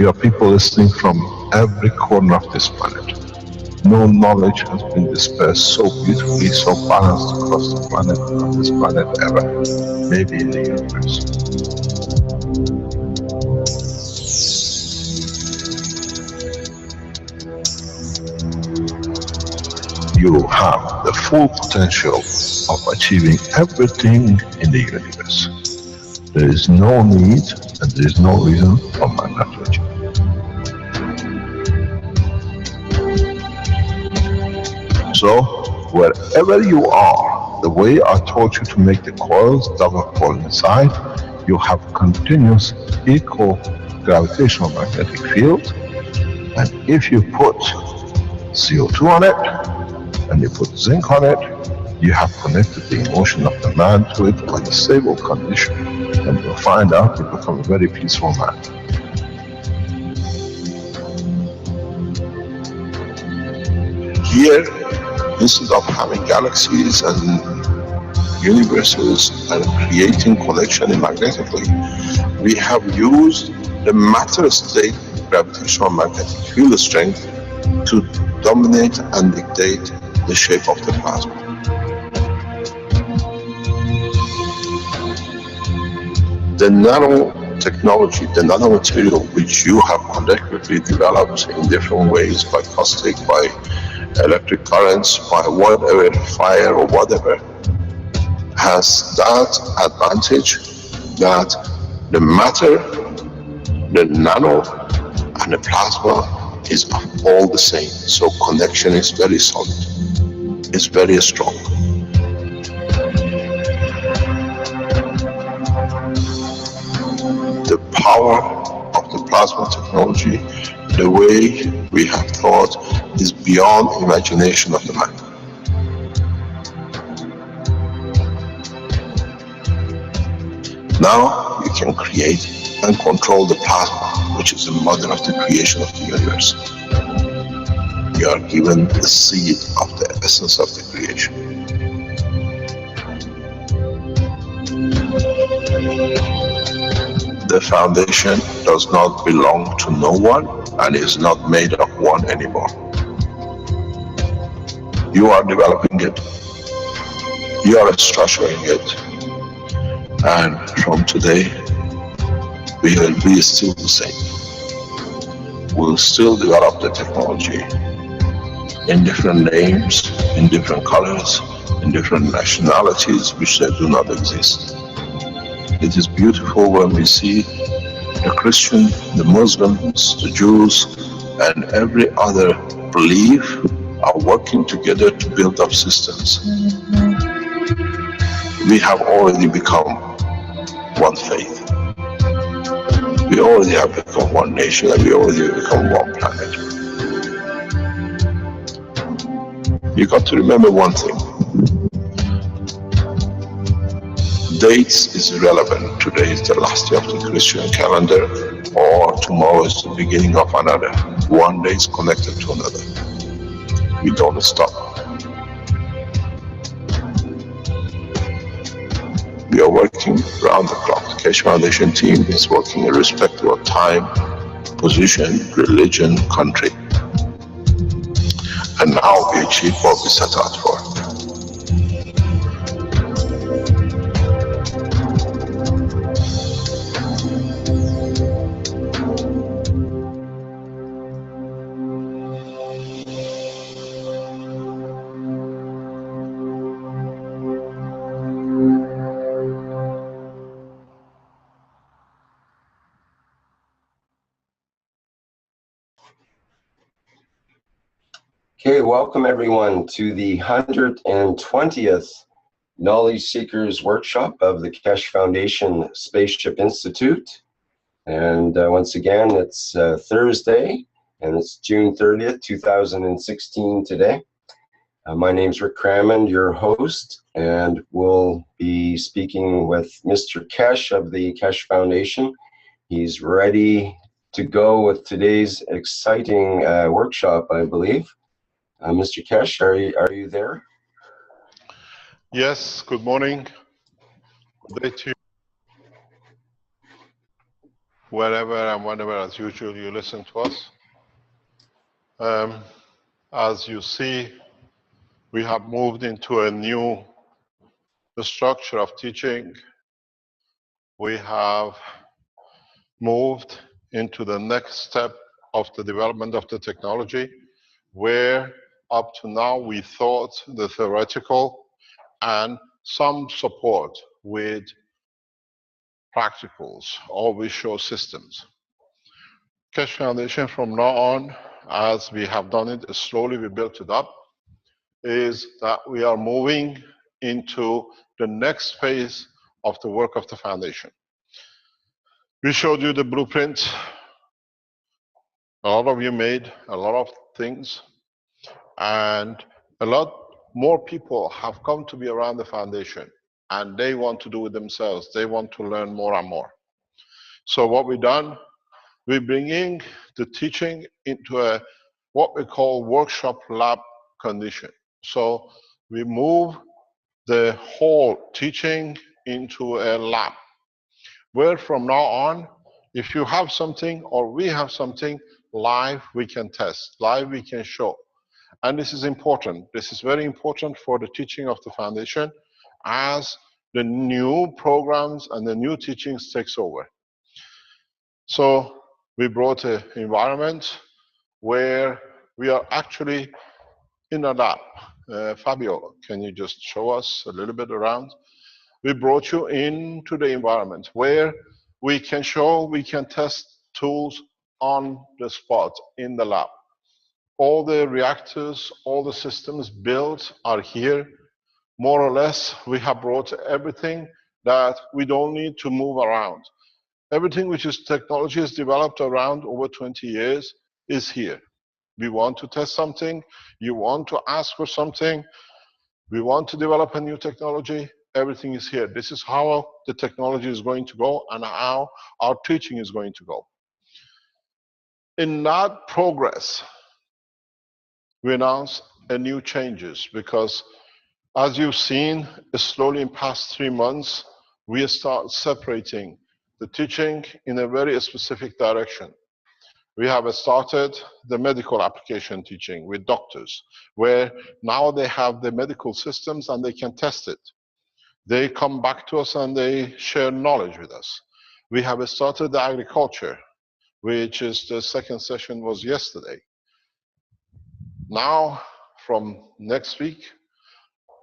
are people listening from every corner of this planet. No knowledge has been dispersed so beautifully, so balanced across the planet, on this planet ever, maybe in the universe. You have the full potential of achieving everything in the universe. There is no need and there is no reason for man not to achieve. So, wherever you are, the way I taught you to make the coils double coil inside, you have continuous equal gravitational magnetic field, and if you put CO2 on it, and you put zinc on it, you have connected the emotion of the man to it on a stable condition, and you'll find out you become a very peaceful man. Here, instead of having galaxies and universes and creating connection magnetically, we have used the matter state gravitational magnetic field strength to dominate and dictate the shape of the plasma. The nano-technology, the nano-material which you have collectively developed in different ways, by caustic, by electric currents, by whatever, fire or whatever, has that advantage that the matter, the nano and the plasma is all the same. So connection is very solid, it's very strong. The power of the plasma technology, the way we have thought, is beyond imagination of the mind. Now you can create and control the plasma, which is the mother of the creation of the universe. You are given the seed of the essence of the creation. The foundation does not belong to no one and is not made of one anymore. You are developing it, you are structuring it, and from today we will be still the same. We'll still develop the technology in different names, in different colors, in different nationalities which they do not exist. It is beautiful when we see the Christian, the Muslims, the Jews, and every other belief are working together to build up systems. We have already become one faith. We already have become one nation, and we already have become one planet. You got to remember one thing. Dates is irrelevant. Today is the last day of the Christian calendar, or tomorrow is the beginning of another. One day is connected to another. We don't stop. We are working round the clock. The Keshe Foundation team is working irrespective of time, position, religion, country. And now we achieve what we set out for. Okay, welcome everyone to the 120th Knowledge Seekers Workshop of the Keshe Foundation Spaceship Institute. And once again, it's Thursday, and it's June 30th, 2016 today. My name's Rick Crammond, your host, and we'll be speaking with Mr. Keshe of the Keshe Foundation. He's ready to go with today's exciting workshop, I believe. Mr. Keshe, are you there? Yes, good morning. Good day to you. wherever and whenever, as usual, you listen to us. As you see, we have moved into a new structure of teaching. We have moved into the next step of the development of the technology, where up to now we thought the theoretical and some support with practicals or visual systems. Keshe Foundation from now on, as we have done it, slowly we built it up, is that we are moving into the next phase of the work of the foundation. We showed you the blueprint. A lot of you made a lot of things, and a lot more people have come to be around the foundation, and they want to do it themselves. They want to learn more and more. So what we've done, we're bringing the teaching into a what we call workshop lab condition. So we move the whole teaching into a lab, where from now on, if you have something or we have something live, we can test, live we can show. And this is important. This is very important for the teaching of the foundation as the new programs and the new teachings takes over. So we brought an environment where we are actually in a lab. Fabio, can you just show us a little bit around? We brought you into the environment where we can show, we can test tools on the spot in the lab. All the reactors, all the systems built are here. More or less, we have brought everything that we don't need to move around. Everything which is technology is developed around over 20 years is here. We want to test something, you want to ask for something, we want to develop a new technology, everything is here. This is how the technology is going to go and how our teaching is going to go. In that progress, we announce a new changes because as you've seen, slowly in past 3 months, we start separating the teaching in a very specific direction. We have started the medical application teaching with doctors, where now they have the medical systems and they can test it. They come back to us and they share knowledge with us. We have started the agriculture, which is the second session was yesterday. Now, from next week,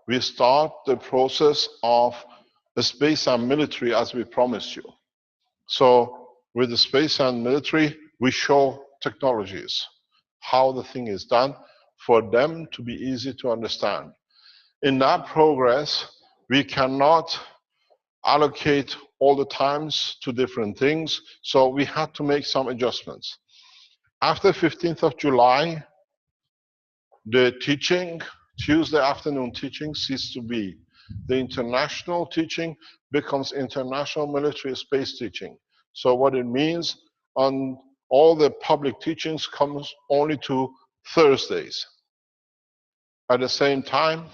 we start the process of the space and military as we promised you. So with the space and military, we show technologies, how the thing is done for them to be easy to understand. In that progress, we cannot allocate all the times to different things, so we had to make some adjustments. After 15th of July, the teaching, Tuesday afternoon teaching ceased to be. The international teaching becomes international military space teaching. So what it means, on all the public teachings comes only to Thursdays. At the same time,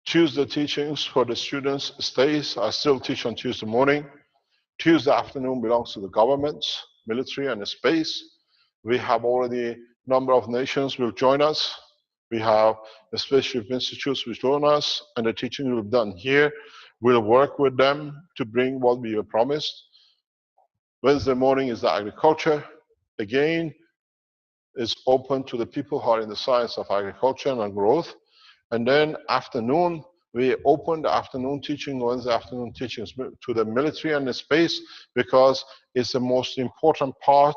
Tuesday teachings for the students stays. I still teach on Tuesday morning. Tuesday afternoon belongs to the governments, military and space. We have already a number of nations will join us. We have the spaceship institutes which join us, and the teaching we've done here, we'll work with them to bring what we have promised. Wednesday morning is the agriculture. Again, it's open to the people who are in the science of agriculture and growth. And then afternoon, we open the afternoon teaching, Wednesday afternoon teachings to the military and the space, because it's the most important part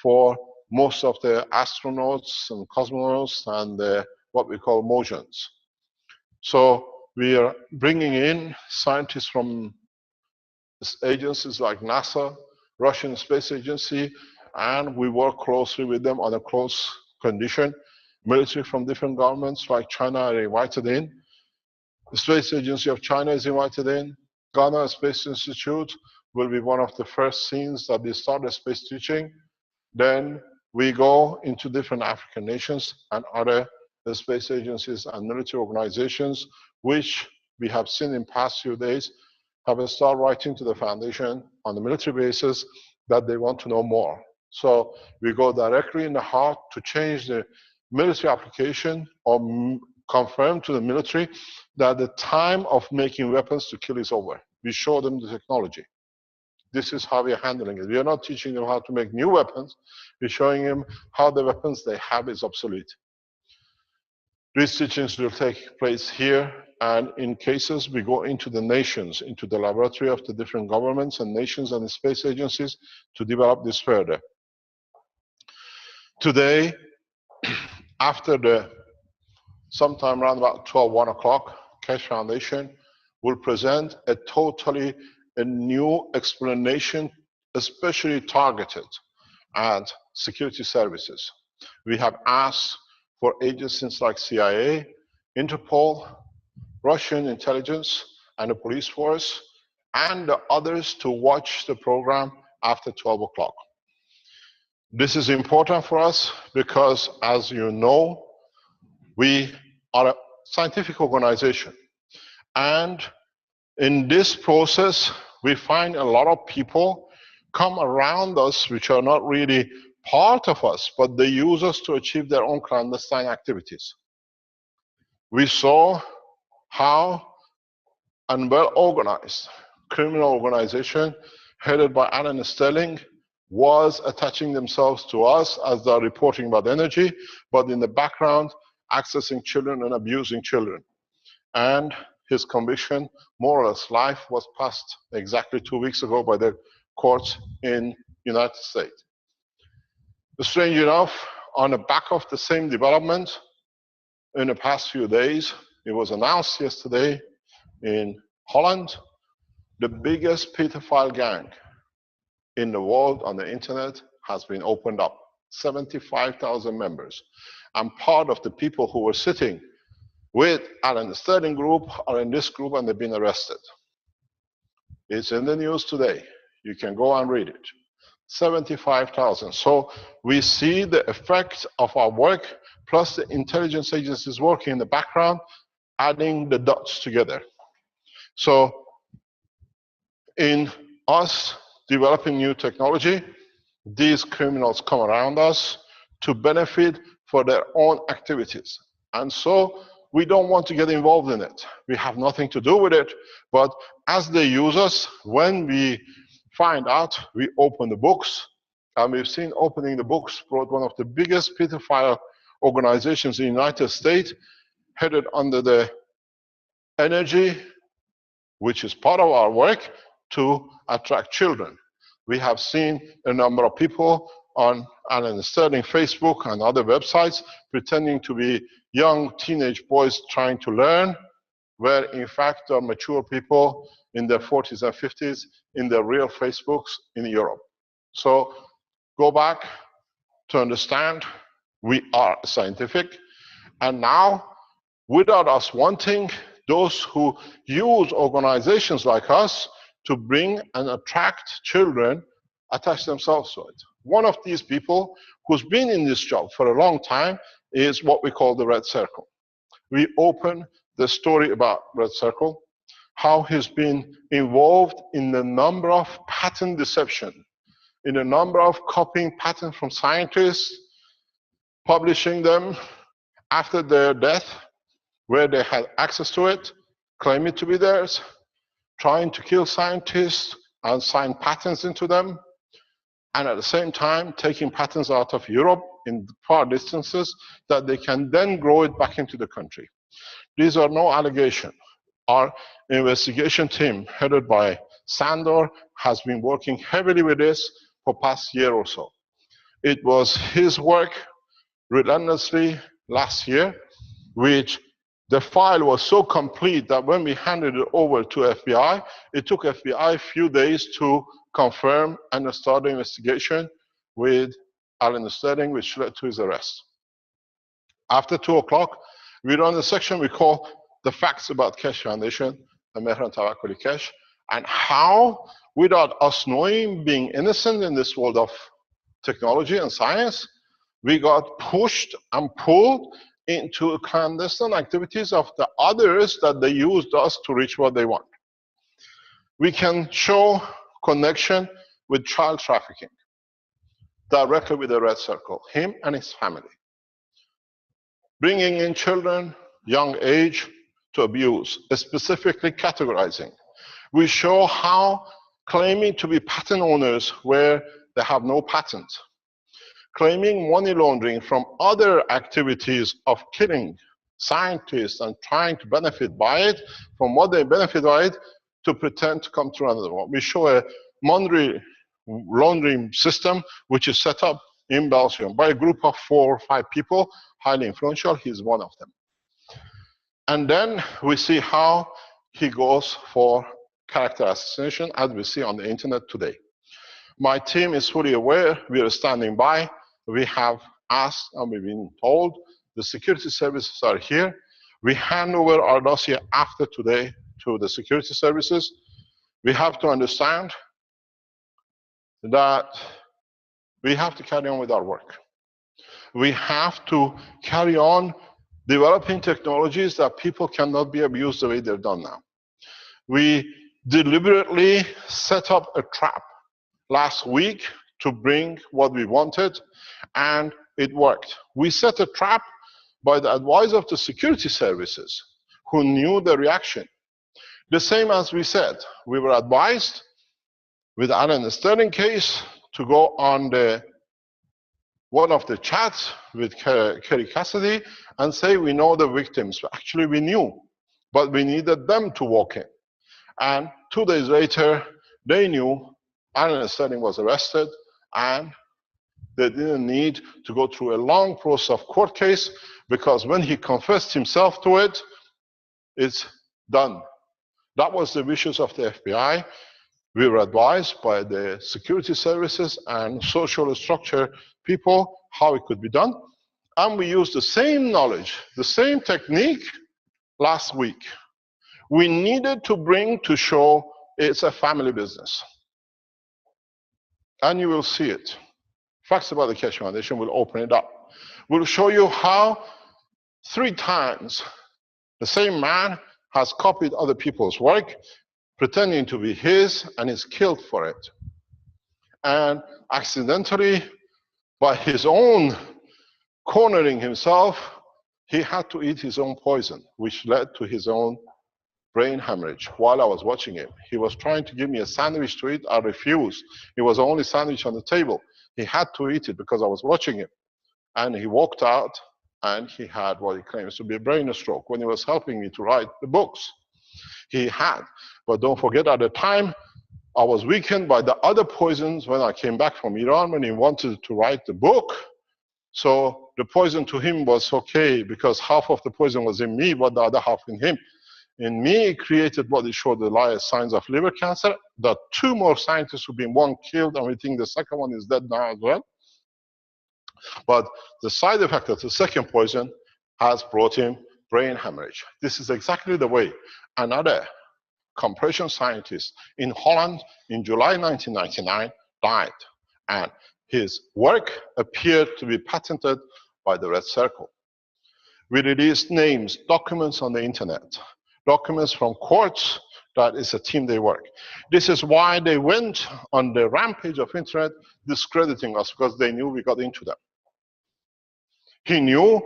for most of the astronauts and cosmonauts and what we call motions. So we are bringing in scientists from agencies like NASA, Russian Space Agency, and we work closely with them on a close condition. Military from different governments like China are invited in. The Space Agency of China is invited in. Ghana Space Institute will be one of the first scenes that they start the space teaching. Then we go into different African nations and other space agencies and military organizations, which we have seen in past few days, have started writing to the foundation on the military basis that they want to know more. So we go directly in the heart to change the military application or confirm to the military that the time of making weapons to kill is over. We show them the technology. This is how we are handling it. We are not teaching them how to make new weapons. We're showing them how the weapons they have is obsolete. These teachings will take place here, and in cases we go into the nations, into the laboratory of the different governments and nations and the space agencies to develop this further. Today, after the sometime around about 1 o'clock, Keshe Foundation will present a totally new explanation, especially targeted at security services. We have asked for agencies like CIA, Interpol, Russian intelligence, and the police force, and the others to watch the program after 12 o'clock. This is important for us because, as you know, we are a scientific organization. And in this process, we find a lot of people come around us which are not really part of us, but they use us to achieve their own clandestine activities. We saw how a well-organized criminal organization headed by Alan Sterling was attaching themselves to us as they're reporting about energy, but in the background, accessing children and abusing children. And his conviction, more or less life, was passed exactly 2 weeks ago by the courts in United States. Strange enough, on the back of the same development, in the past few days, it was announced yesterday in Holland, the biggest pedophile gang in the world on the internet has been opened up. 75,000 members. And part of the people who were sitting with Alan Sterling group are in this group and they've been arrested. It's in the news today. You can go and read it. 75,000. So we see the effect of our work plus the intelligence agencies working in the background, adding the dots together. So in us developing new technology, these criminals come around us to benefit for their own activities. And so we don't want to get involved in it. We have nothing to do with it, but as they use us, when we find out, we open the books, and we've seen opening the books brought one of the biggest pedophile organizations in the United States, headed under the energy, which is part of our work, to attract children. We have seen a number of people on Alan Sterling Facebook and other websites pretending to be young teenage boys trying to learn, where in fact they're mature people in their 40s and 50s in their real Facebooks in Europe. So go back to understand we are scientific, and now without us wanting, those who use organizations like us to bring and attract children attach themselves to it. One of these people who's been in this job for a long time is what we call the Red Circle. We open the story about Red Circle, how he's been involved in the number of patent deception, in a number of copying patents from scientists, publishing them after their death, where they had access to it, claim it to be theirs, trying to kill scientists and sign patents into them, and at the same time taking patents out of Europe in far distances that they can then grow it back into the country. These are no allegations. Our investigation team, headed by Sandor, has been working heavily with this for the past year or so. It was his work relentlessly last year, which the file was so complete that when we handed it over to FBI, it took FBI a few days to confirm and start the investigation with Alan Sterling, which led to his arrest. After 2 o'clock, we run a section we call the facts about Keshe Foundation, the Mehran Tawakkoli Keshe, and how, without us knowing, being innocent in this world of technology and science, we got pushed and pulled into clandestine activities of the others that they used us to reach what they want. We can show connection with child trafficking, directly with the red circle, him and his family. Bringing in children, young age, to abuse, specifically categorizing. We show how claiming to be patent owners where they have no patent, claiming money laundering from other activities of killing scientists and trying to benefit by it, from what they benefit by it, to pretend to come through another one. We show a money laundering system which is set up in Belgium by a group of 4 or 5 people, highly influential. He's one of them. And then we see how he goes for character assassination, as we see on the internet today. My team is fully aware. We are standing by. We have asked and we've been told the security services are here. We hand over our dossier after today to the security services. We have to understand that we have to carry on with our work. We have to carry on developing technologies that people cannot be abused the way they're done now. We deliberately set up a trap last week to bring what we wanted, and it worked. We set a trap by the advice of the security services who knew the reaction. The same as we said, we were advised with Alan Sterling case to go on one of the chats with Kerry Cassidy and say we know the victims. Actually, we knew, but we needed them to walk in. And 2 days later, they knew Alan Sterling was arrested, and they didn't need to go through a long process of court case, because when he confessed himself to it, it's done. That was the wishes of the FBI. We were advised by the security services and social structure people how it could be done. And we used the same knowledge, the same technique last week. We needed to bring to show it's a family business. And you will see it. Facts About the Keshe Foundation will open it up. We'll show you how 3 times the same man has copied other people's work, pretending to be his, and is killed for it. And accidentally, by his own cornering himself, he had to eat his own poison, which led to his own brain hemorrhage while I was watching him. He was trying to give me a sandwich to eat. I refused. It was the only sandwich on the table. He had to eat it because I was watching him. And he walked out, and he had what he claims to be a brain stroke when he was helping me to write the books. He had. But don't forget, at the time, I was weakened by the other poisons when I came back from Iran, when he wanted to write the book. So the poison to him was okay, because half of the poison was in me, but the other half in him. In me, it created what it showed the liar signs of liver cancer. There are 2 more scientists who've been, 1 killed, and we think the second one is dead now as well. But the side effect of the second poison has brought him brain hemorrhage. This is exactly the way another compression scientist in Holland in July 1999 died. And his work appeared to be patented by the Red Circle. We released names, documents on the internet, documents from courts. That is a team they work. This is why they went on the rampage of internet discrediting us, because they knew we got into them. He knew.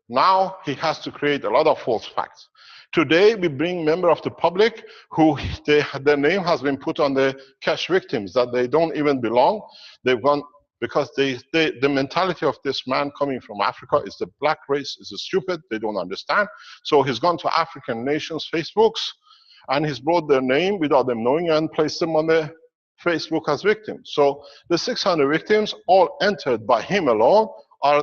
Now he has to create a lot of false facts. Today we bring members of the public who their name has been put on the cash victims, that they don't even belong. They've gone because the mentality of this man coming from Africa is the black race is stupid. They don't understand. So he's gone to African nations' Facebooks, and he's brought their name without them knowing and placed them on the Facebook as victims. So the 600 victims, all entered by him alone,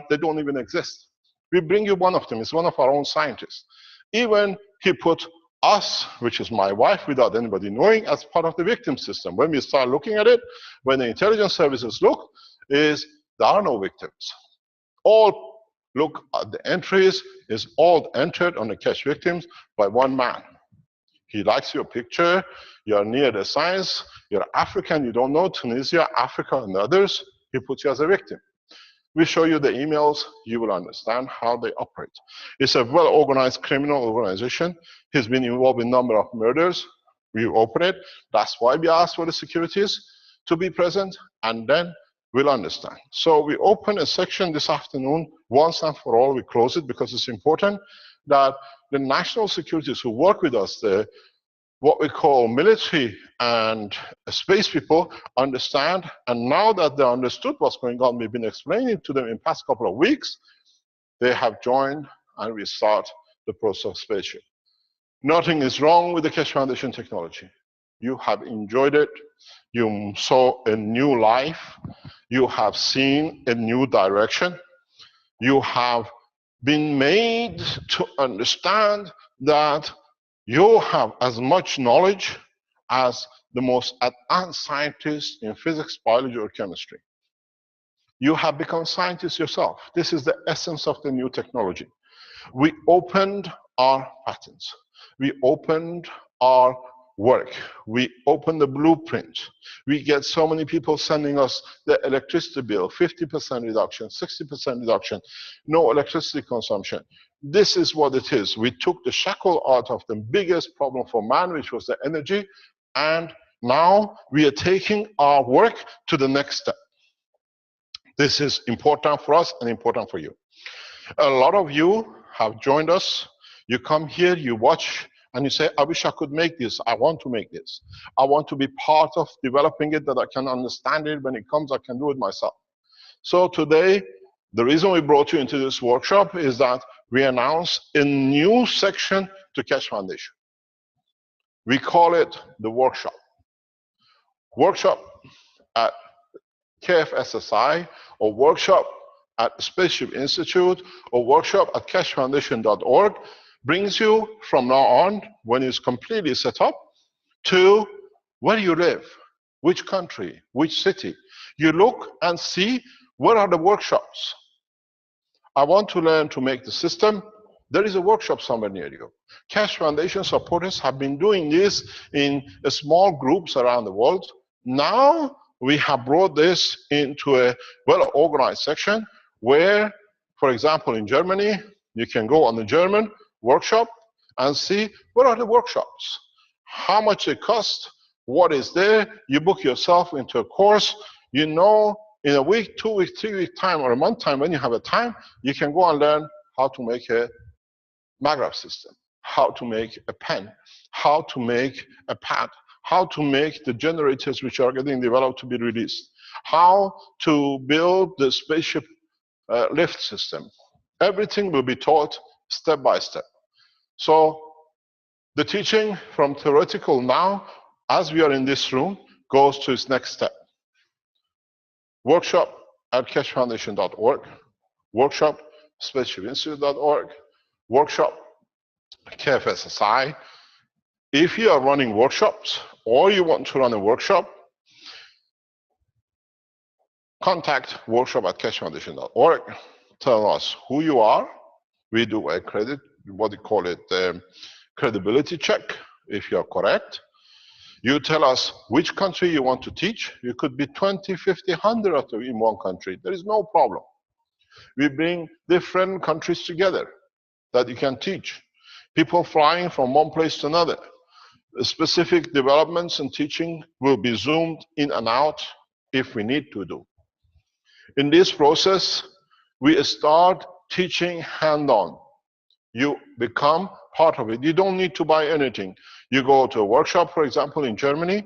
they don't even exist. We bring you one of them. It's one of our own scientists. Even he put us, which is my wife, without anybody knowing, as part of the victim system. When we start looking at it, when the intelligence services look, there are no victims. All look at the entries, is all entered on the cash victims by one man. He likes your picture, you're near the science, you're African, you don't know Tunisia, Africa, and others, he puts you as a victim. We show you the emails, you will understand how they operate. It's a well-organized criminal organization. He's been involved in a number of murders. We open it. That's why we asked for the securities, to be present, and then we'll understand. So we open a section this afternoon, once and for all. We close it because it's important that the national securities who work with us, the what we call military and space people, understand. And now that they understood what's going on, we've been explaining to them in the past couple of weeks, they have joined and we start the process of spaceship. Nothing is wrong with the Keshe Foundation technology. You have enjoyed it. You saw a new life. You have seen a new direction. You have been made to understand that you have as much knowledge as the most advanced scientists in physics, biology, or chemistry. You have become scientists yourself. This is the essence of the new technology. We opened our patents. We opened our work. We opened the blueprint. We get so many people sending us the electricity bill, 50% reduction, 60% reduction, no electricity consumption. This is what it is. We took the shackle out of the biggest problem for man, which was the energy, and now we are taking our work to the next step. This is important for us and important for you. A lot of you have joined us. You come here, you watch, and you say, I wish I could make this. I want to make this. I want to be part of developing it, that I can understand it. When it comes, I can do it myself. So today, the reason we brought you into this workshop is that we announce a new section to Keshe Foundation. We call it the workshop. Workshop at KFSSI, or workshop at Spaceship Institute, or workshop at keshefoundation.org brings you from now on, when it's completely set up, to where you live, which country, which city. You look and see, where are the workshops? I want to learn to make the system. There is a workshop somewhere near you. Keshe Foundation supporters have been doing this in small groups around the world. Now we have brought this into a well-organized section where, for example, in Germany, you can go on the German workshop and see, what are the workshops? How much they cost? What is there? You book yourself into a course. You know, in a week, 2 week, 3 week time, or a month time, when you have a time, you can go and learn how to make a maggraph system, how to make a pen, how to make a pad, how to make the generators which are getting developed to be released, how to build the spaceship lift system. Everything will be taught step by step. So the teaching from theoretical now, as we are in this room, goes to its next step. Workshop at keshefoundation.org, workshop spaceshipinstitute.org, workshop KFSSI. If you are running workshops or you want to run a workshop, contact workshop at keshefoundation.org. Tell us who you are. We do a what you call it, credibility check, if you are correct. You tell us which country you want to teach. You could be 20, 50, 100 of them in one country. There is no problem. We bring different countries together that you can teach. People flying from one place to another. Specific developments and teaching will be zoomed in and out if we need to do. In this process, we start teaching hand-on. You become part of it. You don't need to buy anything. You go to a workshop, for example, in Germany,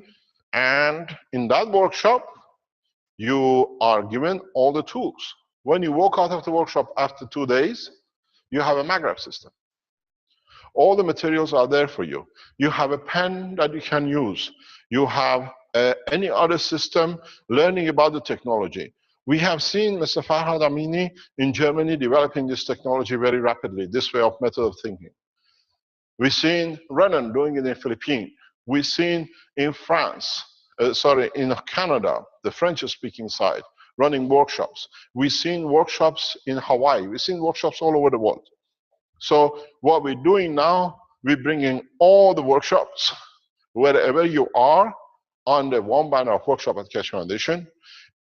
and in that workshop, you are given all the tools. When you walk out of the workshop after 2 days, you have a maggraph system. All the materials are there for you. You have a pen that you can use. You have any other system learning about the technology. We have seen Mr. Farhad Amini in Germany developing this technology very rapidly, this way of method of thinking. We've seen Renan doing it in the Philippines. We've seen in France, in Canada, the French-speaking side, running workshops. We've seen workshops in Hawaii. We've seen workshops all over the world. So what we're doing now, we're bringing all the workshops, wherever you are, under one banner of workshop at Keshe Foundation.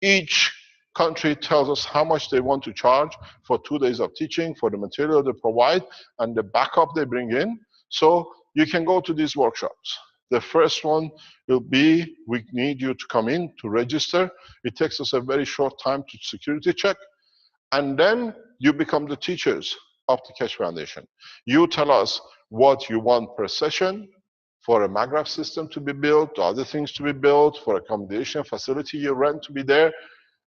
Each country tells us how much they want to charge for 2 days of teaching, for the material they provide, and the backup they bring in. So you can go to these workshops. The first one will be, we need you to come in to register. It takes us a very short time to security check. And then you become the teachers of the Keshe Foundation. You tell us what you want per session, for a MAGRAPH system to be built, other things to be built, for accommodation facility you rent to be there,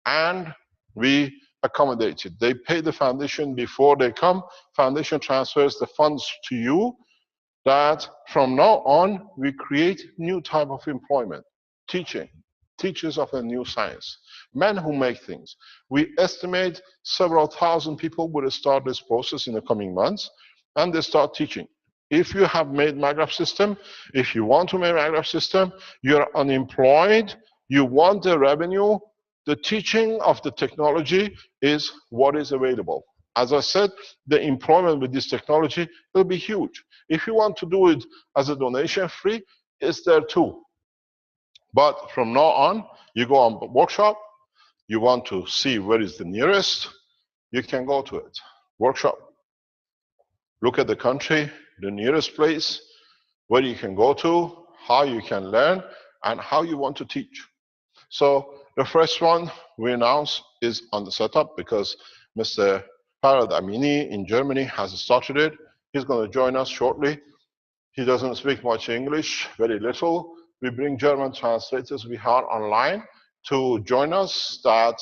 and we accommodate it. They pay the foundation before they come. Foundation transfers the funds to you. That from now on, we create new type of employment, teaching, teachers of a new science, men who make things. We estimate several thousand people will start this process in the coming months, and they start teaching. If you have made MAGRAPH system, if you want to make MAGRAPH system, you're unemployed, you want the revenue, the teaching of the technology is what is available. As I said, the employment with this technology will be huge. If you want to do it as a donation free, it's there too. But from now on, you go on workshop, you want to see where is the nearest, you can go to it. Workshop. Look at the country, the nearest place, where you can go to, how you can learn, and how you want to teach. So the first one we announce is on the setup because Mr. Farad Amini in Germany has started it. He's going to join us shortly. He doesn't speak much English, very little. We bring German translators we have online to join us, that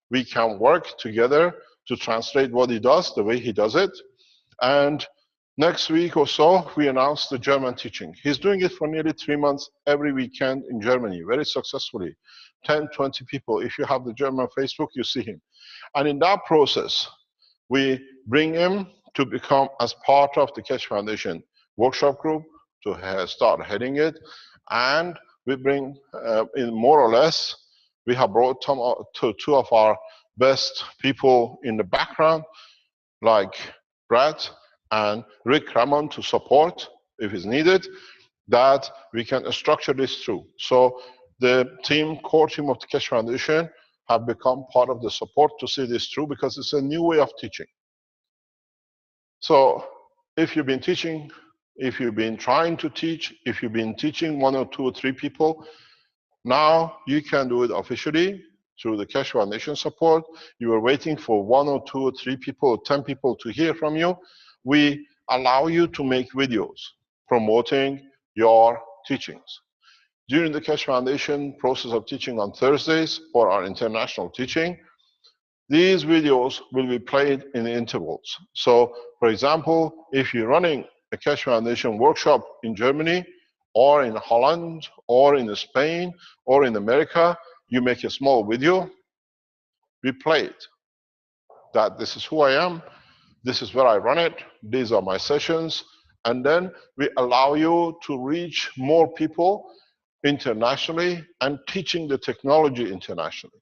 we can work together to translate what he does, the way he does it. And next week or so, we announce the German teaching. He's doing it for nearly 3 months every weekend in Germany, very successfully. 10, 20 people. If you have the German Facebook, you see him. And in that process, we bring him to become as part of the Keshe Foundation workshop group, to start heading it. And we bring in more or less, we have brought two of our best people in the background, like Brad and Rick Ramon, to support if it's needed, that we can structure this through. So the core team of the Keshe Foundation have become part of the support to see this through, because it's a new way of teaching. So if you've been teaching, if you've been trying to teach, if you've been teaching 1 or 2 or 3 people, now you can do it officially through the Keshe Foundation support. You are waiting for 1 or 2 or 3 people or 10 people to hear from you. We allow you to make videos promoting your teachings. During the Keshe Foundation process of teaching on Thursdays for our international teaching, these videos will be played in intervals. So, for example, if you're running a Keshe Foundation workshop in Germany, or in Holland, or in Spain, or in America, you make a small video, we play it. That this is who I am, this is where I run it, these are my sessions, and then we allow you to reach more people internationally and teaching the technology internationally.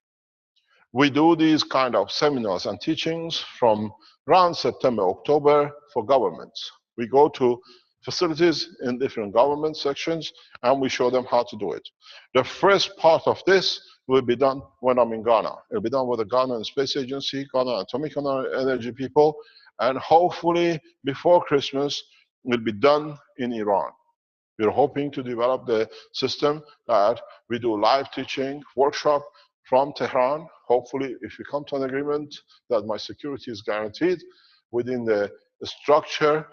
We do these kind of seminars and teachings from around September, October for governments. We go to facilities in different government sections and we show them how to do it. The first part of this will be done when I'm in Ghana. It'll be done with the Ghana Space Agency, Ghana Atomic Energy people, and hopefully before Christmas it will be done in Iran. We're hoping to develop the system that we do live teaching workshop from Tehran. Hopefully, if we come to an agreement that my security is guaranteed within the structure,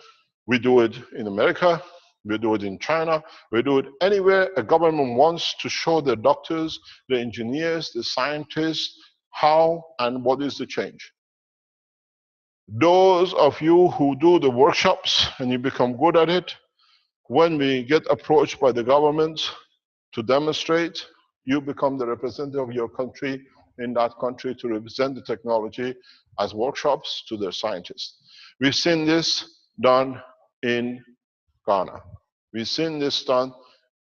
we do it in America, we do it in China, we do it anywhere a government wants to show the doctors, the engineers, the scientists, how and what is the change. Those of you who do the workshops and you become good at it, when we get approached by the government to demonstrate, you become the representative of your country in that country to represent the technology as workshops to their scientists. We've seen this done in Ghana. We've seen this done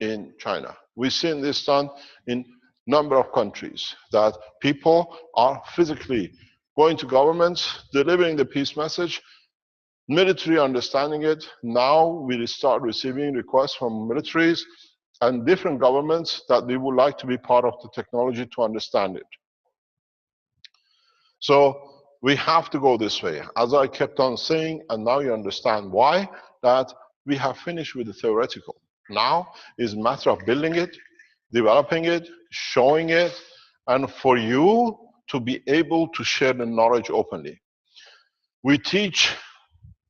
in China. We've seen this done in a number of countries, that people are physically going to governments, delivering the peace message, military understanding it. Now we start receiving requests from militaries and different governments that they would like to be part of the technology to understand it. So we have to go this way. As I kept on saying, and now you understand why, that we have finished with the theoretical. Now is a matter of building it, developing it, showing it, and for you to be able to share the knowledge openly. We teach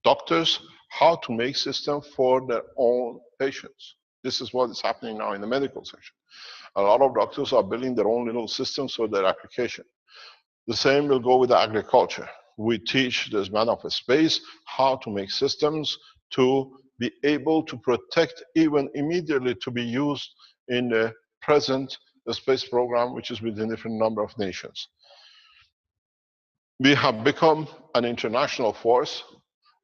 doctors how to make systems for their own patients. This is what is happening now in the medical section. A lot of doctors are building their own little systems for their application. The same will go with the agriculture. We teach this man of space how to make systems to be able to protect even immediately to be used in the present space program, which is within a different number of nations. We have become an international force.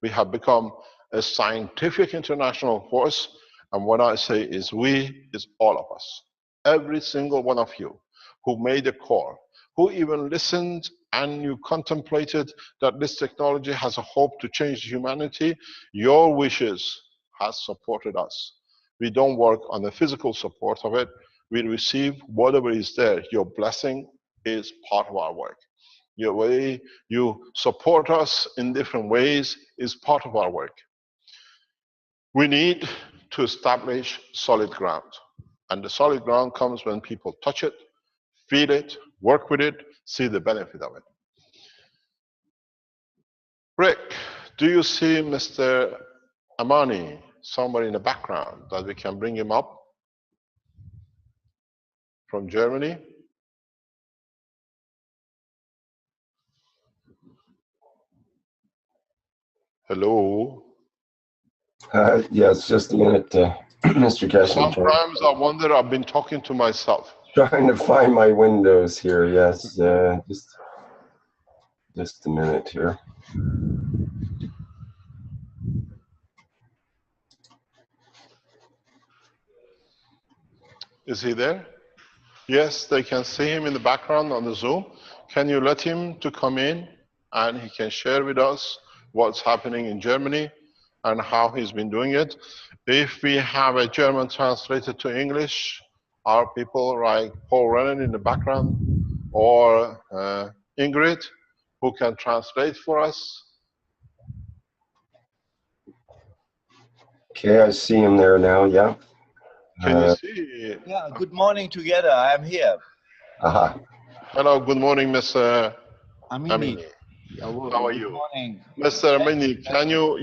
We have become a scientific international force. And what I say is we is all of us. Every single one of you who made a call, who even listened and you contemplated that this technology has a hope to change humanity, your wishes has supported us. We don't work on the physical support of it. We receive whatever is there. Your blessing is part of our work. Your way you support us in different ways is part of our work. We need to establish solid ground. And the solid ground comes when people touch it, feel it, work with it, see the benefit of it. Rick, do you see Mr. Amani somewhere in the background that we can bring him up from Germany? Hello? Yes, just a minute, Mr. Cashman. Sometimes I wonder, I've been talking to myself. Trying to find my windows here, yes. Just a minute here. Is he there? Yes, they can see him in the background on the Zoom. Can you let him to come in and he can share with us what's happening in Germany and how he's been doing it? If we have a German translator to English, are people like Paul Rennan in the background or Ingrid who can translate for us? Okay, I see him there now, yeah. Can you see? Yeah, good morning together. I'm here. Aha. Hello, good morning, Mr. Amini. Amini. How are Good you? morning. Mr. Amini, can you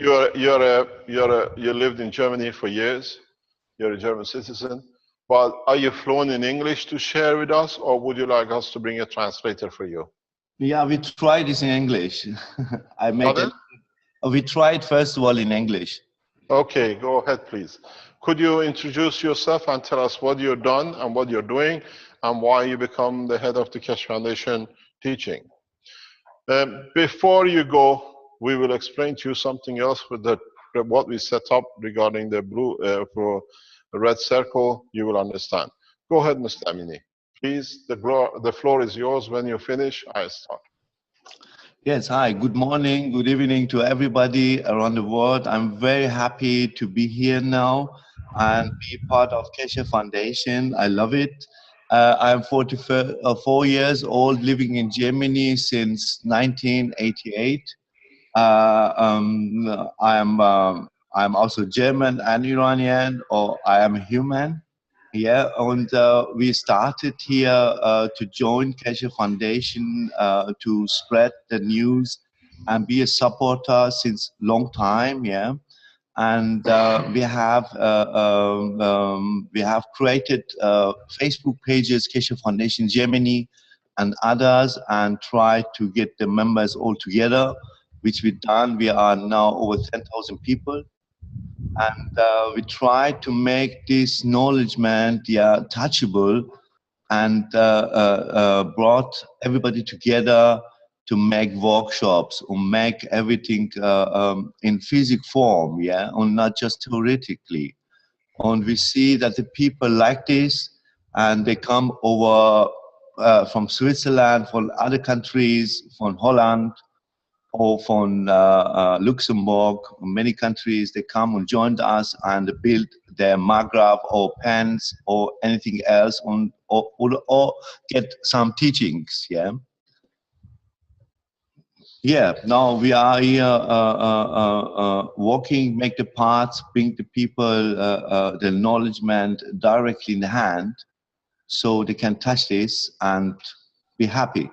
you lived in Germany for years. You're a German citizen. But are you fluent in English to share with us, or would you like us to bring a translator for you? Yeah, we tried this in English. Pardon? We tried first of all in English. Okay, go ahead, please. Could you introduce yourself and tell us what you've done and what you're doing and why you become the head of the Keshe Foundation teaching? Before you go, we will explain to you something else with what we set up regarding the blue for the red circle. You will understand. Go ahead, Mr. Amini. Please, the floor is yours. When you finish, I start. Yes, hi, good morning, good evening to everybody around the world. I'm very happy to be here now and be part of Keshe Foundation. I love it. I'm 44 years old, living in Germany since 1988. I'm also German and Iranian, or I am human. Yeah, and we started here to join Keshe Foundation to spread the news and be a supporter since long time. Yeah, and we have created Facebook pages, Keshe Foundation Germany, and others, and try to get the members all together, which we've done. We are now over 10,000 people. And we try to make this knowledgement touchable and brought everybody together to make workshops or make everything in physical form, yeah, and not just theoretically. And we see that the people like this, and they come over from Switzerland, from other countries, from Holland, or from Luxembourg, many countries. They come and joined us and build their MAGRAPH or pens or anything else, or get some teachings. Yeah. Yeah, now we are here working, make the parts, bring the people the acknowledgement directly in the hand so they can touch this and be happy.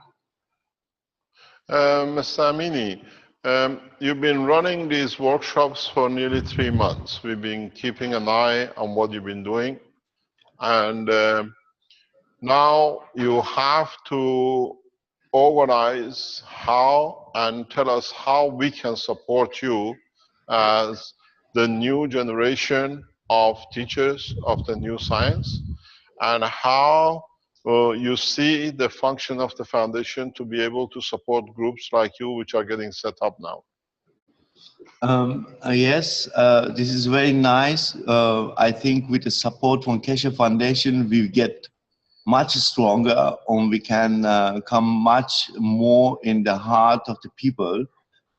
Mr. Amini, you've been running these workshops for nearly 3 months. We've been keeping an eye on what you've been doing. And now you have to organize how and tell us how we can support you as the new generation of teachers of the new science, and how you see the function of the foundation to be able to support groups like you, which are getting set up now. Yes, this is very nice. I think with the support from Keshe Foundation, we get much stronger and we can come much more in the heart of the people,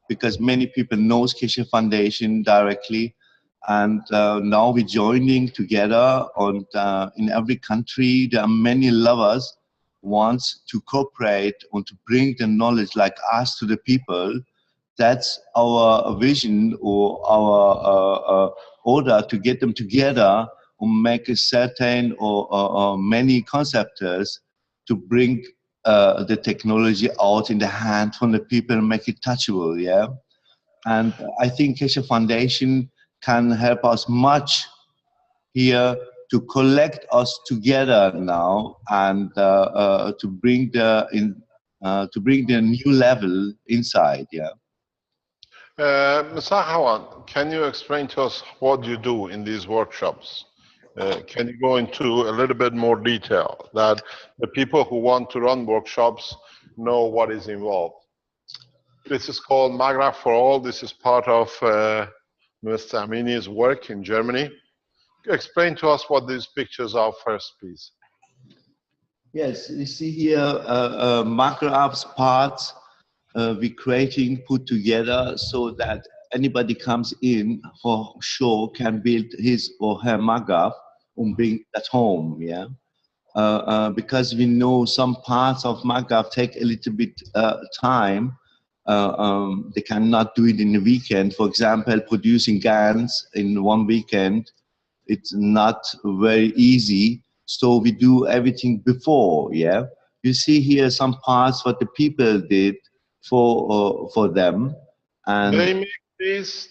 because many people knows Keshe Foundation directly. And now we're joining together, and in every country there are many lovers wants to cooperate and to bring the knowledge like us to the people. That's our vision, or our order to get them together and make a certain or many concepts to bring the technology out in the hand from the people and make it touchable, yeah? And I think Keshe Foundation can help us much here to collect us together now, and to bring the new level inside, yeah. Mr. Hawan, can you explain to us what you do in these workshops? Can you go into a little bit more detail that the people who want to run workshops know what is involved? This is called Magraph for All. This is part of Mr. Amini's work in Germany. Explain to us what these pictures are first, please. Yes, you see here Magraph's parts we're creating, put together so that anybody comes in for sure can build his or her Magraph and bring at home, yeah. Because we know some parts of Magraph take a little bit time. They cannot do it in a weekend. For example, producing GANs in one weekend, it's not very easy. So we do everything before, yeah. You see here some parts what the people did for them, and They make these.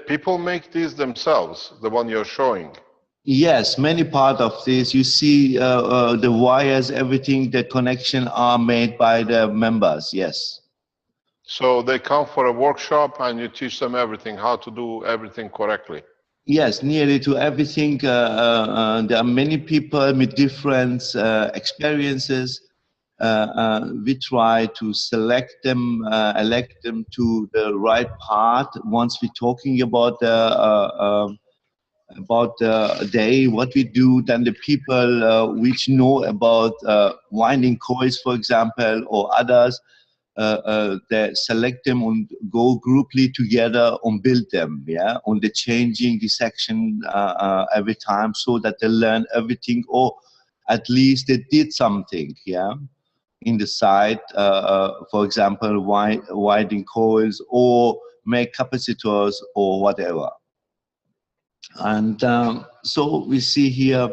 People make these themselves. The one you're showing. yes, many part of this. You see the wires, everything, the connection are made by the members. Yes. So they come for a workshop and you teach them everything, how to do everything correctly. Yes, nearly to everything. There are many people with different experiences. We try to select them, elect them to the right part. Once we're talking about the day, what we do, then the people which know about winding coils, for example, or others, they select them and go grouply together and build them, yeah, on the changing the section every time, so that they learn everything, or at least they did something, yeah, in the side, for example, winding coils or make capacitors or whatever. And so we see here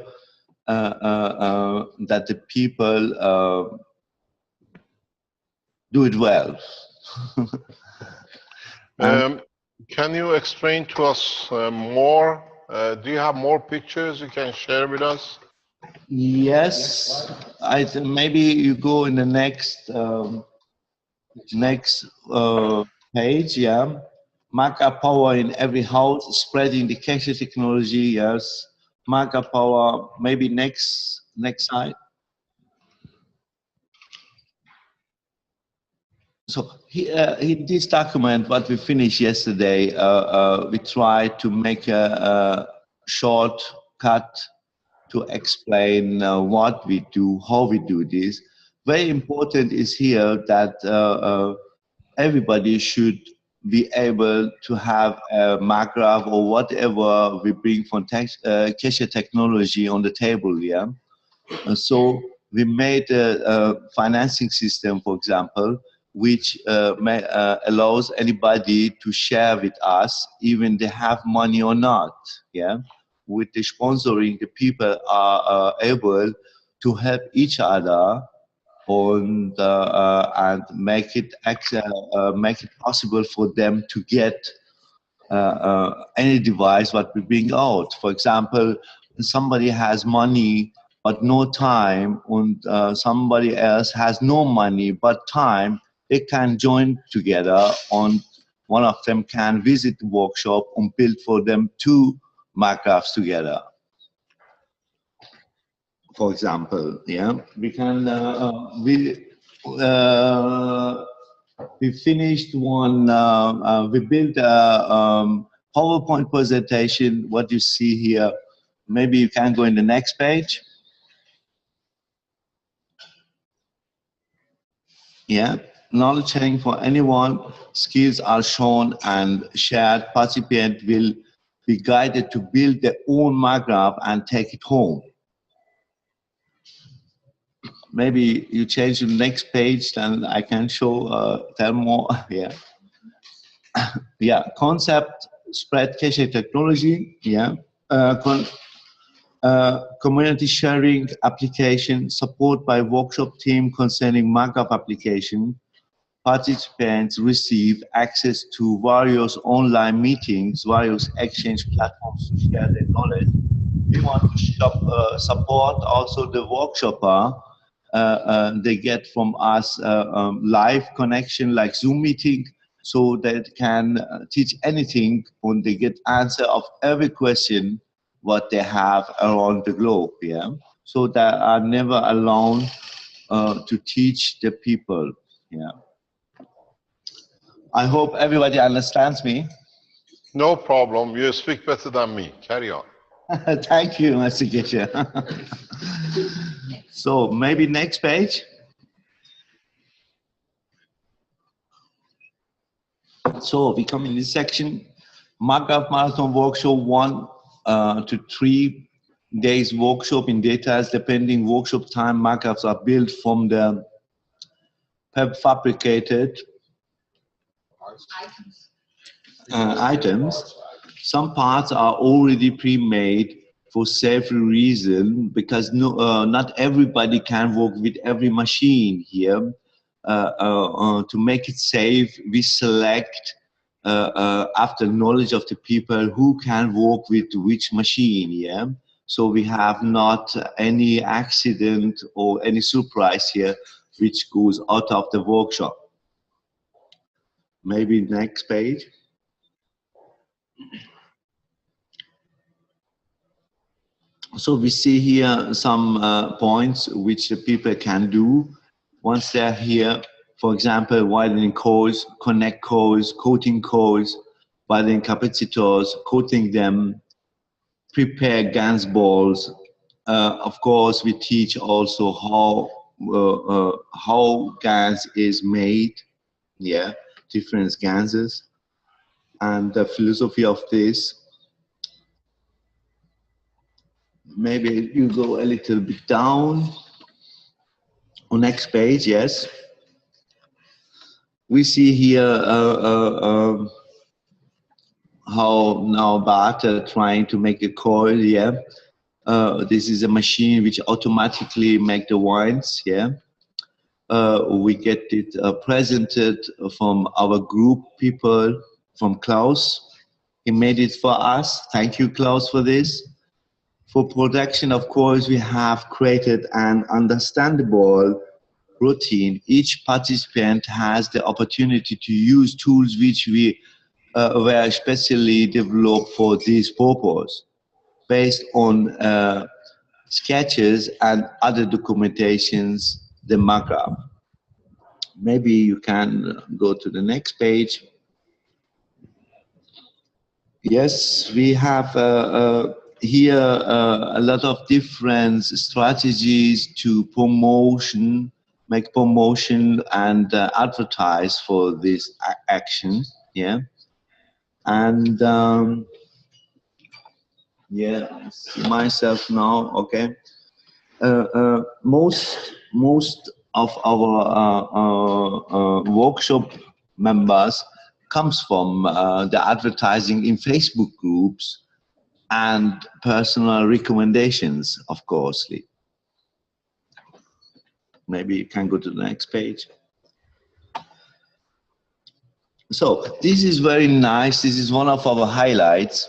that the people do it well. Can you explain to us more? Do you have more pictures you can share with us? Yes, maybe you go in the next page. Yeah, Maca power in every house, spreading the Keshe technology. Yes, Maca power. Maybe next slide. So in this document, what we finished yesterday, we tried to make a shortcut to explain what we do, how we do this. Very important is here that everybody should be able to have a Magraph or whatever we bring from Keshe technology on the table, yeah? So we made a financing system, for example, which allows anybody to share with us, even they have money or not. Yeah, with the sponsoring, the people are able to help each other on and make it possible for them to get any device what we bring out. For example, somebody has money but no time, and somebody else has no money but time, they can join together on one of them can visit the workshop and build for them two Minecrafts together. For example, yeah, we can we finished one. We built a PowerPoint presentation. What you see here, maybe you can go in the next page. Yeah, knowledge sharing for anyone. Skills are shown and shared. Participant will be guided to build their own Minecraft and take it home. Maybe you change the next page, then I can show tell more. Yeah, yeah. Concept spread cache technology. Yeah. Community sharing application support by workshop team concerning Minecraft application. Participants receive access to various online meetings, various exchange platforms to share their knowledge. We want to support also the workshopper. They get from us live connection like Zoom meeting, so that can teach anything and they get answer of every question what they have around the globe. Yeah, so they are never alone to teach the people. Yeah. I hope everybody understands me. No problem. You speak better than me. Carry on. Thank you, Mr. Geshe. So maybe next page. So we come in this section, Minecraft Marathon Workshop 1 to 3 days workshop in details, depending workshop time. Minecrafts are built from the fabricated items. Some parts are already pre-made for safety reason, because not everybody can work with every machine here. To make it safe, we select after knowledge of the people who can work with which machine. Yeah, so we have not any accident or any surprise here which goes out of the workshop. Maybe next page. So we see here some points which the people can do once they're here. For example, widening cores, connect cores, coating cores, widening capacitors, coating them, prepare GANs balls. Of course, we teach also how GANs is made. Yeah, different GANs, and the philosophy of this. Maybe you go a little bit down. On next page, yes. We see here how now Bart trying to make a coil. Yeah, this is a machine which automatically make the wines. Yeah, we get it presented from our group people, from Klaus. He made it for us. Thank you, Klaus, for this. For production, of course, we have created an understandable routine. Each participant has the opportunity to use tools which we were specially developed for this purpose, based on sketches and other documentations, the Minecraft. Maybe you can go to the next page. Yes, we have here a lot of different strategies to make promotion and advertise for this action. Yeah, and yeah, I see myself now. Okay, most of our workshop members comes from the advertising in Facebook groups and personal recommendations, of course. Maybe you can go to the next page. So this is very nice. This is one of our highlights.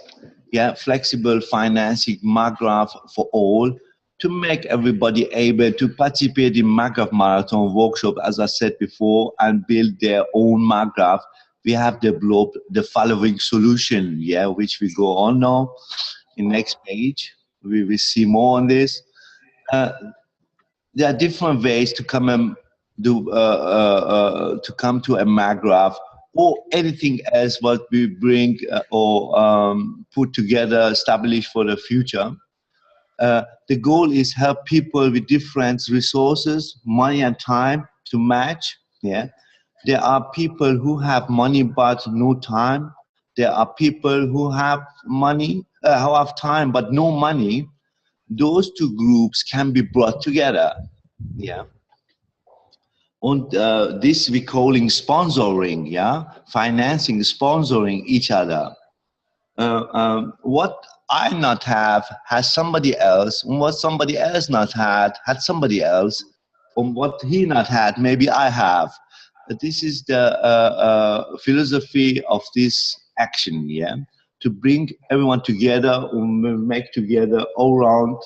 Yeah, flexible financing MAGRAPH for all, to make everybody able to participate in MAGRAPH Marathon workshop, as I said before, and build their own MAGRAPH. We have developed the following solution, yeah, which we go on now. In next page, we will see more on this. There are different ways to come and do to come to a MAGRAPH or anything else what we bring or put together, establish for the future. The goal is help people with different resources, money and time to match. Yeah, there are people who have money but no time. There are people who have money, who have time but no money. Those two groups can be brought together. Yeah. And this we calling sponsoring, yeah, financing, sponsoring each other. What I not have has somebody else, and what somebody else not had somebody else, and what he not had maybe I have. This is the philosophy of this action, yeah, to bring everyone together and make together all around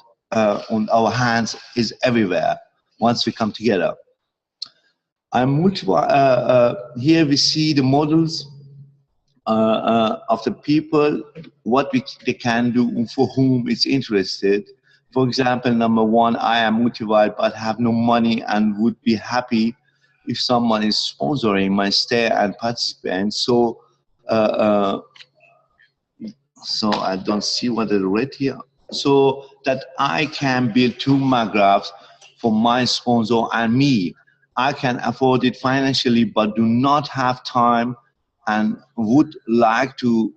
on our hands is everywhere once we come together. Here we see the models of the people, what they can do for whom it's interested. For example, number one, I am motivated but have no money and would be happy if someone is sponsoring my stay and participate. So I don't see what I read here. So that I can build two MAGRAPHs for my sponsor and me. I can afford it financially but do not have time and would like to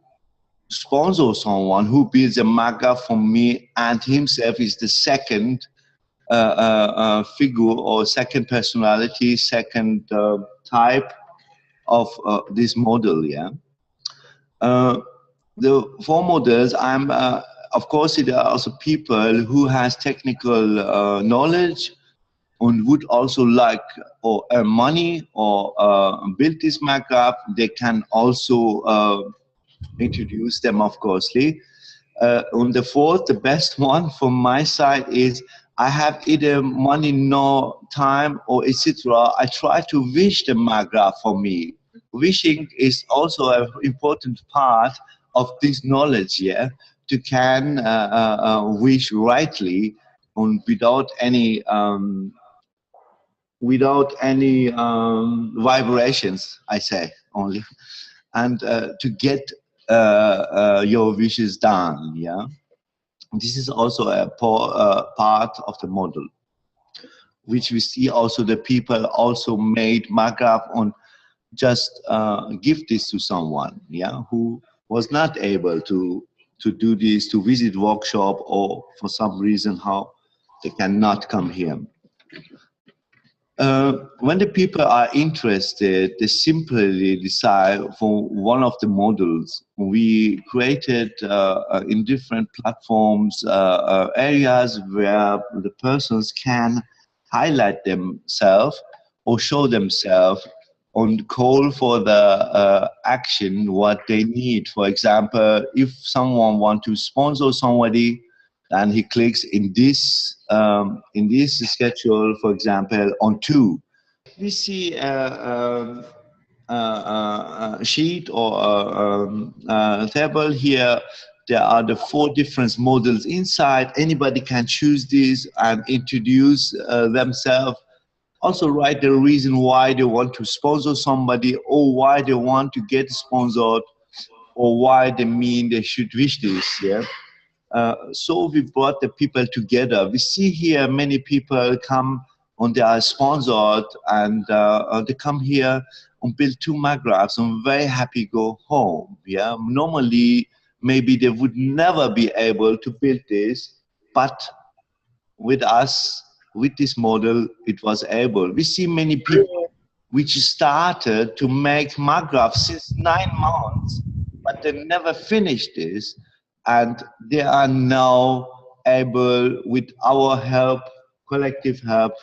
sponsor someone who builds a MAGRAPH for me and himself is the second figure or second personality, second type of this model, yeah. The four models, of course, there are also people who has technical knowledge and would also like or earn money or build this MAGRAPH. They can also introduce them, of course. On the fourth, the best one from my side is I have either money, no time, or etc. I try to wish the MAGRAPH for me. Wishing is also an important part of this knowledge, yeah, to can wish rightly and without any vibrations, I say only, and to get your wishes done, yeah. This is also a part of the model, which we see also the people also made MAGRAPH on just give this to someone, yeah, who was not able to do this, to visit workshop, or for some reason how they cannot come here. When the people are interested, they simply decide for one of the models. We created in different platforms areas where the persons can highlight themselves or show themselves on call for the action what they need. For example, if someone wants to sponsor somebody, and he clicks in this schedule, for example, on 2. We see a sheet or a table here. There are the 4 different models inside. Anybody can choose this and introduce themselves. Also write the reason why they want to sponsor somebody, or why they want to get sponsored, or why they mean they should wish this. Yeah. So we brought the people together. We see here many people come and they are sponsored, and they come here and build 2 MAGRAPHs and very happy go home. Yeah, normally maybe they would never be able to build this, but with us with this model, it was able. We see many people which started to make magraphs since 9 months, but they never finished this, and they are now able, with our help, collective help,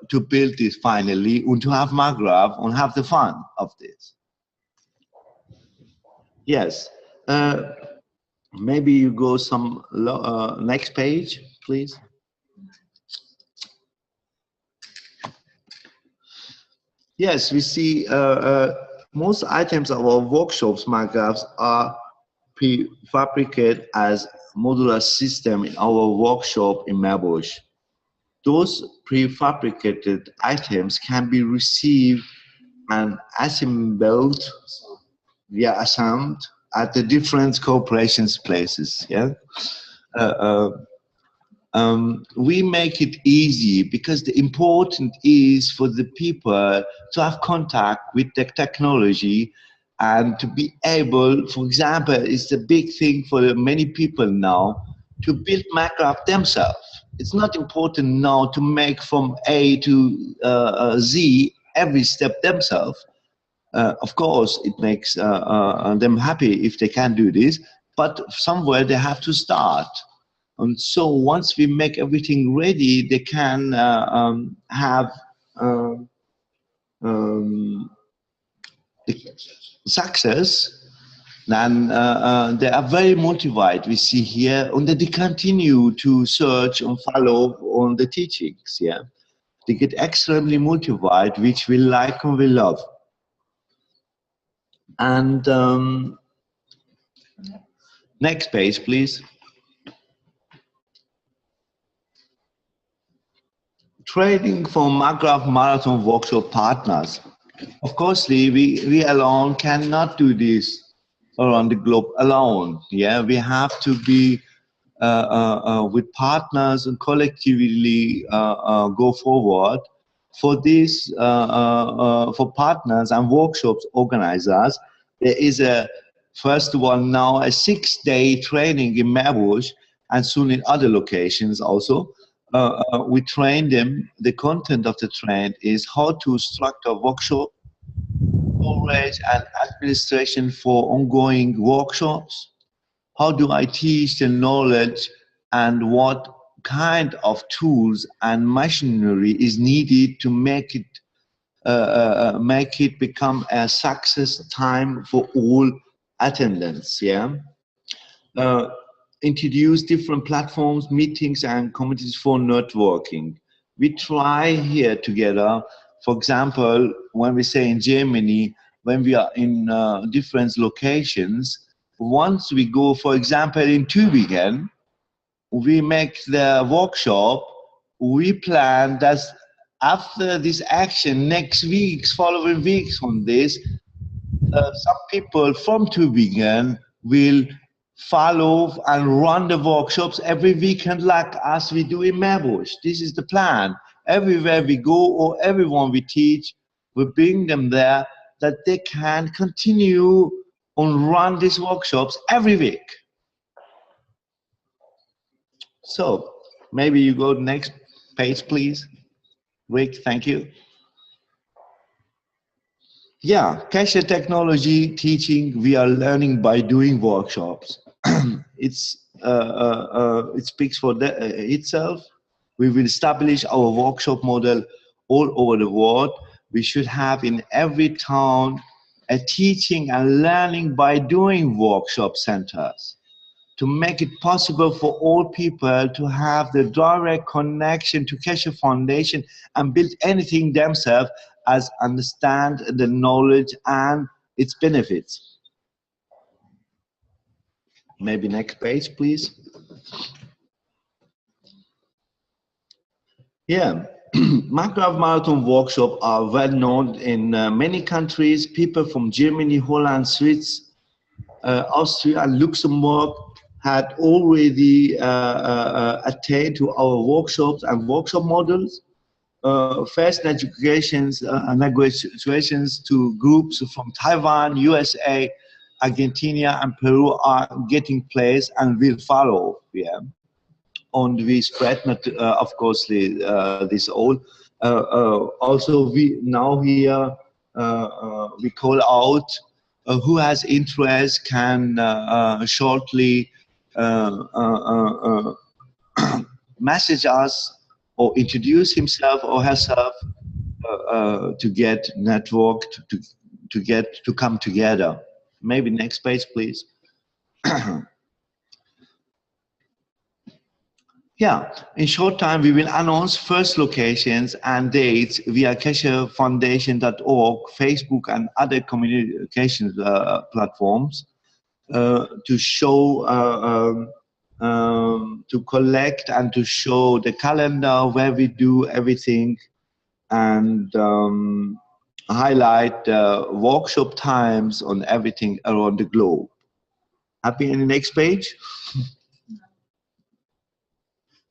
to build this finally, and to have magraph and have the fun of this. Yes. Maybe you go some next page, please. Yes, we see most items of our workshops, magraphs, are prefabricated as modular system in our workshop in Meerbusch. Those prefabricated items can be received and assembled via assembled at the different cooperations places. Yeah. We make it easy because the important is for the people to have contact with the technology and to be able, for example, it's a big thing for many people now to build magraph themselves. It's not important now to make from A to Z every step themselves. Of course, it makes them happy if they can do this, but somewhere they have to start. And so once we make everything ready, they can have success. Then they are very motivated, we see here, and they continue to search and follow on the teachings. Yeah, they get extremely motivated, which we like and we love. And next page, please. Trading for magraph marathon workshop partners. Of course, we alone cannot do this around the globe alone. Yeah, we have to be with partners and collectively go forward. For this, for partners and workshops organizers, there is first of all now a 6-day training in Meerbusch and soon in other locations also. We train them. The content of the train is how to structure workshop, storage and administration for ongoing workshops. How do I teach the knowledge and what kind of tools and machinery is needed to make it become a success time for all attendants. Yeah. Introduce different platforms, meetings and communities for networking. We try here together, for example, when we say in Germany, when we are in different locations, once we go, for example, in Tübingen, we make the workshop, we plan that after this action, next weeks, following weeks on this, some people from Tübingen will follow and run the workshops every weekend like as we do in Meerbusch. This is the plan. Everywhere we go or everyone we teach, we bring them there that they can continue and run these workshops every week. So maybe you go to the next page, please. Rick, thank you. Yeah, cashier technology teaching, we are learning by doing workshops. It speaks for itself. We will establish our workshop model all over the world. We should have in every town a teaching and learning by doing workshop centers to make it possible for all people to have the direct connection to Keshe Foundation and build anything themselves as understand the knowledge and its benefits. Maybe next page, please. Yeah, magraph marathon workshops are well known in many countries. People from Germany, Holland, Swiss, Austria and Luxembourg had already attained to our workshops and workshop models. First negotiations to groups from Taiwan, USA, Argentina and Peru are getting place and will follow. Yeah. and we spread, of course, this all. Also, we now here we call out who has interest can shortly message us or introduce himself or herself to get networked, to come together. Maybe next page, please. Yeah, in short time, we will announce first locations and dates via keshefoundation.org, Facebook, and other communications platforms to show, to collect and to show the calendar where we do everything, and highlight workshop times on everything around the globe. Happy in the next page?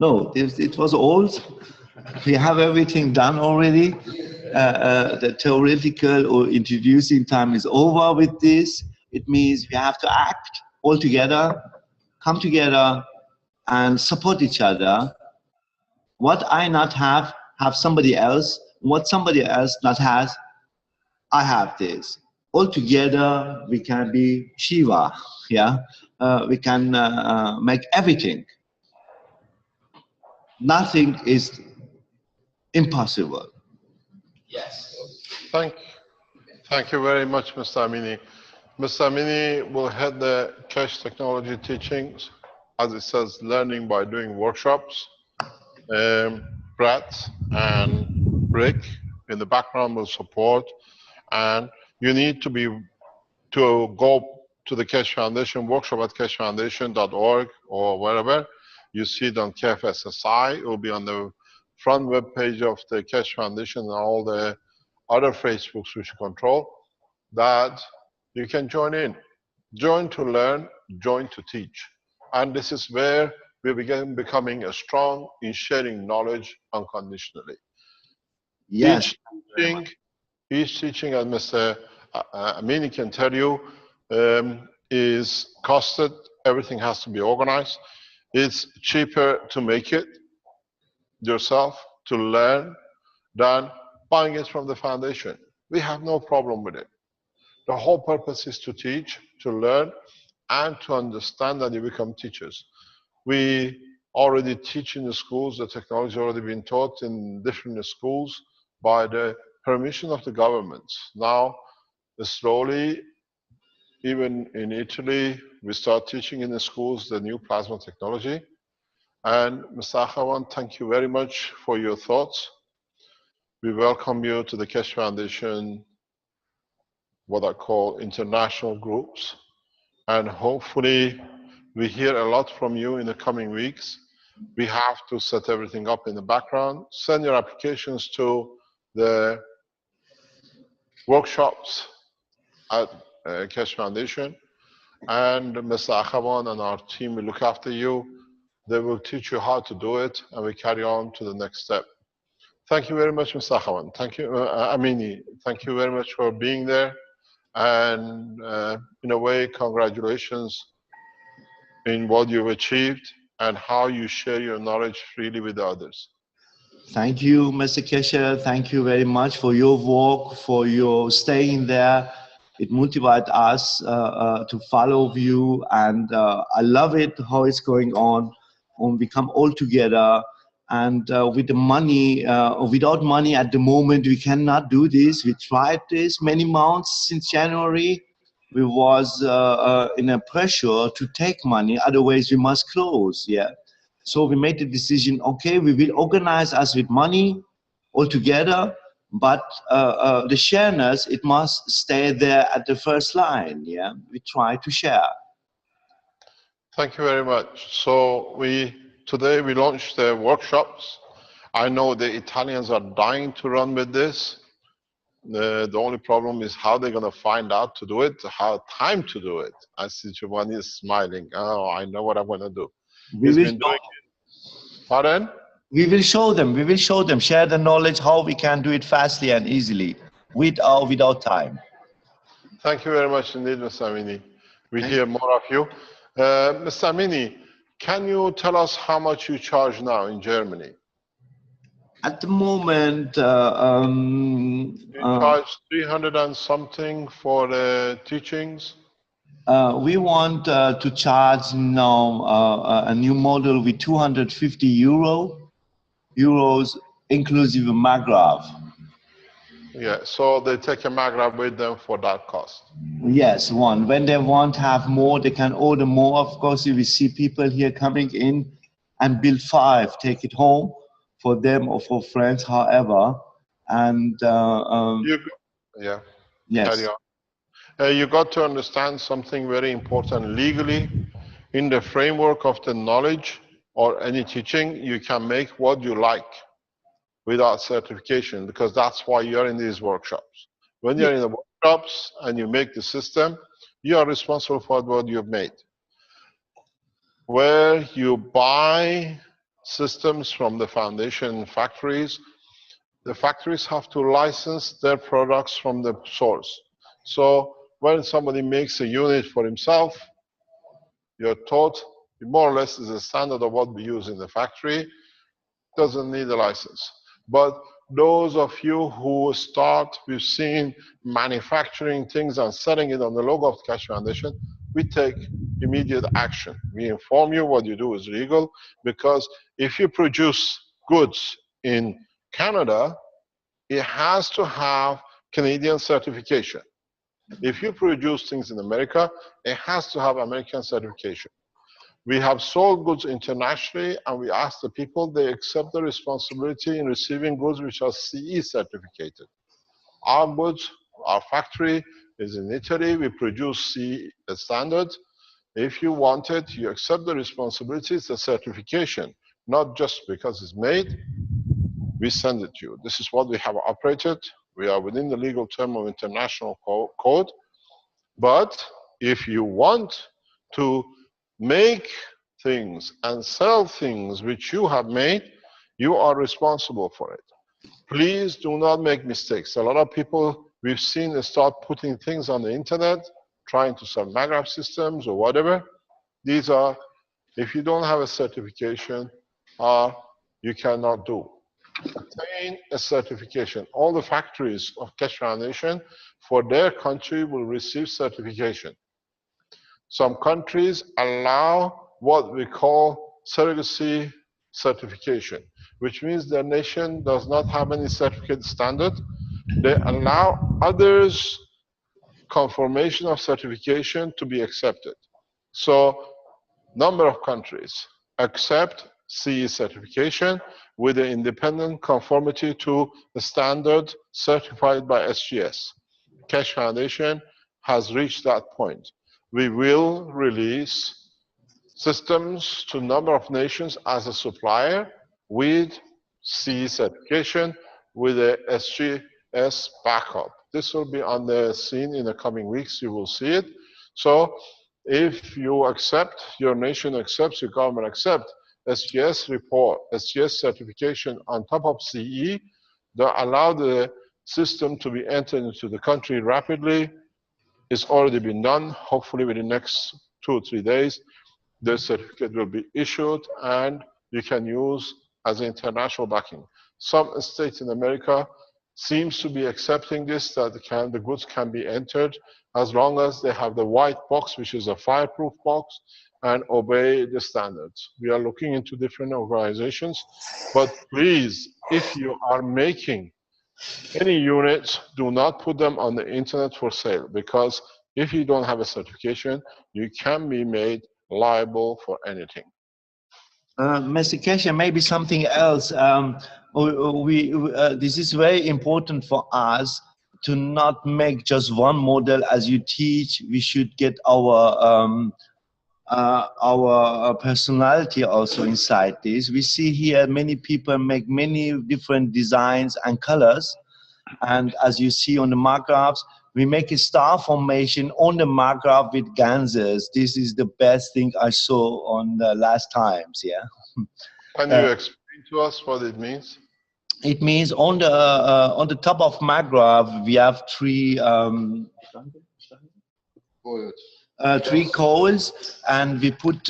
No, it was old. We have everything done already. The theoretical or introducing time is over with this. It means we have to act all together, come together, and support each other. What I not have somebody else. What somebody else not has, I have this. All together, we can be Shiva. Yeah, we can make everything. Nothing is impossible. Yes. Thank you very much, Mr. Amini. Mr. Amini will head the cash technology teachings, as it says, learning by doing workshops. Brett and Rick in the background will support, and you need to go to the Cash Foundation workshop at cashfoundation.org or wherever. You see it on KFSSI. It will be on the front web page of the Cash Foundation and all the other Facebooks which you control, that you can join in. Join to learn, join to teach. And this is where we begin becoming strong in sharing knowledge unconditionally. Yes. Each teaching, as Mr. Amini can tell you, is costed. Everything has to be organized. It's cheaper to make it yourself, to learn, than buying it from the foundation. We have no problem with it. The whole purpose is to teach, to learn, and to understand that you become teachers. We already teach in the schools. The technology has already been taught in different schools by the permission of the governments. Now, slowly, even in Italy, we start teaching in the schools the new plasma technology. And Mr. Akhavan, thank you very much for your thoughts. We welcome you to the Keshe Foundation, what I call international groups. And hopefully, we hear a lot from you in the coming weeks. We have to set everything up in the background. Send your applications to the workshops at Keshe Foundation. And Mr. Akhavan and our team will look after you. They will teach you how to do it, and we carry on to the next step. Thank you very much, Mr. Akhavan. Thank you, Amini. Thank you very much for being there. And in a way, congratulations in what you've achieved and how you share your knowledge freely with others. Thank you, Mr. Keshe. Thank you very much for your work, for your staying there. It motivates us to follow you, and I love it how it's going on. When we come all together, and with the money, without money at the moment, we cannot do this. We tried this many months since January. We was in a pressure to take money, otherwise we must close. Yeah. So we made the decision, okay, we will organize us with money all together, but the shareness, it must stay there at the first line. Yeah, we try to share. Thank you very much. So today we launched the workshops. I know the Italians are dying to run with this. The only problem is how they're going to find out to do it, how time to do it. I see Giovanni is smiling. Oh, I know what I'm going to do. He's been doing it. Pardon? We will show them. We will show them. Share the knowledge how we can do it fastly and easily, with or without time. Thank you very much indeed, Mr. Amini. We hear more of you. Mr. Amini, Can you tell us how much you charge now in Germany? At the moment, You charge 300 and something for the teachings? we want to charge now a new model with 250 euros, inclusive of MAGRAV. Yeah, so they take a MAGRAV with them for that cost. Yes, one. When they want to have more, they can order more. Of course, if we see people here coming in and build 5, take it home for them or for friends, however. And Yeah, yes. carry on. You got to understand something very important. Legally, in the framework of the knowledge or any teaching, you can make what you like without certification, because that's why you're in these workshops. When you're in the workshops and you make the system, you are responsible for what you've made. Where you buy systems from the foundation factories, the factories have to license their products from the source. So when somebody makes a unit for himself, you're taught more or less is a standard of what we use in the factory, doesn't need a license. But those of you who start, we've seen manufacturing things and selling it on the logo of the Keshe Foundation, we take immediate action. We inform you what you do is legal, because if you produce goods in Canada, it has to have Canadian certification. If you produce things in America, it has to have American certification. We have sold goods internationally, and we ask the people, they accept the responsibility in receiving goods which are CE certificated. Our goods, our factory is in Italy. We produce CE standards. If you want it, you accept the responsibility. It's a certification, not just because it's made. We send it to you. This is what we have operated. We are within the legal term of international code. But if you want to make things and sell things which you have made, you are responsible for it. Please do not make mistakes. A lot of people we've seen start putting things on the internet, trying to sell MAGRAV systems or whatever. These are, if you don't have a certification, you cannot do. Obtain a certification. All the factories of Keshe Foundation for their country will receive certification. Some countries allow what we call surrogacy certification, which means their nation does not have any certificate standard. They allow others' confirmation of certification to be accepted. So, number of countries accept CE certification with an independent conformity to the standard certified by SGS. Keshe Foundation has reached that point. We will release systems to a number of nations as a supplier with CE certification with a SGS backup. This will be on the scene in the coming weeks. You will see it. So if you accept, your nation accepts, your government accepts SGS report, SGS certification on top of CE, that allow the system to be entered into the country rapidly. It's already been done. Hopefully within the next 2 or 3 days, the certificate will be issued and you can use as international backing. Some states in America seems to be accepting this, that the goods can be entered as long as they have the white box, which is a fireproof box, and obey the standards. We are looking into different organizations, but please, if you are making any units, do not put them on the internet for sale, because if you don't have a certification, you can be made liable for anything. Mr. Keshe, maybe something else. This is very important for us to not make just one model as you teach. We should get our personality also inside this. We see here many people make many different designs and colors. And as you see on the MAGRAVs, we make a star formation on the MAGRAV with ganzes. This is the best thing I saw on the last times, yeah. Can you explain to us what it means? It means on the top of MAGRAV, we have 3 three coils, and we put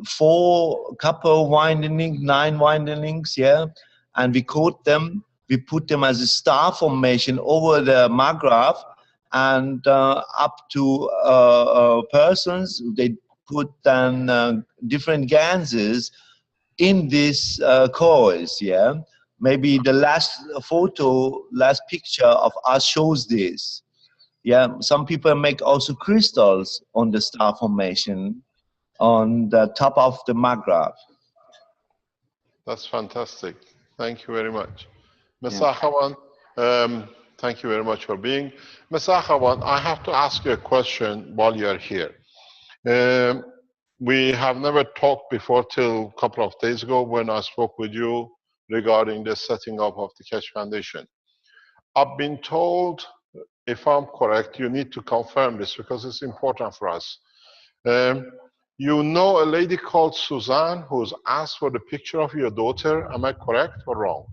4 copper winding, 9 windings, yeah, and we coat them. We put them as a star formation over the maggraph, and up to persons, they put then different ganses in these coils, yeah. Maybe the last photo, last picture of us shows this. Yeah, some people make also crystals on the star formation on the top of the maggraph. That's fantastic. Thank you very much. Ms. Yeah. Akhawan, thank you very much for being. Ms. Akhawan, I have to ask you a question while you are here. We have never talked before till a couple of days ago when I spoke with you regarding the setting up of the Keshe Foundation. I've been told, if I'm correct, you need to confirm this because it's important for us. You know a lady called Suzanne who's asked for the picture of your daughter. Am I correct or wrong?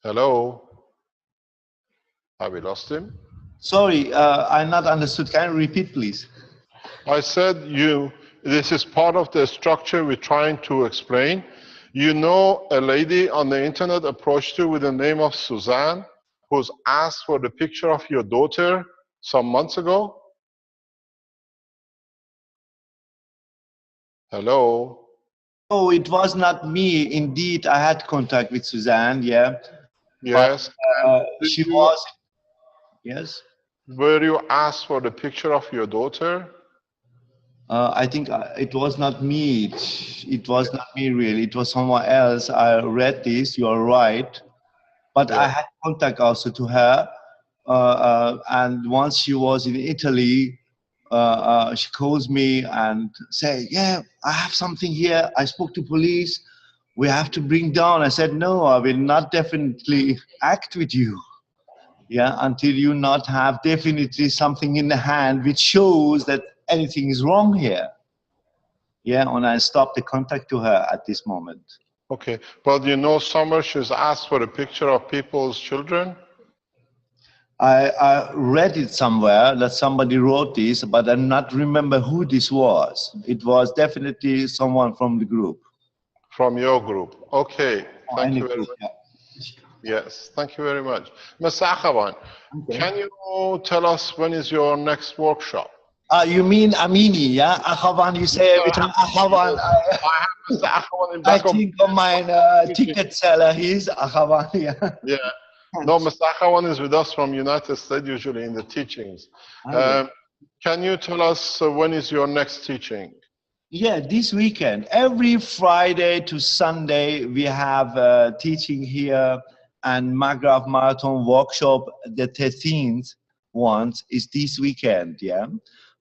Hello? Have we lost him? Sorry, I not understood. Can you repeat, please? I said this is part of the structure we're trying to explain. You know a lady on the internet approached you with the name of Suzanne who's asked for the picture of your daughter some months ago? Hello? Oh, it was not me. Indeed, I had contact with Suzanne, yeah. Yes. But she was, yes. Were you asked for the picture of your daughter? I think it was not me. It was not me really. It was someone else. I read this. You are right. But I had contact also to her. And once she was in Italy, she calls me and say, yeah, I have something here. I spoke to police. We have to bring down. I said, no, I will not definitely act with you. Yeah, until you not have definitely something in the hand which shows that anything is wrong here. Yeah, and I stopped the contact to her at this moment. Okay, but you know somewhere she's asked for a picture of people's children? I read it somewhere that somebody wrote this, but I not remember who this was. It was definitely someone from the group. From your group. Okay, thank you very Group, much. yeah. Yes, thank you very much. Ms. Akhawan, can you tell us when is your next workshop? You mean Amini, yeah? Akhavan, you say every time Akhavan. I have Mr. Akhawan in I back of think of my ticket seller, he's Akhavan, yeah. Yeah. No, Mr. Akhawan is with us from United States, usually in the teachings. Can you tell us when is your next teaching? Yeah, this weekend. Every Friday to Sunday, we have teaching here and Maghraf Marathon workshop. The 13th ones is this weekend, yeah.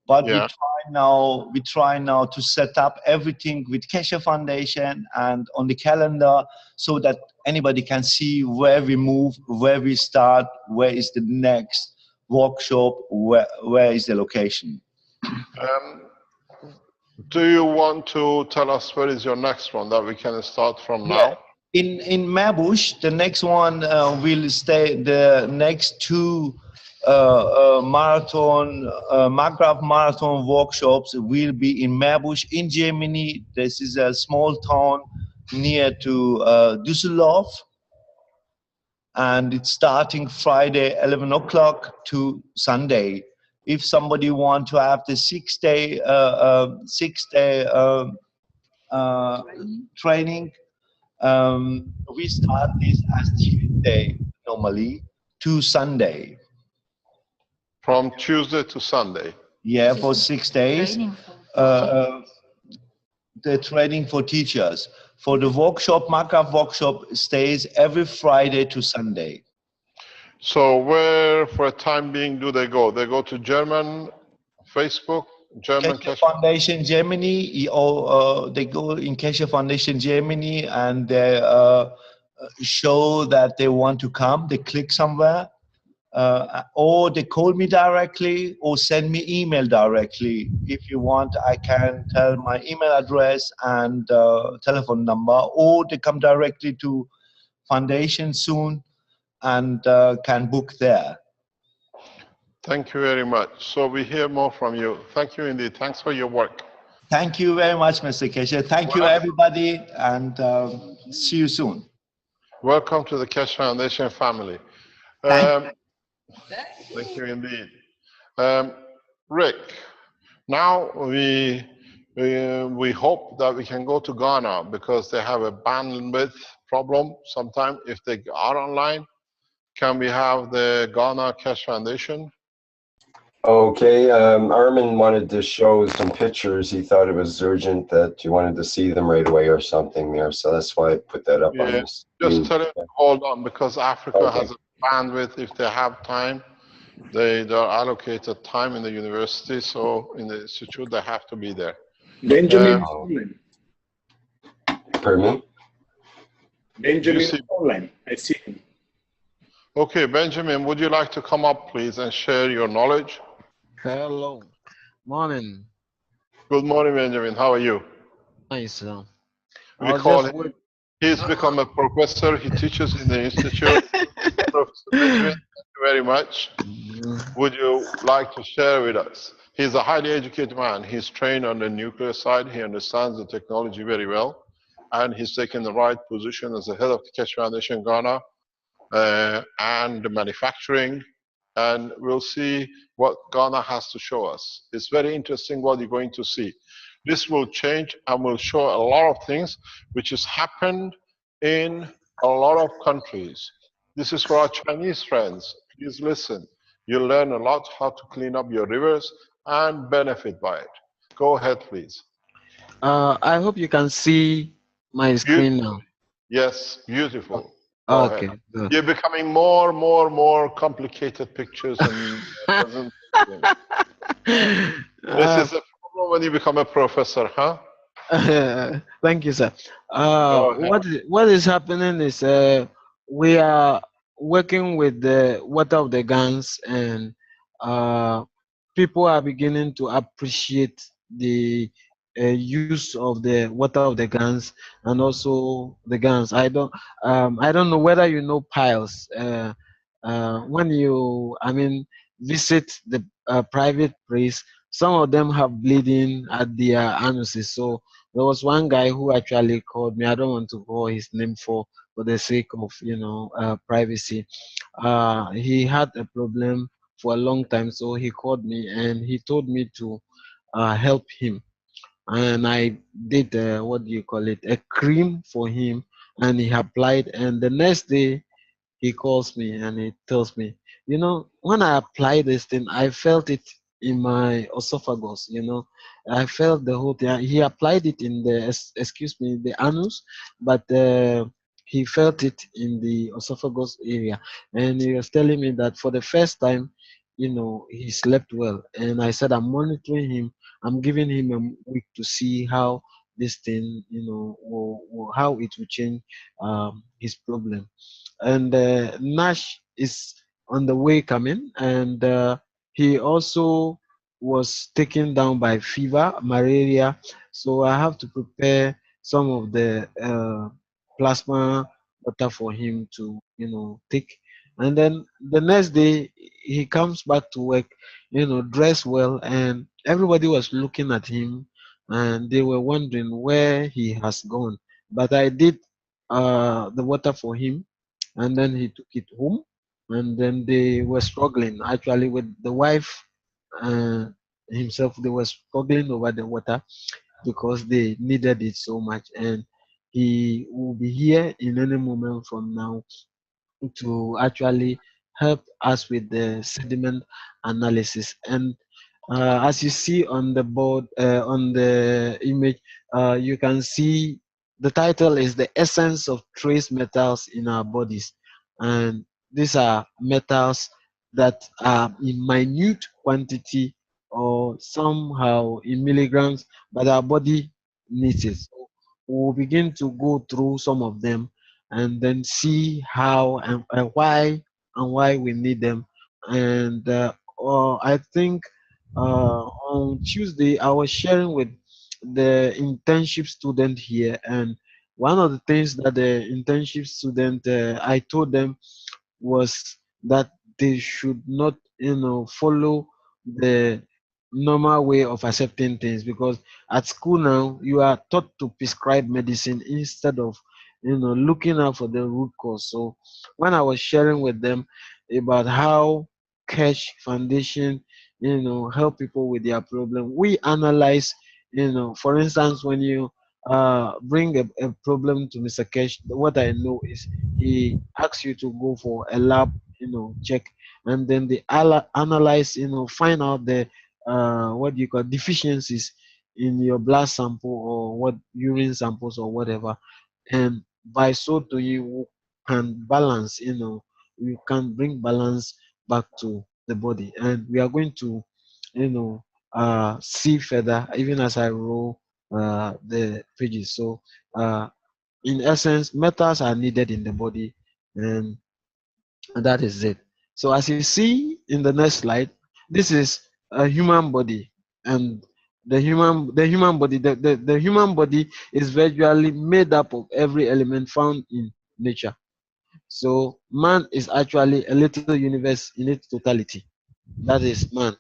But we try now to set up everything with Keshe Foundation and on the calendar so that anybody can see where we move, where we start, where is the next workshop, where is the location. Do you want to tell us where is your next one that we can start from now? In Mabush, the next one will stay. The next two Maghraf marathon workshops will be in Mabush in Germany. This is a small town near to Düsseldorf, and it's starting Friday 11 o'clock to Sunday. If somebody want to have the 6 day training, we start this as Tuesday normally to Sunday. From Tuesday to Sunday? Yeah, for 6 days. The training for teachers. For the workshop, Maghraf workshop stays every Friday to Sunday. So where, for a time being, do they go? They go to German Facebook, German Keshe Foundation Germany, or they go in Keshe Foundation Germany and they show that they want to come. They click somewhere, or they call me directly or send me email directly. If you want, I can tell my email address and telephone number, or they come directly to Foundation soon and can book there. Thank you very much. So we hear more from you. Thank you indeed. Thanks for your work. Thank you very much, Mr. Keshe. Thank you, everybody, and see you soon. Welcome to the Keshe Foundation family. Thank you indeed. Rick, now we hope that we can go to Ghana because they have a bandwidth problem sometime if they are online. Can we have the Ghana Keshe Foundation? Okay, Armin wanted to show some pictures. He thought it was urgent that you wanted to see them right away or something there. So that's why I put that up on this. Just tell him to hold on because Africa has a bandwidth. If they have time, they're allocated time in the university. So in the institute, they have to be there. Benjamin is online. Pardon me? Benjamin is online. I see him. Okay, Benjamin, would you like to come up, please, and share your knowledge? Hello. Morning. Good morning, Benjamin. How are you? Nice. We call him. He's become a professor. He teaches in the institute. Professor Benjamin, thank you very much. Would you like to share with us? He's a highly educated man. He's trained on the nuclear side. He understands the technology very well. And he's taken the right position as the head of the Keshe Foundation Ghana and the manufacturing. And we'll see what Ghana has to show us. It's very interesting what you're going to see. This will change and will show a lot of things which has happened in a lot of countries. This is for our Chinese friends. Please listen. You'll learn a lot how to clean up your rivers and benefit by it. Go ahead, please. I hope you can see my screen now. Yes, beautiful. Okay, good. You're becoming more complicated pictures and this is a problem when you become a professor, huh? Thank you, sir. What is happening is we are working with the water of the guns, and people are beginning to appreciate the use of the water of the guns and also the guns. I don't know whether you know piles. When you visit the private place, some of them have bleeding at their anuses. So there was one guy who actually called me. I don't want to call his name for the sake of privacy. He had a problem for a long time, so he called me and he told me to help him. And I did what do you call it, a cream for him, and he applied. And the next day he calls me and he tells me, when I applied this thing, I felt it in my esophagus. I felt the whole thing. He applied it in the anus, but he felt it in the esophagus area. And he was telling me that for the first time, he slept well. And I said, I'm monitoring him. I'm giving him a week to see how this thing, how it will change his problem. And Nash is on the way coming, and he also was taken down by fever, malaria. So I have to prepare some of the plasma water for him to, take. And then the next day he comes back to work, dressed well, and everybody was looking at him, and they were wondering where he has gone. But I did the water for him, and then he took it home, and then they were struggling actually with the wife himself. They were struggling over the water because they needed it so much, and he will be here in any moment from now to actually help us with the sediment analysis. And as you see on the board, on the image, you can see the title is The Essence of Trace Metals in Our Bodies. And these are metals that are in minute quantity or somehow in milligrams, but our body needs it. So we'll begin to go through some of them and then see how and why we need them. And I think on Tuesday I was sharing with the internship student here, and one of the things that the internship student I told them was that they should not, follow the normal way of accepting things, because at school now you are taught to prescribe medicine instead of, looking out for the root cause. So when I was sharing with them about how Cash Foundation, help people with their problem, we analyze, for instance, when you bring a problem to Mr. Cash, what I know is he asks you to go for a lab, check, and then they analyze, find out the what do you call deficiencies in your blood sample or what urine samples or whatever, and by so doing you can balance, you can bring balance back to the body. And we are going to, see further even as I roll the pages. So in essence, metals are needed in the body, and that is it. So as you see in the next slide, this is a human body, and the human body is virtually made up of every element found in nature. So man is actually a little universe in its totality. That is man.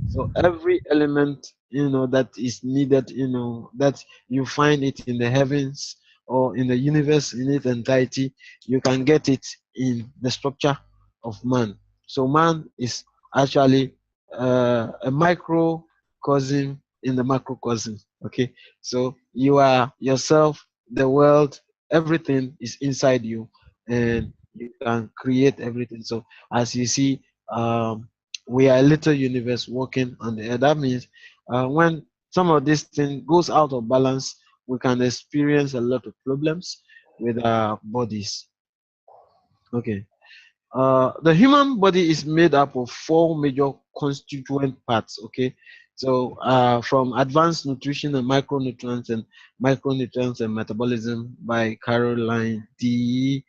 So every element, that is needed, that you find it in the heavens or in the universe in its entirety, you can get it in the structure of man. So man is actually a microcosm in the macrocosm. Okay, so you are yourself, the world, everything is inside you, and you can create everything. So as you see, we are a little universe working on the air. That means when some of this thing goes out of balance, we can experience a lot of problems with our bodies. Okay. The human body is made up of four major constituent parts. Okay. So from advanced nutrition and micronutrients and metabolism by Caroline D.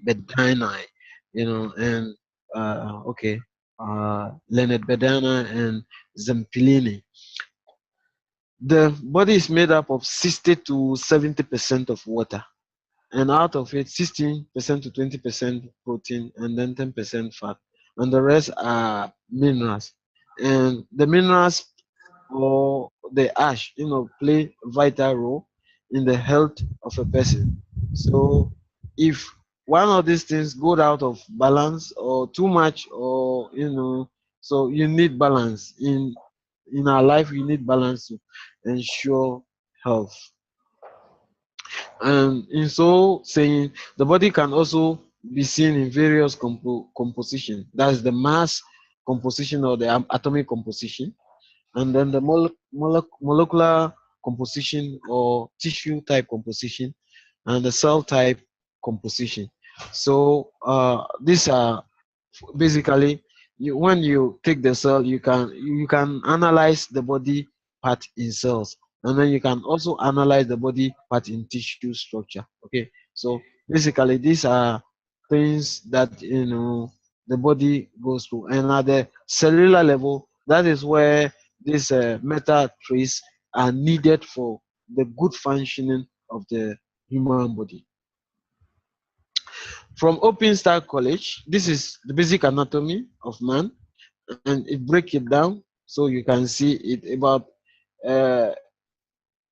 Bedini, and okay, Leonard Bedana and Zampilini. The body is made up of 60 to 70% of water, and out of it 16% to 20% protein, and then 10% fat, and the rest are minerals. And the minerals or the ash, play a vital role in the health of a person. So if one of these things go out of balance or too much, or so you need balance in our life. We need balance to ensure health. And in so saying, the body can also be seen in various composition. That's the mass composition or the atomic composition, and then the molecular composition or tissue type composition, and the cell type composition. So these are basically, when you take the cell, you can analyze the body part in cells, and then you can also analyze the body part in tissue structure. Okay, so basically these are things that the body goes through. And at the cellular level, that is where these metal traces are needed for the good functioning of the human body. From Open Star College, this is the basic anatomy of man, and it break it down so you can see it about uh,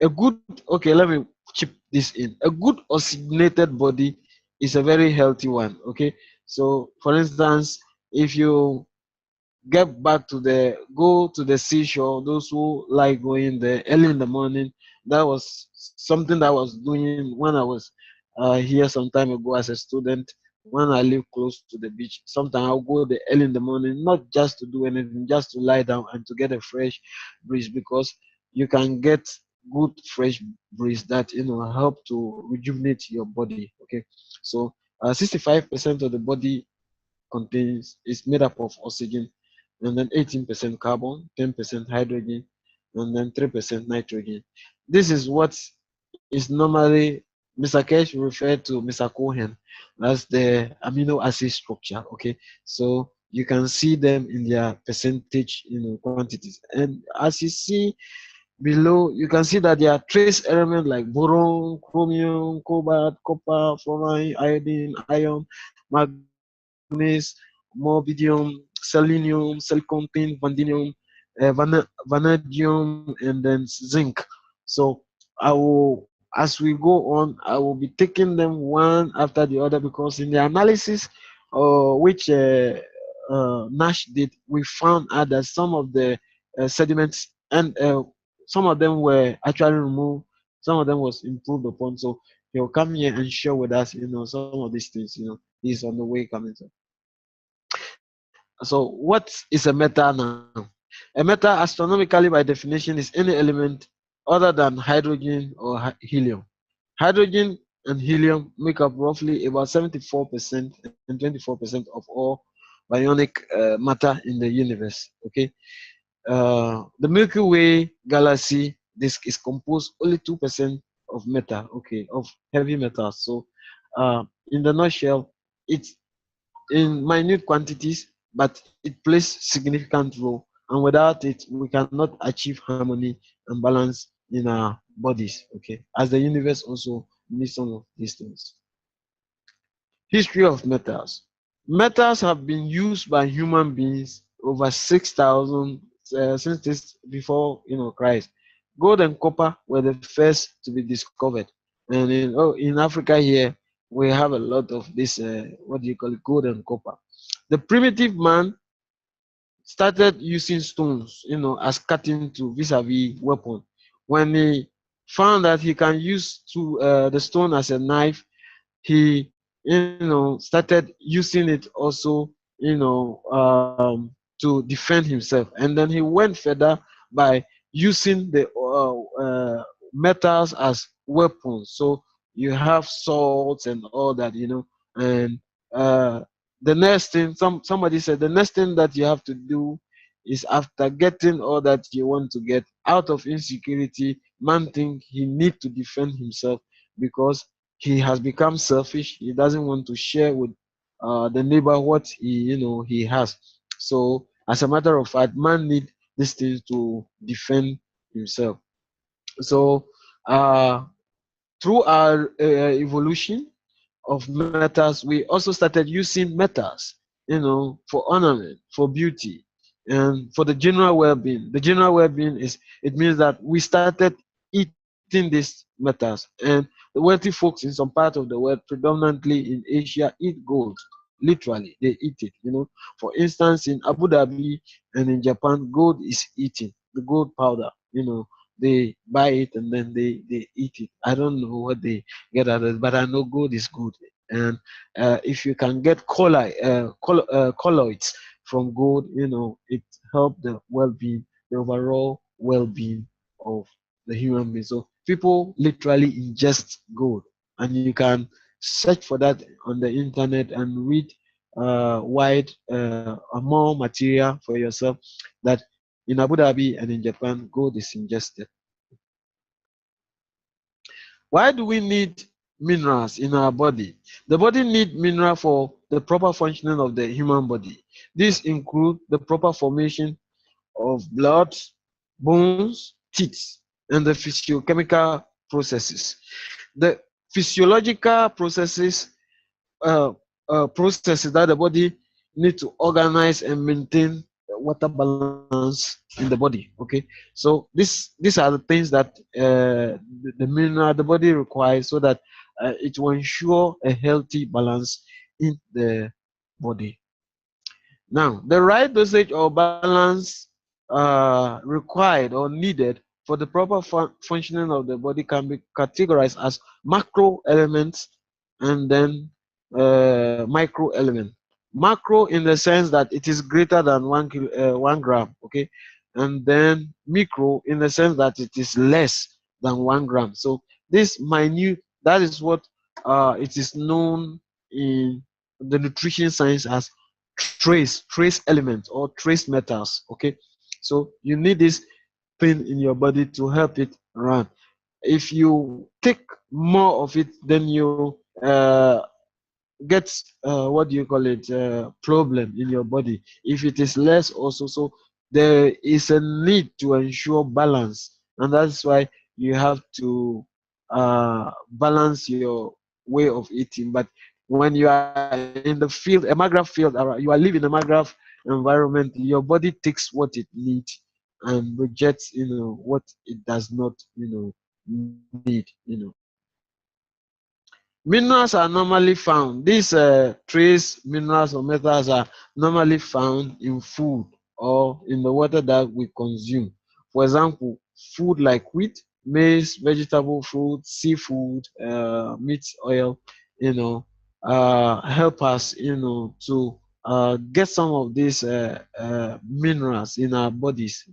a good. Okay, let me chip this in. A good oxygenated body is a very healthy one. Okay, so for instance, if you go to the seashore, those who like going there early in the morning, that was something that I was doing when I was here some time ago as a student. When I live close to the beach, sometimes I'll go there early in the morning, not just to do anything, just to lie down and to get a fresh breeze, because you can get good fresh breeze that help to rejuvenate your body. Okay, so 65% of the body is made up of oxygen, and then 18% carbon, 10% hydrogen, and then 3% nitrogen. This is what is normally Mr. Kesh referred to Mr. Cohen as the amino acid structure. Okay, so you can see them in their percentage, quantities. And as you see below, you can see that there are trace elements like boron, chromium, cobalt, copper, fluorine, iodine, iron, magnesium, manganese, molybdenum, selenium, silicon, vanadium, vanadium, and then zinc. So I will, as we go on, I will be taking them one after the other, because in the analysis which Nash did, we found out that some of the sediments and some of them were actually removed, some of them was improved upon. So he'll come here and share with us, some of these things. He's on the way coming. So what is a metal now? A metal, astronomically by definition, is any element other than hydrogen or helium. Hydrogen and helium make up roughly about 74% and 24% of all bionic matter in the universe. Okay, the Milky Way galaxy disk is composed only 2% of metal. Okay, of heavy metals. So, in the nutshell, it's in minute quantities, but it plays significant role. And without it, we cannot achieve harmony and balance in our bodies. Okay, as the universe also needs some of these things. History of metals. Metals have been used by human beings over 6,000 since this before Christ. Gold and copper were the first to be discovered, and in Africa here we have a lot of this what do you call it, gold and copper. The primitive man started using stones, as cutting to vis-a-vis weapon. When he found that he can use the stone as a knife, he started using it also to defend himself, and then he went further by using the metals as weapons. So you have swords and all that, and the next thing, somebody said, the next thing that you have to do is, after getting all that you want to get, out of insecurity, man think he need to defend himself, because he has become selfish. He doesn't want to share with the neighbor what he has. So as a matter of fact, man need these things to defend himself. So through our evolution of metals, we also started using metals, for ornament, for beauty, and for the general well-being. The general well-being it means that we started eating these metals, and the wealthy folks in some part of the world, predominantly in Asia, eat gold. Literally, they eat it. For instance, in Abu Dhabi and in Japan, gold is eaten. The gold powder, they buy it and then they eat it. I don't know what they get out of it, but I know gold is good. And if you can get colloids from gold, it helps the well-being, the overall well-being of the human being. So people literally ingest gold, and you can search for that on the internet and read more material for yourself, that in Abu Dhabi and in Japan, gold is ingested. Why do we need minerals in our body? The body needs mineral for the proper functioning of the human body. These include the proper formation of blood, bones, teeth, and the physiochemical processes. The physiological processes that the body need to organize and maintain water balance in the body. Okay, so these are the things that the mineral the body requires, so that it will ensure a healthy balance in the body. Now, the right dosage or balance required or needed for the proper functioning of the body can be categorized as macro elements and then micro element. Macro in the sense that it is greater than 1 gram, okay, and then micro in the sense that it is less than 1 gram. So this minute, that is what it is known in the nutrition science as trace elements or trace metals. Okay, so you need this thing in your body to help it run. If you take more of it, then you get what do you call it, problem in your body. If it is less also, so there is a need to ensure balance, and that's why you have to balance your way of eating. But when you are in the field, a mangrove field, you are living in a mangrove environment, your body takes what it needs and rejects, what it does not, need, Minerals are normally found. These trace minerals or metals are normally found in food or in the water that we consume. For example, food like wheat, maize, vegetable food, seafood, meat, oil, help us, to get some of these minerals in our bodies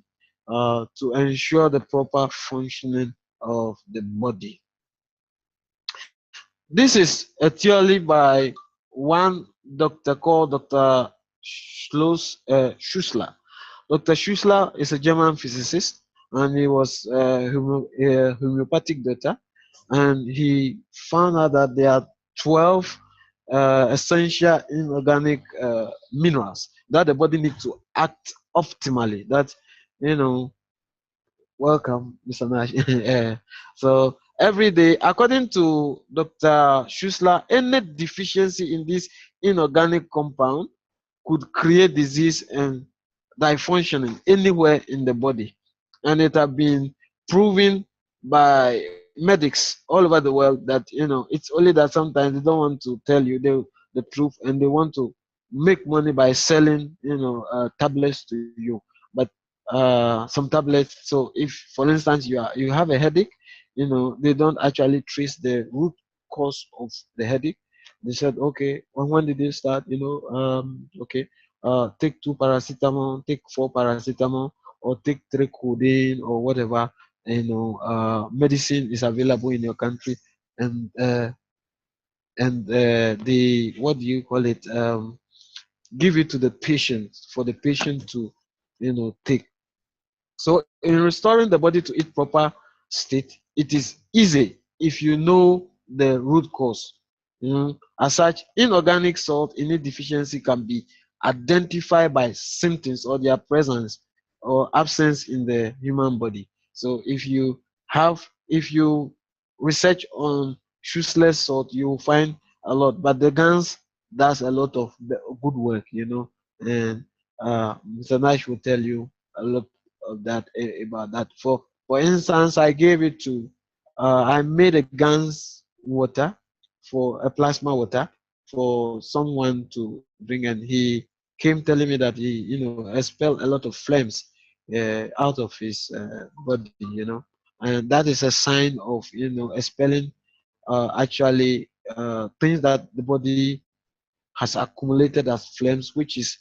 to ensure the proper functioning of the body. This is a theory by one doctor called Dr. Schussler. Dr. Schussler is a German physicist, and he was a homeopathic doctor, and he found out that there are 12 essential inorganic minerals that the body needs to act optimally. That, you know, welcome, Mr. Nash. So every day, according to Dr. Schussler, any deficiency in this inorganic compound could create disease and dysfunctioning anywhere in the body. And it has been proven by medics all over the world that, it's only that sometimes they don't want to tell you the truth, and they want to make money by selling, tablets to you. But some tablets, so if, for instance, you have a headache, they don't actually trace the root cause of the headache. They said, okay, when did they start? Okay, take 2 paracetamol, take 4 paracetamol, or take 3 codeine or whatever. Medicine is available in your country, and the, what do you call it, give it to the patient for the patient to, take. So in restoring the body to its proper state, it is easy if you know the root cause. As such, inorganic salt in its deficiency can be identified by symptoms or their presence or absence in the human body. So if you research on useless salt, you will find a lot. But the GANS does a lot of good work, and Mr. Nash will tell you a lot of that, about that. For instance, I gave it to I made a GANS water, for a plasma water, for someone to drink, and he came telling me that he, expelled a lot of flames out of his body, and that is a sign of, expelling actually things that the body has accumulated as flames, which is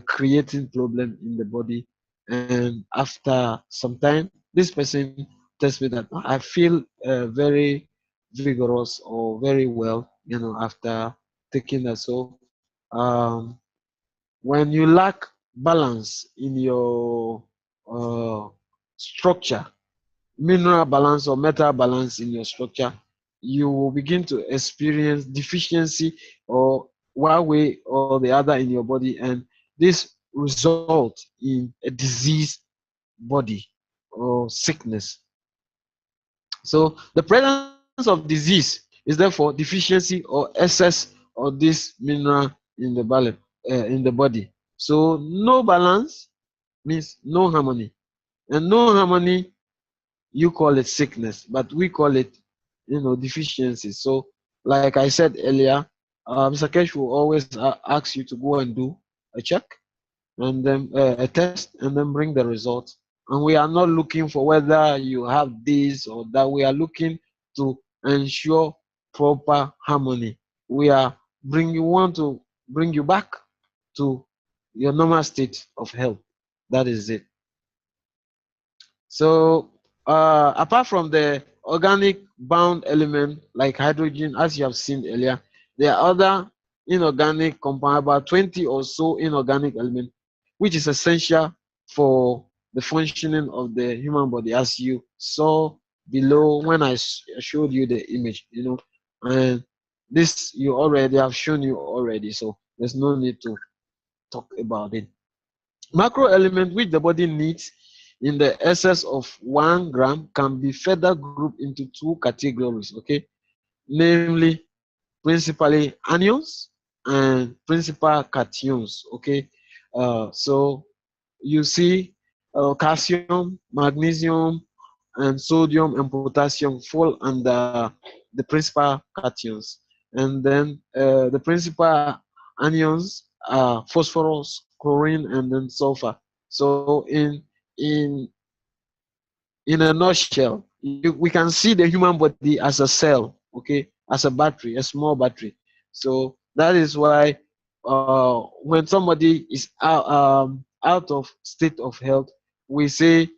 creating problem in the body. And after some time, this person tells me that I feel very vigorous or very well, after taking that. So when you lack balance in your structure, mineral balance or metal balance in your structure, you will begin to experience deficiency or one way or the other in your body, and this result in a diseased body or sickness. So the presence of disease is therefore deficiency or excess of this mineral in the body. So no balance means no harmony, and no harmony, you call it sickness, but we call it, deficiency. So, like I said earlier, Mr. Kesh will always ask you to go and do a check, and then a test, and then bring the results. And we are not looking for whether you have this or that. We are looking to ensure proper harmony. We want to bring you back to your normal state of health. That is it. So apart from the organic bound element like hydrogen, as you have seen earlier, there are other inorganic compounds, about 20 or so inorganic elements, which is essential for the functioning of the human body, as you saw below when I showed you the image, and this you already have shown you already, so there's no need to talk about it. Macro element which the body needs in the excess of 1 gram can be further grouped into 2 categories, okay? Namely, principally anions and principal cations. Okay, so you see calcium, magnesium, and sodium and potassium fall under the principal cations, and then the principal anions are phosphorus, chlorine, and then sulfur. So in in a nutshell, we can see the human body as a cell, okay, as a battery, a small battery. So that is why when somebody is out of state of health, we say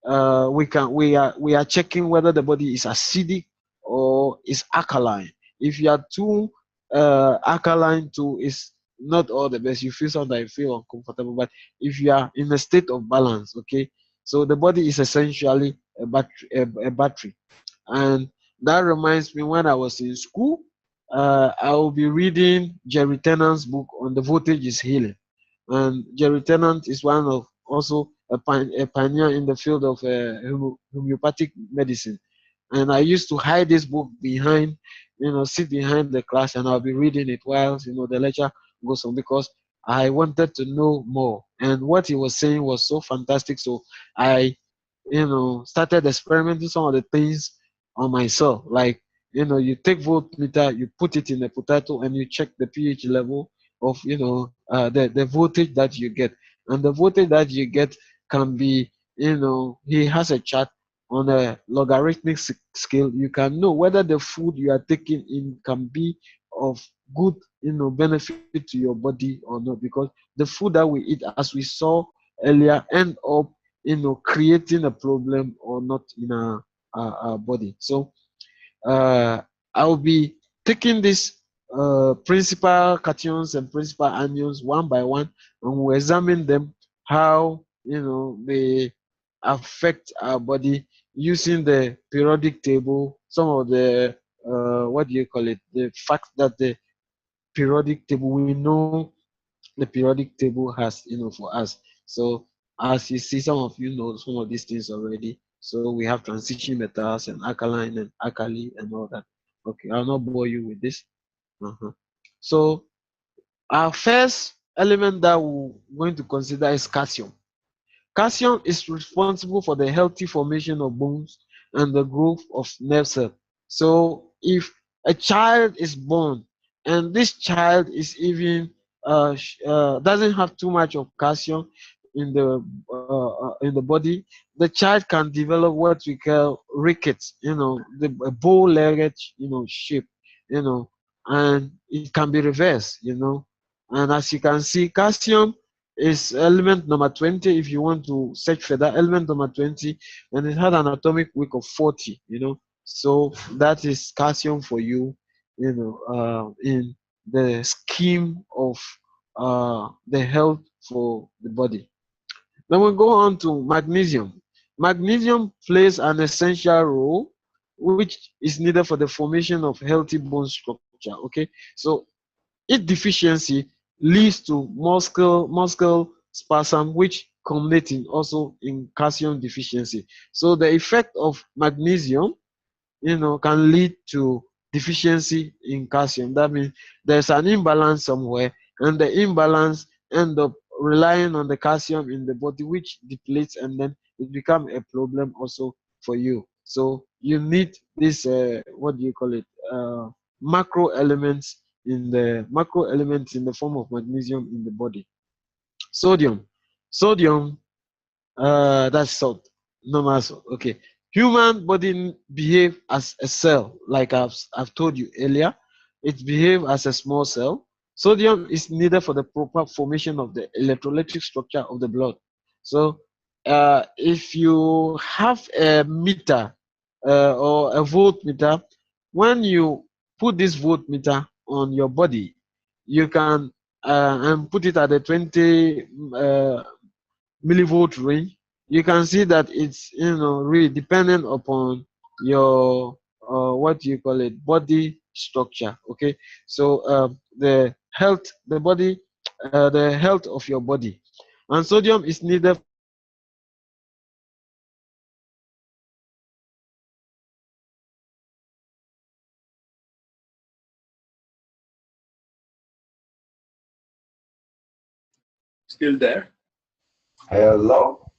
we are checking whether the body is acidic or is alkaline. If you are too alkaline, too is not all the best. You feel sometimes you feel uncomfortable, but if you are in a state of balance, okay, so the body is essentially a battery. And that reminds me, when I was in school, I will be reading Jerry Tennant's book on the voltage is healing. And Jerry Tennant is one of also a pioneer in the field of homeopathic medicine. And I used to hide this book behind, sit behind the class, and I'll be reading it while the lecture goes on, because I wanted to know more. And what he was saying was so fantastic. So I started experimenting some of the things on myself. Like, you take voltmeter, you put it in a potato, and you check the pH level of, the voltage that you get. And the voltage that you get can be, he has a chart on a logarithmic scale. You can know whether the food you are taking in can be of good, benefit to your body or not. Because the food that we eat, as we saw earlier, end up creating a problem or not in our body. So I'll be taking this principal cations and principal anions one by one, and we'll examine them, how they affect our body using the periodic table. Some of the what do you call it, the fact that the periodic table, we know the periodic table has, for us. So as you see, some of you know some of these things already. So we have transition metals and alkaline and alkali and all that. Okay, I'll not bore you with this. So our first element that we're going to consider is calcium. Calcium is responsible for the healthy formation of bones and the growth of nerve cells. So if a child is born and this child is even doesn't have too much of calcium in the body, the child can develop what we call rickets, the bow-legged, shape, and it can be reversed, And as you can see, calcium is element number 20 if you want to search for that element number 20, and it had an atomic weight of 40, so that is calcium for you, in the scheme of the health for the body. Then we go on to magnesium. Magnesium plays an essential role which is needed for the formation of healthy bone structure. Okay, so its deficiency leads to muscle spasm, which culminates also in calcium deficiency. So the effect of magnesium, can lead to deficiency in calcium. That means there's an imbalance somewhere, and the imbalance end up relying on the calcium in the body, which depletes, and then it becomes a problem also for you. So you need this what do you call it, macro elements in the form of magnesium in the body. Sodium, that's salt, normal salt. Okay, human body behave as a cell, like I've told you earlier. It behave as a small cell. Sodium is needed for the proper formation of the electrolytic structure of the blood. So if you have a meter or a voltmeter, when you put this voltmeter on your body, you can and put it at the 20 millivolt range. You can see that it's really dependent upon your what do you call it, body structure. Okay, so the health of your body, and sodium is needed for the proper formation of the electrolytic structure of the blood. So still there? Hello?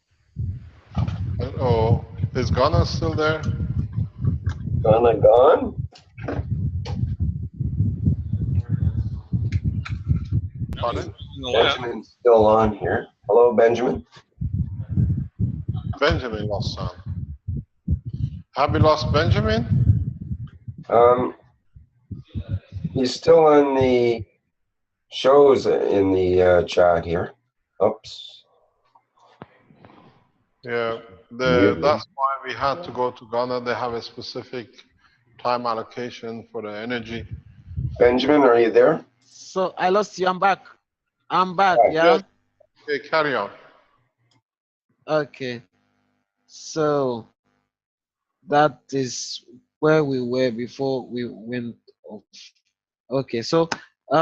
Hello. Is Ghana still there? Gone? Pardon? Benjamin's still on here. Hello, Benjamin. Benjamin lost sound. Have we lost Benjamin? He's still on the shows in the chat here. Oops. Yeah, Muted. that's why we had to go to Ghana. They have a specific time allocation for the energy. Benjamin, are you there? So I lost you. I'm back. I'm back. Right. Yeah. Okay, carry on. Okay. So that is where we were before we went off. Okay. So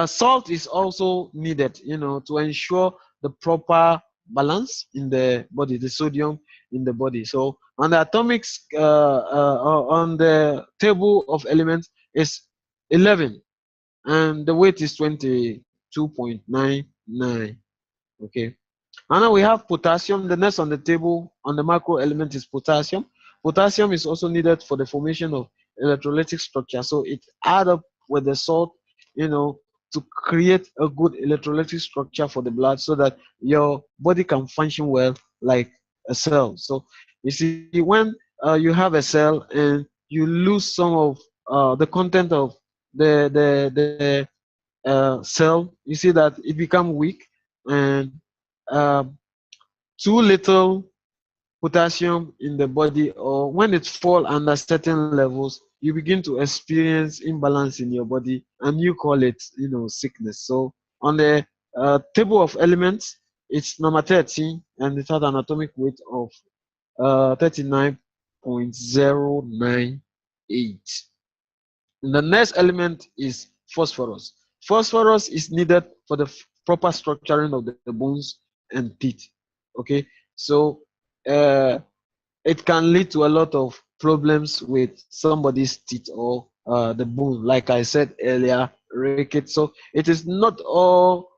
salt is also needed, to ensure the proper balance in the body, the sodium in the body. So on the atomics, on the table of elements is 11, and the weight is 22.99. Okay. And now we have potassium. The next on the table on the macro element is potassium. Potassium is also needed for the formation of electrolytic structure. So it adds up with the salt, to create a good electrolytic structure for the blood so that your body can function well like a cell. So you see, when you have a cell and you lose some of the content of the cell, you see that it become weak, and uh, too little potassium in the body, or when it fall under certain levels, you begin to experience imbalance in your body, and you call it, sickness. So on the table of elements, it's number 13, and it has an atomic weight of 39.098. The next element is phosphorus. Phosphorus is needed for the proper structuring of the bones and teeth. Okay, so it can lead to a lot of problems with somebody's teeth or the bone, like I said earlier, rickets. So it is not all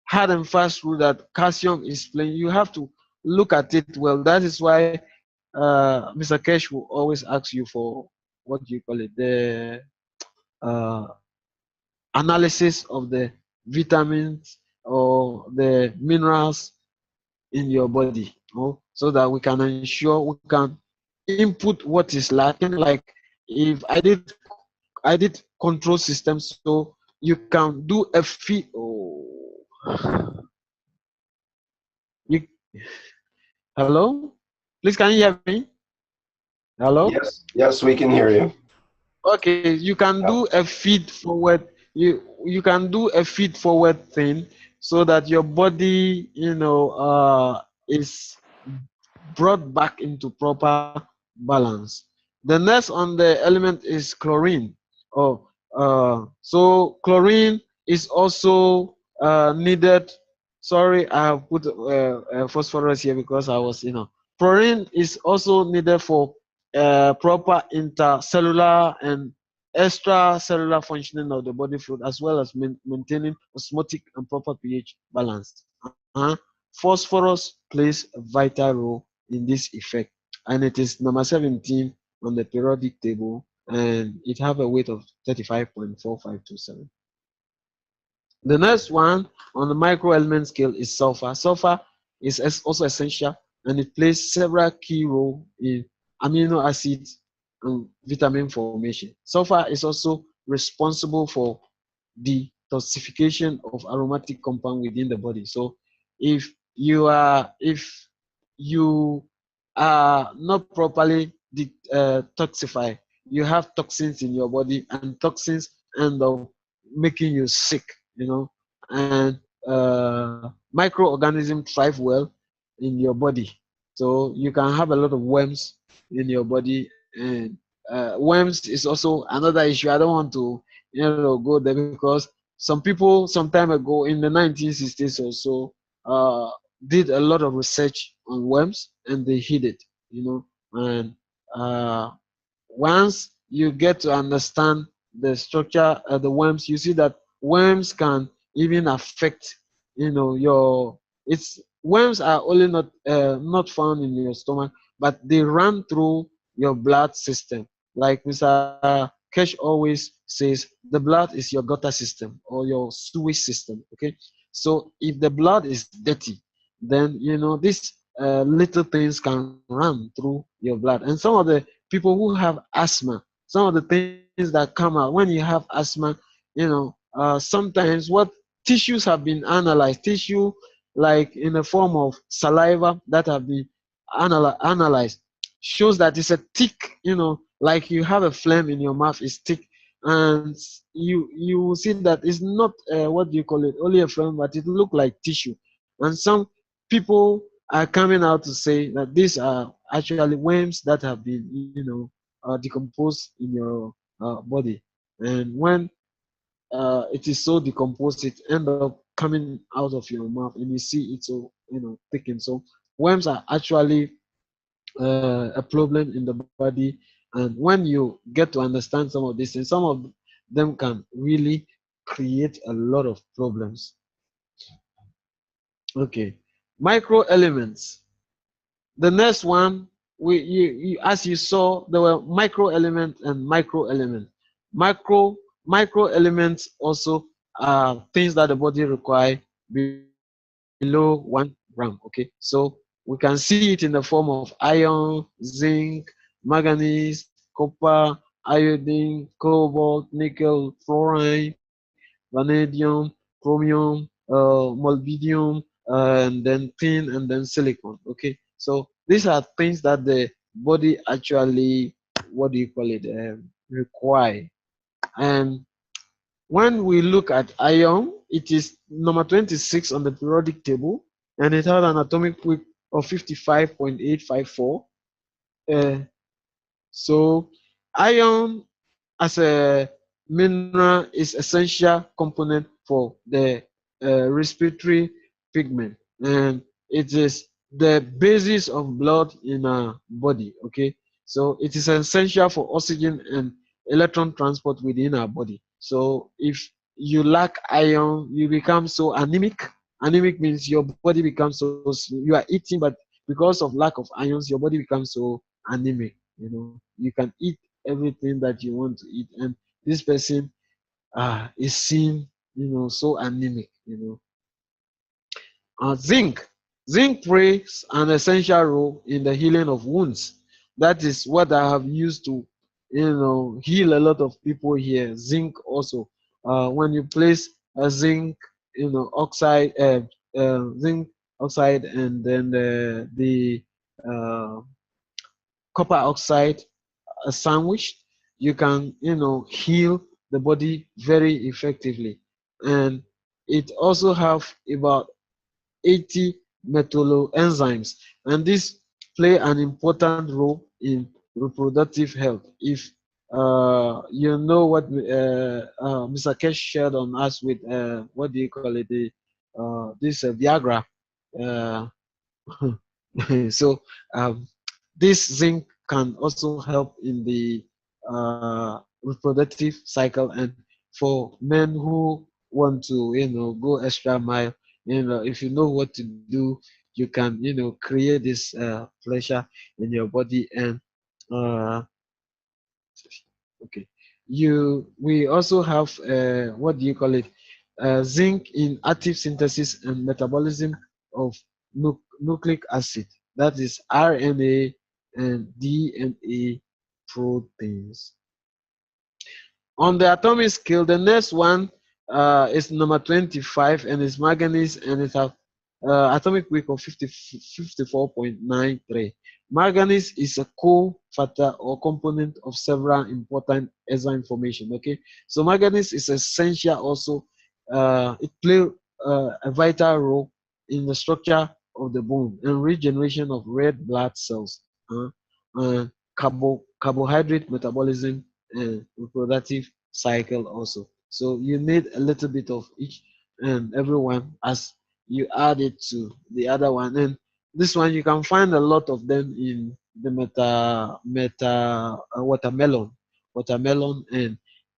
hard and fast rule that calcium is playing. You have to look at it well. That is why Mr. Kesh will always ask you for, what do you call it, the uh, analysis of the vitamins or the minerals in your body, so that we can ensure we can input what is lacking. Like if I did control systems, so you can do a feed. You Hello, please, can you hear me? Hello. Yes, we can hear you. Okay, you can do a feed forward. You can do a feed forward thing so that your body, is brought back into proper balance. The next on the element is chlorine. So chlorine is also needed. Sorry, I have put phosphorus here because I was, chlorine is also needed for proper intercellular and extracellular functioning of the body fluid, as well as maintaining osmotic and proper pH balance. Phosphorus plays a vital role in this effect, and it is number 17 on the periodic table, and it have a weight of 35.4527. The next one on the microelement scale is sulfur. Sulfur is also essential, and it plays several key roles in amino acids and vitamin formation. Sulfur is also responsible for the detoxification of aromatic compound within the body. So if you are not properly detoxify, you have toxins in your body, and toxins end up making you sick, and microorganisms thrive well in your body. So you can have a lot of worms in your body, and worms is also another issue. I don't want to go there, because some people some time ago in the 1960s or so did a lot of research on worms, and they hid it, and once you get to understand the structure of the worms, you see that worms can even affect, your It's worms are only not found in your stomach, but they run through your blood system. Like Mr. Kesh always says, the blood is your gutter system or your sewage system. Okay, so if the blood is dirty, then these little things can run through your blood. And some of the people who have asthma, some of the things that come out when you have asthma, sometimes what tissues have been analyzed, tissue like in the form of saliva that have been analyzed, shows that it's a thick, like you have a phlegm in your mouth, is thick, and you will see that it's not what do you call it, only a phlegm, but it look like tissue. And some people are coming out to say that these are actually worms that have been, decomposed in your body. And when it is so decomposed, it end up coming out of your mouth, and you see it so thickened. So worms are actually a problem in the body, and when you get to understand some of these things, some of them can really create a lot of problems. Okay, micro elements. The next one, as you saw, there were micro element and micro element. Micro elements also are things that the body require below 1 gram. Okay, so we can see it in the form of iron, zinc, manganese, copper, iodine, cobalt, nickel, fluorine, vanadium, chromium, molybdenum, and then tin, and then silicon. Okay, so these are things that the body actually, what do you call it, require. And when we look at iron, it is number 26 on the periodic table, and it has an atomic weight of 55.854. So iron as a mineral is essential component for the respiratory pigment, and it is the basis of blood in our body. Okay, so it is essential for oxygen and electron transport within our body. So if you lack iron, you become so anemic. Anemic means your body becomes so, you are eating, but because of lack of ions, your body becomes so anemic. You can eat everything that you want to eat, and this person is seen, so anemic. Zinc. Zinc plays an essential role in the healing of wounds. That is what I have used to, heal a lot of people here. Zinc also. When you place a zinc, oxide, zinc oxide, and then the uh, copper oxide sandwich, you can, heal the body very effectively. And it also have about 80 metalloenzymes, and this play an important role in reproductive health. If you know what Mr. Kesh shared on us with what do you call it, this Viagra. Uh, so this zinc can also help in the reproductive cycle, and for men who want to, go extra mile, if you know what to do, you can, create this pleasure in your body. And uh, okay, we also have what do you call it, zinc in active synthesis and metabolism of nucleic acid, that is RNA and DNA proteins. On the atomic scale, the next one is number 25, and it's manganese, and it has atomic weight of 54.93. Manganese is a cofactor or component of several important enzyme formation. Okay, so manganese is essential also. It plays a vital role in the structure of the bone and regeneration of red blood cells, carbohydrate metabolism, and reproductive cycle also. So you need a little bit of each and every one as you add it to the other one. And this one you can find a lot of them in the watermelon.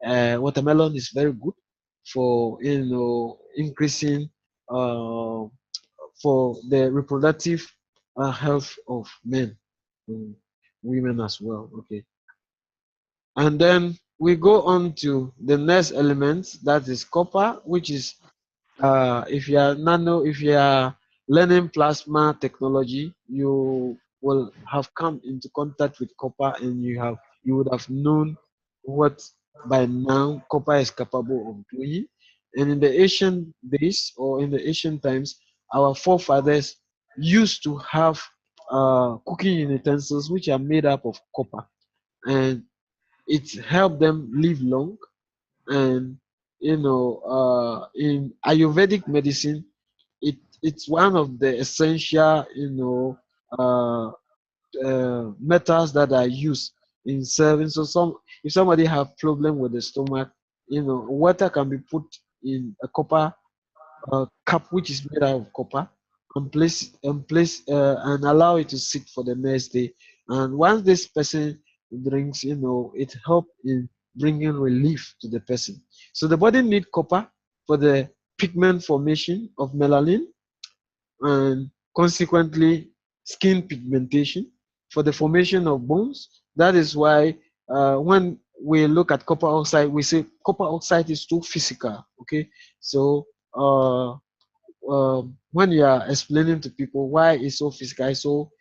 And watermelon is very good for increasing for the reproductive health of men and women as well. Okay, and then we go on to the next element, that is copper, which is if you are learning plasma technology, you will have come into contact with copper, and you would have known what by now copper is capable of doing. And in the ancient days or in the ancient times, our forefathers used to have cooking utensils which are made up of copper, and it helped them live long. And in Ayurvedic medicine, it's one of the essential metals that are used in serving. So if somebody have problem with the stomach, water can be put in a copper cup which is made out of copper, and allow it to sit for the next day. And once this person drinks, it help in bringing relief to the person. So the body need copper for the pigment formation of melanin, and consequently skin pigmentation, for the formation of bones. That is why when we look at copper oxide, we say copper oxide is too physical. Okay, so when you are explaining to people why it's so physical, it's so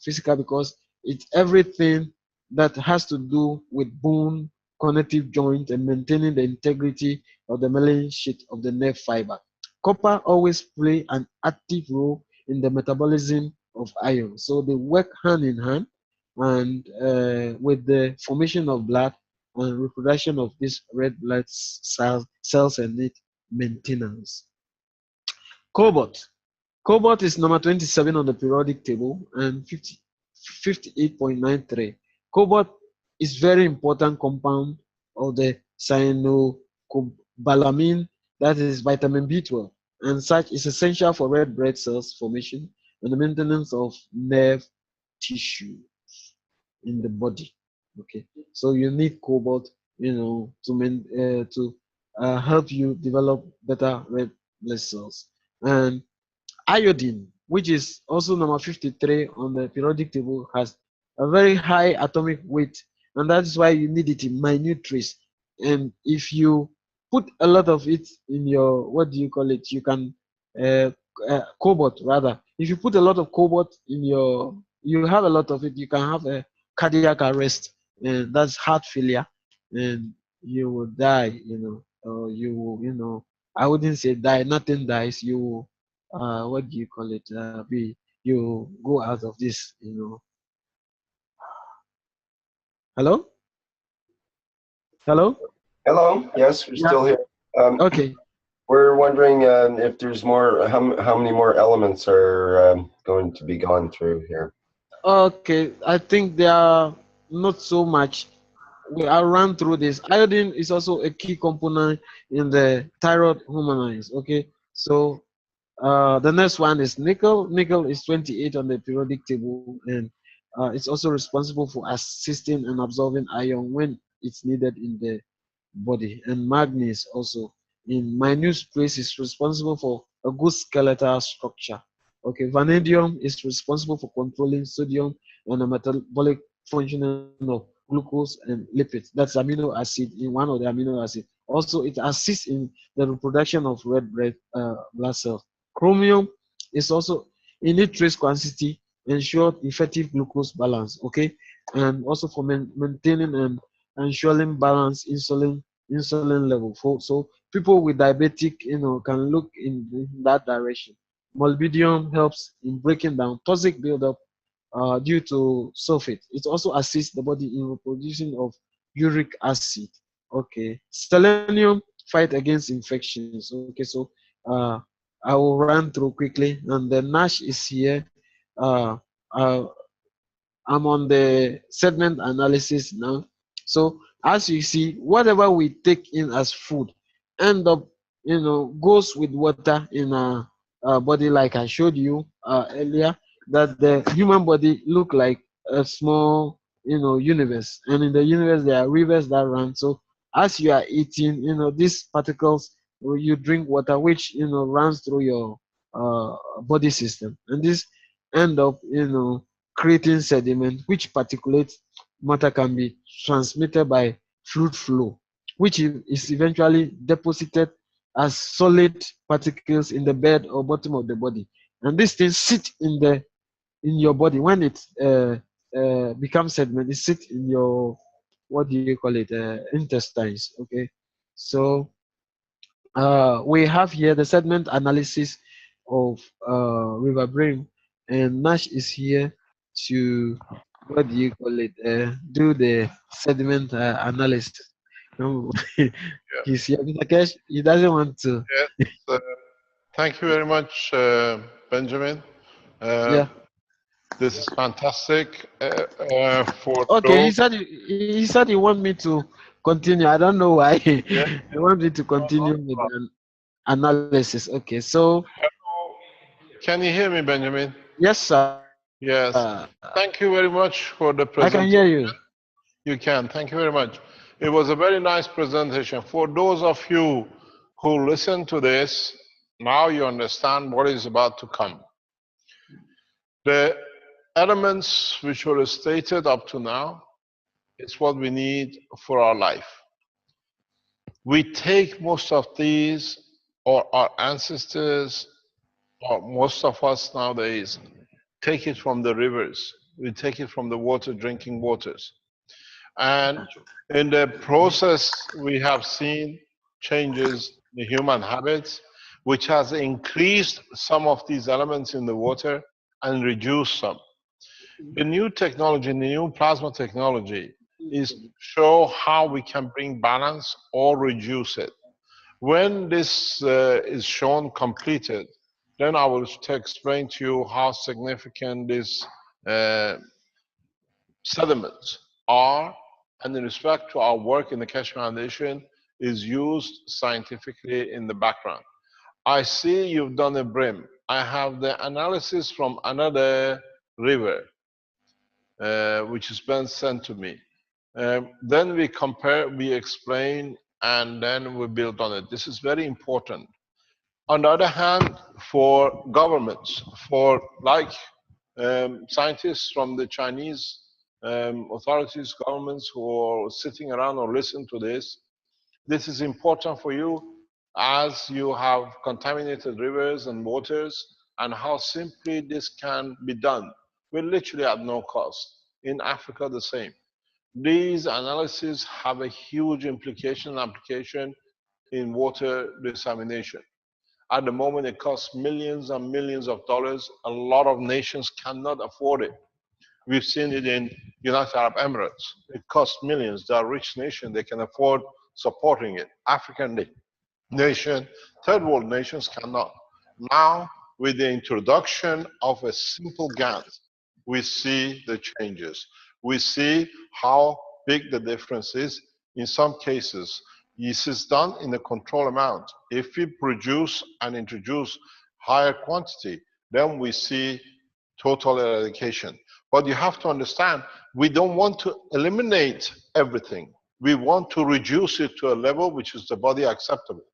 physical because it's everything that has to do with bone, connective joint, and maintaining the integrity of the myelin sheath of the nerve fiber. Copper always play an active role in the metabolism of iron, so they work hand in hand, and with the formation of blood and reproduction of these red blood cells and need maintenance. Cobalt. Cobalt is number 27 on the periodic table and 58.93. Cobalt is very important compound of the cyanocobalamin, that is vitamin B12, and such is essential for red blood cells formation and the maintenance of nerve tissue in the body. Okay, so you need cobalt, to help you develop better red blood cells. And iodine, which is also number 53 on the periodic table, has a very high atomic weight, and that is why you need it in minute trace. And if you put a lot of it in your, what do you call it? You can cobalt rather. If you put a lot of cobalt in you have a lot of it, you can have a cardiac arrest, and that's heart failure, and you will die. Or you will, I wouldn't say die. Nothing dies. You will what do you call it? You go out of this. Hello? Hello? Hello. Yes, we're Yeah. still here. Okay. We're wondering if there's more. How many more elements are going to be gone through here? Okay. I think there are not so much. I'll run through this. Iodine is also a key component in the thyroid hormones. Okay. So the next one is nickel. Nickel is 28 on the periodic table, and it's also responsible for assisting and absorbing iron when it's needed in the body. And manganese also in minute place is responsible for a good skeletal structure. Okay, vanadium is responsible for controlling sodium and the metabolic functioning of glucose and lipids. That's amino acid in one of the amino acids. Also, it assists in the reproduction of red blood cells. Chromium is also in its trace quantity ensure effective glucose balance. Okay, and also for maintaining and ensuring balanced insulin level. So people with diabetic, can look in that direction. Molybdenum helps in breaking down toxic buildup due to sulfate. It also assists the body in reproducing of uric acid. Okay, selenium fight against infections. Okay, so I will run through quickly, and the NASH is here. Uh, uh, I'm on the segment analysis now. So as you see, whatever we take in as food end up, goes with water in our body, like I showed you earlier, that the human body look like a small, universe. And in the universe, there are rivers that run. So as you are eating, these particles, you drink water, which, runs through your body system, and this end up, creating sediment, which particulate matter can be transmitted by fluid flow, which is eventually deposited as solid particles in the bed or bottom of the body, and these things sit in your body. When it becomes sediment, it sits in your, what do you call it, intestines. Okay, so we have here the sediment analysis of River Brim, and Nash is here to, what do you call it, do the sediment analysis. No, Yeah. he's here. Mr. Kesh, he doesn't want to. Yes. Thank you very much, Benjamin. Yeah. This is fantastic for Okay, those. he said he want me to continue. I don't know why. He Yeah. want me to continue with the analysis. Okay, so Can you hear me, Benjamin? yes, sir. Yes. Thank you very much for the I can presentation. hear you. You can. Thank you very much. It was a very nice presentation. For those of you who listen to this, now you understand what is about to come. The elements which were stated up to now is what we need for our life. We take most of these, or our ancestors, or most of us nowadays, take it from the rivers. We take it from the water, drinking waters. And in the process, we have seen changes in human habits, which has increased some of these elements in the water and reduced some. The new technology, the new plasma technology, is to show how we can bring balance or reduce it. When this is shown completed, then I will explain to you how significant these sediments are, and in respect to our work in the Keshe Foundation, is used scientifically in the background. I see you've done a brim. I have the analysis from another river, which has been sent to me. Then we compare, we explain, and then we build on it. This is very important. On the other hand, for governments, for like scientists from the Chinese authorities, governments who are sitting around or listen to this, this is important for you as you have contaminated rivers and waters, and how simply this can be done. We're literally at no cost. In Africa, the same. These analyses have a huge implication and application in water dissemination. At the moment, it costs millions and millions of dollars. A lot of nations cannot afford it. We've seen it in United Arab Emirates. It costs millions. They are a rich nation. They can afford supporting it. African nation, third world nations cannot. Now, with the introduction of a simple gas, we see the changes. We see how big the difference is. In some cases, this is done in a control amount. If we produce and introduce higher quantity, then we see total eradication. But you have to understand, we don't want to eliminate everything. We want to reduce it to a level which is the body acceptable.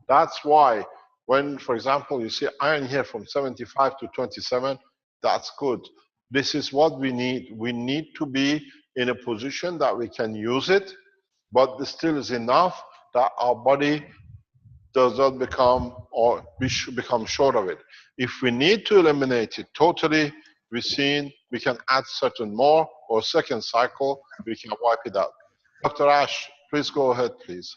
That's why when, for example, you see iron here from 75 to 27, that's good. This is what we need. We need to be in a position that we can use it, but this still is enough that our body does not become, or we should become short of it. If we need to eliminate it totally, we've seen we can add certain more, or second cycle, we can wipe it out. Dr. Ash, please go ahead, please.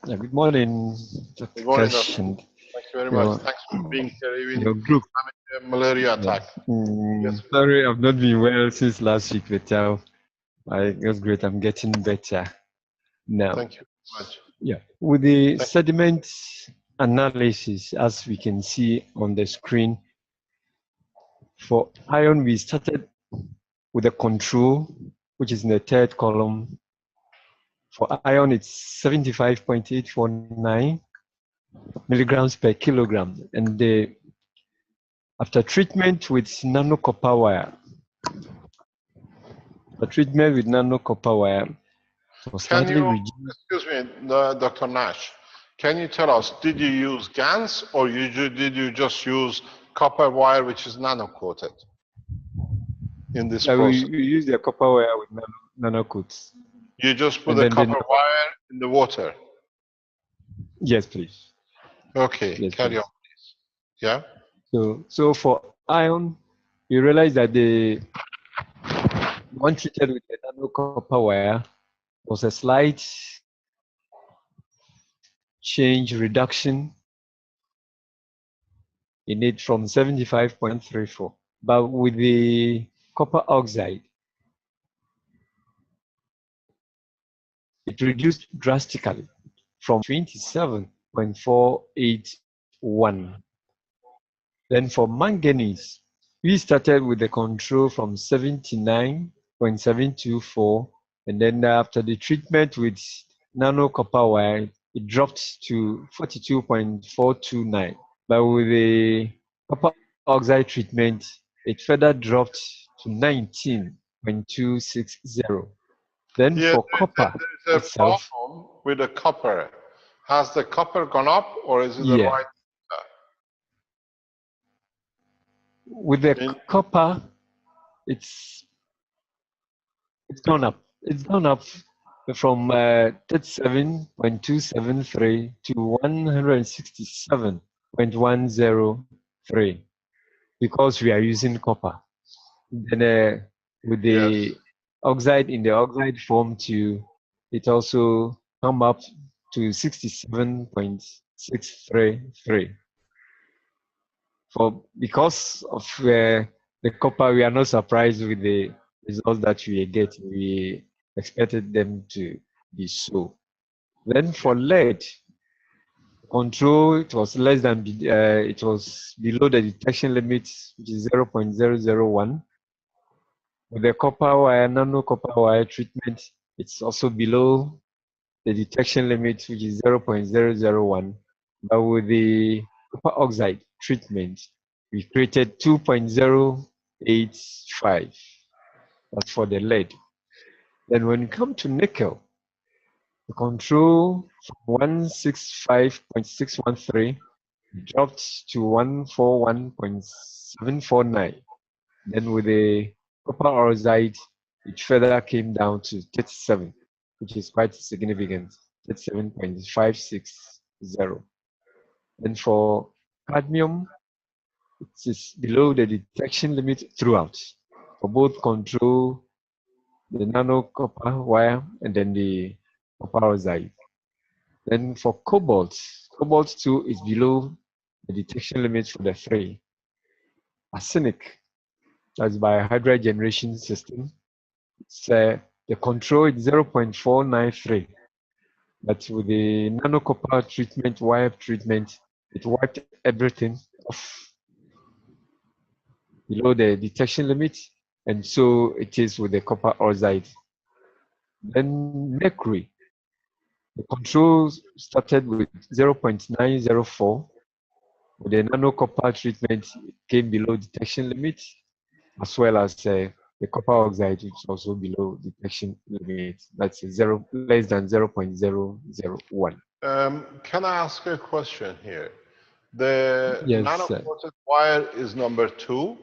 Yeah, good morning, Dr. Good morning, Kesh, and thank you very much. Thanks for being here, even your group. having a malaria attack. Yes. Sorry, I've not been well since last week, but that's great. I'm getting better now. Thank you very much. Yeah, with the sediment analysis, as we can see on the screen, for iron, we started with a control, which is in the third column. For iron, it's 75.849 milligrams per kilogram. And after treatment with nano-copper wire, Can you, excuse me, Dr. Nash, can you tell us, did you use GaNs or did you just use copper wire which is nano-coated in this process? We use the copper wire with nano coats. You just put the copper wire in the water? Yes, please. Okay, yes, carry please. on, please. Yeah? So for iron, you realize that the one treated with the nano copper wire was a slight change reduction in it from 75.34. But with the copper oxide, it reduced drastically from 27.481. Then for manganese, we started with the control from 79.724, and then after the treatment with nano copper wire, it dropped to 42.429. But with the copper oxide treatment, it further dropped to 19.260. Then for copper there's a itself, problem with the copper. Has the copper gone up or is it the yeah, right? with the copper, it's gone up. It's gone up from 37.273 to 167.103 because we are using copper. Then with the oxide in the oxide form too, it also come up to 67.633. Because of the copper, we are not surprised with the results that we get. We expected them to be so. Then for lead control, it was less than it was below the detection limit, which is 0.001. With the copper wire, nano copper wire treatment, it's also below the detection limit, which is 0.001. But with the copper oxide treatment, we created 2.085. That's for the lead. Then when it comes to nickel, the control from 165.613 dropped to 141.749. Then with the copper oxide, it further came down to 37, which is quite significant, 37.560. And for cadmium, it is below the detection limit throughout for both control, the nano copper wire, and then the copper oxide. Then for cobalt, cobalt too is below the detection limit for the three. Arsenic, that's by hydride generation system. It's the control is 0.493, but with the nano copper treatment, wire treatment, it wiped everything off below the detection limit, and so it is with the copper oxide. Then mercury, the control started with 0.904. With the nano copper treatment, it came below detection limit, as well as the copper oxide, which is also below detection limit. That's less than 0.001. Can I ask a question here? The Yes, nano-coated wire is number 2,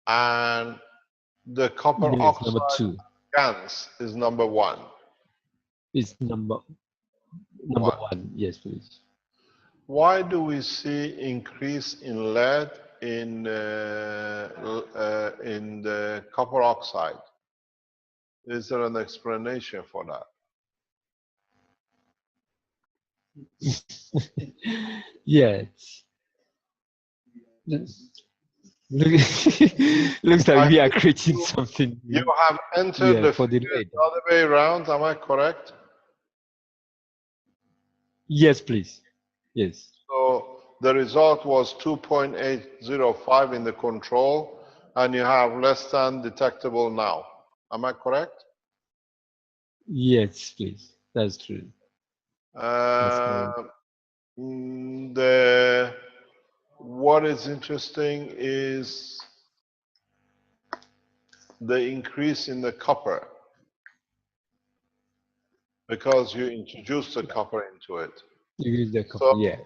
and the copper yes, oxide number 2 GaNs is number 1. is number 1. Yes, please. Why do we see increase in lead in the copper oxide? Is there an explanation for that? Yes. Looks like we are creating something. You have entered the figure the other way around, am I correct? Yes, please. Yes. So the result was 2.805 in the control, and you have less than detectable now. Am I correct? Yes, please. That's true. What is interesting is the increase in the copper. because you introduced the copper into it. You use the copper, So yeah.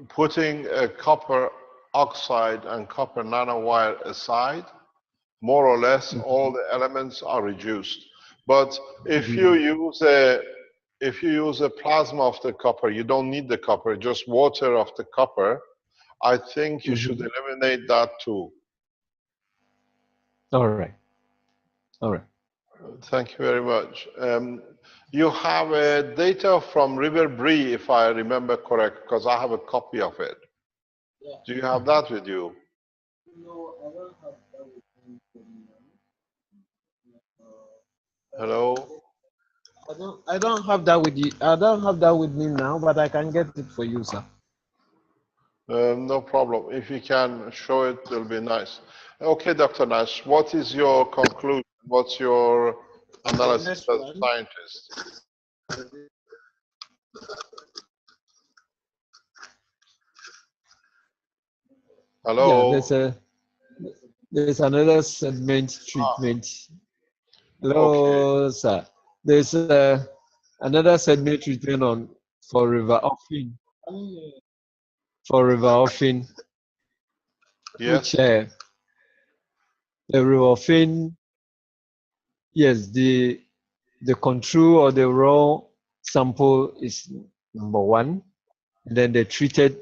putting a copper oxide and copper nanowire aside, more or less all the elements are reduced. But if you use a plasma of the copper, you don't need the copper, just water of the copper, I think you should eliminate that too. All right. All right. Thank you very much. You have data from River Bree, if I remember correct, because I have a copy of it. Yeah. Do you have that with you? No, I don't have that with me now. Hello? I don't have that with you. I don't have that with me now, but I can get it for you, sir. No problem. If you can show it, it'll be nice. Okay, Dr. Nash, what is your conclusion? What's your analysis as a scientist? Hello? Yeah, there's another segment treatment. Hello, Okay. sir. There's another segment treatment on for river offing. For river offing, Yes. which the river offing, yes, the control or the raw sample is number one, and then the treated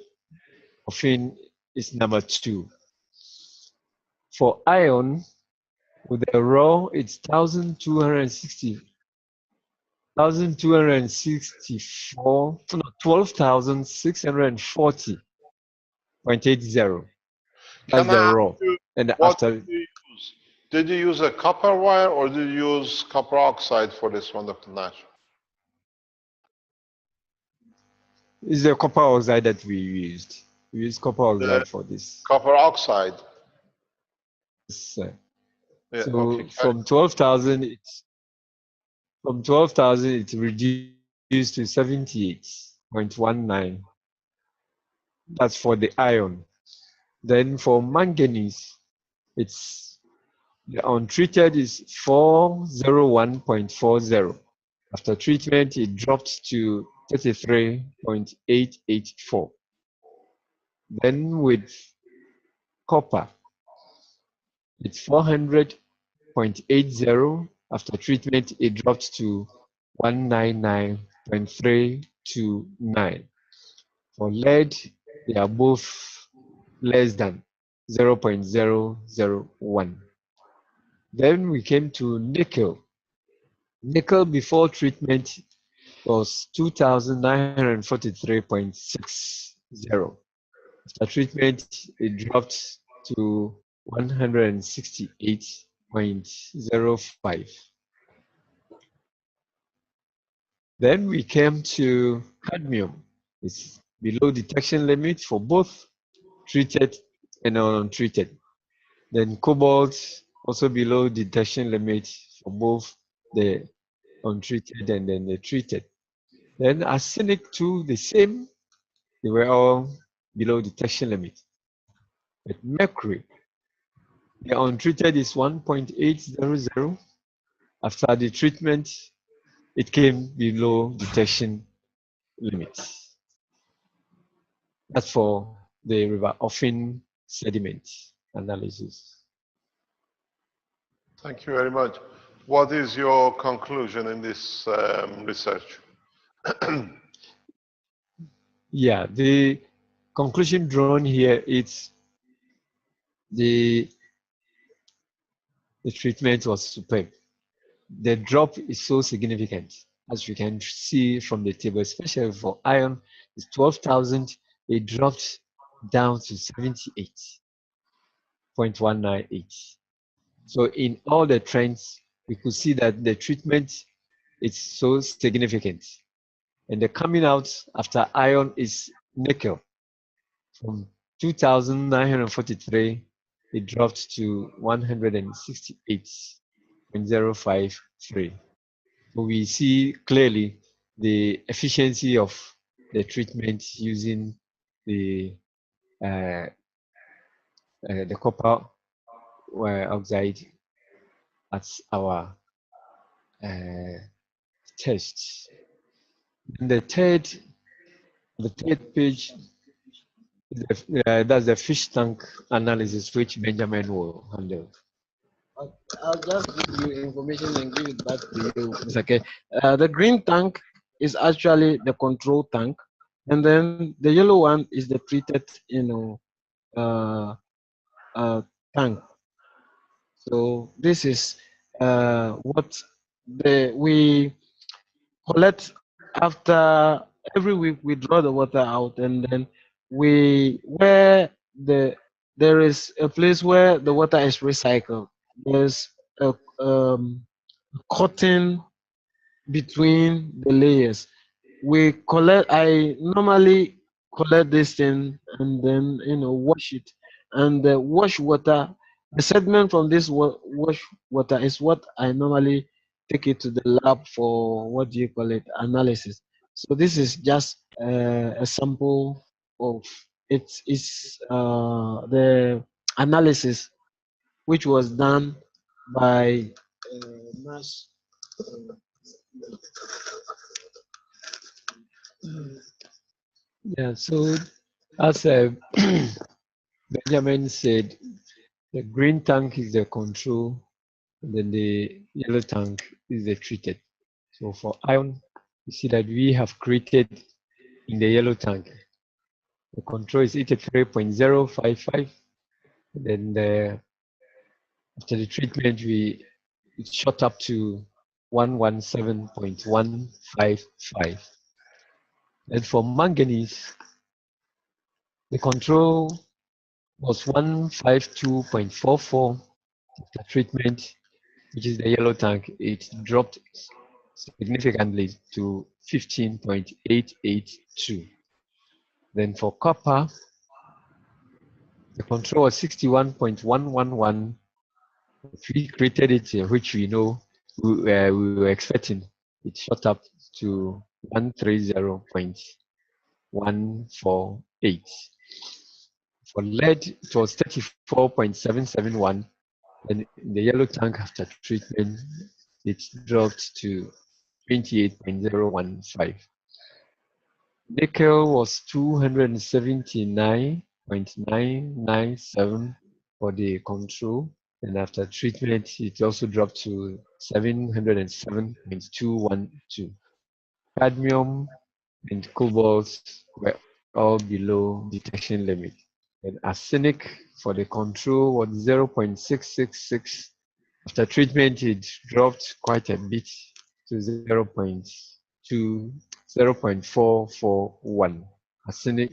offing is number two. For iron, with the raw, it's 12,640.80. That's Can I the ask raw. you, And what after, did you use? Did you use a copper wire or did you use copper oxide for this one, Dr. Nash? is the copper oxide that we used. We used copper The oxide for this. copper oxide. So Yeah, okay. from 12,000, it's reduced to 78.19. That's for the iron. Then for manganese, it's the untreated is 401.40. After treatment, it dropped to 33.884. Then with copper, it's 400.80. After treatment, it dropped to 199.329. For lead, they are both less than 0.001. Then we came to nickel. Nickel before treatment was 2,943.60. After treatment, it dropped to 168.05. Then we came to cadmium. It's below detection limit for both treated and untreated. Then cobalt also below detection limit for both the untreated and then the treated. Then arsenic too, the same. They were all below detection limit. But mercury, the untreated is 1.800. After the treatment, it came below detection limits. That's for the river offing sediment analysis. Thank you very much. What is your conclusion in this research? Yeah, the conclusion drawn here is the treatment was superb. The drop is so significant, as you can see from the table, especially for iron, it's 12,000. It dropped down to 78.198. So in all the trends, we could see that the treatment is so significant. And the coming out after iron is nickel. From 2,943, it dropped to 168.053. So we see clearly the efficiency of the treatment using the copper oxide as our tests. And the third page, that's the fish tank analysis, which Benjamin will handle. I'll just give you information and give it back to you. It's okay. The green tank is actually the control tank, and then the yellow one is the treated, uh, tank. So this is what we collect after every week. We draw the water out, and then where there is a place where the water is recycled. There's a cutting between the layers. I normally collect this thing and then wash it. And the wash water, the sediment from this wash water is what I normally take it to the lab for, what do you call it, analysis. So this is just a sample of it's the analysis which was done by Mass. Yeah, so as Benjamin said, the green tank is the control, and then the yellow tank is the treated. So for iron, you see that we have created in the yellow tank, the control is 83.055. Then after the treatment, it shot up to 117.155. And for manganese, the control was 152.44. After treatment, which is the yellow tank, it dropped significantly to 15.882. Then for copper, the control was 61.111. We created it, which we know we were expecting. It shot up to 130.148. For lead, it was 34.771. And in the yellow tank after treatment, it dropped to 28.015. Nickel was 279.997 for the control, and after treatment, it also dropped to 707.212. Cadmium and cobalt were all below detection limit. And arsenic for the control was 0.666. After treatment, it dropped quite a bit to 0.441. Arsenic,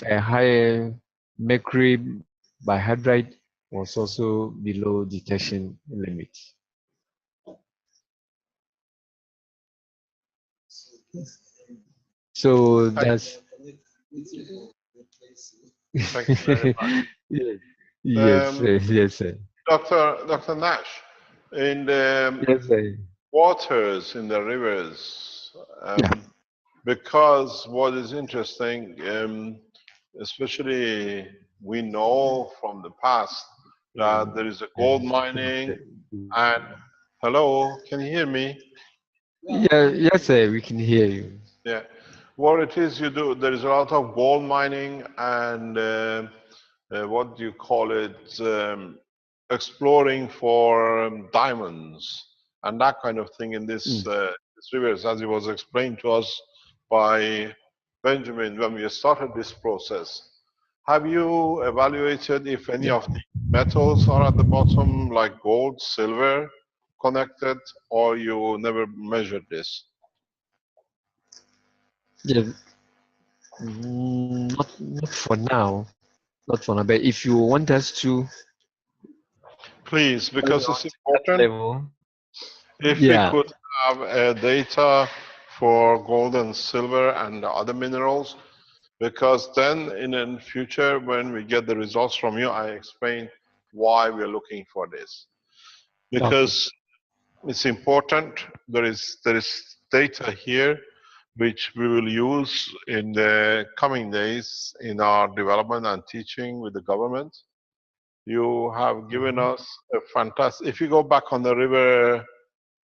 a higher mercury bihydride was also below detection limit. So that's Thank you very much. yes, yes, sir. Dr. Nash, in the Yes, sir. waters, in the rivers, Yeah. because what is interesting, especially we know from the past that there is a gold mining and, hello, can you hear me? Yeah, yes, sir, we can hear you. Yeah. What it is you do, there is a lot of gold mining and what do you call it, exploring for diamonds and that kind of thing in this, this rivers, as it was explained to us by Benjamin when we started this process. Have you evaluated if any of the metals are at the bottom, like gold, silver, connected, or you never measured this? Yeah, not for now, not for now. But if you want us to Please, carry because on it's to that important. level, If we yeah, could have data for gold and silver and other minerals, because then in the future, when we get the results from you, I explain why we're looking for this. okay, Because it's important, there is data here which we will use in the coming days in our development and teaching with the government. You have given us a fantastic, if you go back on the river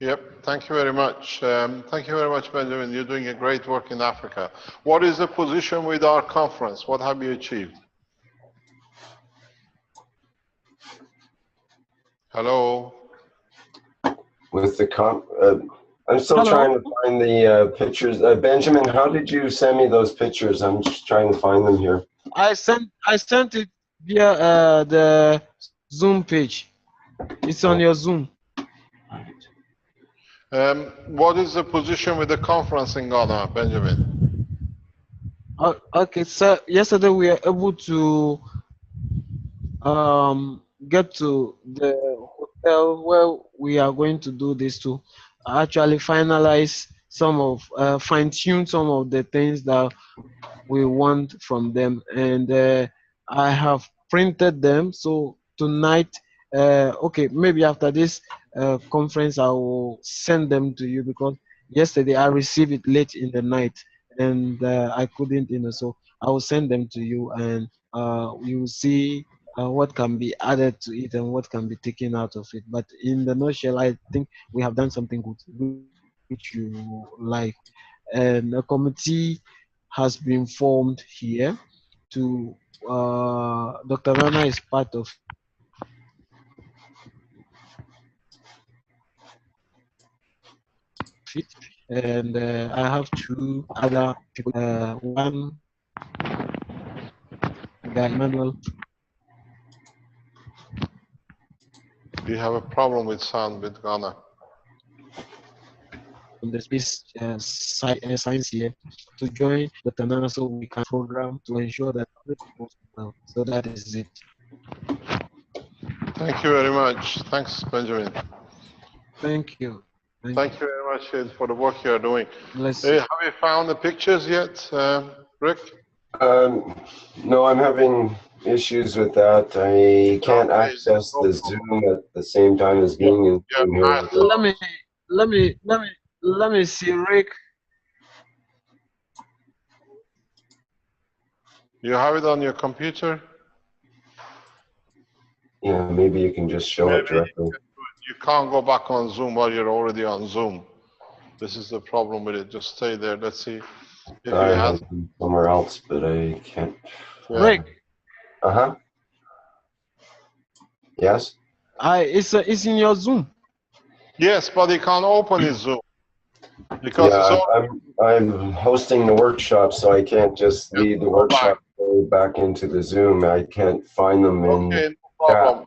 Yep, thank you very much. Thank you very much, Benjamin. You're doing a great work in Africa. What is the position with our conference? What have you achieved? Hello? With the I'm still Hello? trying to find the pictures. Benjamin, how did you send me those pictures? I'm just trying to find them here. I sent it via the Zoom page. It's on your Zoom. What is the position with the conference in Ghana, Benjamin? Okay, so yesterday we were able to get to the hotel where we are going to do this to actually finalize some of fine-tune some of the things that we want from them, and I have printed them. So tonight, okay, maybe after this conference I will send them to you, because yesterday I received it late in the night and I couldn't, so I will send them to you, and you will see what can be added to it and what can be taken out of it. But in the nutshell, I think we have done something good which you like. And a committee has been formed here to Dr. Nana is part of it, and I have two other people. One guy, Emmanuel. We have a problem with sound with Ghana. From the space science here to join Dr. Nana, so we can program to ensure that everything goes well. So that is it. Thank you very much. Thanks, Benjamin. Thank you. Thank you very much, Ed, for the work you're doing. Bless Hey, you. have you found the pictures yet, Rick? No, I'm having issues with that. I can't access the Zoom at the same time as being in Zoom here. Let me see, Rick. You have it on your computer? Yeah, maybe you can just show it directly. You can't go back on Zoom while you're already on Zoom. This is the problem with it. Just stay there. Let's see if I you have. have them somewhere else, but I can't. Yeah. Rick. Uh-huh. Yes? It's in your Zoom. Yes, but he can't open his Zoom because it's all. I'm hosting the workshop, so I can't just leave the workshop and go back into the Zoom. I can't find them in Okay, no problem.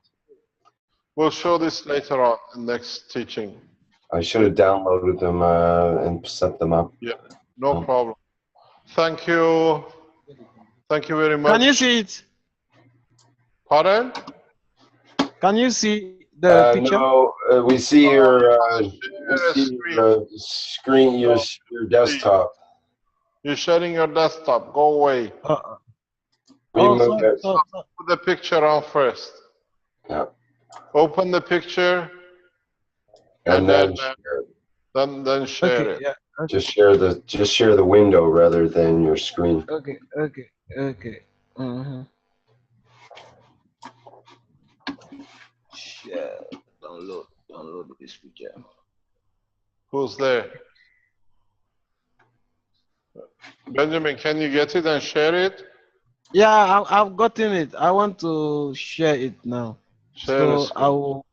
We'll show this later on in next teaching. I should have downloaded them and set them up. Yeah, no problem. Thank you. Thank you very much. Can you see it? Pardon? Can you see the picture? No, we see your screen, your desktop. You're sharing your desktop. Go away. Remove it. Put the picture on first. Yeah. Open the picture. And then share it. Yeah. Okay. Just share the window rather than your screen. Okay. Share. Download this picture. Who's there? Benjamin, can you get it and share it? Yeah, I've gotten it. I want to share it now. So I will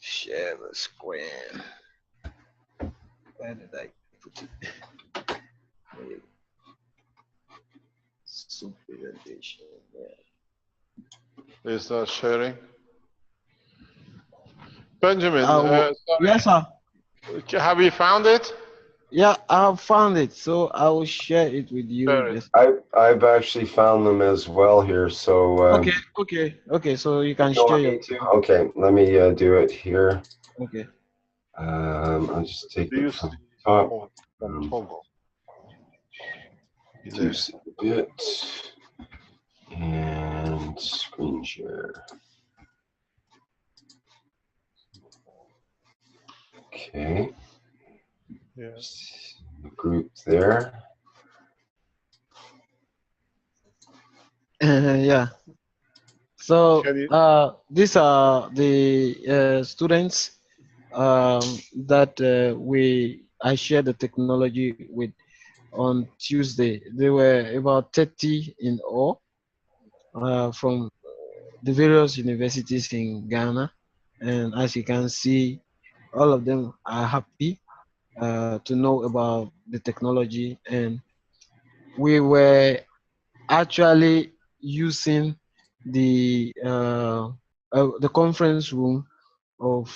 share the screen. Where did I put it? Zoom presentation. Yeah. Is that sharing? Benjamin, yes, sir. Have you found it? Yeah, I have found it, so I will share it with you. I've actually found them as well here, so. Okay. So you can share your. Okay, let me do it here. Okay. I'll just take it from top. Reduce it a bit and screen share. Okay. Yes. Group there. Yeah. So Can you? these are the students that I shared the technology with on Tuesday. There were about 30 in all from the various universities in Ghana, and as you can see, all of them are happy to know about the technology, and we were actually using the conference room of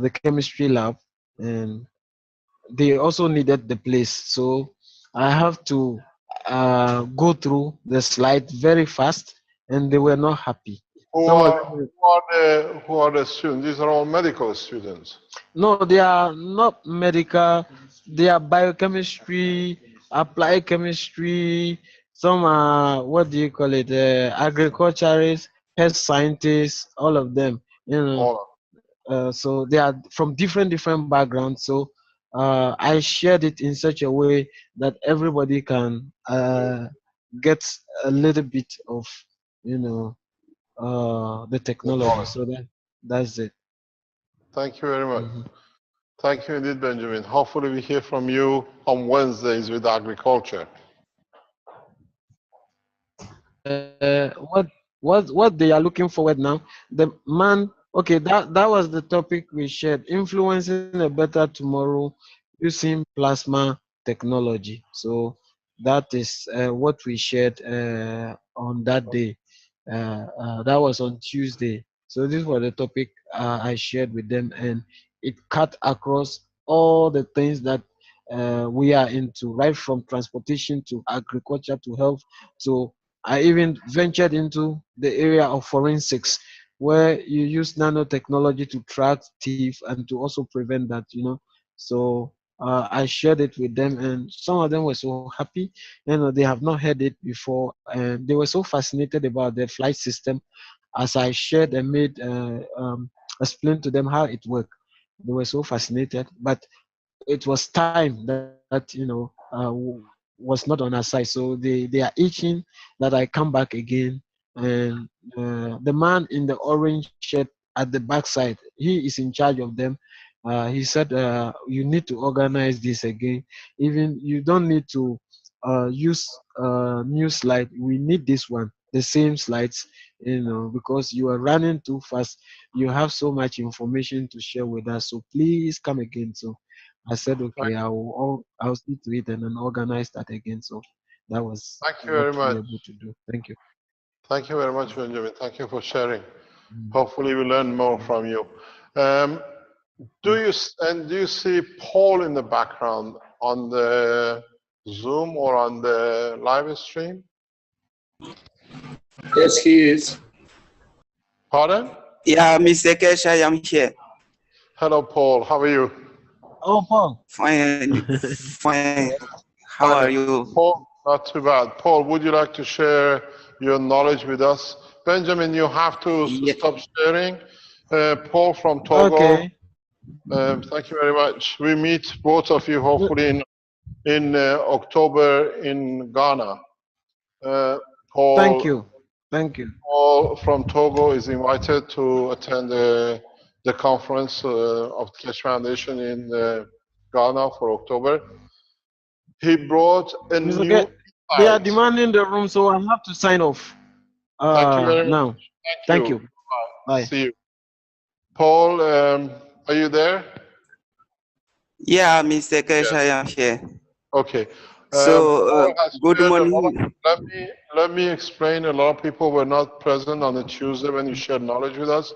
the chemistry lab, and they also needed the place. So I have to go through the slide very fast, and they were not happy. Some of them, Who are the students? These are all medical students. no, they are not medical. They are biochemistry, applied chemistry. Some are, what do you call it? Agriculturists, pest scientists, all of them. You know, All. so they are from different backgrounds. So I shared it in such a way that everybody can get a little bit of, you know, the The technology. knowledge. So that's it. Thank you very much. Mhm. Thank you indeed, Benjamin. Hopefully we hear from you on Wednesdays with agriculture. What they are looking forward now, the man, okay, that was the topic we shared, influencing a better tomorrow using plasma technology. So that is what we shared on that day. That was on Tuesday. So this was the topic I shared with them, and it cut across all the things that we are into, right from transportation to agriculture to health. So I even ventured into the area of forensics, where you use nanotechnology to track thief and to also prevent that, you know. So I shared it with them, and some of them were so happy. You know, they have not heard it before, and they were so fascinated about the flight system. As I shared and made explained to them how it worked, they were so fascinated. But it was time that, you know, was not on our side. So they are itching that I come back again. And the man in the orange shirt at the backside, he is in charge of them. He said, you need to organize this again. Even you don't need to use new slide. We need this one, the same slides, you know, because you are running too fast. You have so much information to share with us. So please come again. So I said, okay, I'll see to it and then organize that again. So that was Thank you what very we much. were able to do. Thank you. Thank you very much, Benjamin. Thank you for sharing. Hopefully we learn more from you. Um, do you see Paul in the background on the Zoom or on the live stream? Yes, he is. Pardon? Yeah, Mr. Kesh, I am here. Hello, Paul. How are you? Oh, Paul. Fine, fine. How are Fine. you? Paul, not too bad. Paul, would you like to share your knowledge with us? Benjamin, you have to Yeah. stop sharing. Paul from Togo, Okay. thank you very much. We meet both of you hopefully in October in Ghana. Uh, Thank Paul, you. Thank you. Paul from Togo is invited to attend the conference of the Keshe Foundation in Ghana for October. He brought a Mr. new They are insight. demanding the room, so I have to sign off Thank you very much. now. Thank Thank you. you. Bye. Bye. See you. Paul, are you there? Yeah, Mr. Kesh, Yes. I am here. Okay. So, Paul has good shared a lot of, morning. let me explain. A lot of people were not present on the Tuesday when you shared knowledge with us.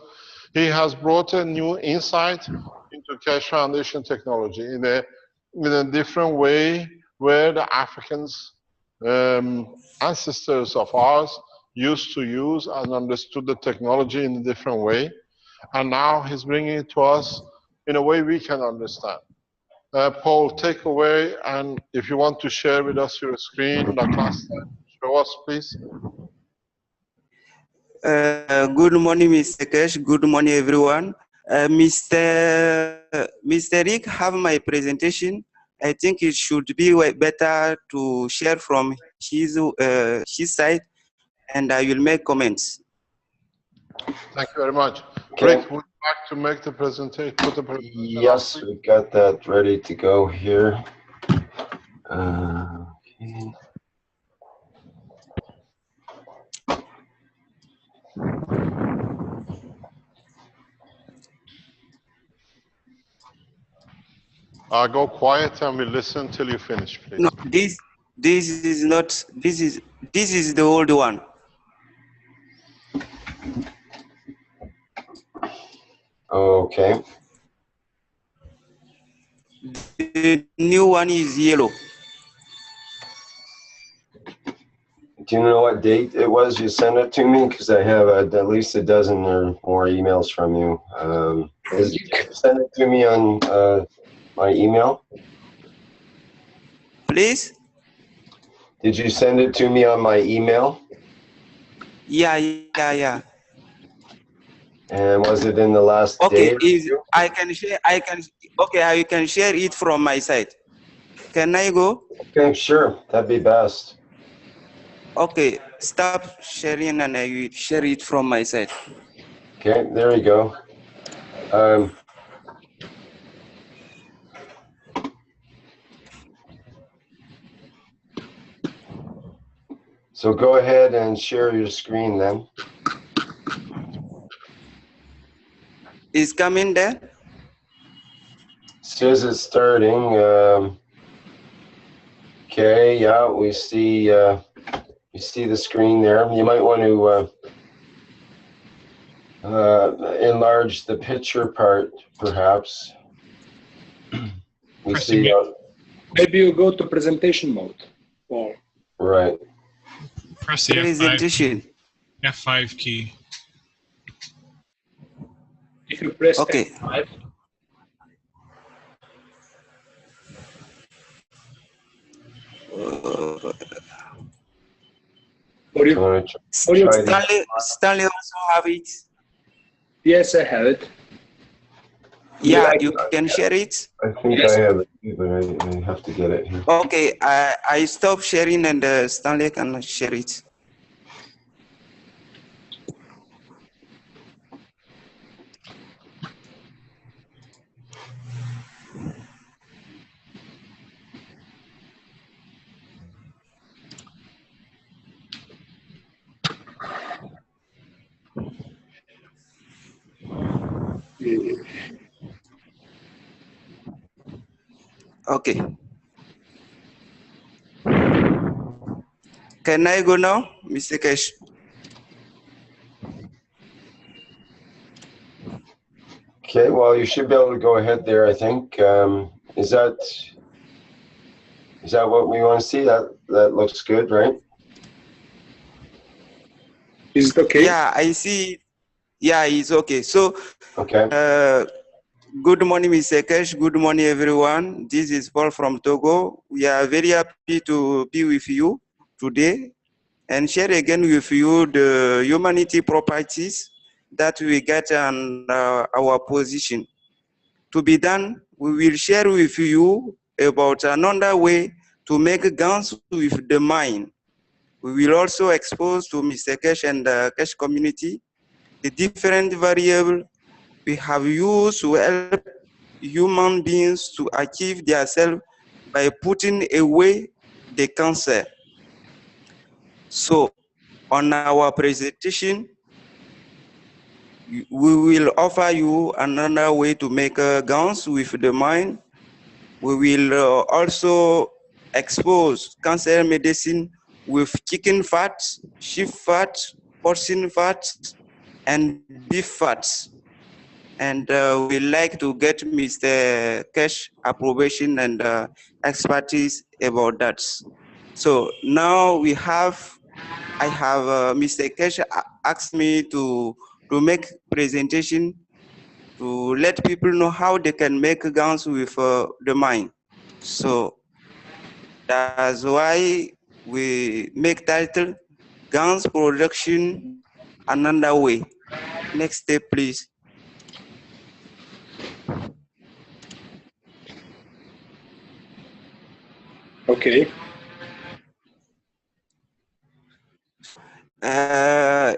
He has brought a new insight into Cash Foundation technology in a different way, where the Africans, ancestors of ours, used to use and understood the technology in a different way. And now he's bringing it to us in a way we can understand. Paul, take away, and if you want to share with us your screen like last time, show us, please. Good morning, Mr. Kesh. Good morning, everyone. Mr. Rick have my presentation. I think it should be better to share from his side, and I will make comments. Thank you very much. Okay. Rick, would you like to make the presentation? Put the presentation on, Yes, please? we've got that ready to go here. Okay. Go quiet and we listen till you finish, please. No, this is not. This is the old one. Okay. The new one is yellow. Do you know what date it was you sent it to me? Because I have at least a dozen or more emails from you. Did you send it to me on my email? Please? Did you send it to me on my email? Yeah. And was it in the last Okay, day? I can share. I can share it from my side. Can I go? Okay, sure. That'd be best. Okay, stop sharing and I will share it from my side. Okay, there we go. So go ahead and share your screen then. Is coming there? Says it's starting. Okay, yeah, we see the screen there. You might want to enlarge the picture part, perhaps. We see. Maybe you go to presentation mode. Or right. Press the F5 key. If you press okay. F5, Stanley also have it. Yes, I have it. Yeah, you can share it. I think I have it, but I have to get it here. Okay, I stop sharing and Stanley can share it. Okay. Can I go now, Mr. Kesh? Okay, well, you should be able to go ahead there, I think. Is that what we want to see? That looks good, right? Is it okay? Yeah, I see. Yeah, it's okay. So, okay. Good morning, Mr. Kesh. Good morning, everyone. This is Paul from Togo. We are very happy to be with you today and share again with you the humanity properties that we get on our position. To be done, we will share with you about another way to make guns with the mine. We will also expose to Mr. Kesh and the Kesh community the different variables we have used to help human beings to achieve their self by putting away the cancer. So, on our presentation, we will offer you another way to make guns with the mine. We will also expose cancer medicine with chicken fat, sheep fat, porcine fat, and beef fats. And we like to get Mr. Kesh approbation and expertise about that. So now I have Mr. Kesh asked me to make presentation to let people know how they can make guns with the mine. So that's why we make title guns production another way. Next step, please. Okay.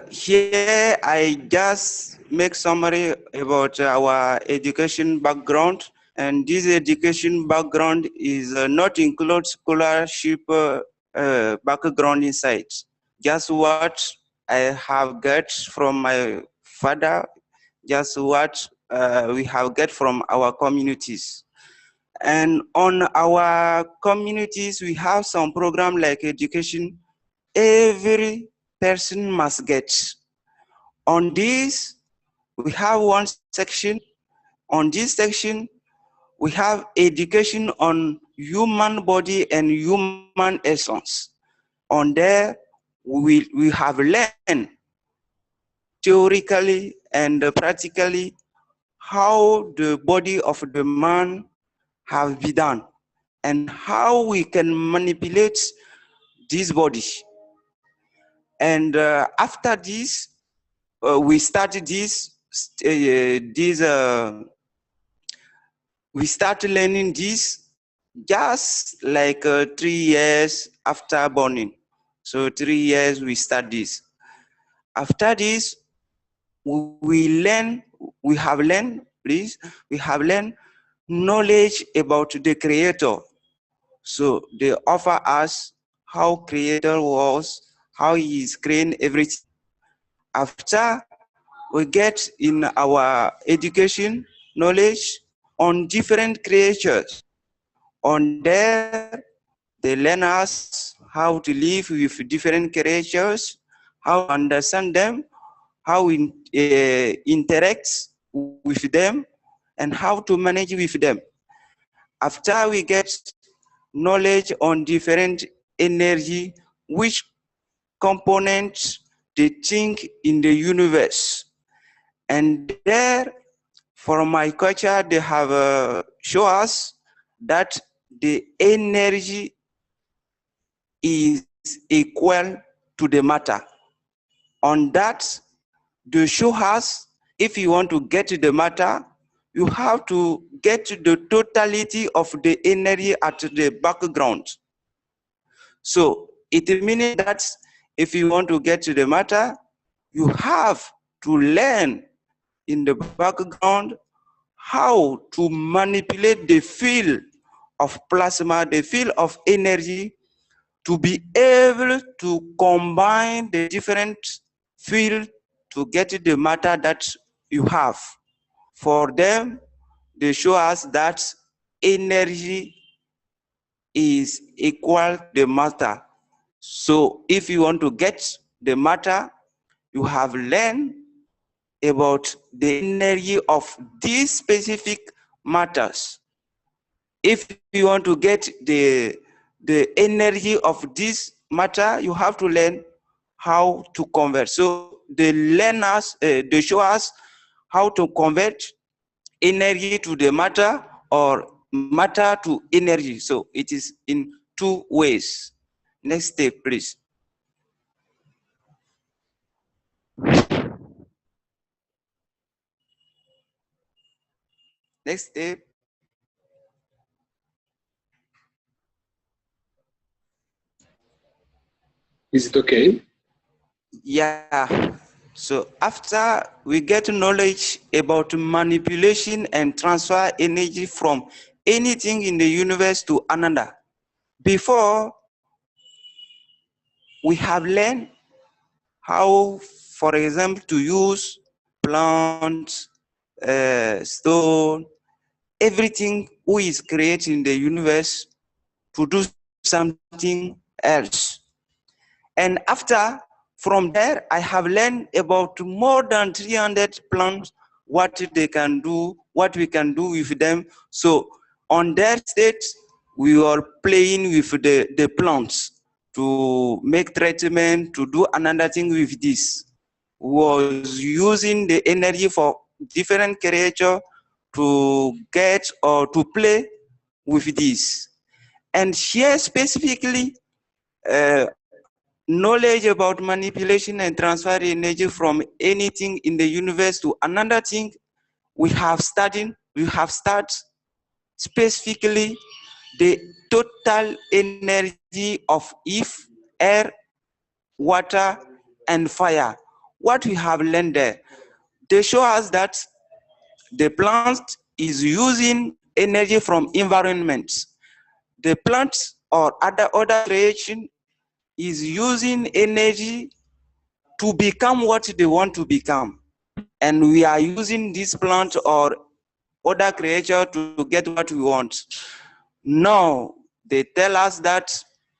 Here I just make summary about our education background, and this education background is not include scholarship background inside. Just what I have got from my father, just what we have got from our communities. And on our communities, we have some program like education. Every person must get. On this, we have one section. On this section, we have education on human body and human essence. On there, we have learned theoretically and practically how the body of the man have been done and how we can manipulate this body. And after this, we started we started learning this just like 3 years after born. So 3 years we start this. After this, we have learned knowledge about the creator. So they offer us how creator was, how he is creating everything. After we get in our education knowledge on different creatures. On there, they learn us how to live with different creatures, how to understand them, how we interact with them, and how to manage with them. After we get knowledge on different energy, which components they think in the universe. And there, for my culture, they have show us that the energy is equal to the matter. On that, they show us if you want to get the matter, you have to get the totality of the energy at the background. So it means that if you want to get to the matter, you have to learn in the background how to manipulate the field of plasma, the field of energy, to be able to combine the different fields to get the matter that you have. For them, they show us that energy is equal to the matter. So if you want to get the matter, you have learned about the energy of these specific matters. If you want to get the energy of this matter, you have to learn how to convert. So they learn us, they show us how to convert energy to the matter or matter to energy. So it is in two ways. Next step, please. Next step. Is it okay? Yeah. So after we get knowledge about manipulation and transfer energy from anything in the universe to another, before we have learned how, for example, to use plants, stone, everything we is created in the universe to do something else. And after, from there, I have learned about more than 300 plants, what they can do, what we can do with them. So on that state, we are playing with the plants to make treatment, to do another thing with this. Was using the energy for different creature to get or to play with this. And here specifically, knowledge about manipulation and transfer energy from anything in the universe to another thing, we have started specifically the total energy of air, water, and fire, what we have learned there, they show us that the plant is using energy from environment. The plant or other creation is using energy to become what they want to become. And we are using this plant or other creature to get what we want. Now, they tell us that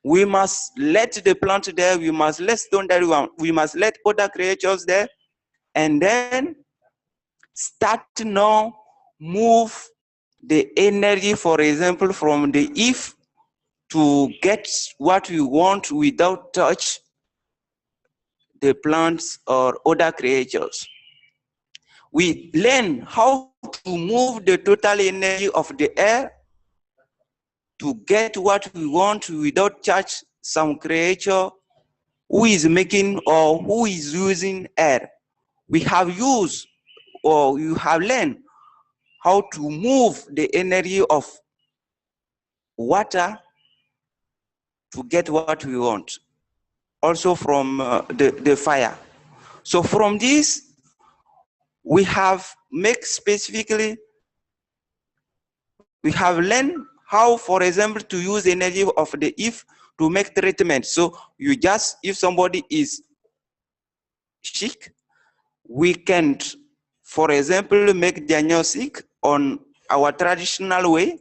we must let the plant there, we must let stone there, we must let other creatures there, and then start now move the energy, for example, from the if to get what we want without touch the plants or other creatures. We learn how to move the total energy of the air to get what we want without touch some creature who is making or who is using air. We have used or you have learned how to move the energy of water to get what we want. Also from the fire. So from this, we have learned how, for example, to use energy of the if to make treatment. So you just, if somebody is sick, we can, for example, make diagnostic on our traditional way.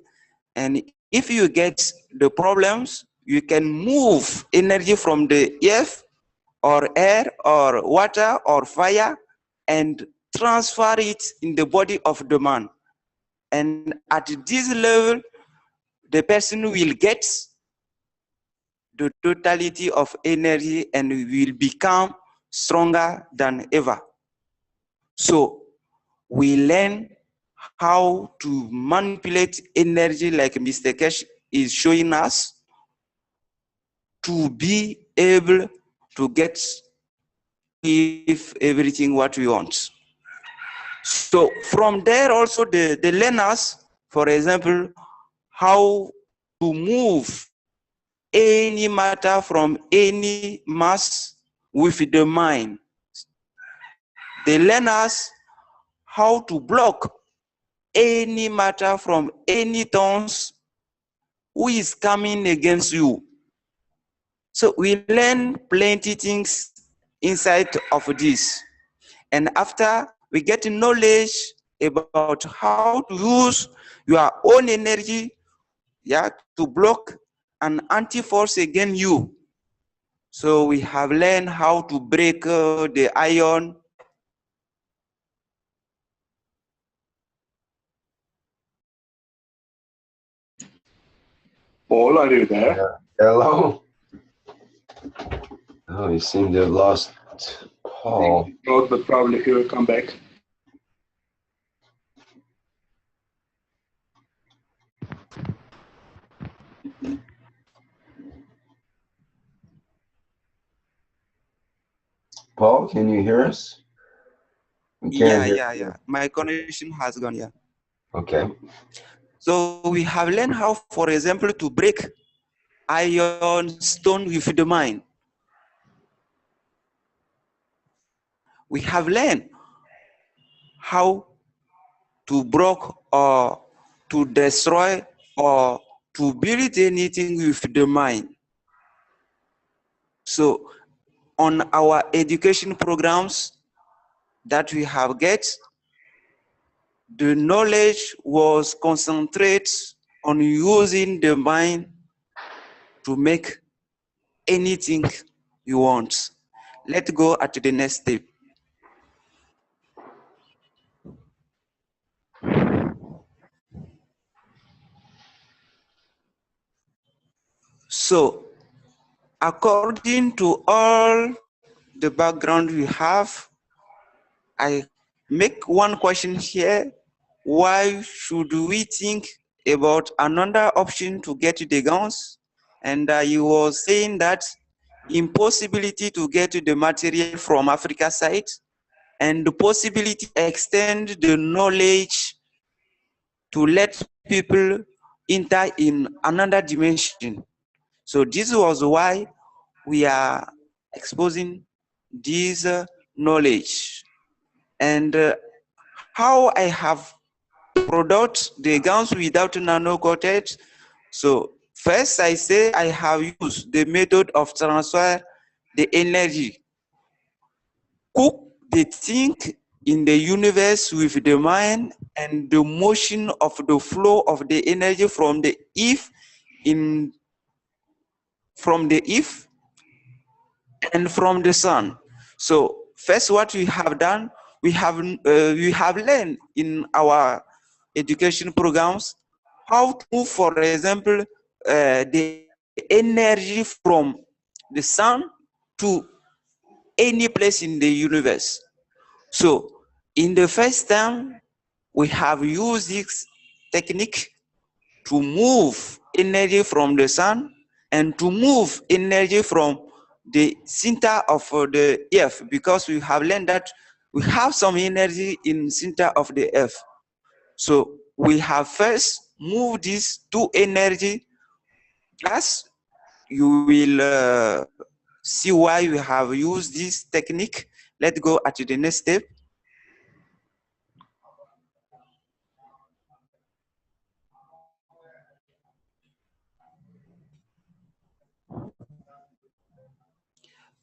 And if you get the problems, you can move energy from the earth or air or water or fire and transfer it in the body of the man. And at this level, the person will get the totality of energy and will become stronger than ever. So we learn how to manipulate energy like Mr. Kesh is showing us to be able to get everything what we want. So from there also the learners, for example, how to move any matter from any mass with the mind. They learn us how to block any matter from any thorns who is coming against you. So we learn plenty things inside of this. And after we get knowledge about how to use your own energy, yeah, to block an anti-force against you. So we have learned how to break the iron. Paul, are you there? Yeah. Hello. Oh, you seem to have lost Paul. But probably he will come back. Paul, can you hear us? Yeah. My connection has gone, yeah. Okay. So we have learned how, for example, to break iron stone with the mind. We have learned how to break or to destroy or to build anything with the mind. So on our education programs that we have get, the knowledge was concentrated on using the mind to make anything you want. Let's go at the next step. So, according to all the background we have, I make one question here. Why should we think about another option to get the guns? And you was saying that impossibility to get the material from Africa side and the possibility to extend the knowledge to let people enter in another dimension. So this was why we are exposing this knowledge. And how I have product the gowns without nano-coated. So first I say I have used the method of transfer the energy. Cook the thing in the universe with the mind and the motion of the flow of the energy from the if and from the sun. So first what we have done, we have learned in our education programs how to move, for example, the energy from the sun to any place in the universe. So in the first term, we have used this technique to move energy from the sun and to move energy from the center of the earth, because we have learned that we have some energy in center of the earth. So we have first moved this to energy, plus you will see why we have used this technique. Let's go at the next step.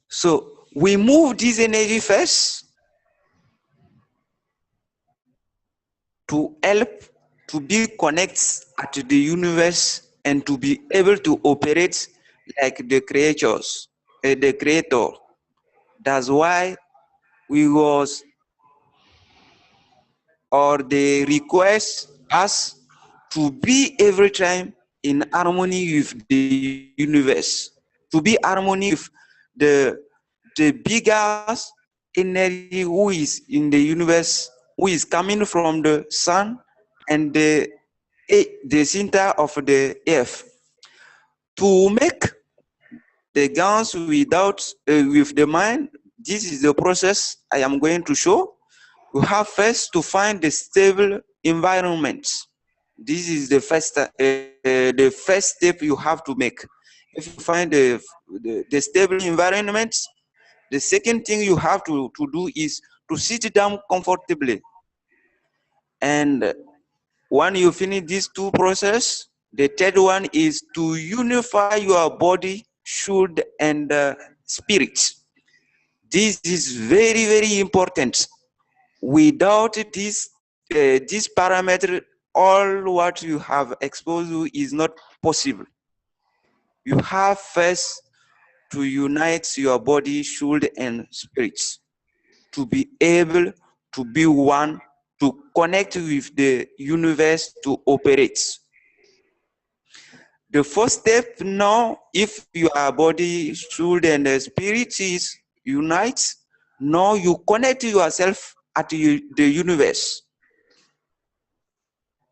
So we move this energy first to help to be connected at the universe and to be able to operate like the creators, the creator. That's why we was, or they request us to be every time in harmony with the universe, to be harmony with the biggest energy who is in the universe, who is coming from the sun and the center of the earth. To make the guns without with the mind, this is the process I am going to show. You have first to find the stable environment. This is the first step you have to make. If you find the stable environment, the second thing you have to do is to sit down comfortably. And when you finish these two processes, the third one is to unify your body, soul, and spirit. This is very, very important. Without this parameter, all what you have exposed to is not possible. You have first to unite your body, soul, and spirit to be able to be one, to connect with the universe, to operate. The first step now, if your body, soul, and spirit is unite, now you connect yourself at the universe.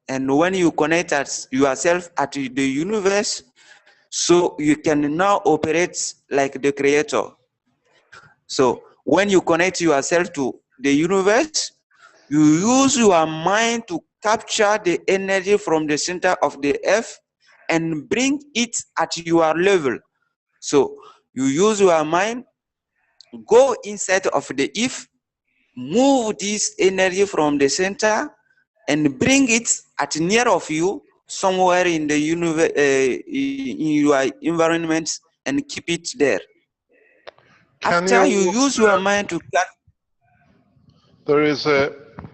And when you connect yourself at the universe, so you can now operate like the creator. So when you connect yourself to the universe, you use your mind to capture the energy from the center of the earth and bring it at your level. So you use your mind, go inside of the earth, move this energy from the center and bring it at near of you, somewhere in the universe, in your environment, and keep it there. After you use your mind to cut.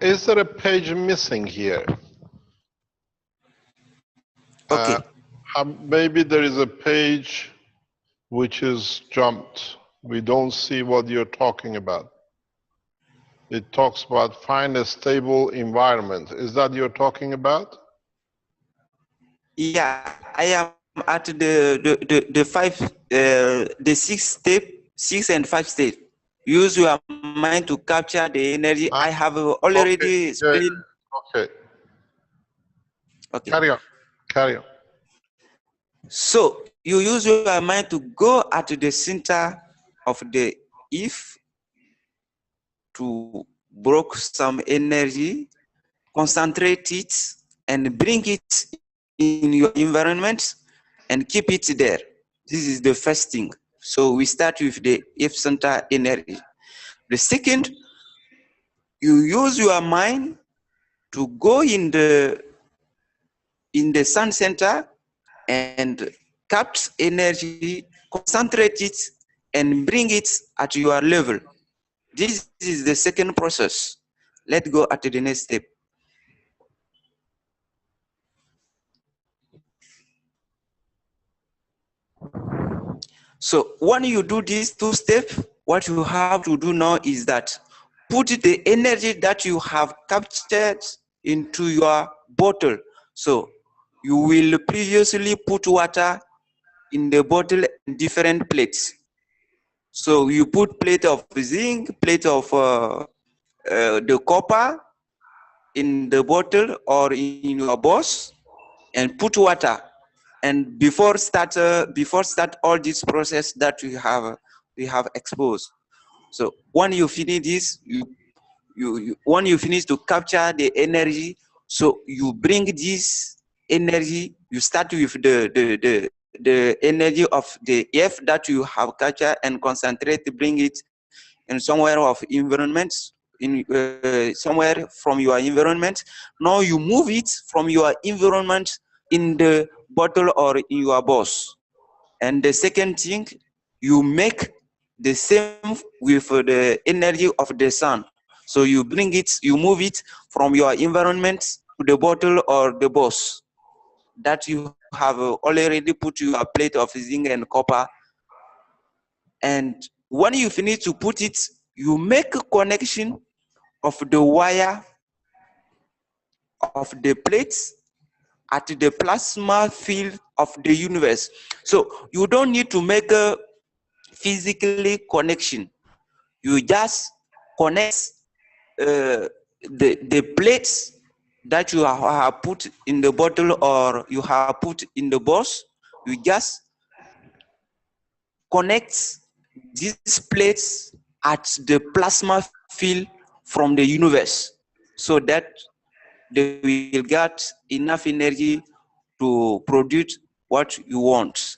Is there a page missing here? Okay. Maybe there is a page which is jumped. We don't see what you're talking about. It talks about find a stable environment. Is that you're talking about? Yeah, I am at the six and five step. Use your mind to capture the energy. I have already explained. Okay. Okay. Carry on. So you use your mind to go at the center of the if to broke some energy, concentrate it, and bring it in your environment and keep it there. This is the first thing. So we start with the if center energy. The second, you use your mind to go in the sun center and capture energy, concentrate it, and bring it at your level. This is the second process. Let's go at the next step. So when you do these two steps, what you have to do now is that put the energy that you have captured into your bottle. So you will previously put water in the bottle in different plates. So you put plate of zinc, plate of the copper in the bottle or in your boss, and put water. And before start all this process that we have exposed. So when you finish this, when you finish to capture the energy, so you bring this energy. You start with the energy of the F that you have captured and concentrate, bring it in somewhere of environments, in somewhere from your environment. Now you move it from your environment in the bottle or in your boss. And the second thing, you make the same with the energy of the sun. So you bring it, you move it from your environment to the bottle or the boss that you have already put your plate of zinc and copper. And when you finish to put it, you make a connection of the wire of the plates at the plasma field of the universe. So you don't need to make a physically connection. You just connect the plates that you have put in the bottle or you have put in the box. You just connect these plates at the plasma field from the universe, so that they will get enough energy to produce what you want.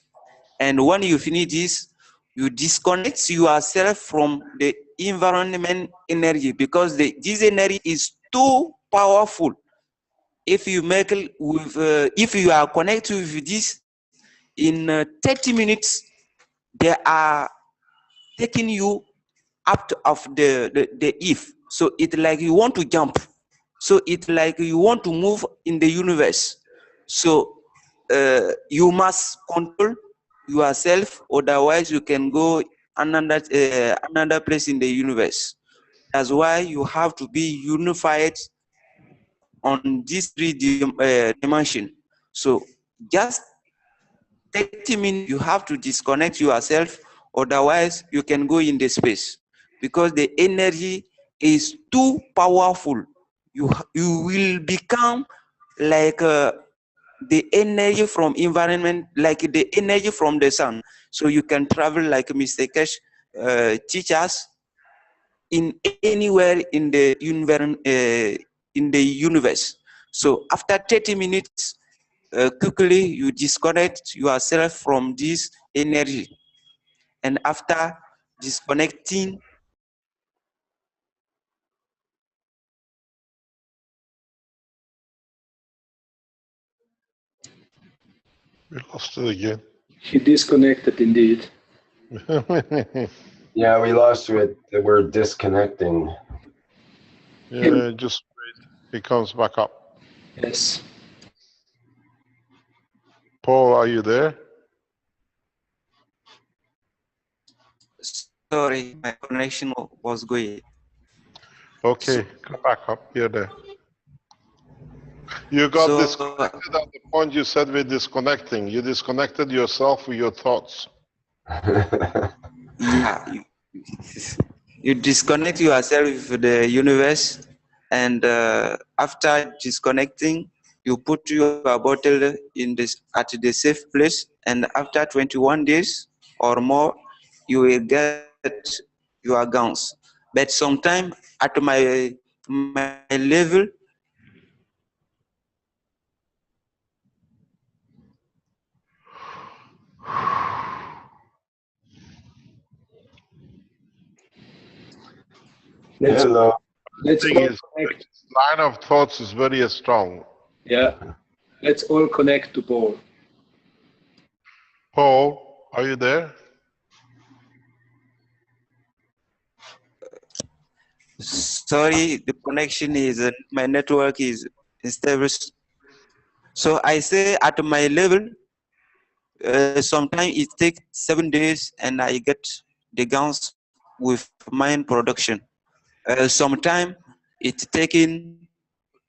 And when you finish this, you disconnect yourself from the environment energy, because this energy is too powerful. If you make with, if you are connected with this in 30 minutes, they are taking you out of the if. So it's like you want to jump. So it's like you want to move in the universe. So you must control yourself, otherwise you can go another place in the universe. That's why you have to be unified on these three dimensions. So just 30 minutes, you have to disconnect yourself, otherwise you can go in the space, because the energy is too powerful. You will become like the energy from environment, like the energy from the sun. So you can travel like Mr. Kesh teach us in anywhere in the universe. So after 30 minutes, quickly you disconnect yourself from this energy. And after disconnecting, We lost it again. He disconnected indeed. Yeah, we lost you at the word disconnecting. Yeah, just wait. He comes back up. Yes. Paul, are you there? sorry, my connection was going. Okay, come back up. You're there. You got disconnected at the point you said we're disconnecting. You disconnected yourself with your thoughts. Yeah, you disconnect yourself with the universe, and after disconnecting, you put your bottle in this at the safe place, and after 21 days or more, you will get your guns. But sometime at my level, Hello. Let's Thing all is, connect. line of thoughts is very strong. Yeah. Let's all connect to Paul. Paul, are you there? Sorry, the connection is, my network is stable. So I say at my level, sometimes it takes 7 days and I get the guns with mine production. Sometimes it's taking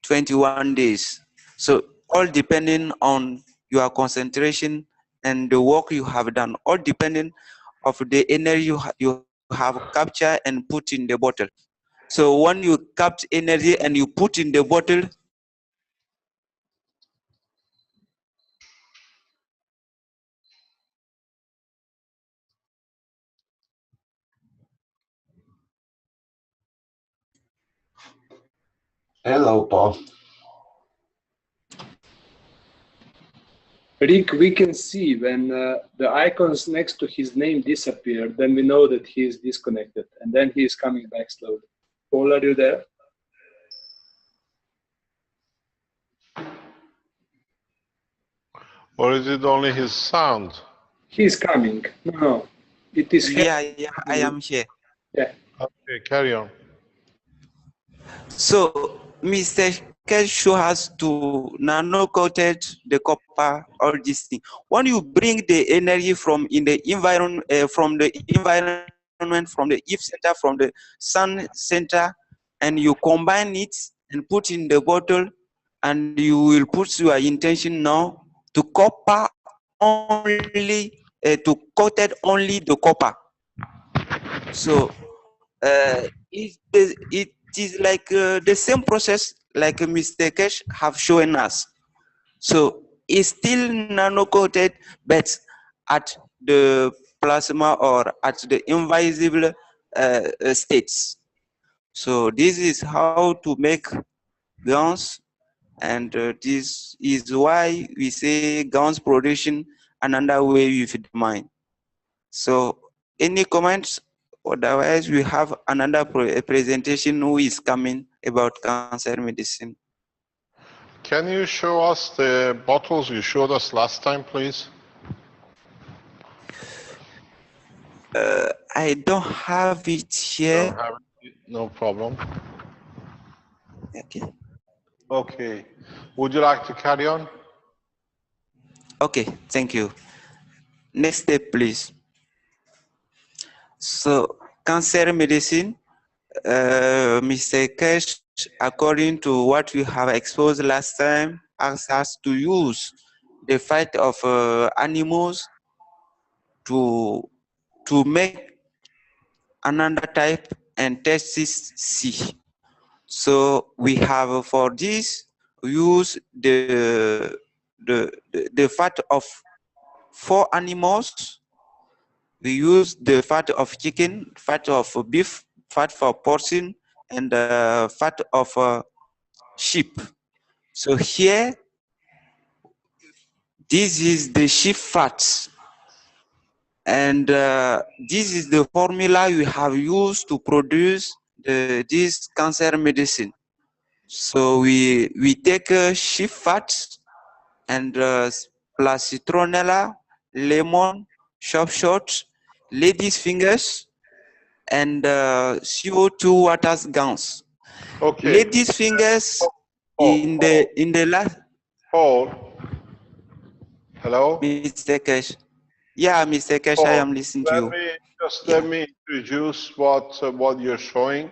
21 days. So all depending on your concentration and the work you have done, all depending of the energy you have captured and put in the bottle. So when you capture energy and you put in the bottle, Hello, Paul. Rick, we can see when the icons next to his name disappear, then we know that he is disconnected, and then he is coming back slowly. Paul, are you there? Or is it only his sound? He is coming. No, it is. yeah, I am here. Yeah. Okay, carry on. So Mr. Cash show us to nano-coated the copper, all these things. When you bring the energy from in the environment, from the Earth center, from the sun center, and you combine it and put in the bottle, and you will put your intention now to copper only, to coated only the copper. So it is like the same process like Mr. Kesh have shown us. So it's still nano-coated, but at the plasma or at the invisible states. So this is how to make guns, and this is why we say guns production another way with the mind. So any comments? Otherwise, we have another presentation who is coming about cancer medicine. Can you show us the bottles you showed us last time, please? I don't have it here. Don't have it? No problem. Okay. Okay. Would you like to carry on? Okay, thank you. Next step, please. So, cancer medicine, Mr. Kesh, according to what we have exposed last time, asks us to use the fat of animals to make another type and test this C. So we have for this use the fat of 4 animals. We use the fat of chicken, fat of beef, fat for porcine, and fat of sheep. So here, this is the sheep fat, and this is the formula we have used to produce this cancer medicine. So we take sheep fat and plus citronella, lemon, sharp shot, ladies' fingers, and CO2 waters gums. Okay. Ladies' fingers in the last. Paul. Hello. Mr. Kesh. Yeah, Mr. Kesh, Paul, I am listening to you. Let me introduce what you're showing.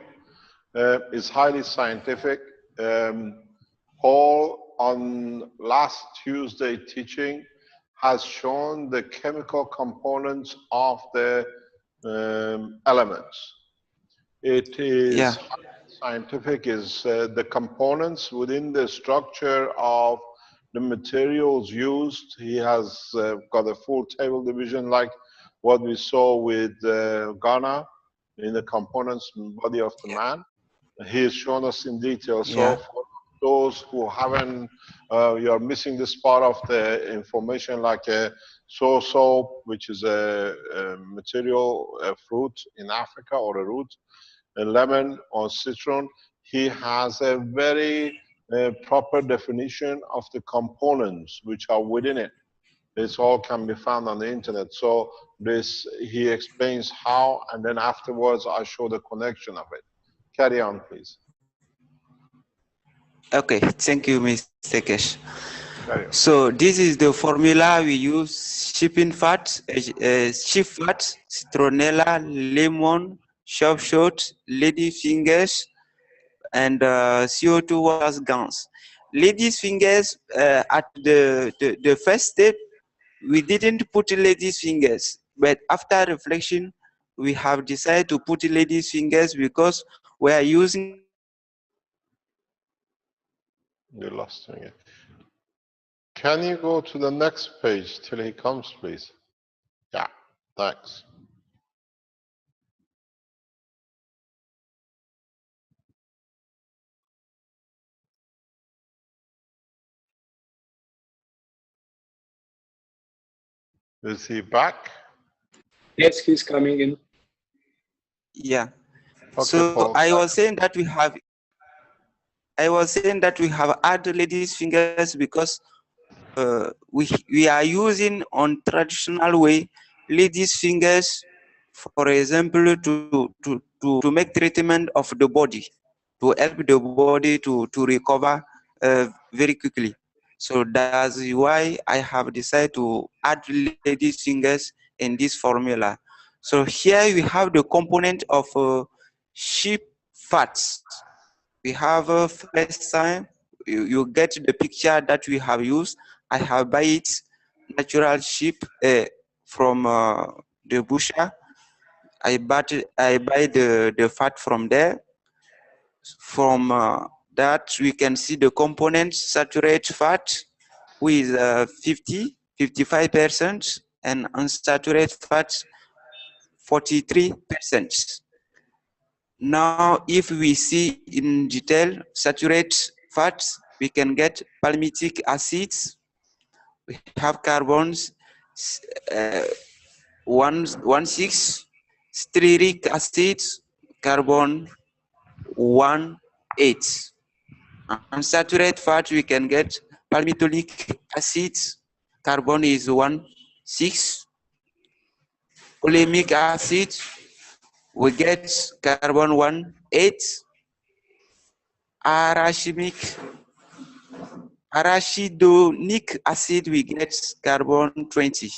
Is highly scientific. Paul, on last Tuesday teaching, has shown the chemical components of the elements. It is scientific, is the components within the structure of the materials used. He has got a full table division like what we saw with Ghana in the components body of the man. He has shown us in detail. So for those who haven't, you are missing this part of the information, like a soap, which is a material, a fruit in Africa, or a root. lemon or citron, he has a very proper definition of the components which are within it. This all can be found on the internet. So this, he explains how, and then afterwards I show the connection of it. Carry on, please. Okay, thank you, Mr. Kesh. Carry on. So this is the formula we use: shipping fat, sheep fat, citronella, lemon, shot, lady fingers, and CO2 was gans. Ladies fingers, at the first step, we didn't put ladies fingers, but after reflection, we have decided to put ladies fingers because we are using. You lost me. Can you go to the next page till he comes, please? Yeah, thanks. Is he back? Yes, he's coming in. Yeah. Okay, So Paul. I was saying that we have added ladies fingers because we are using on traditional way ladies fingers, for example, to make treatment of the body, to help the body to recover very quickly. So that's why I have decided to add ladies fingers in this formula. So here we have the component of sheep fats. We have first time you get the picture that we have used. I have buy it natural sheep from the butcher. I buy the fat from there. From that we can see the components: saturated fat with 55%, and unsaturated fat 43%. Now, if we see in detail saturated fats, we can get palmitic acids. We have carbons 1,6, stearic acid, carbon 1,8. Unsaturated fat, we can get palmitoleic acid, carbon is 1,6. Olemic acid, we get carbon 1,8. Arachidonic acid, we get carbon 20.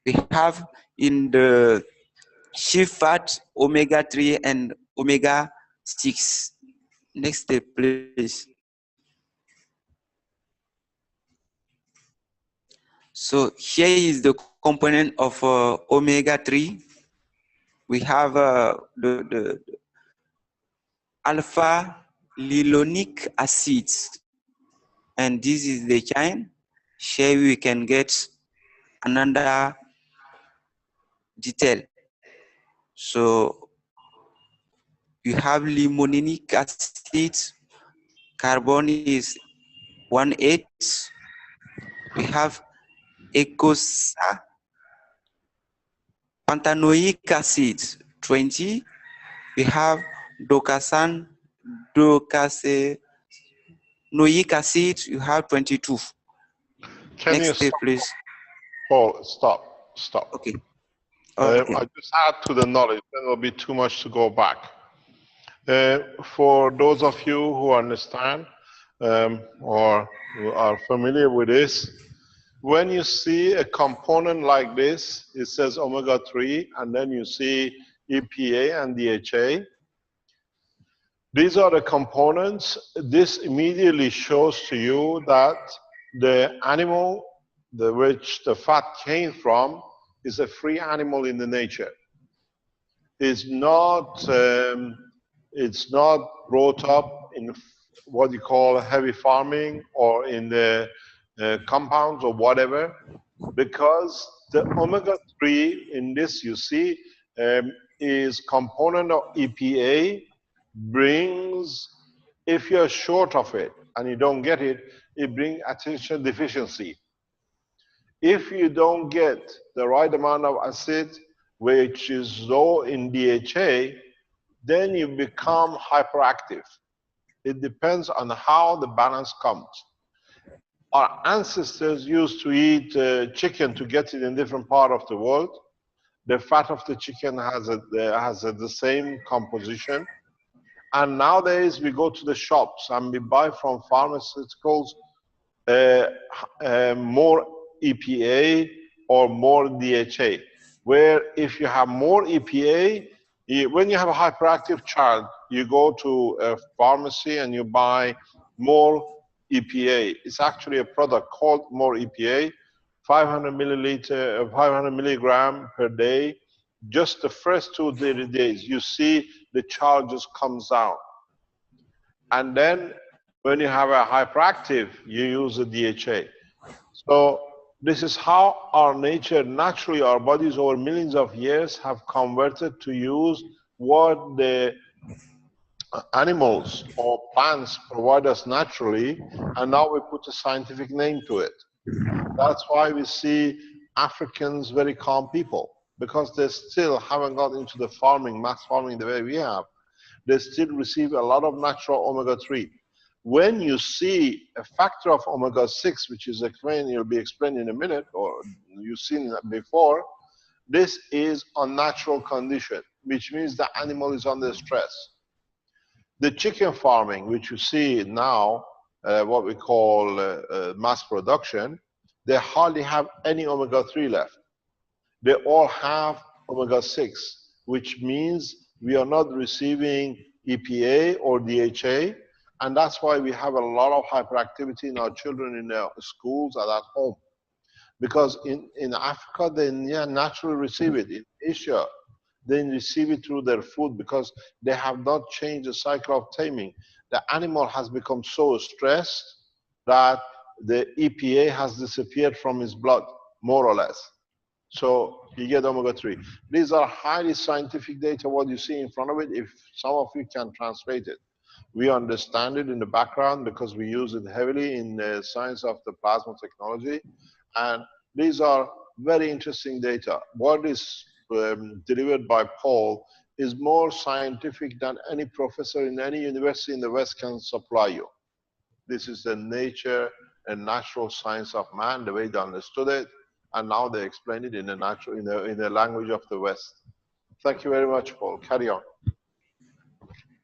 We have in the sheep fat omega-3 and omega-6. Next step, please. So here is the component of omega-3. We have the alpha lilonic acid, and this is the chain. Here we can get another detail. So you have limonenic acid, carbon is 1,8. We have ecosa pantanoic acid 20. We have docasanoic acid, you have 22. Can Next you step, stop? please. Paul, stop. Okay. I just add to the knowledge, then it'll be too much to go back. For those of you who understand or who are familiar with this, when you see a component like this, it says omega-3, and then you see EPA and DHA. These are the components. This immediately shows to you that the animal which the fat came from is a free animal in the nature. It's not brought up in what you call heavy farming or in the compounds or whatever, because the omega-3 in this, you see, is component of EPA, brings, if you're short of it and you don't get it, it brings attention deficiency. If you don't get the right amount of acid, which is low in DHA, then you become hyperactive. It depends on how the balance comes. Our ancestors used to eat chicken to get it in different part of the world. The fat of the chicken has the same composition. And nowadays we go to the shops and we buy from pharmaceuticals more EPA or more DHA, where if you have more EPA, when you have a hyperactive child, you go to a pharmacy and you buy more EPA. It's actually a product called more EPA, 500 milligram per day. Just the first 2 days, you see the child just comes down. And then when you have a hyperactive, you use the DHA. So this is how our nature, naturally our bodies over millions of years have converted to use what the animals or plants provide us naturally, and now we put a scientific name to it. That's why we see Africans very calm people, because they still haven't got into the farming, mass farming the way we have. They still receive a lot of natural omega-3. When you see a factor of omega-6, which is explained, will be explained in a minute, or you've seen that before, this is unnatural condition, which means the animal is under stress. The chicken farming, which you see now, what we call mass production, they hardly have any omega-3 left. They all have omega-6, which means we are not receiving EPA or DHA, and that's why we have a lot of hyperactivity in our children in their schools and at home. Because in Africa, they naturally receive it. In Asia, they receive it through their food because they have not changed the cycle of taming. The animal has become so stressed that the EPA has disappeared from his blood, more or less. So you get omega-3. These are highly scientific data, what you see in front of it, if some of you can translate it. We understand it in the background because we use it heavily in the science of the plasma technology. And these are very interesting data. What is delivered by Paul is more scientific than any professor in any university in the West can supply you. This is the nature and natural science of man, the way they understood it, and now they explain it in the natural, in the language of the West. Thank you very much, Paul. Carry on.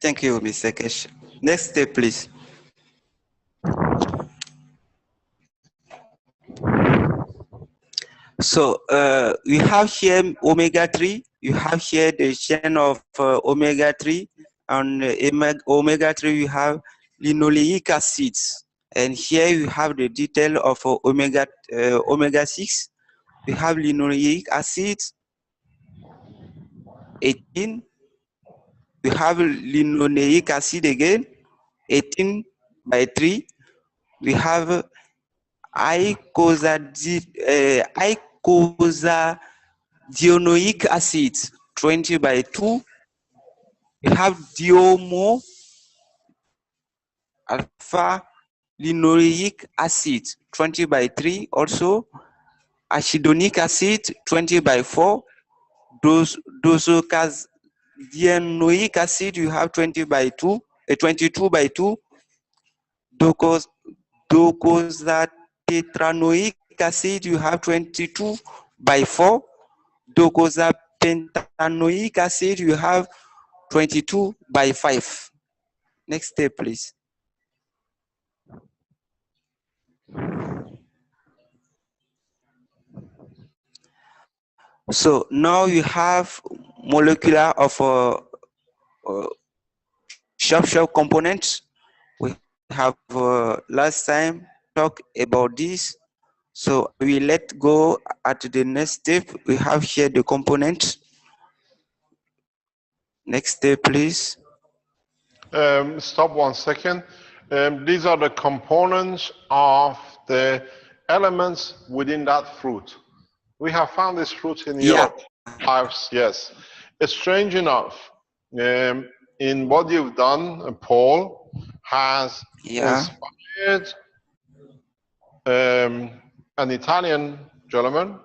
Thank you, Mr. Kesh. Next step, please. So we have here omega-3. You have here the chain of omega-3, and omega-3 we have linoleic acids. And here you have the detail of omega-6. We have linoleic acid 18. We have linoleic acid again 18/3. We have icosahexaenoic acid 20/2. We have diomo alpha linoleic acid 20/3 also. Arachidonic acid 20/4. Docosahexaenoic acid you have 22/2. Docosatetranoic acid you have 22/4. Docosapentanoic acid you have 22/5. Next step, please. So now you have molecular of sharp components. We have last time talked about this. So we let go at the next step. We have here the components. Next step, please. Stop 1 second. These are the components of the elements within that fruit. We have found this fruit in Europe. Yes. It's strange enough. In what you've done, Paul, has inspired an Italian gentleman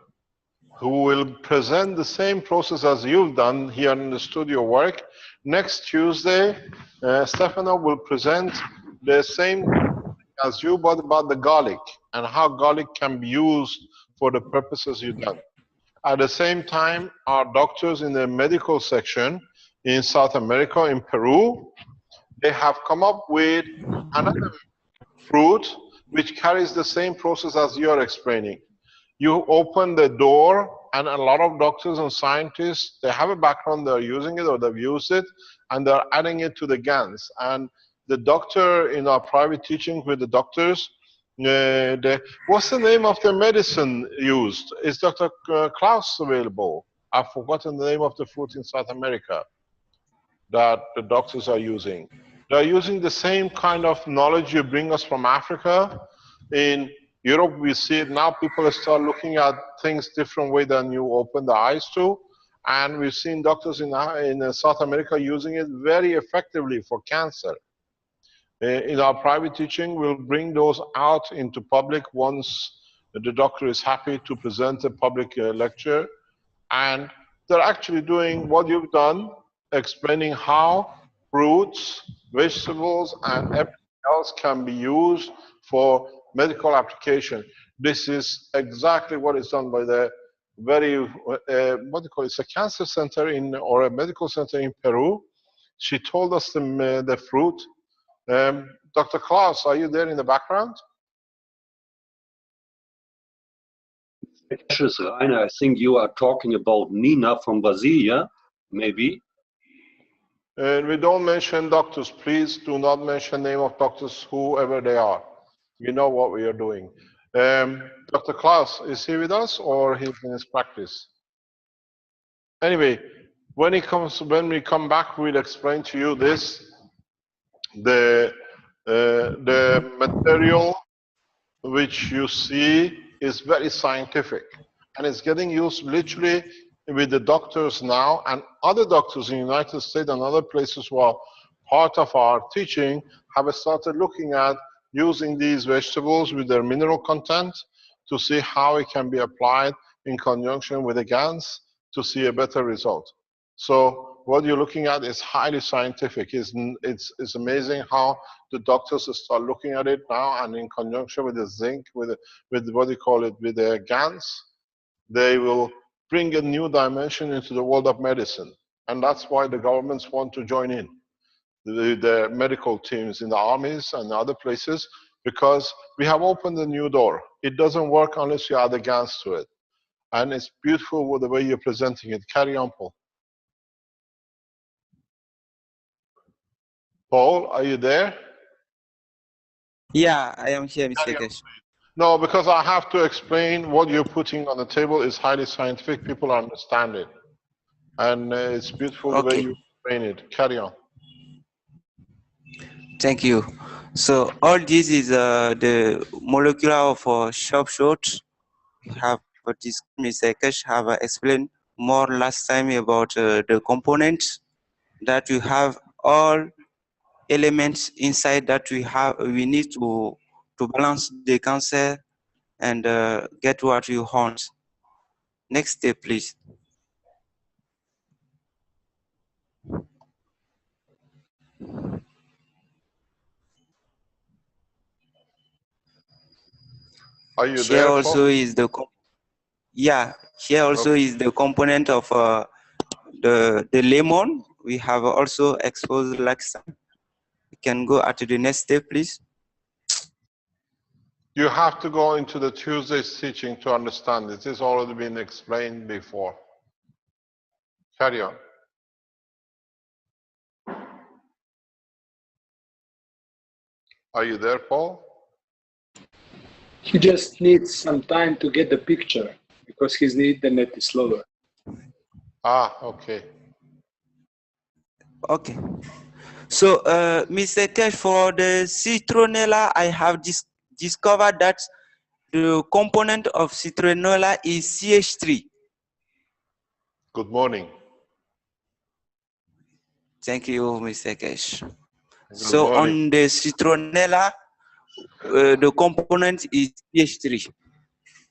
who will present the same process as you've done here in the studio work. Next Tuesday, Stefano will present the same as you, but about the garlic and how garlic can be used for the purposes you've done. At the same time, our doctors in the medical section in South America, in Peru, they have come up with another fruit which carries the same process as you're explaining. You open the door, and a lot of doctors and scientists, they have a background, they're using it or they've used it, and they're adding it to the GANs. And the doctor in our private teaching with the doctors, what's the name of the medicine used? Is Dr. Klaus available? I've forgotten the name of the fruit in South America that the doctors are using. They're using the same kind of knowledge you bring us from Africa. In Europe, we see it now. People start looking at things different way than you open the eyes to. And we've seen doctors in South America using it very effectively for cancer. In our private teaching, we'll bring those out into public once the doctor is happy to present a public lecture. And they're actually doing what you've done, explaining how fruits, vegetables, and everything else can be used for medical application. This is exactly what is done by the very, what do you call it? It's a cancer center or a medical center in Peru. She told us the fruit. Dr. Klaus, are you there in the background? Rainer, I think you are talking about Nina from Brasilia, maybe. And we don't mention doctors. Please do not mention name of doctors, whoever they are. We know what we are doing. Dr. Klaus, is he with us or he's in his practice? Anyway, when we come back, we'll explain to you this. The material which you see is very scientific, and it's getting used literally with the doctors now, and other doctors in the United States and other places who are part of our teaching have started looking at using these vegetables with their mineral content to see how it can be applied in conjunction with the GANs to see a better result. So what you're looking at is highly scientific. It's amazing how the doctors start looking at it now, and in conjunction with the zinc, with what do you call it, with the GANs, they will bring a new dimension into the world of medicine. And that's why the governments want to join in, the medical teams in the armies and other places, because we have opened a new door. It doesn't work unless you add the GANs to it. And it's beautiful with the way you're presenting it. Carry on, Paul. Paul, are you there? Yeah, I am here, Mr. Kesh. No, because I have to explain what you're putting on the table is highly scientific. People understand it. And it's beautiful the way you explain it. Carry on. Thank you. So all this is the molecular of sharp shot. Have this Mr. Kesh have explained more last time about the components that we have, all elements inside that we need to balance the cancer and get what you want. Next step, please. Are you here there, also Paul? is the here also is the component of the lemon. We have also exposed like some. We can go to the next step, please. You have to go into the Tuesday's teaching to understand it. It's already been explained before. Carry on. Are you there, Paul? He just needs some time to get the picture because his internet is slower. Ah, okay. Okay. So, Mr. Kesh, for the citronella, I have discovered that the component of citronella is CH3. Good morning. Thank you, Mr. Kesh. Good so morning. On the citronella, the component is CH3.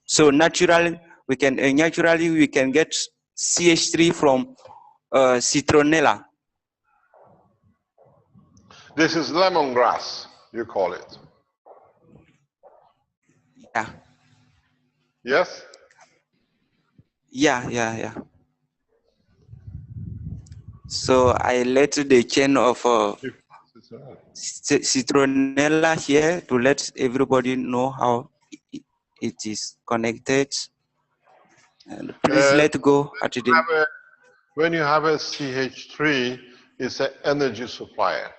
So naturally, we can naturally we can get CH3 from citronella. This is lemongrass, you call it. Yeah. Yes? Yeah. So I let the chain of citronella here to let everybody know how it is connected. And please let go at the. When you have a CH3, it's an energy supplier.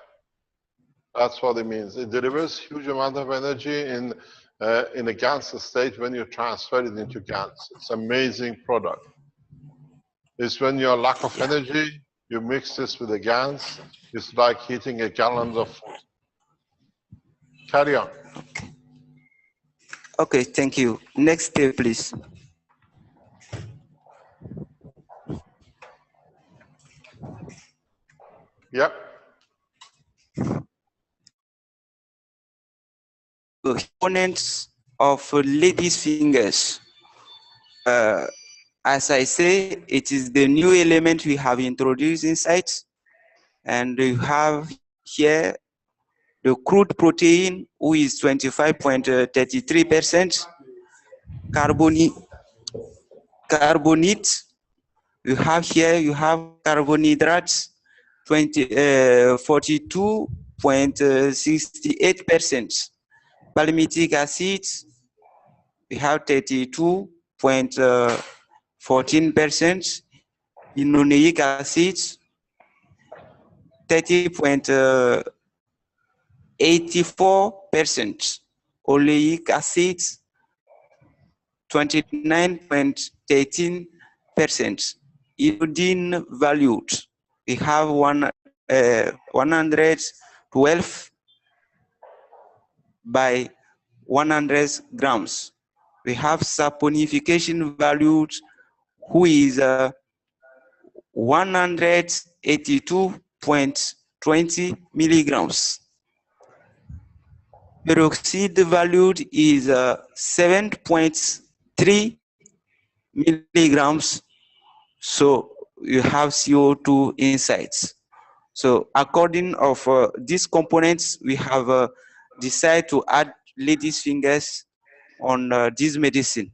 That's what it means. It delivers huge amount of energy in a GANS state when you transfer it into GANS. It's an amazing product. It's when you're lack of energy, you mix this with the GANS, it's like heating a gallon of food. Carry on. Okay, thank you. Next step, please. Yep. Components of ladies' fingers. As I say, it is the new element we have introduced inside, and you have here the crude protein, who is 25.33%, carbonate. You have here, you have carbohydrates, 42.68%. Palmitic acid, we have 32.14%. Linoleic acid, 30.84%. Oleic acid, 29.13%. Iodine valued, we have 112 by 100 grams. We have saponification valued, who is 182.20 milligrams. Peroxide valued is 7.3 milligrams. So you have CO2 insights. So according of these components, we have decided to add ladies' fingers on this medicine.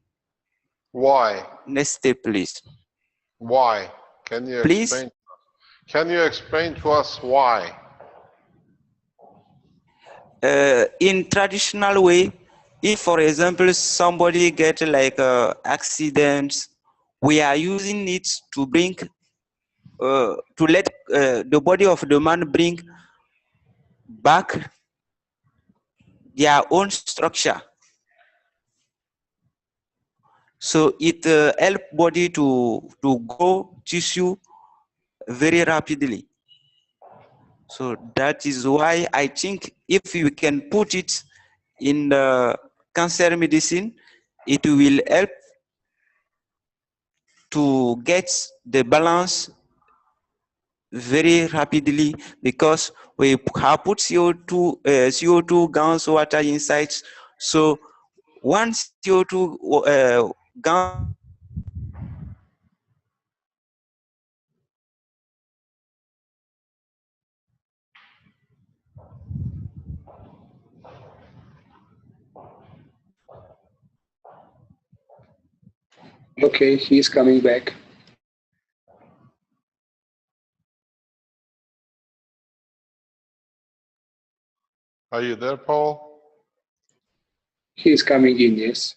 Why? Next step, please. Why? Can you explain? Can you explain to us why? In traditional way, if for example somebody get like accidents, we are using it to bring to let the body of the man bring back their own structure. So it help body to grow tissue very rapidly. So that is why I think if you can put it in the cancer medicine, it will help to get the balance very rapidly, because we have put CO2 gans water inside. So once CO2 gans Okay, he's coming back. Are you there, Paul? He's coming in, yes.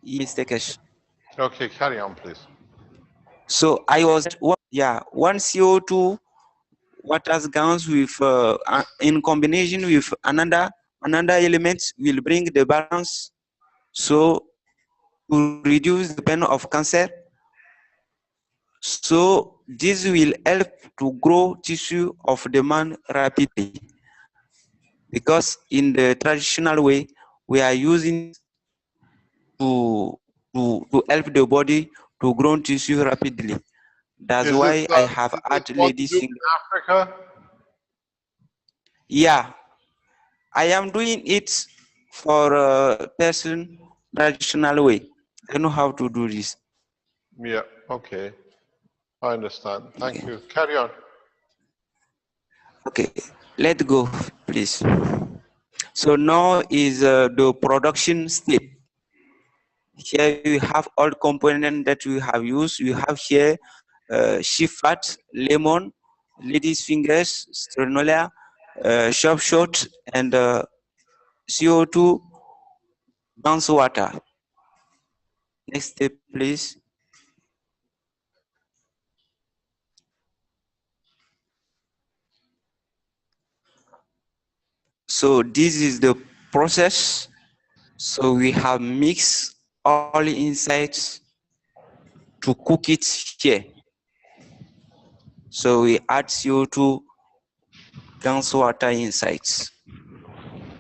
Yes, Takesh. Okay, carry on, please. So I was one CO2 water gans with in combination with another element will bring the balance. So to reduce the pain of cancer. So this will help to grow tissue of the man rapidly, because in the traditional way we are using to help the body to grow tissue rapidly. That's why I have added ladies finger. Africa? Yeah, I am doing it for a person traditional way. I know how to do this. Yeah, okay. I understand. Thank you. Carry on. Okay, let's go, please. So now is the production step. Here you have all components that we have used. We have here sheep fat, lemon, lady's fingers, stranola, sharp shot, and CO2 bounce water. Next step, please. So this is the process. So we have mixed all insides to cook it here. So we add CO2 bounce water insides.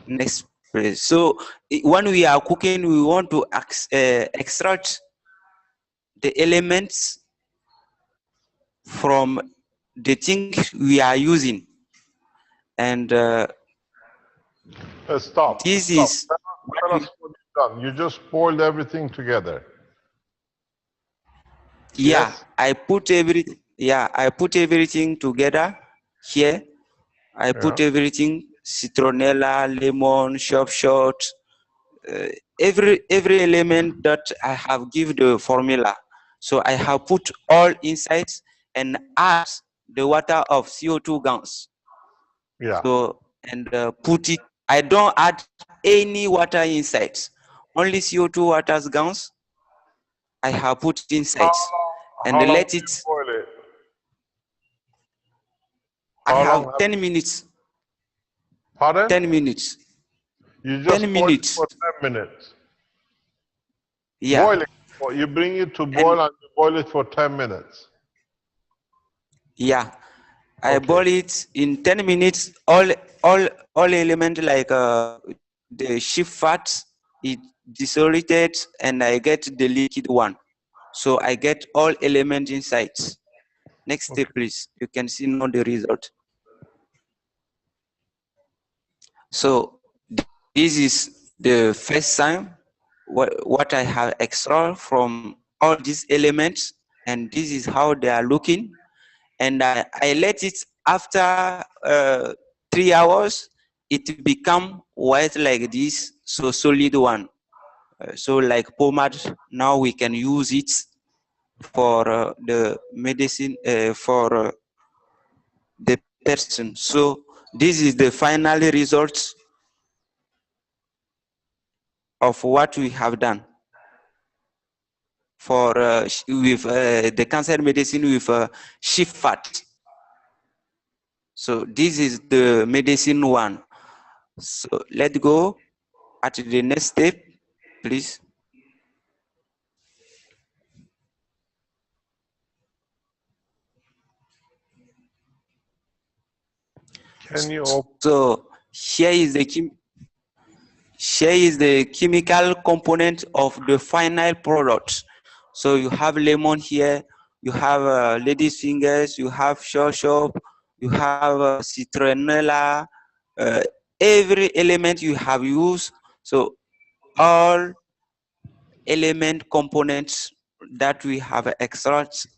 Next, please. So when we are cooking, we want to extract the elements from the things we are using, and Stop. this Stop. is Tell us what you've done. You just boiled everything together. yeah. Yes? I put everything together here. I put everything: citronella, lemon, sharp shot, every element that I have give the formula. So I have put all inside and add the water of CO2 gas. Yeah. So and put it. I don't add any water inside. Only CO2 water gas I have put inside, and How long let did you it. boil it? I How long have 10 minutes. Pardon? 10 minutes. You just 10 boil it minutes. for 10 minutes. Yeah. Boil it. You bring it to boil and you boil it for 10 minutes. Yeah. I boil it in 10 minutes. All elements like the sheep fat, it dissociated, and I get the liquid one. So I get all elements inside. Next step, please. You can see now the result. So this is the first time what I have extract from all these elements, and this is how they are looking. And I let it after 3 hours, it become white like this, so solid one. So like pomade, now we can use it for the medicine for the person. So this is the final result of what we have done for with the cancer medicine with sheep fat. So this is the medicine one. So let's go at the next step, please. Can you open? So here is the chemical component of the final product. So you have lemon here, you have lady's fingers, you have shop, you have citronella, every element you have used. So all element components that we have extracted,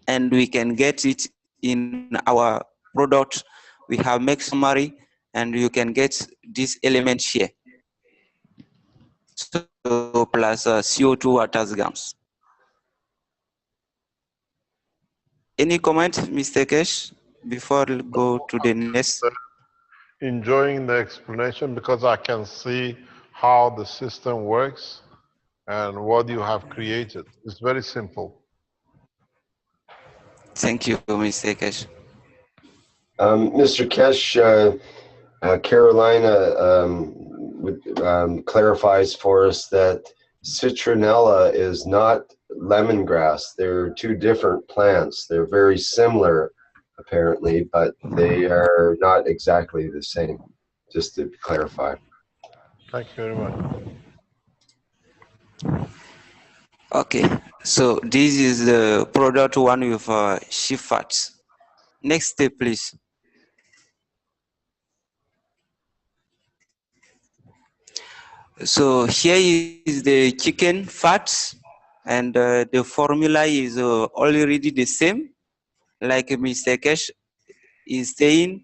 and we can get it in our product. We have make summary, and you can get this element here. So plus CO2 water grams. Any comment, Mr. Kesh, before we go to the next? Enjoying the explanation because I can see how the system works and what you have created. It's very simple. Thank you, Mr. Kesh. Mr. Kesh, Carolina clarifies for us that citronella is not lemongrass. They're two different plants. They're very similar, apparently, but they are not exactly the same, just to clarify. Thank you very much. Okay, so this is the product one with sheep fats. Next step, please. So here is the chicken fats, and the formula is already the same. Like Mr. Kesh is saying,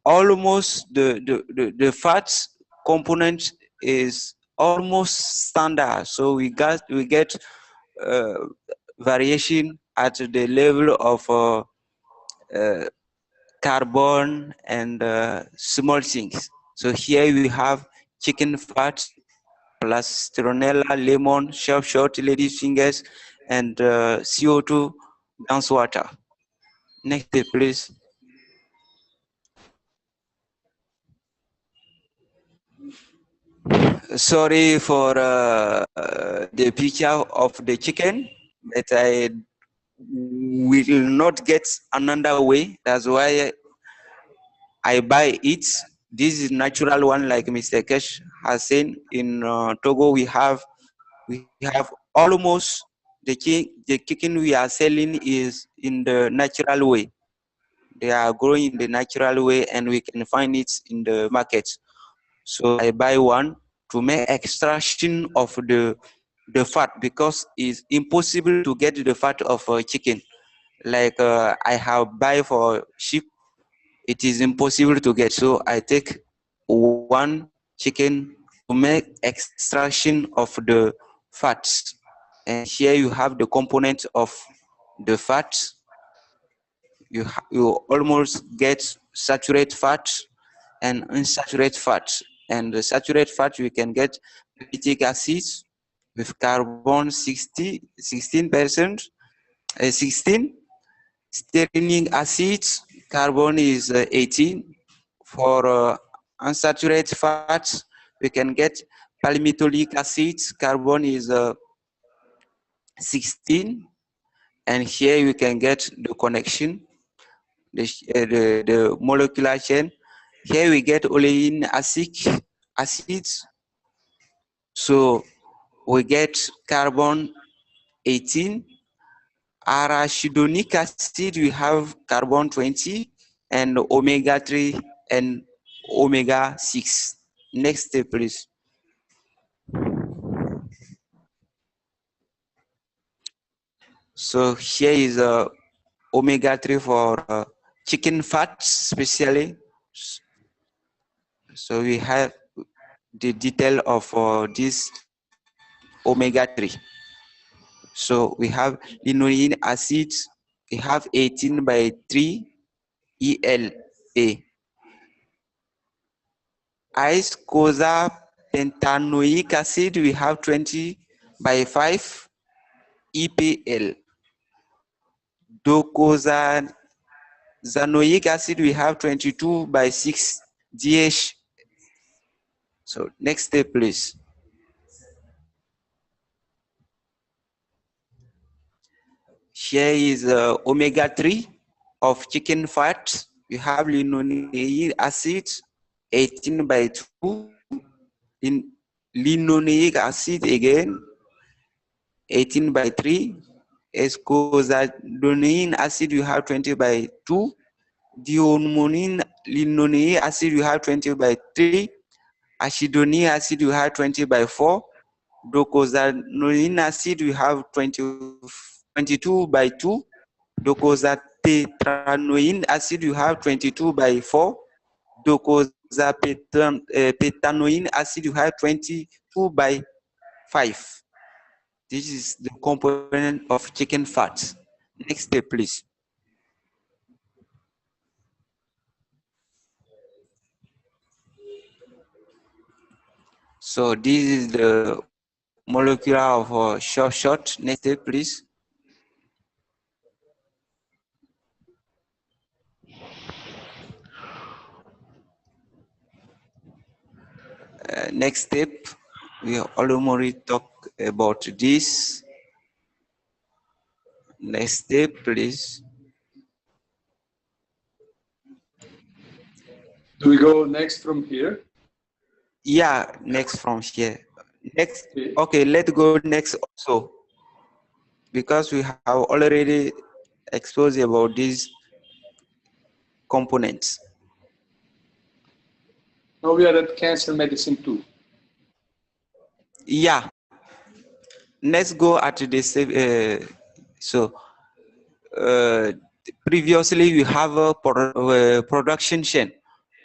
almost the fats component is almost standard. So we get uh, variation at the level of carbon and small things. So here we have chicken fat plus stronella, lemon, short ladies fingers, and CO2 dance water. Next step, please. Sorry for the picture of the chicken, but I will not get another way. That's why I buy it. This is natural one, like Mr. Kesh has said. In Togo, we have almost the chicken we are selling is in the natural way. They are growing in the natural way, and we can find it in the market. So I buy one to make extraction of the fat, because it's impossible to get the fat of a chicken. Like I have buy for sheep, it is impossible to get. So I take one chicken to make extraction of the fats. And here you have the components of the fat. You almost get saturated fat and unsaturated fat. And the saturated fat, we can get lactic acid with carbon 16%, 16. Styrenic acid, carbon is 18. For unsaturated fats, we can get palmitoleic acid, carbon is 16. And here we can get the connection, the molecular chain. Here we get olein acids. So we get carbon 18. Arachidonic acid, we have carbon 20, and omega 3 and omega 6. Next step, please. So here is omega 3 for chicken fats, especially. So we have the detail of this omega 3. So we have linoleic acid, we have 18 by 3 ELA. Pentanoic acid, we have 20 by 5 EPL. Docosanoic acid, we have 22 by 6 DH. So next step, please. Here is omega 3 of chicken fat. We have linoleic acid, 18 by 2. In linoleic acid again, 18 by 3. Escosadonine acid, you have 20 by 2. Diamonin linoleic acid, you have 20 by 3. Arachidonic acid, you have 20 by 4. Docosahexaenoic acid, you have 22 by 2. Docosatetranoic acid, you have 22 by 4. Docosapetanoic acid, you have 22 by 5. This is the component of chicken fat. Next step, please. So this is the molecular of short. Next step, please. Next step, we already talked about this. Next step, please. Do we go next from here? Yeah, next from here. Next, okay, let's go next also, because we have already exposed about these components. Now we are at cancer medicine 2. Yeah. Let's go at this. Previously we have a production chain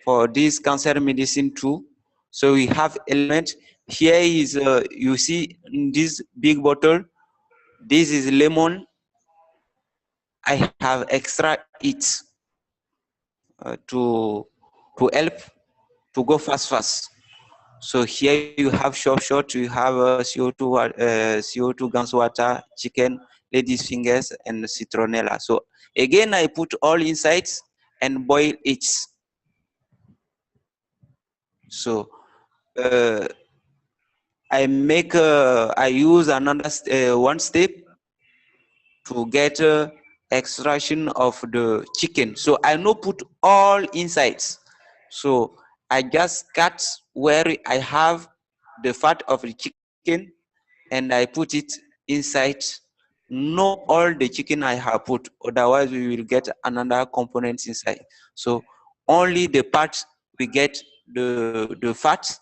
for this cancer medicine too. So we have element. Here is you see in this big bottle. This is lemon. I have extra it to help to go fast. So here you have short. You have CO2 gans water, chicken, ladies fingers, and citronella. So again, I put all inside and boil it. So I use another one step to get extraction of the chicken. So I no put all insides. So I just cut where I have the fat of the chicken and I put it inside. Not all the chicken I have put, otherwise we will get another component inside. So only the part we get the fat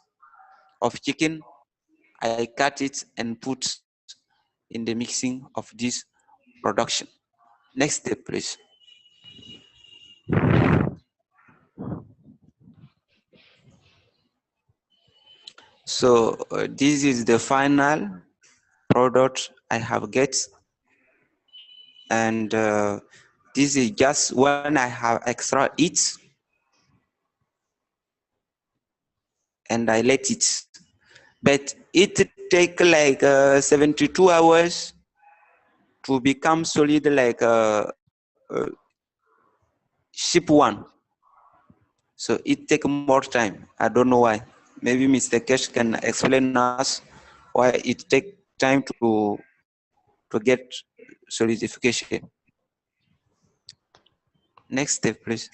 of chicken, I cut it and put in the mixing of this production. Next step, please. So this is the final product I have get, and this is just when I have extra it, and I let it. But it take like 72 hours to become solid, like ship one. So it take more time. I don't know why. Maybe Mr. Kesh can explain us why it take time to get solidification. Next step, please.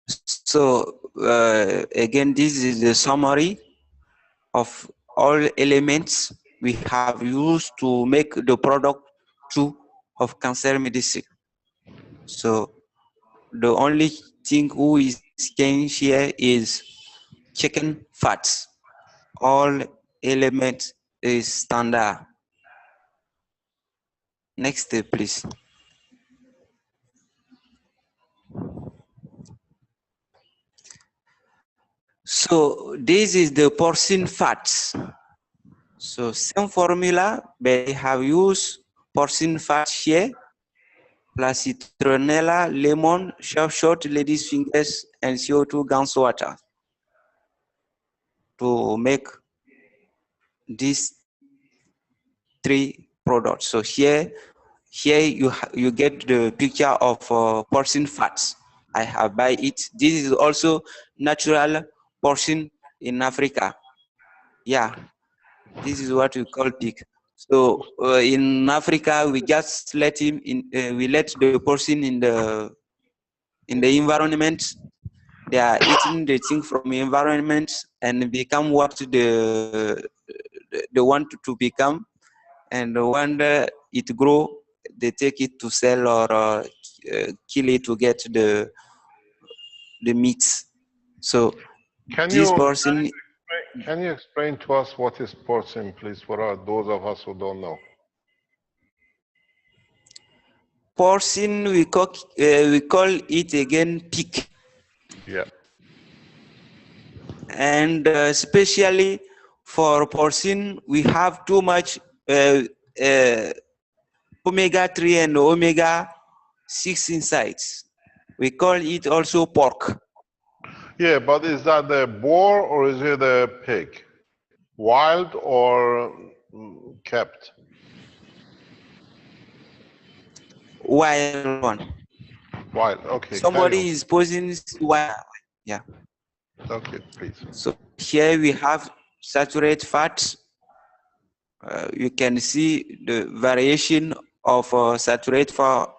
So again, this is the summary of all elements we have used to make the product 2 of cancer medicine. So the only thing who is changed here is chicken fats. All elements is standard. Next step, please. So this is the porcine fats. So same formula, but they have used porcine fat here, plus citronella, lemon, short, ladies fingers, and CO2 gans water to make these 3 products. So here you get the picture of porcine fats. I have buy it. This is also natural porcine in Africa. Yeah, this is what we call pig. So in Africa, we just let him in. We let the porcine in the environment. They are eating the thing from the environment and become what they want to become. And when it grow, they take it to sell or kill it to get the meat. So Can you explain to us what is porcine, please, for those of us who don't know? Porcine, we call it again pig. Yeah. And especially for porcine, we have too much omega-3 and omega-6 insides. We call it also pork. Yeah, but is that the boar or is it a pig? Wild or kept? Wild one. Wild, okay. Somebody is posing wild. Yeah. Okay, please. So here we have saturated fats. You can see the variation of saturated fat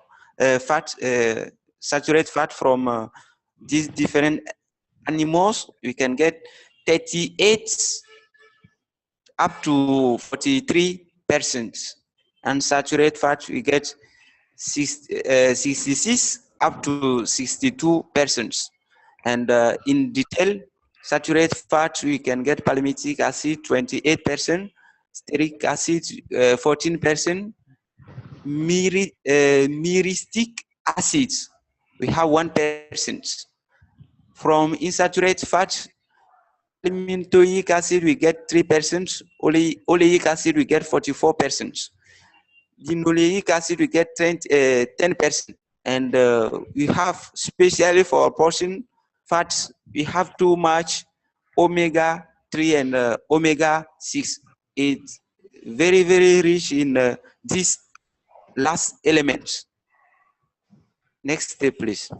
from these different animals. We can get 38 up to 43%, and saturated fat we get 66 up to 62%. And in detail, saturated fat, we can get palmitic acid 28%, stearic acid 14%, myristic acids, we have 1%. From insaturated fat, palmitoic acid, we get 3%, oleic acid, we get 44%. Linoleic acid, we get 10%. And we have, especially for portion fats, we have too much omega-3 and omega-6. It's very, very rich in these last elements. Next step, please.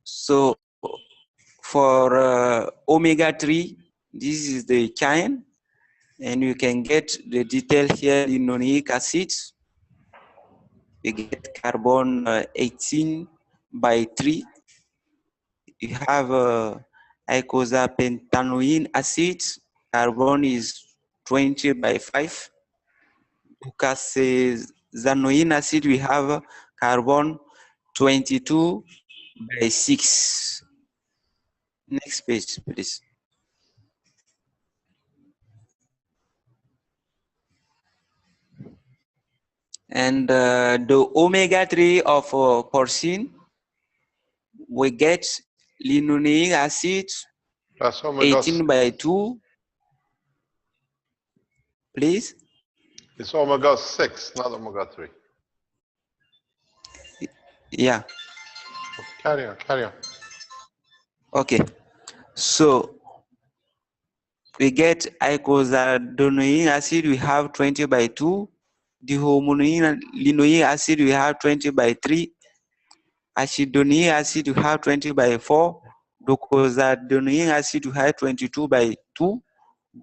So for omega-3, this is the chain, and you can get the detail here in linoleic acids. You get carbon 18 by 3. You have icosapentaenoic acid, carbon is 20 by 5. Docosahexaenoic acid, we have carbon 22 by 6. Next page, please. And the omega-3 of porcine, we get linoleic acid 18 by 2. Please? It's omega-6, not omega-3. Yeah. Carry on, carry on. Okay. So we get icosahexaenoic acid, we have 20 by 2. Dihomolinoic acid, we have 20 by 3. Acidonucleic acid, we have 20 by 4. Docosahexaenoic acid, we have 22 by 2.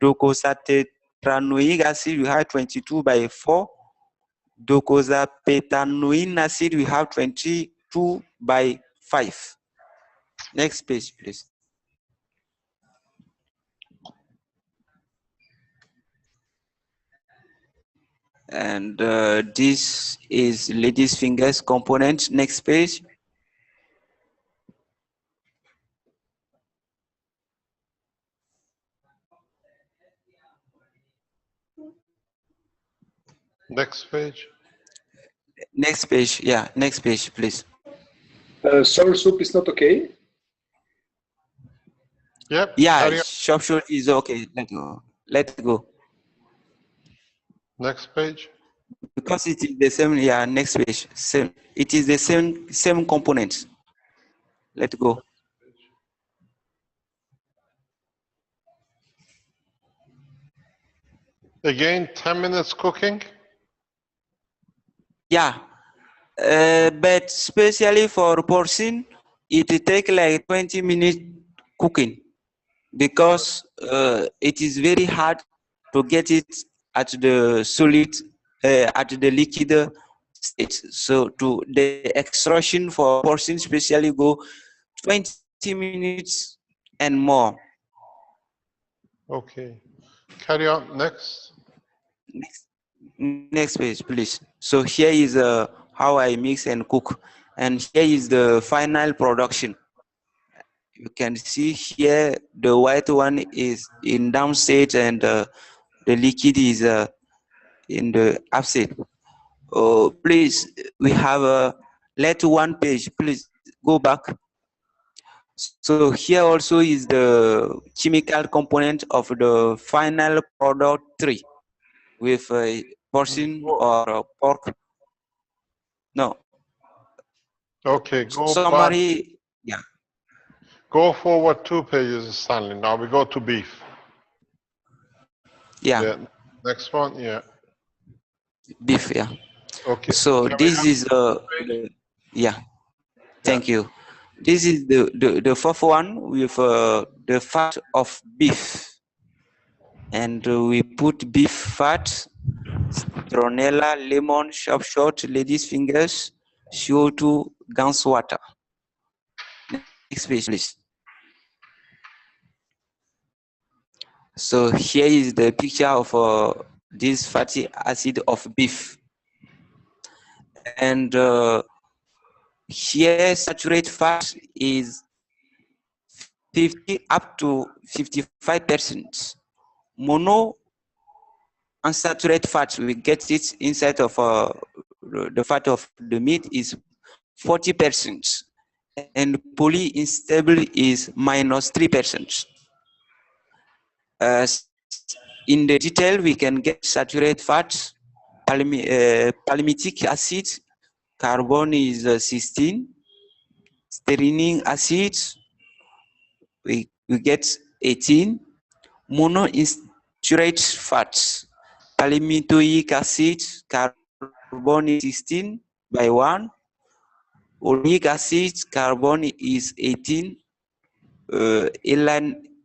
Docosahexaenoic acid, we have 22 by 4. Docosahexaenoic acid, we have 22 by 5. Next page, please. And this is lady's fingers component. Next page. Next page. Next page, yeah, next page, please. Sour soup is not okay? Yep. Yeah, shop short is okay. Let go. Next page. Because it is the same, yeah, next page. Same. It is the same components. Let go. Again, 10 minutes cooking? Yeah. But especially for portion, it take like 20 minutes cooking because it is very hard to get it at the solid, at the liquid state. So to the extraction for portion especially go 20 minutes and more. Okay. Carry on. Next. Next page, please. So here is how I mix and cook, and here is the final production. You can see here the white one is in down state and the liquid is in the up state. Oh, please, we have let one page. Please go back. So here also is the chemical component of the final product 3 with porcine or pork. No. Okay, go summary, back. yeah. Go forward 2 pages, Stanley. Now we go to beef. Yeah. Next one, yeah. Beef, yeah. Okay. So this is yeah. Thank you. This is the fourth one with the fat of beef, and we put beef fat, citronella, lemon, sharp shot, lady's fingers, CO2, Gans water. Next page, please. So here is the picture of this fatty acid of beef. And here saturated fat is 50 up to 55%. Mono unsaturated fat, we get it inside of the fat of the meat is 40%, and polyinstable is minus 3%. In the detail, we can get saturated fat, palmitic acid, carbon is 16, styrenic acid, we get 18, monounsaturated fats, palmitoic acid, carbon is 16 by 1, oleic acid, carbon is 18,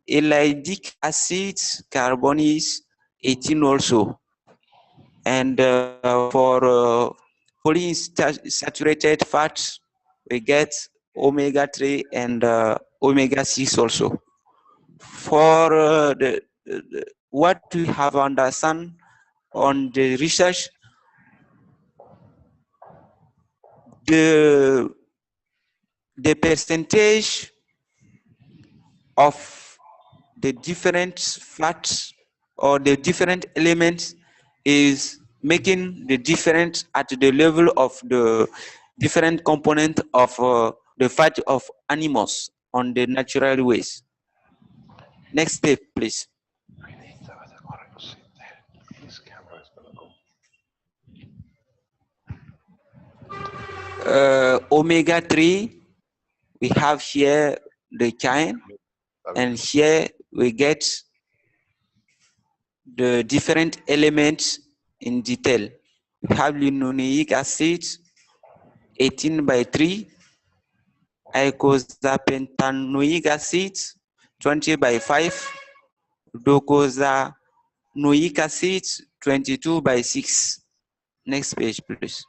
elydic acid, carbon is 18 also. And for polyunsaturated fats, we get omega-3 and omega-6 also. For what we have understand on the research, the percentage of the different fats or the different elements is making the difference at the level of the different component of the fat of animals on the natural ways. Next step, please. Omega-3, we have here the chain, and here we get the different elements in detail. We have linoleic acid, 18 by 3, icosapentaenoic acid, 20 by 5, docosanoic acid, 22 by 6. Next page, please.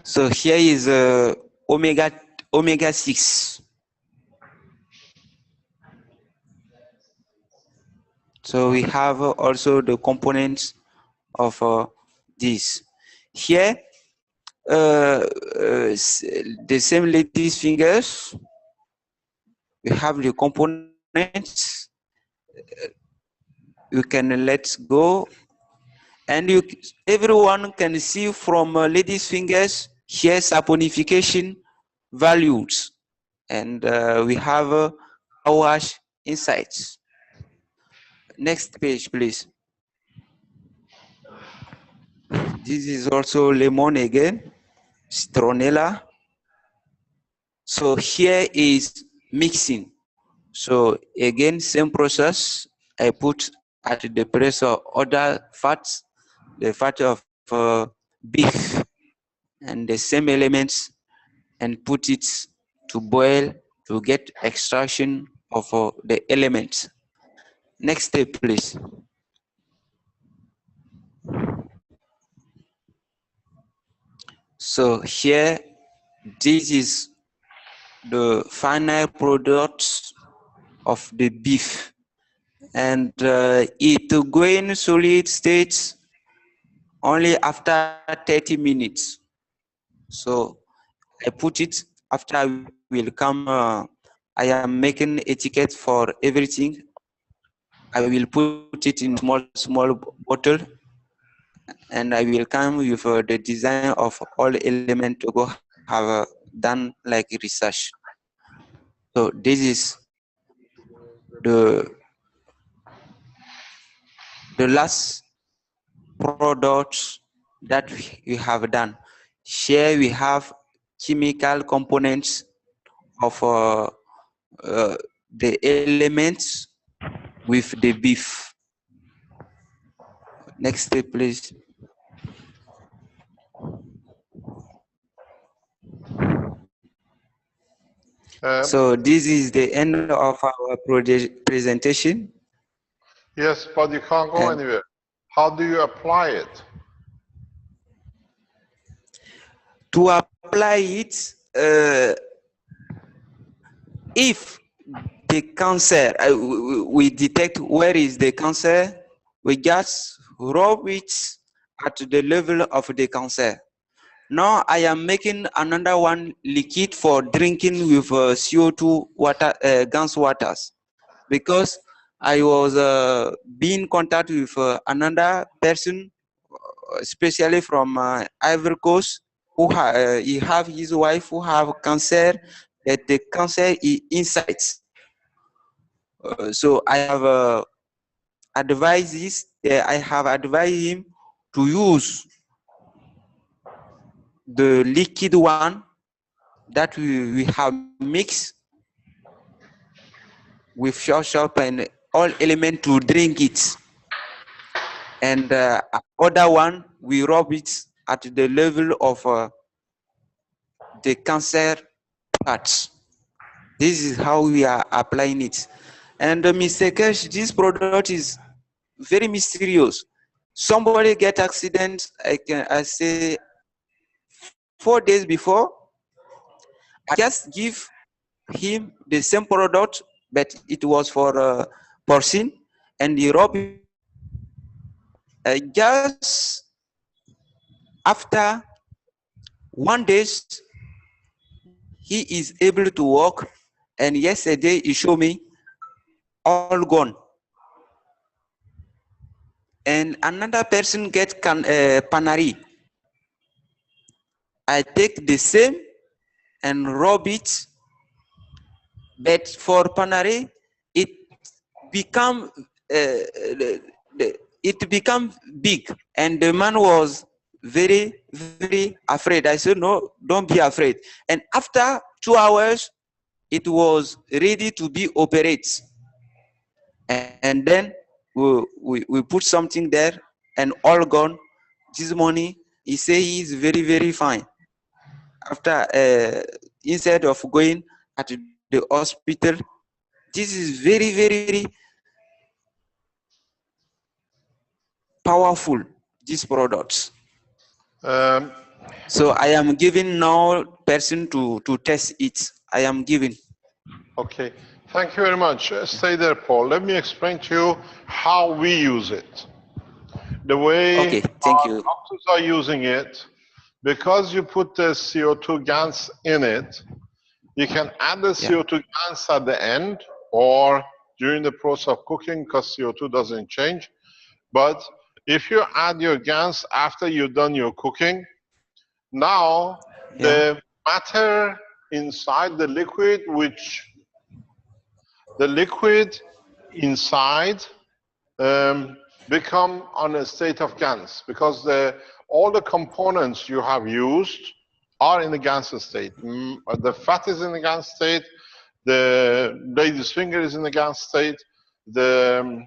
So here is omega-6. So we have also the components of this. Here, the same lady's fingers, we have the components. You can let go, and everyone can see from lady's fingers here saponification values, and we have wash insights. Next page, please. This is also lemon again, citronella. So here is mixing. So again, same process. I put at the place of other fats, the fat of beef, and the same elements, and put it to boil to get extraction of the elements. Next step, please. So here, this is the final product of the beef, and it go in solid state only after 30 minutes. So I put it after I will come. I am making etiquette for everything. I will put it in small bottle, and I will come with the design of all elements to go have done like research. So this is the last product that we have done. Here we have chemical components of the elements with the beef. Next step, please. So this is the end of our presentation. Yes, but you can't go anywhere. How do you apply it? to apply it, if the cancer, we detect where is the cancer, we just rub it at the level of the cancer. Now I am making another one liquid for drinking with CO2 water, gas waters, because I was being in contact with another person, especially from Ivory Coast, who he have his wife who have cancer, but the cancer is inside. So I have advised this. I have advised him to use the liquid one that we have mixed with shop and all element to drink it. And other one, we rub it at the level of the cancer parts. This is how we are applying it. And Mr. Cash, this product is very mysterious. Somebody get accident, I say 4 days before, I just give him the same product, but it was for porcine, and he rub it. Just after 1 day, he is able to walk, and yesterday he showed me all gone. And another person get panari. I take the same and rub it, but for panari, it become it become big, and the man was very afraid. I said, no, don't be afraid. And after 2 hours, it was ready to be operated. And then we put something there, and all gone. This morning, he say he is very fine. After instead of going at the hospital, this is very powerful, these products. So I am giving now person to test it. I am giving. Okay, thank you very much. Stay there, Paul. Let me explain to you how we use it. The way doctors are using it, because you put the CO2 gas in it, you can add the CO2 gas at the end or during the process of cooking, because CO2 doesn't change. But if you add your gas after you've done your cooking, now the matter inside the liquid, the liquid inside become on a state of gas, because all the components you have used are in the gas state. The fat is in the gas state, the lady's finger is in the gas state, the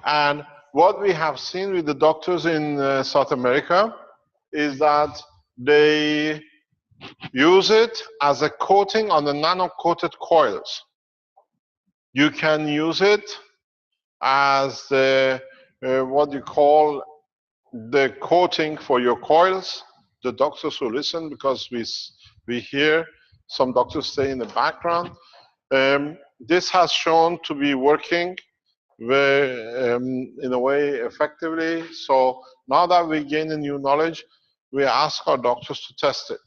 and what we have seen with the doctors in South America is that they use it as a coating on the nano-coated coils. You can use it as what you call the coating for your coils. The doctors who listen, because we hear some doctors stay in the background. This has shown to be working in a way effectively. So now that we gain a new knowledge, we ask our doctors to test it.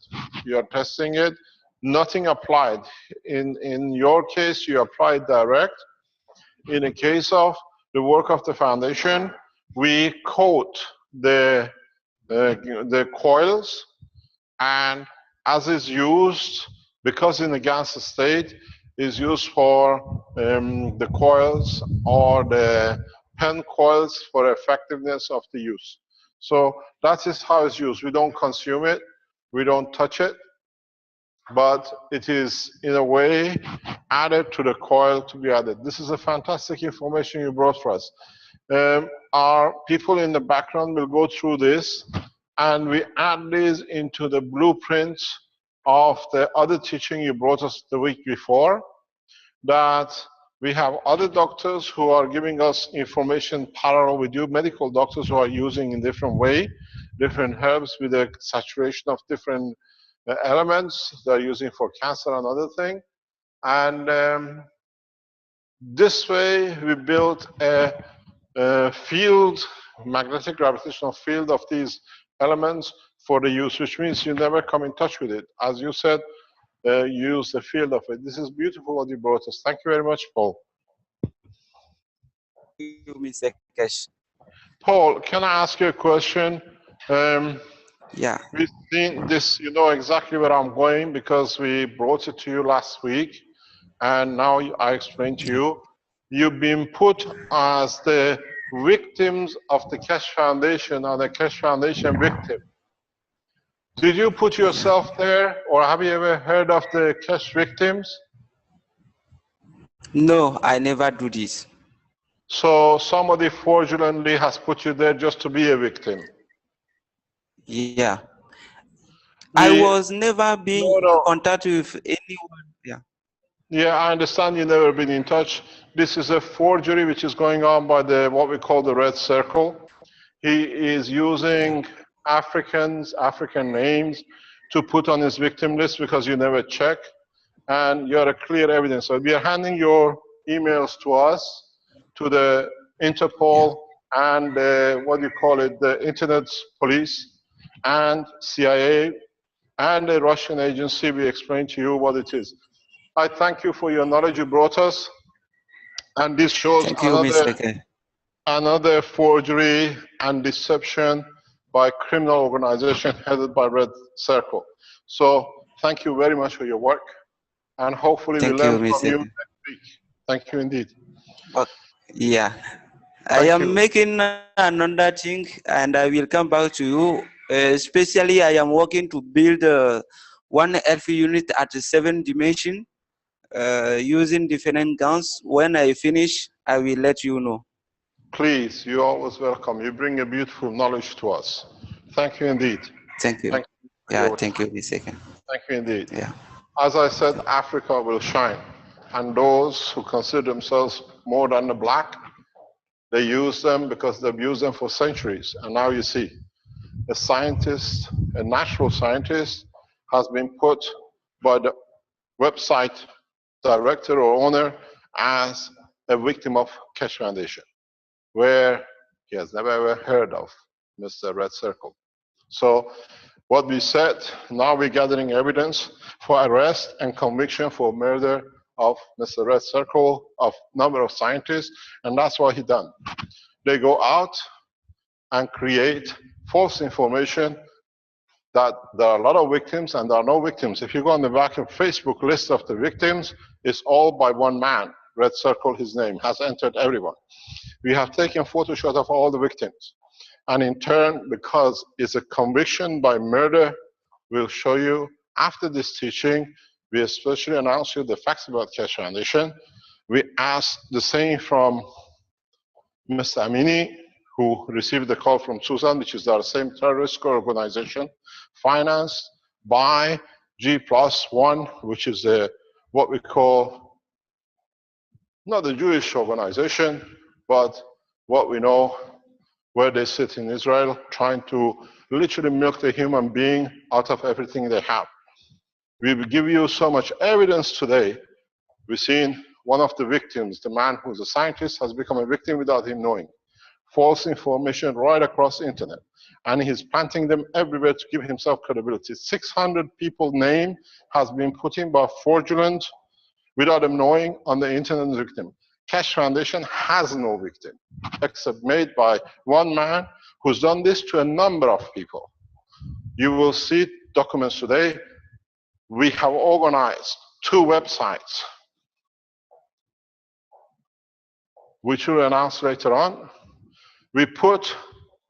You are testing it, nothing applied. In your case, you apply it direct. In the case of the work of the foundation, we coat the coils, and as is used, because in the gas state, is used for the coils or the pen coils for effectiveness of the use. So that is how it's used. We don't consume it, we don't touch it, but it is in a way added to the coil to be added. This is a fantastic information you brought for us. Our people in the background will go through this, and we add this into the blueprints of the other teaching you brought us the week before, that we have other doctors who are giving us information parallel with you, medical doctors who are using in different way, different herbs with a saturation of different elements they're using for cancer and other thing. And this way we built a field, magnetic gravitational field of these elements for the use, which means you never come in touch with it. As you said, use the field of it. This is beautiful what you brought us. Thank you very much, Paul. Thank you, Mr. Cash. Paul, can I ask you a question? Yeah. We've seen this, you know exactly where I'm going because we brought it to you last week, and now I explained to you. You've been put as the victims of the Keshe Foundation or the Keshe Foundation victim. Did you put yourself there, or have you ever heard of the Keshe victims? No, I never do this. So somebody fraudulently has put you there just to be a victim? Yeah. I was never being in contact with anyone. Yeah. Yeah, I understand you've never been in touch. This is a forgery which is going on by the what we call the Red Circle. He is using African names to put on his victim list because you never check, and you're a clear evidence. So we are handing your emails to us, to the Interpol and what do you call it, the Internet Police and CIA and the Russian agency. We explain to you what it is. I thank you for your knowledge you brought us, and this shows another forgery and deception by criminal organization headed by Red Circle. So thank you very much for your work, and hopefully we learn from you next week. Thank you indeed. Yeah, I am making another thing, and I will come back to you. Especially, I am working to build one Earth unit at 7 dimension. Using different guns. When I finish, I will let you know. Please, you're always welcome. You bring a beautiful knowledge to us. Thank you indeed. Thank you. Thank you. Yeah, thank you, Mr. Thank you indeed. Yeah. As I said, Africa will shine. And those who consider themselves more than the black, they use them because they've used them for centuries. And now you see, a scientist, a natural scientist, has been put by the website director or owner as a victim of Keshe Foundation, where he has never ever heard of Mr. Red Circle. So what we said, now we're gathering evidence for arrest and conviction for murder of Mr. Red Circle, of number of scientists, and that's what he done. They go out and create false information that there are a lot of victims and there are no victims. If you go on the back of Facebook list of the victims, it's all by one man. Red Circle, his name, has entered everyone. We have taken photoshop of all the victims. And in turn, because it's a conviction by murder, we'll show you after this teaching, we especially announce you the facts about Keshe Foundation. We asked the same from Mr. Amini, who received the call from Susan, which is our same terrorist organization, financed by G+1, which is what we call, not a Jewish organization, but what we know where they sit in Israel, trying to literally milk the human being out of everything they have. We will give you so much evidence today. We've seen one of the victims, the man who's a scientist, has become a victim without him knowing. False information right across the internet. And he's planting them everywhere to give himself credibility. 600 people's name has been put in by fraudulent, without them knowing, on the internet victim. Keshe Foundation has no victim, except made by one man who's done this to a number of people. You will see documents today. We have organized 2 websites, which we'll announce later on. We put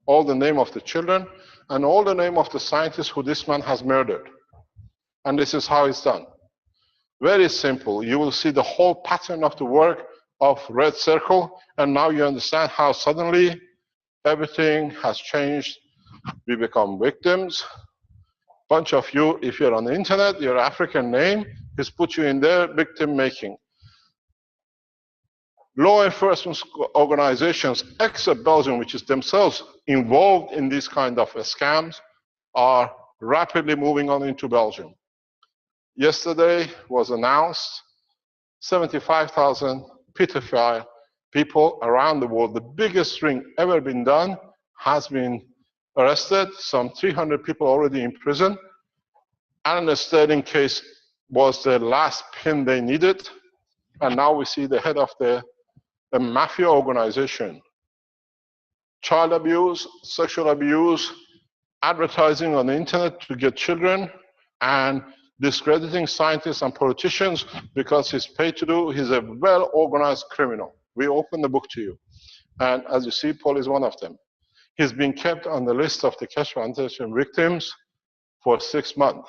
all the name of the children and all the name of the scientists who this man has murdered. And this is how it's done. Very simple. You will see the whole pattern of the work of Red Circle, and now you understand how suddenly everything has changed. We become victims. Bunch of you, if you're on the internet, your African name is put you in there, victim making. law enforcement organizations except Belgium, which is themselves involved in these kind of scams, are rapidly moving on into Belgium. Yesterday was announced 75,000 pedophile people around the world, the biggest ring ever been done, has been arrested. Some 300 people already in prison. Alan Sterling case was the last pin they needed. And now we see the head of the mafia organization. Child abuse, sexual abuse, advertising on the internet to get children, and discrediting scientists and politicians because he's paid to do. He's a well-organized criminal. We open the book to you. And as you see, Paul is one of them. He's been kept on the list of the Keshe Foundation victims for 6 months.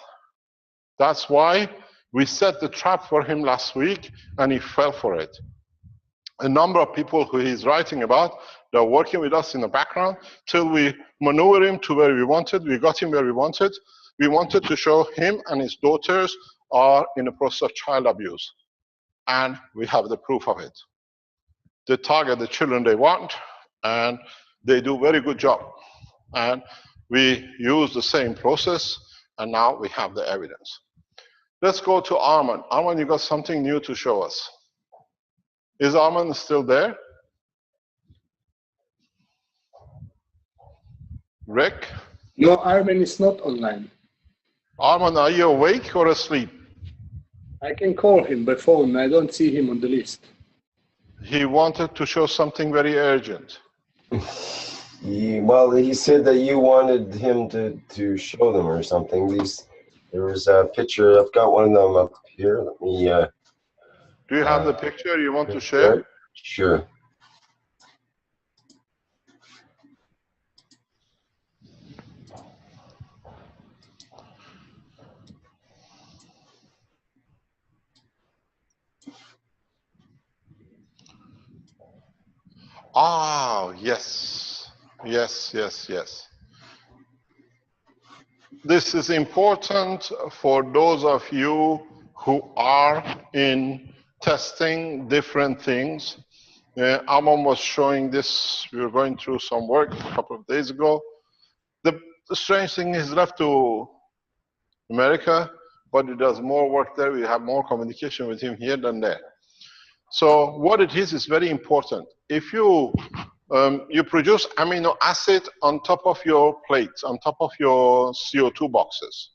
That's why we set the trap for him last week, and he fell for it. A number of people who he's writing about, they're working with us in the background till we maneuver him to where we wanted. We got him where we wanted. We wanted to show him and his daughters are in the process of child abuse. And we have the proof of it. They target the children they want, and they do a very good job. And we use the same process, and now we have the evidence. Let's go to Arman. Arman, you got something new to show us. Is Arman still there? Rick? No, Armin is not online. Arman, are you awake or asleep? I can call him by phone. I don't see him on the list. He wanted to show something very urgent. Well, he said that you wanted him to show them or something. There was a picture. I've got one of them up here. Let me. Do you have the picture you want to share? Sure. Ah, yes. Yes, yes, yes. This is important for those of you who are in testing different things. Amon was showing this. We were going through some work a couple of days ago. The strange thing is left to America, but he does more work there. We have more communication with him here than there. So what it is very important. If you you produce amino acid on top of your plates, on top of your CO2 boxes.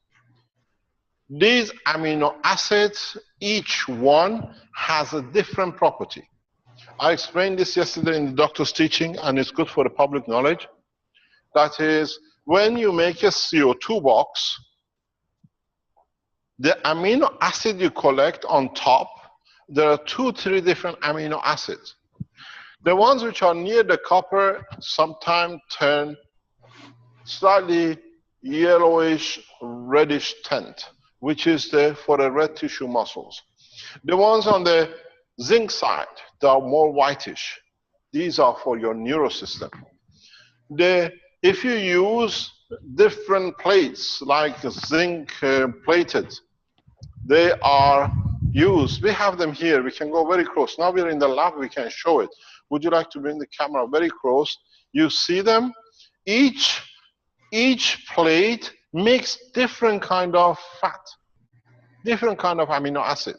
These amino acids, each one has a different property. I explained this yesterday in the doctor's teaching, and it's good for the public knowledge. That is, when you make a CO2 box, the amino acid you collect on top, there are 2-3 different amino acids. The ones which are near the copper sometimes turn slightly yellowish, reddish tint, which is for the red tissue muscles. The ones on the zinc side, they are more whitish. These are for your neurosystem. If you use different plates, like zinc plated, they are used. We have them here. We can go very close. Now we're in the lab. We can show it. Would you like to bring the camera very close? You see them? Each plate makes different kind of fat, different kind of amino acid,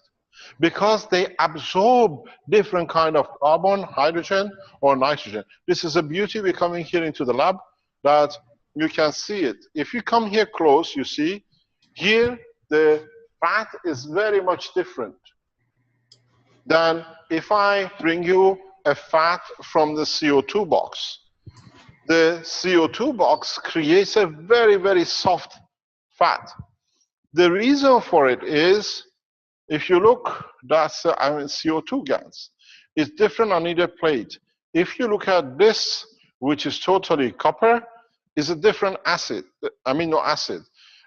because they absorb different kind of carbon, hydrogen, or nitrogen. This is a beauty. We're coming here into the lab that you can see it. If you come here close, you see here the fat is very much different than if I bring you a fat from the CO2 box. The CO2 box creates a very, very soft fat. The reason for it is, if you look, that's CO2 gas. It's different on either plate. If you look at this, which is totally copper, is a different acid, amino acid.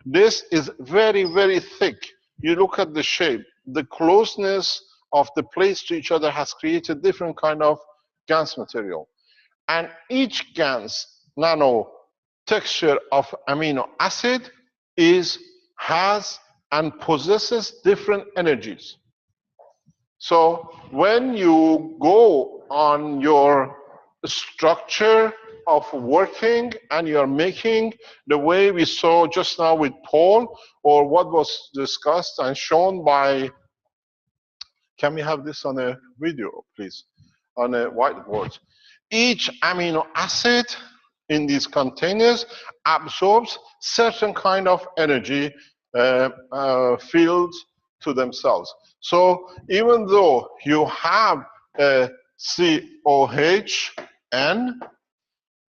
This is very, very thick. You look at the shape. The closeness of the plates to each other has created different kind of GANS material. And each GANS nano texture of amino acid has and possesses different energies. So when you go on your structure of working, and you're making the way we saw just now with Paul, or what was discussed and shown by, can we have this on a video, please, on a whiteboard? Each amino acid in these containers absorbs certain kind of energy fields to themselves. So even though you have a COHN,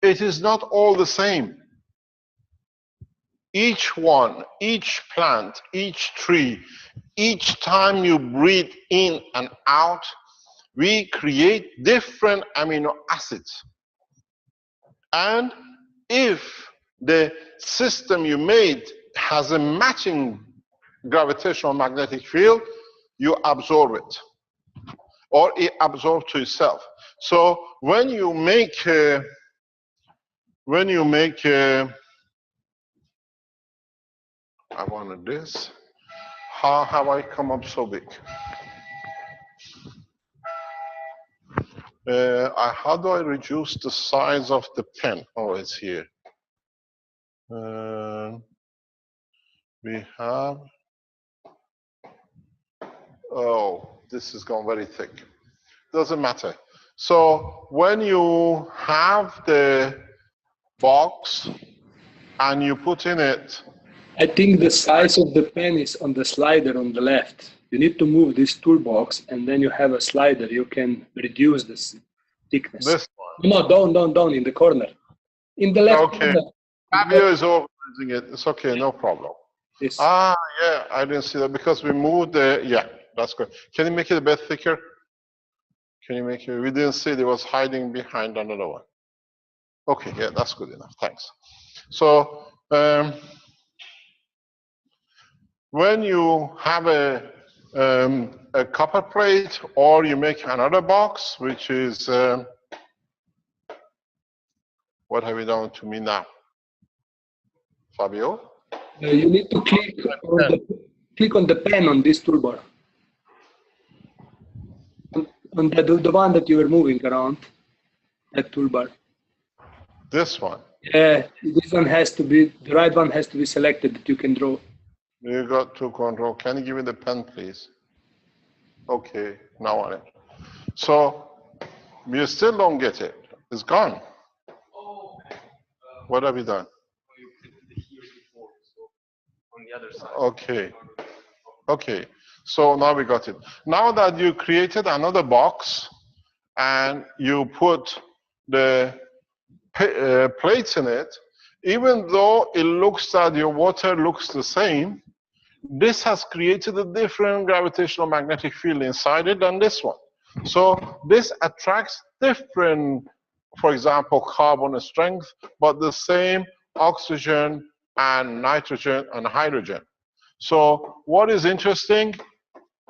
it is not all the same. Each one, each plant, each tree, each time you breathe in and out, we create different amino acids. And if the system you made has a matching gravitational magnetic field, you absorb it, or it absorbs to itself. So when you make I wanted this. How have I come up so big? How do I reduce the size of the pen? Oh, it's here. We have, oh, this is gone very thick. Doesn't matter. So when you have the box and you put in it, I think the size of the pen is on the slider on the left. You need to move this toolbox, and then you have a slider. You can reduce this thickness. This one. No, down in the corner. In the left okay. corner. Fabio is organizing it. It's okay, no problem. Yes. Ah, yeah, I didn't see that because we moved the, yeah, that's good. Can you make it a bit thicker? Can you make it, we didn't see it was hiding behind another one. Okay, yeah, that's good enough, thanks. So, when you have a copper plate, or you make another box, which is, what have you done to me now? Fabio? You need to click on the pen on this toolbar. On the one that you were moving around, that toolbar. This one? Yeah, this one has to be, the right one has to be selected that you can draw. You got to control. Can you give me the pen, please? Okay, now on it. So, you still don't get it. It's gone. What have you done? On the other side. Okay. Okay. So now we got it. Now that you created another box and you put the plates in it, even though it looks that your water looks the same, this has created a different gravitational magnetic field inside it than this one. So this attracts different, for example, carbon strength, but the same oxygen and nitrogen and hydrogen. So what is interesting,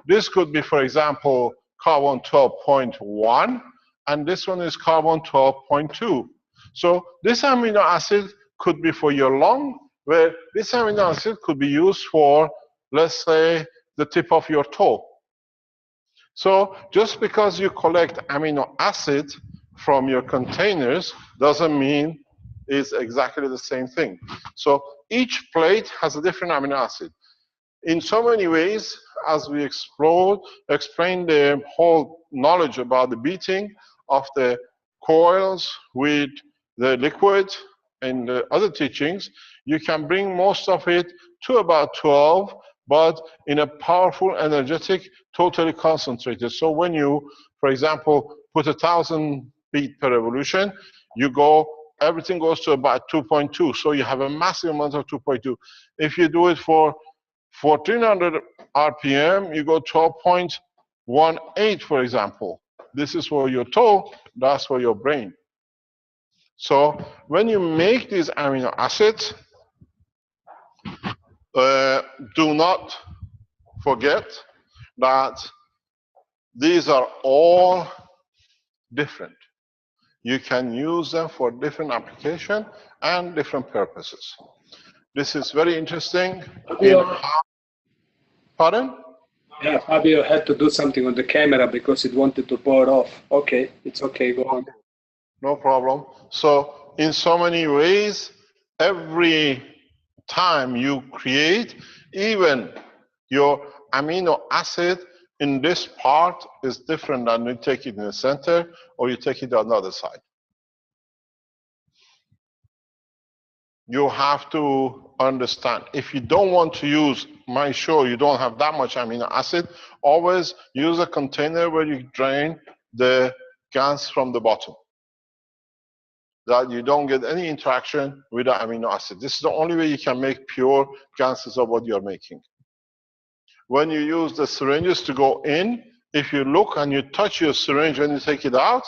this could be, for example, carbon 12.1, and this one is carbon 12.2. So this amino acid could be for your lung, where this amino acid could be used for, let's say, the tip of your toe. So just because you collect amino acid from your containers doesn't mean it's exactly the same thing. So each plate has a different amino acid. In so many ways, as we explained the whole knowledge about the beating of the coils with the liquid and the other teachings, you can bring most of it to about 12, but in a powerful, energetic, totally concentrated. So when you, for example, put 1,000 beat per revolution, you go, everything goes to about 2.2. So you have a massive amount of 2.2. If you do it for 1400 RPM, you go 12.18, for example. This is for your toe, that's for your brain. So when you make these amino acids, do not forget that these are all different. You can use them for different application and different purposes. This is very interesting. Pardon? Yeah, Fabio had to do something on the camera because it wanted to pour off. Okay, it's okay, go on. No problem. So in so many ways, every time you create, even your amino acid in this part is different than you take it in the center or you take it on the other side. You have to understand. If you don't want to use, make sure you don't have that much amino acid, always use a container where you drain the gas from the bottom, that you don't get any interaction with the amino acid. This is the only way you can make pure gases of what you're making. When you use the syringes to go in, if you look and you touch your syringe when you take it out,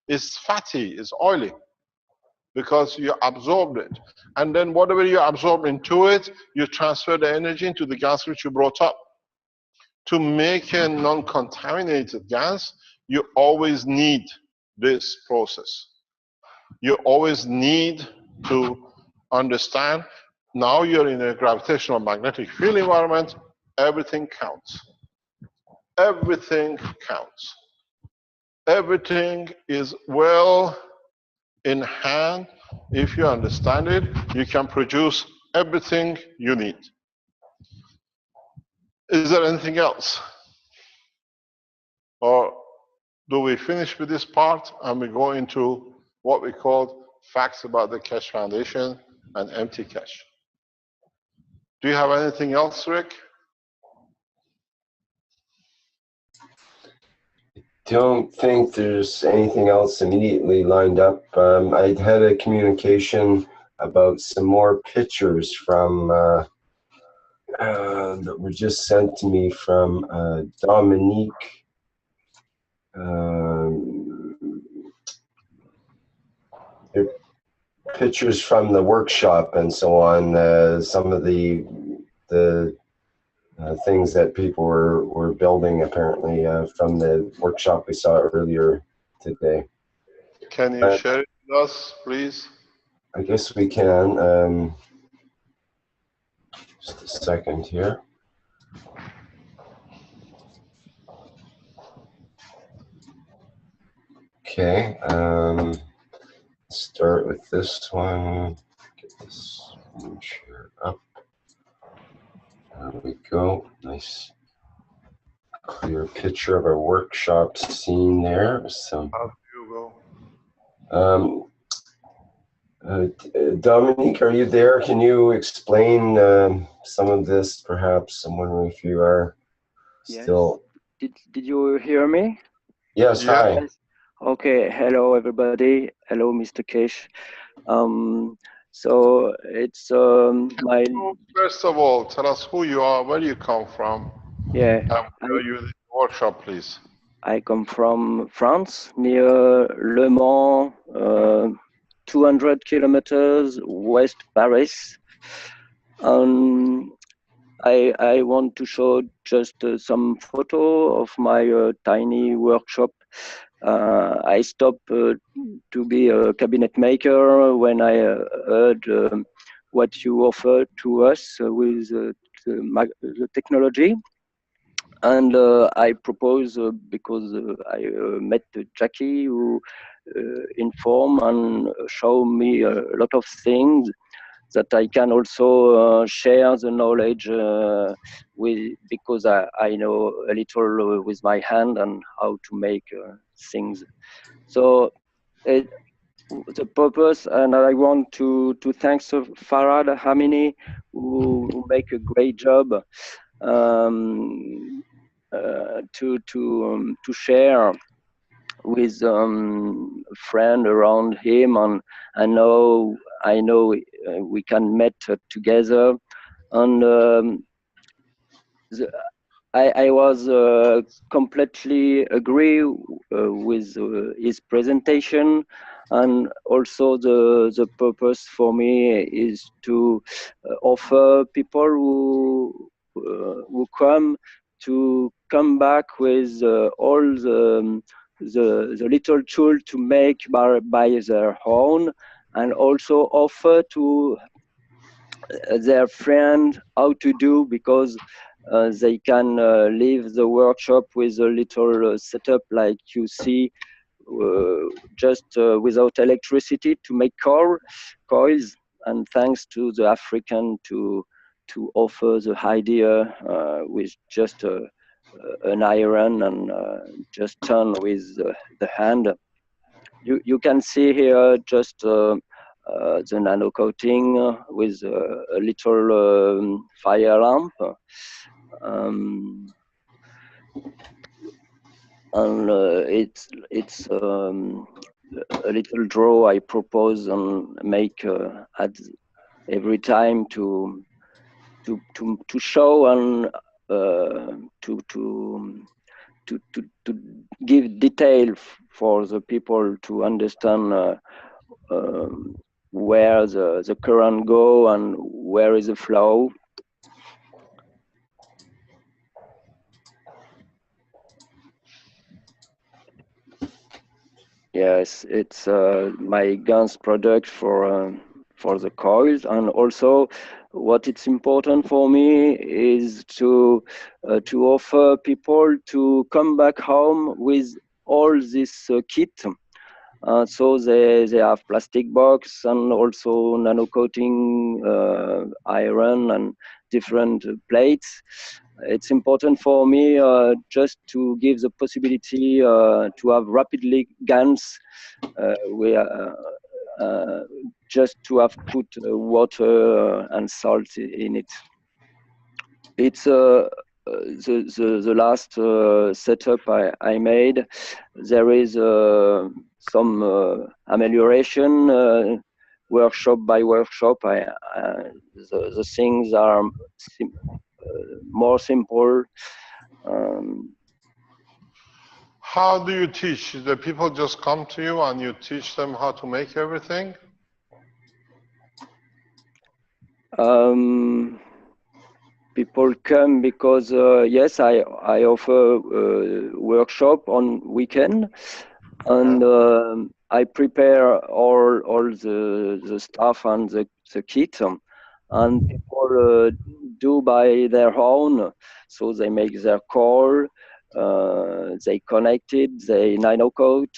it's fatty, it's oily, because you absorbed it. And then whatever you absorb into it, you transfer the energy into the gas which you brought up. To make a non-contaminated gas, you always need this process. You always need to understand, now you're in a gravitational magnetic field environment, everything counts. Everything counts. Everything is well in hand. If you understand it, you can produce everything you need. Is there anything else? Or do we finish with this part and we go into what we call facts about the Keshe Foundation and empty cache? Do you have anything else, Rick? Don't think there's anything else immediately lined up. I had a communication about some more pictures from that were just sent to me from Dominique. They're pictures from the workshop and so on. Some of the things that people were building apparently from the workshop we saw earlier today. Can you share it with us, please? I guess we can. Just a second here. Okay, start with this one. Get this one share up. There we go. Nice clear picture of our workshop scene there. So, how do you go? Dominique, are you there? Can you explain some of this, perhaps? I'm wondering if you are still. Yes. Did you hear me? Yes, yeah. hi. Yes. Okay, hello everybody. Hello, Mr. Keshe. So it's my First of all, tell us who you are, where you come from, yeah. and where you in the workshop, please. I come from France, near Le Mans, 200 kilometers west Paris. I want to show just some photo of my tiny workshop. I stopped to be a cabinet maker when I heard what you offer to us with the technology. And I propose, because I met Jackie, who inform and show me a lot of things that I can also share the knowledge with, because I know a little with my hand and how to make things. So the purpose, and I want to thank Farad Hamini, who make a great job to share with friend around him, and I know we can meet together, and I was completely agree with his presentation, and also the purpose for me is to offer people who come back with all the little tool to make by their own, and also offer to their friend how to do, because They can leave the workshop with a little setup like you see, just without electricity to make coils, and thanks to the African to offer the idea with just an iron and just turn with the hand. You can see here just the nano coating with a little fire lamp. And it's a little draw I propose and make at every time to show and to give detail for the people to understand where the current go and where is the flow. Yes, it's my GANS product for the coils, and also what it's important for me is to offer people to come back home with all this kit. So they have plastic box and also nano coating, iron and different plates. It's important for me just to give the possibility to have rapidly GANs. Just to have put water and salt in it. It's the last setup I made. There is some amelioration workshop by workshop. The things are more simple. How do you teach? The people just come to you and you teach them how to make everything? People come because yes, I offer workshop on weekend, and I prepare all the stuff and the kit, and people do by their own. So they make their call, they connect it, they nano coat,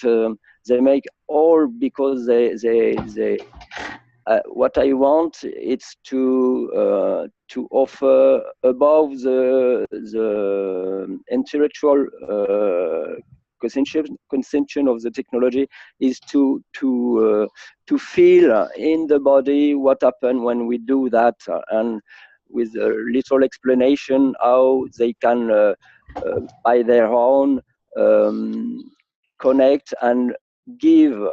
they make all because they what I want is to offer above the intellectual consumption of the technology, is to feel in the body what happened when we do that, and with a little explanation how they can by their own connect and give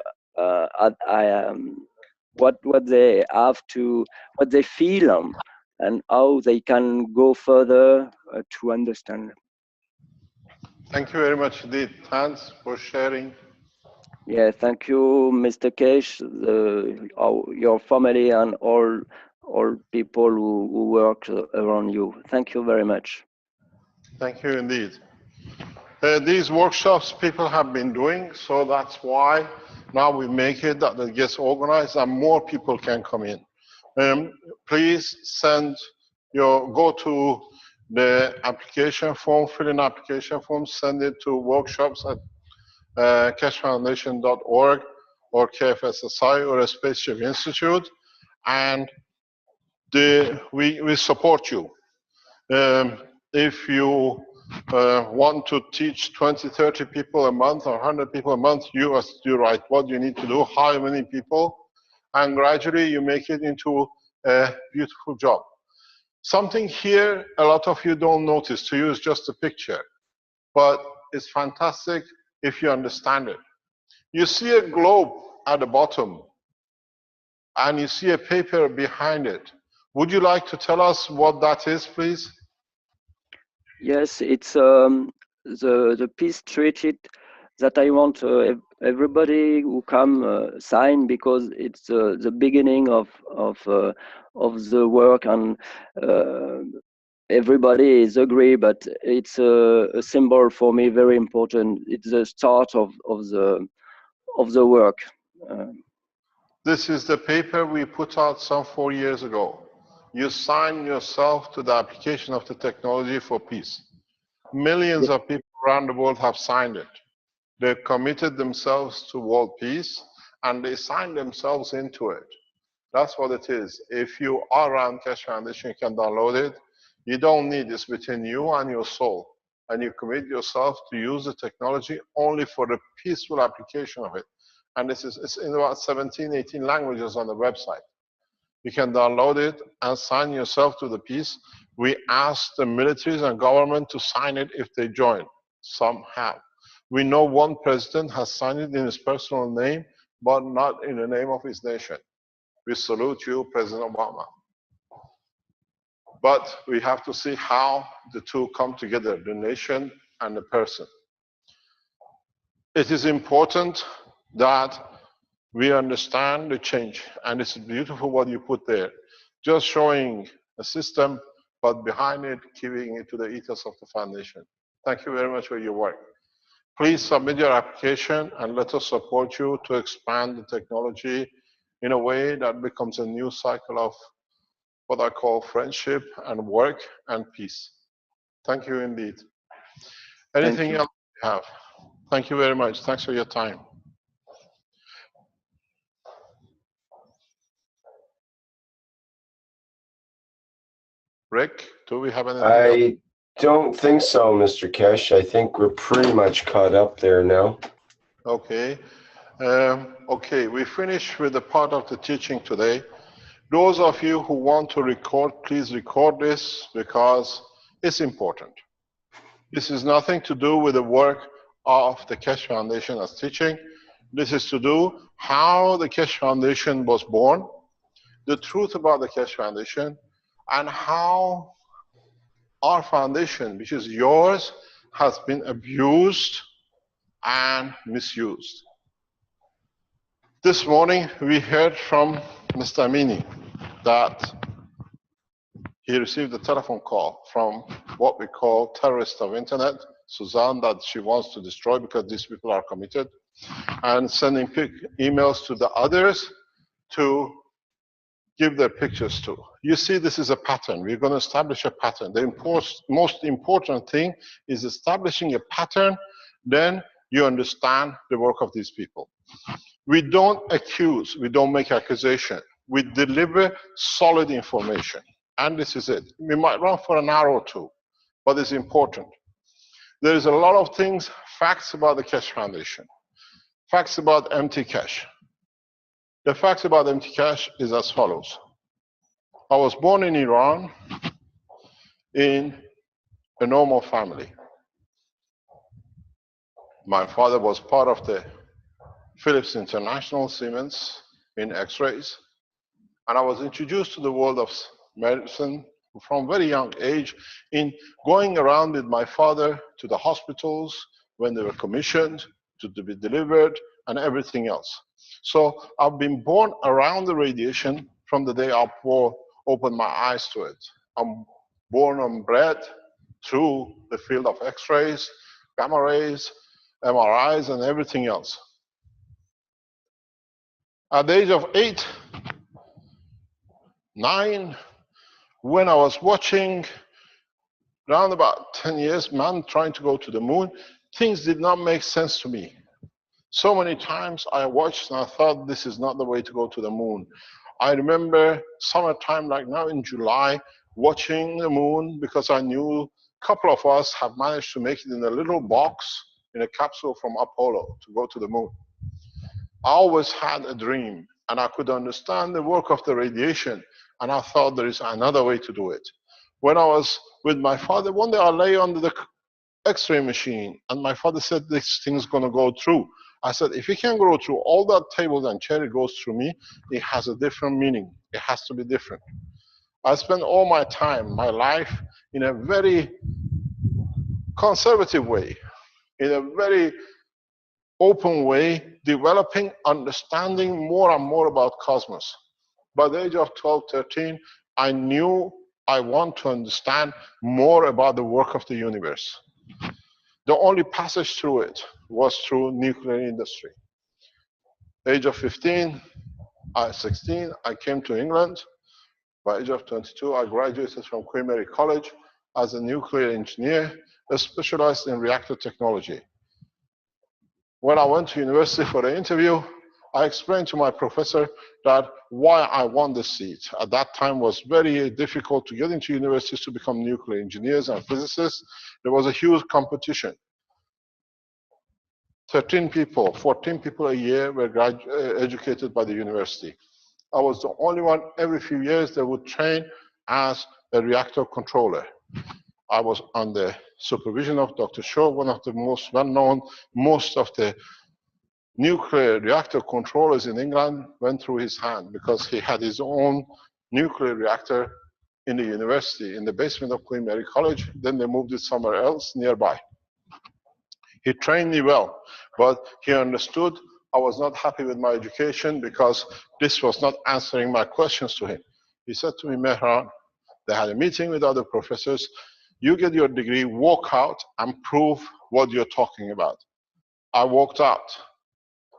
what they have to, what they feel, and how they can go further to understand. Thank you very much indeed. Thanks for sharing. Yeah, thank you, Mr. Kesh, your family, and all people who work around you. Thank you very much. Thank you indeed. These workshops people have been doing, so that's why now we make it that it gets organized and more people can come in. Please go to the application form, fill in application form, send it to workshops@cashfoundation.org or KFSSI or a Spaceship Institute, and we support you. If you want to teach 20, 30 people a month or 100 people a month, you write what you need to do, how many people, and gradually you make it into a beautiful job. Something here a lot of you don't notice. To you it's just a picture, but it's fantastic if you understand it. You see a globe at the bottom and you see a paper behind it. Would you like to tell us what that is, please? Yes, it's the peace treaty that I want everybody who come sign, because it's the beginning of the work, and everybody is agree, but it's a symbol for me, very important. It's the start of the work. This is the paper we put out some 4 years ago. you sign yourself to the application of the technology for peace. Millions of people around the world have signed it. They committed themselves to world peace, and they signed themselves into it. That's what it is. If you are around Keshe Foundation, you can download it. You don't need this between you and your soul. And you commit yourself to use the technology only for the peaceful application of it. And it's in about 17, 18 languages on the website. You can download it and sign yourself to the peace. We ask the militaries and government to sign it if they join. Some have. We know one president has signed it in his personal name, but not in the name of his nation. We salute you, President Obama. But we have to see how the two come together, the nation and the person. It is important that we understand the change, and it's beautiful what you put there. Just showing a system, but behind it, giving it to the ethos of the foundation. Thank you very much for your work. Please submit your application and let us support you to expand the technology in a way that becomes a new cycle of what I call friendship and work and peace. Thank you indeed. Anything else you have? Thank you very much. Thanks for your time. Rick, do we have anything else? I don't think so, Mr. Keshe. I think we're pretty much caught up there now. Okay. Okay, we finished with the part of the teaching today. Those of you who want to record, please record this because it's important. This is nothing to do with the work of the Keshe Foundation as teaching. This is to do how the Keshe Foundation was born, the truth about the Keshe Foundation, and how our foundation, which is yours, has been abused and misused. This morning, we heard from Mr. Amini that he received a telephone call from what we call terrorists of internet, Suzanne, that she wants to destroy because these people are committed, and sending emails to the others to give their pictures to. You see, this is a pattern. We're going to establish a pattern. The most important thing is establishing a pattern, then you understand the work of these people. We don't accuse, we don't make accusation. We deliver solid information. And this is it. We might run for an hour or two, but it's important. There is a lot of things, facts about the Keshe Foundation, facts about empty cash. The facts about empty cash is as follows. I was born in Iran in a normal family. My father was part of the Philips International Siemens in X-rays, and I was introduced to the world of medicine from a very young age in going around with my father to the hospitals when they were commissioned to be delivered and everything else. So I've been born around the radiation from the day I opened my eyes to it. I'm born and bred through the field of X-rays, gamma rays, MRIs, and everything else. At the age of 8, 9, when I was watching around about 10 years, man trying to go to the moon, things did not make sense to me. So many times I watched and I thought this is not the way to go to the moon. I remember summertime like now in July, watching the moon because I knew a couple of us have managed to make it in a little box in a capsule from Apollo to go to the moon. I always had a dream and I could understand the work of the radiation and I thought there is another way to do it. When I was with my father, one day I lay under the X-ray machine and my father said this thing's going to go through. I said, if it can go through all that table and chair, it goes through me, it has a different meaning. It has to be different. I spent all my time, my life, in a very conservative way, in a very open way, developing, understanding more and more about cosmos. By the age of 12, 13, I knew I want to understand more about the work of the universe. The only passage through it was through nuclear industry. Age of 16, I came to England. By age of 22, I graduated from Queen Mary College as a nuclear engineer, specialized in reactor technology. When I went to university for the interview, I explained to my professor that why I won the seat. At that time, it was very difficult to get into universities to become nuclear engineers and physicists. There was a huge competition. 13 people, 14 people a year were educated by the university. I was the only one. Every few years they would train as a reactor controller. I was under supervision of Dr. Shaw, one of the most well-known. Most of the nuclear reactor controllers in England went through his hand because he had his own nuclear reactor in the university, in the basement of Queen Mary College. Then they moved it somewhere else nearby. He trained me well, but he understood I was not happy with my education because this was not answering my questions to him. He said to me, Mehran, they had a meeting with other professors, you get your degree, walk out and prove what you're talking about. I walked out.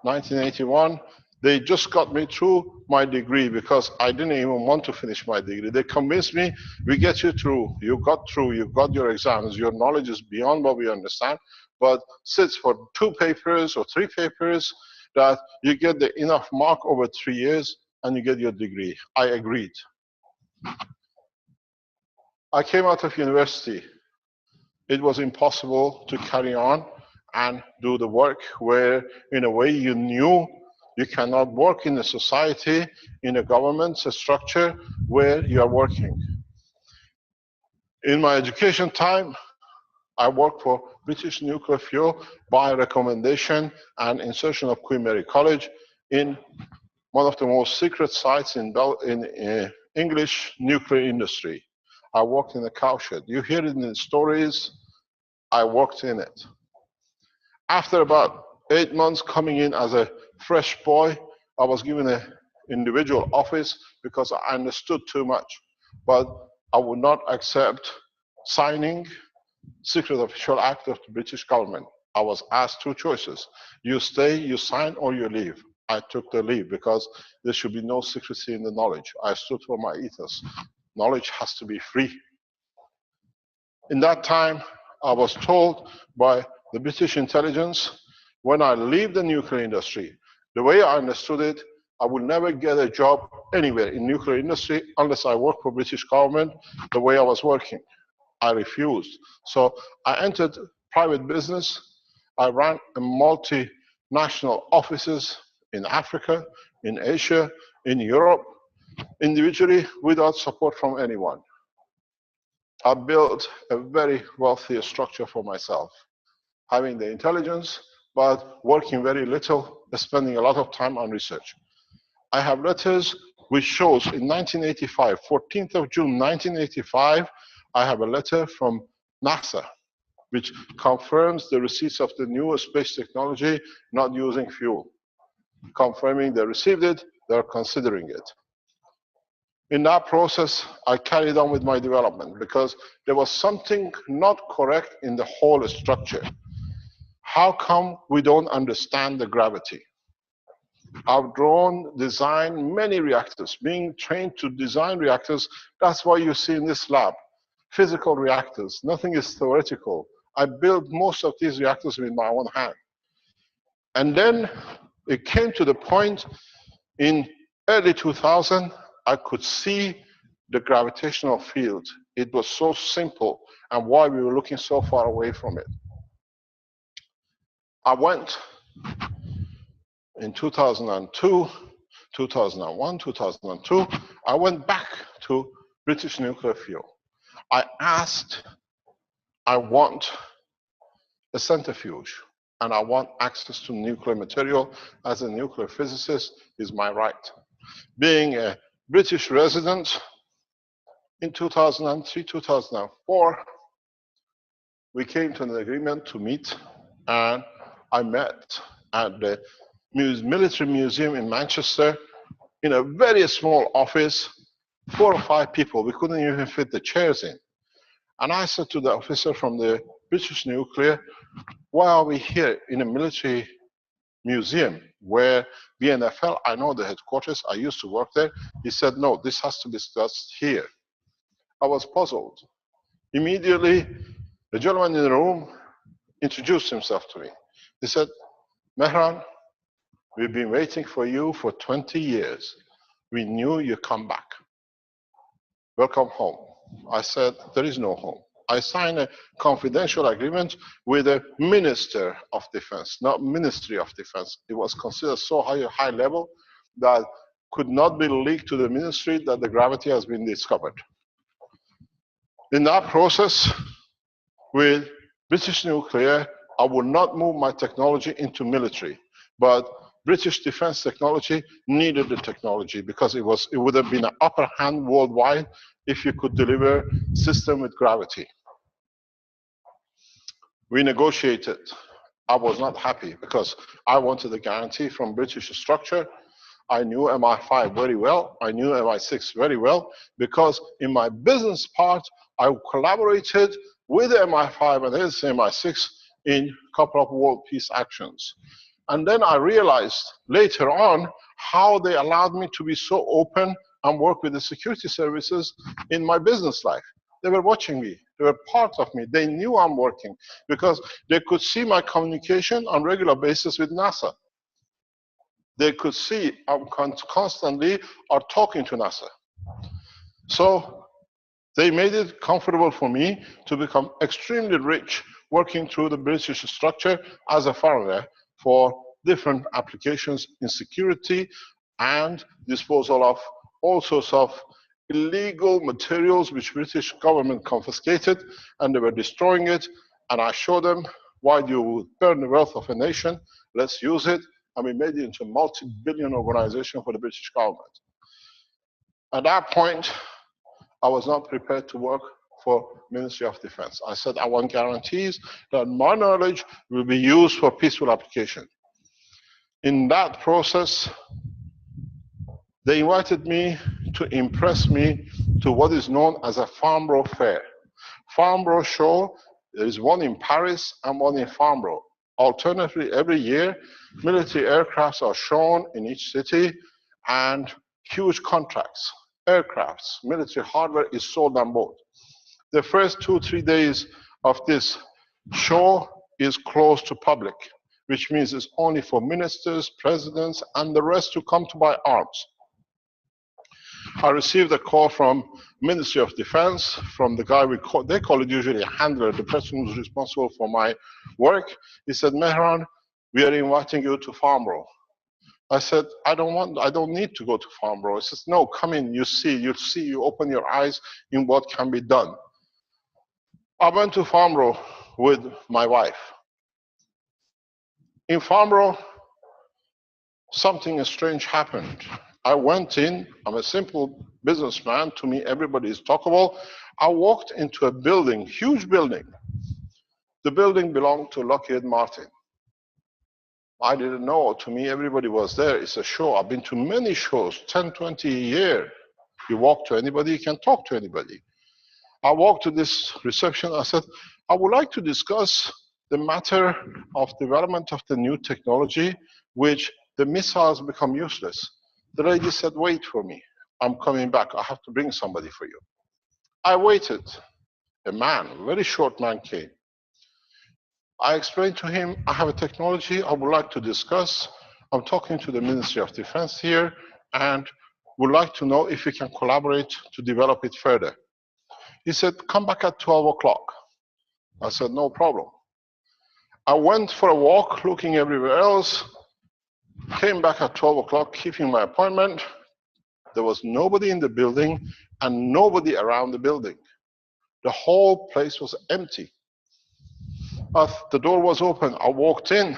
1981, they just got me through my degree because I didn't even want to finish my degree. They convinced me, we get you through, you got through, you got your exams, your knowledge is beyond what we understand, but sits for 2 papers or 3 papers that you get the enough mark over 3 years and you get your degree. I agreed. I came out of university. It was impossible to carry on and do the work where, in a way, you knew you cannot work in a society, in a government structure where you are working. In my education time, I worked for British Nuclear Fuel by recommendation and insertion of Queen Mary College in one of the most secret sites in English nuclear industry. I worked in a cowshed. You hear it in the stories. I worked in it. After about 8 months coming in as a fresh boy, I was given an individual office because I understood too much. But I would not accept signing Secret Official Act of the British government. I was asked 2 choices. You stay, you sign, or you leave. I took the leave because there should be no secrecy in the knowledge. I stood for my ethos. Knowledge has to be free. In that time, I was told by the British intelligence, when I leave the nuclear industry, the way I understood it, I will never get a job anywhere in nuclear industry unless I work for British government the way I was working. I refused. So I entered private business. I ran a multinational offices in Africa, in Asia, in Europe, individually without support from anyone. I built a very wealthy structure for myself, having the intelligence, but working very little, spending a lot of time on research. I have letters which shows in 1985, 14th of June 1985, I have a letter from NASA, which confirms the receipts of the new space technology not using fuel, confirming they received it, they're considering it. In that process, I carried on with my development because there was something not correct in the whole structure. How come we don't understand the gravity? I've drawn, designed many reactors, being trained to design reactors. That's why you see in this lab, physical reactors. Nothing is theoretical. I built most of these reactors with my own hand. And then it came to the point in early 2000, I could see the gravitational field. It was so simple and why we were looking so far away from it. I went in 2002, 2001, 2002, I went back to British Nuclear Fuel. I asked, I want a centrifuge and I want access to nuclear material. As a nuclear physicist is my right. Being a British resident, in 2003, 2004, we came to an agreement to meet, and I met at the Military Museum in Manchester in a very small office, 4 or 5 people. We couldn't even fit the chairs in. And I said to the officer from the British Nuclear, why are we here in a military museum where BNFL, I know the headquarters, I used to work there. He said, no, this has to be discussed here. I was puzzled. Immediately, the gentleman in the room introduced himself to me. He said, Mehran, we've been waiting for you for 20 years. We knew you'd come back. Welcome home. I said, there is no home. I signed a confidential agreement with the Minister of Defense, not Ministry of Defense. It was considered so high level that could not be leaked to the ministry that the gravity has been discovered. In that process, with British Nuclear, I would not move my technology into military, but British defense technology needed the technology because it would have been an upper hand worldwide if you could deliver system with gravity. We negotiated. I was not happy because I wanted a guarantee from British structure. I knew MI5 very well. I knew MI6 very well because in my business part, I collaborated with MI5 and MI6 in a couple of world peace actions. And then I realized later on how they allowed me to be so open and work with the security services in my business life. They were watching me. They were part of me. They knew I'm working because they could see my communication on a regular basis with NASA. They could see I'm constantly are talking to NASA. So they made it comfortable for me to become extremely rich working through the British structure as a foreigner for different applications in security and disposal of all sorts of illegal materials which British government confiscated, and they were destroying it. And I showed them, why do you burn the wealth of a nation? Let's use it. And we made it into a multi-billion organization for the British government. At that point, I was not prepared to work for Ministry of Defense. I said, I want guarantees that my knowledge will be used for peaceful application. In that process, they invited me to impress me to what is known as a Farnborough Fair. Farnborough show, there is one in Paris and one in Farnborough. Alternatively, every year, military aircrafts are shown in each city and huge contracts. Aircrafts, military hardware is sold on board. The first 2-3 days of this show is closed to public, which means it's only for ministers, presidents, and the rest to come to buy arms. I received a call from Ministry of Defense, from the guy they call it usually a handler, the person who's responsible for my work. He said, Mehran, we are inviting you to Farnborough. I said, I don't need to go to Farnborough. He says, no, come in, you open your eyes in what can be done. I went to Farnborough with my wife. In Farnborough, something strange happened. I went in, I'm a simple businessman, to me everybody is talkable. I walked into a building, huge building. The building belonged to Lockheed Martin. I didn't know, to me everybody was there. It's a show, I've been to many shows, 10, 20 a year. You walk to anybody, you can talk to anybody. I walked to this reception, I said, I would like to discuss the matter of development of the new technology, which the missiles become useless. The lady said, wait for me. I'm coming back. I have to bring somebody for you. I waited. A man, a very short man came. I explained to him, I have a technology I would like to discuss. I'm talking to the Ministry of Defense here and would like to know if we can collaborate to develop it further. He said, come back at 12 o'clock. I said, no problem. I went for a walk looking everywhere else, came back at 12 o'clock, keeping my appointment. There was nobody in the building and nobody around the building. The whole place was empty. But the door was open. I walked in.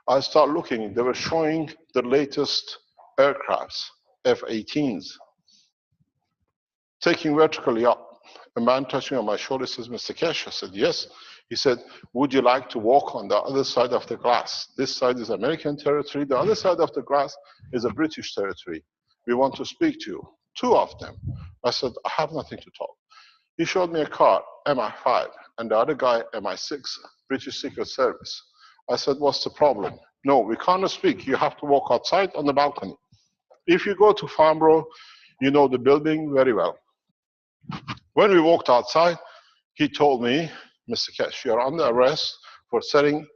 I started looking. They were showing the latest aircrafts, F-18s, taking vertically up. A man touching on my shoulder says, Mr. Kesh. I said, yes. He said, would you like to walk on the other side of the glass? This side is American territory. The other side of the glass is a British territory. We want to speak to you. Two of them. I said, I have nothing to talk. He showed me a car, MI5, and the other guy, MI6, British Secret Service. I said, what's the problem? No, we can't speak. You have to walk outside on the balcony. If you go to Farnborough, you know the building very well. When we walked outside, he told me, Mr. Cash, you're under arrest for setting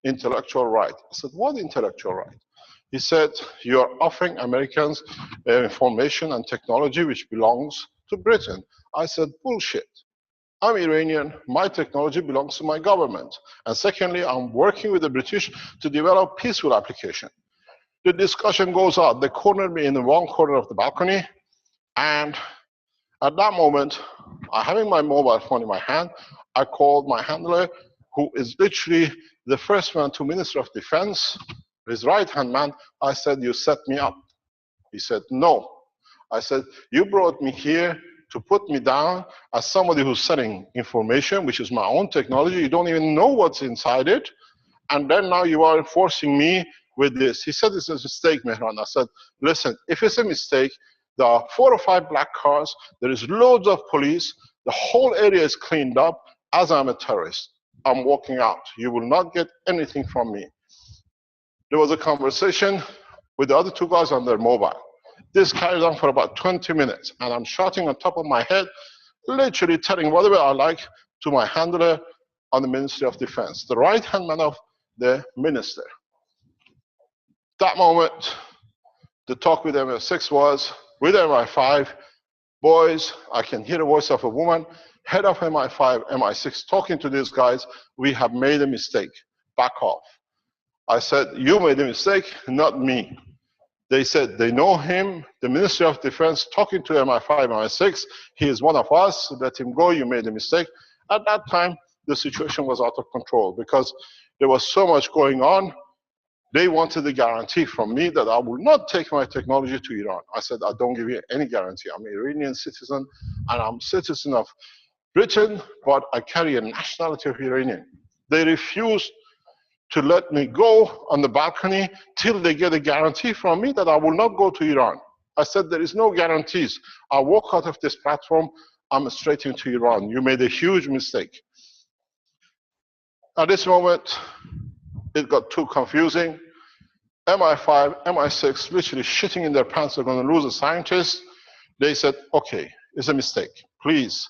intellectual right. I said, what intellectual right? He said, you're offering Americans information and technology which belongs to Britain. I said, bullshit. I'm Iranian, my technology belongs to my government. And secondly, I'm working with the British to develop peaceful application. The discussion goes on. They cornered me in the one corner of the balcony, and at that moment, having my mobile phone in my hand, I called my handler, who is literally the first man to Minister of Defense, his right-hand man. I said, you set me up. He said, no. I said, you brought me here to put me down as somebody who's selling information, which is my own technology. You don't even know what's inside it. And then now you are forcing me with this. He said, it's a mistake, Mehran. I said, listen, if it's a mistake, there are 4 or 5 black cars. There is loads of police. The whole area is cleaned up. As I'm a terrorist, I'm walking out. You will not get anything from me. There was a conversation with the other 2 guys on their mobile. This carried on for about 20 minutes, and I'm shouting on top of my head, literally telling whatever I like to my handler on the Ministry of Defense, the right-hand man of the minister. That moment, the talk with MI6 was, with MI5, boys, I can hear the voice of a woman, head of MI5, MI6, talking to these guys, we have made a mistake, back off. I said, you made a mistake, not me. They said they know him, the Ministry of Defense, talking to MI5, MI6, he is one of us, let him go, you made a mistake. At that time, the situation was out of control because there was so much going on. They wanted a guarantee from me that I will not take my technology to Iran. I said, I don't give you any guarantee. I'm an Iranian citizen, and I'm a citizen of Britain, but I carry a nationality of Iranian. They refused to let me go on the balcony till they get a guarantee from me that I will not go to Iran. I said, there is no guarantees. I walk out of this platform, I'm straight into Iran. You made a huge mistake. At this moment, it got too confusing. MI5, MI6, literally shitting in their pants, they're going to lose a scientist. They said, okay, it's a mistake. Please,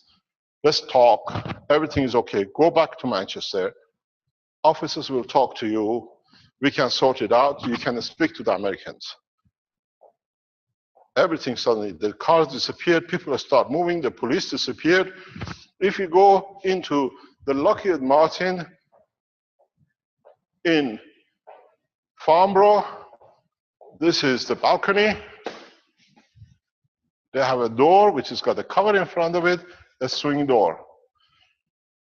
let's talk. Everything is okay. Go back to Manchester. Officers will talk to you. We can sort it out. You can speak to the Americans. Everything suddenly, the cars disappeared, people start moving, the police disappeared. If you go into the Lockheed Martin in Farnborough, this is the balcony. They have a door which has got a cover in front of it, a swing door.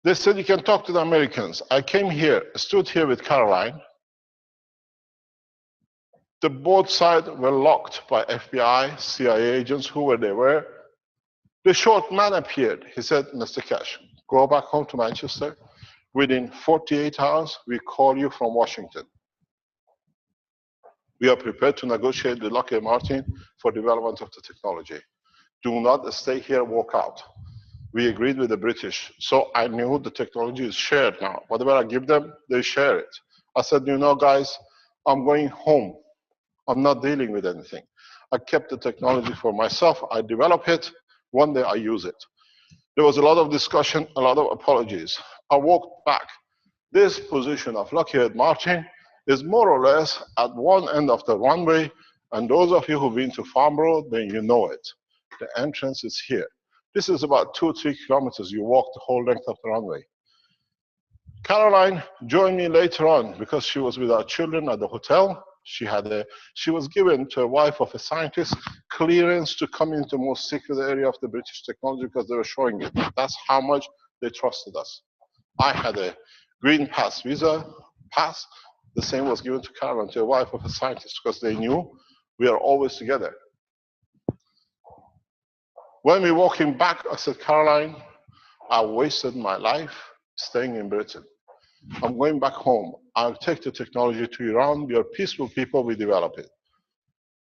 They said you can talk to the Americans. I came here, stood here with Caroline. The both sides were locked by FBI, CIA agents, whoever they were. The short man appeared. He said, Mr. Cash, go back home to Manchester. Within 48 hours, we call you from Washington. We are prepared to negotiate with Lockheed Martin for development of the technology. Do not stay here, walk out. We agreed with the British. So I knew the technology is shared now. Whatever I give them, they share it. I said, you know, guys, I'm going home. I'm not dealing with anything. I kept the technology for myself. I develop it. One day I use it. There was a lot of discussion, a lot of apologies. I walked back. This position of Lockheed Martin is more or less at one end of the runway. And those of you who've been to Farnborough, then you know it. The entrance is here. This is about 2 or 3 kilometers. You walk the whole length of the runway. Caroline joined me later on because she was with our children at the hotel. She was given to a wife of a scientist clearance to come into the most secret area of the British technology because they were showing it. That's how much they trusted us. I had a green pass visa pass. The same was given to Caroline, to a wife of a scientist, because they knew we are always together. When we were walking back, I said, Caroline, I wasted my life staying in Britain. I'm going back home. I'll take the technology to Iran. We are peaceful people. We develop it.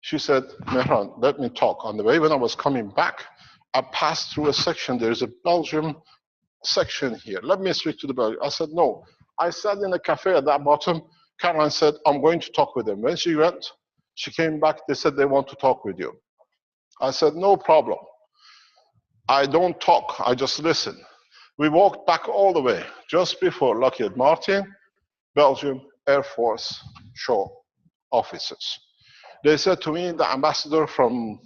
She said, Mehran, let me talk. On the way when I was coming back, I passed through a section. There's a Belgium section here. Let me speak to the Belgian. I said, no. I sat in a cafe at that bottom Caroline said, I'm going to talk with them. When she went, she came back, they said they want to talk with you. I said, no problem. I don't talk, I just listen. We walked back all the way, just before Lockheed Martin, Belgium Air Force shore offices. They said to me, the ambassador from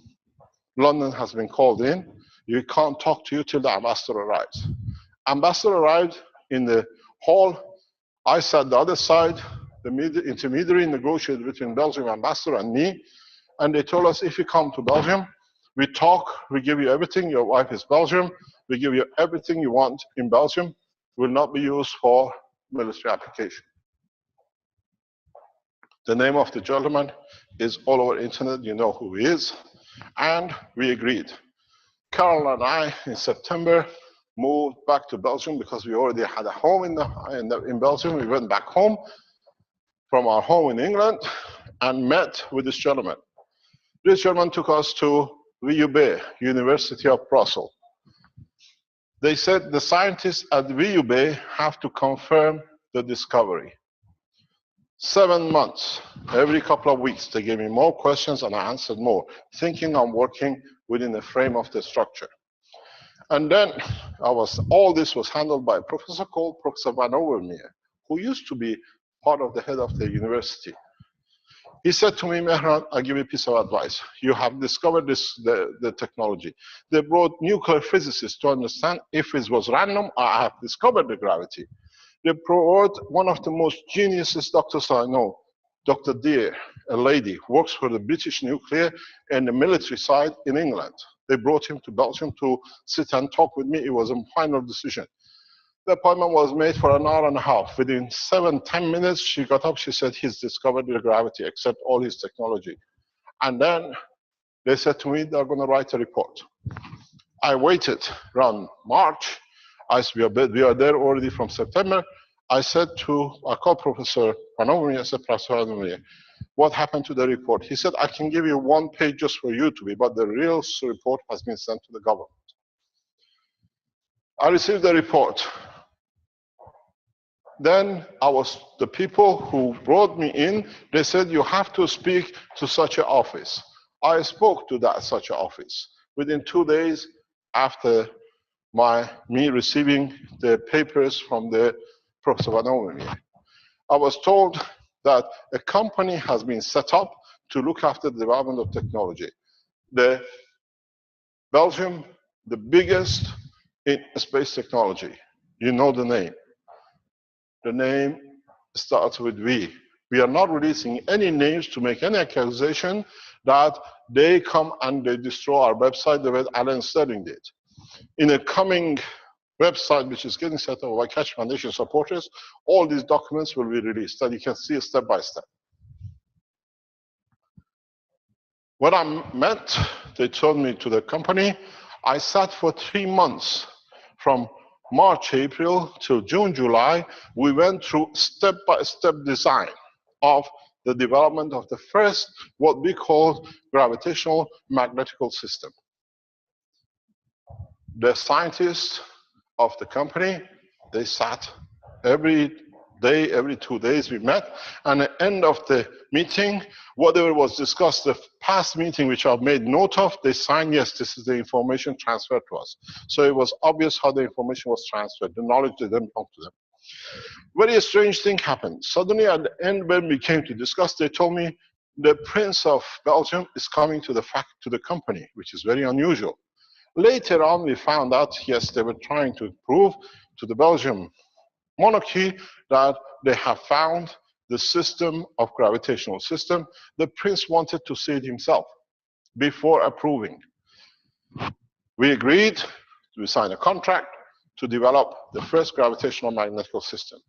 London has been called in. You can't talk to you till the ambassador arrives. Ambassador arrived in the hall. I sat the other side. The intermediary negotiated between Belgium ambassador and me. And they told us, if you come to Belgium, we talk, we give you everything. Your wife is Belgium. We give you everything you want in Belgium. Will not be used for military application. The name of the gentleman is all over the internet. You know who he is. And we agreed. Carol and I, in September, moved back to Belgium because we already had a home in Belgium. We went back home from our home in England and met with this gentleman. This gentleman took us to VUB, University of Brussels. They said the scientists at VUB have to confirm the discovery. 7 months, every couple of weeks, they gave me more questions and I answered more, thinking I'm working within the frame of the structure. And then all this was handled by a professor called Professor Van Overmeer, who used to be part of the head of the university. He said to me, Mehran, I'll give you a piece of advice. You have discovered the technology. They brought nuclear physicists to understand if it was random, I have discovered the gravity. They brought one of the most genius doctors I know, Dr. Deere, a lady who works for the British nuclear and the military side in England. They brought him to Belgium to sit and talk with me. It was a final decision. The appointment was made for an hour and a half. Within 7-10 minutes, she got up. She said, he's discovered the gravity, except all his technology. And then they said to me, they're going to write a report. I waited around March. We are there already from September. I called Professor Van Overmeer. I said, Professor Van Overmeer, what happened to the report? He said, I can give you 1 page just for you to be, but the real report has been sent to the government. I received the report. Then the people who brought me in, they said, you have to speak to such an office. I spoke to such an office. Within 2 days after me receiving the papers from the Professor Van Overmeer, I was told that a company has been set up to look after the development of technology. Belgium, the biggest in space technology. You know the name. The name starts with V. We are not releasing any names to make any accusation that they come and they destroy our website the way Alan Sterling did. In a coming website, which is getting set up by Keshe Foundation supporters, all these documents will be released, and you can see step by step. What I meant, they told me to the company, I sat for 3 months from March, April till June, July. We went through step-by-step design of the development of the first, what we call gravitational magnetical system. The scientists of the company, they sat every day, every 2 days we met, and at the end of the meeting, whatever was discussed, the past meeting which I've made note of, they signed, yes, this is the information transferred to us. So it was obvious how the information was transferred. The knowledge didn't come to them. Very strange thing happened. Suddenly at the end, when we came to discuss, they told me the Prince of Belgium is coming to the company, which is very unusual. Later on, we found out, yes, they were trying to prove to the Belgian monarchy that they have found the system of gravitational system. The prince wanted to see it himself before approving. We agreed, we signed a contract to develop the first gravitational magnetical system.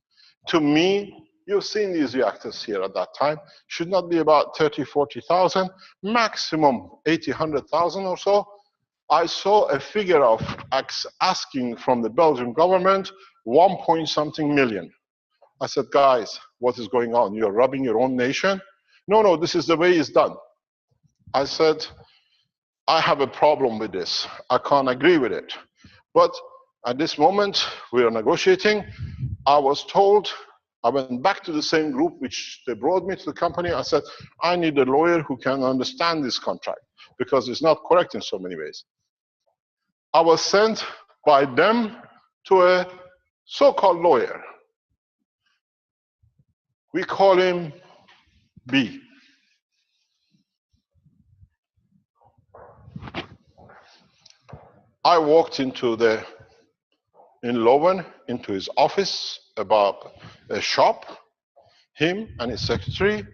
To me, you've seen these reactors here at that time, should not be about 30, 40,000, maximum 80, 100,000 or so. I saw a figure of asking from the Belgian government 1-point-something million. I said, guys, what is going on? You're robbing your own nation? No, this is the way it's done. I said, I have a problem with this. I can't agree with it. But at this moment, we are negotiating. I was told I went back to the same group which they brought me to the company. I said, I need a lawyer who can understand this contract because it's not correct in so many ways. I was sent by them to a so-called lawyer. We call him B. I walked in Loven, into his office about a shop, him and his secretary.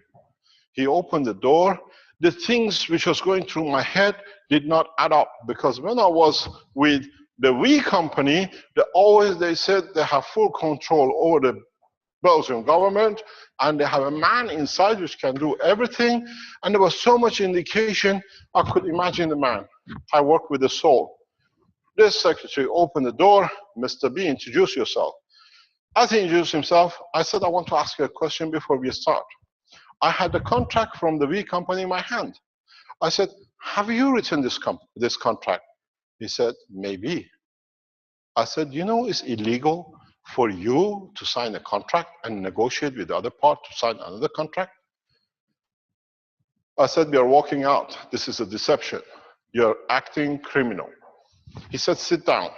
He opened the door. The things which was going through my head did not add up, because when I was with the V company, they said they have full control over the Belgian government, and they have a man inside which can do everything. And there was so much indication, I could imagine the man. I worked with the soul. This secretary opened the door. Mr. B, introduce yourself. As he introduced himself, I said, I want to ask you a question before we start. I had the contract from the V company in my hand. I said, have you written this contract? He said, maybe. I said, you know, it's illegal for you to sign a contract and negotiate with the other part to sign another contract. I said, we are walking out. This is a deception. You're acting criminal. He said, sit down.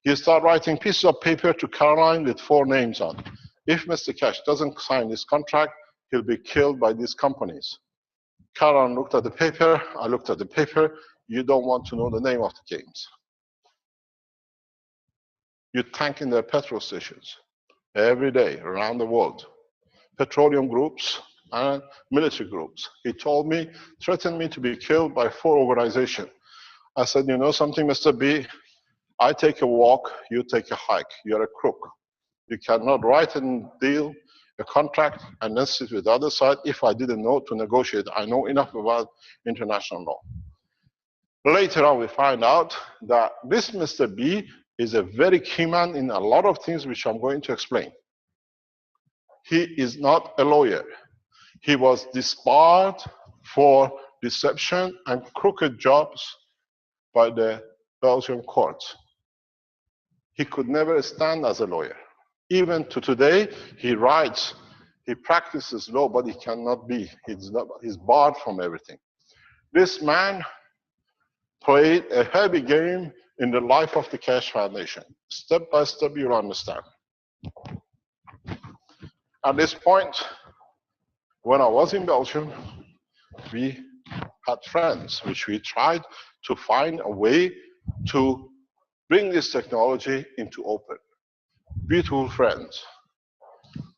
He started writing pieces of paper to Caroline with 4 names on. If Mr. Cash doesn't sign this contract, he'll be killed by these companies. Caroline looked at the paper. I looked at the paper. You don't want to know the name of the games. You tank in their petrol stations every day around the world. Petroleum groups and military groups. He told me, threatened me to be killed by 4 organizations. I said, you know something, Mr. B? I take a walk, you take a hike. You're a crook. You cannot write a deal, a contract, and then sit with the other side. If I didn't know to negotiate, I know enough about international law. Later on, we find out that this Mr. B is a very key man in a lot of things which I'm going to explain. He is not a lawyer. He was disbarred for deception and crooked jobs by the Belgian courts. He could never stand as a lawyer. Even to today, he writes, he practices law, but he cannot be. He's barred from everything. This man played a heavy game in the life of the Cash Foundation. Step by step, you'll understand. At this point, when I was in Belgium, we had friends, which we tried to find a way to bring this technology into open. Beautiful friends.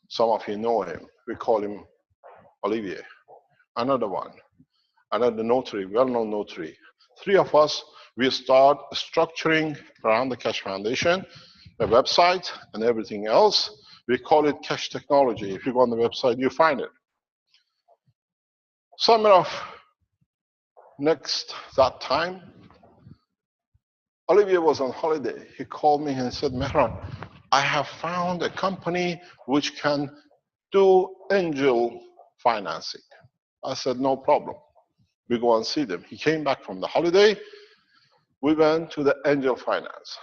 Some of you know him. We call him Olivier. Another one. Another notary, well-known notary. 3 of us, we start structuring around the Cash Foundation, the website and everything else. We call it Cash Technology. If you go on the website, you find it. Summer of that time, Olivier was on holiday. He called me and said, Mehran, I have found a company which can do angel financing. I said, no problem. We go and see them. He came back from the holiday. We went to the angel finance.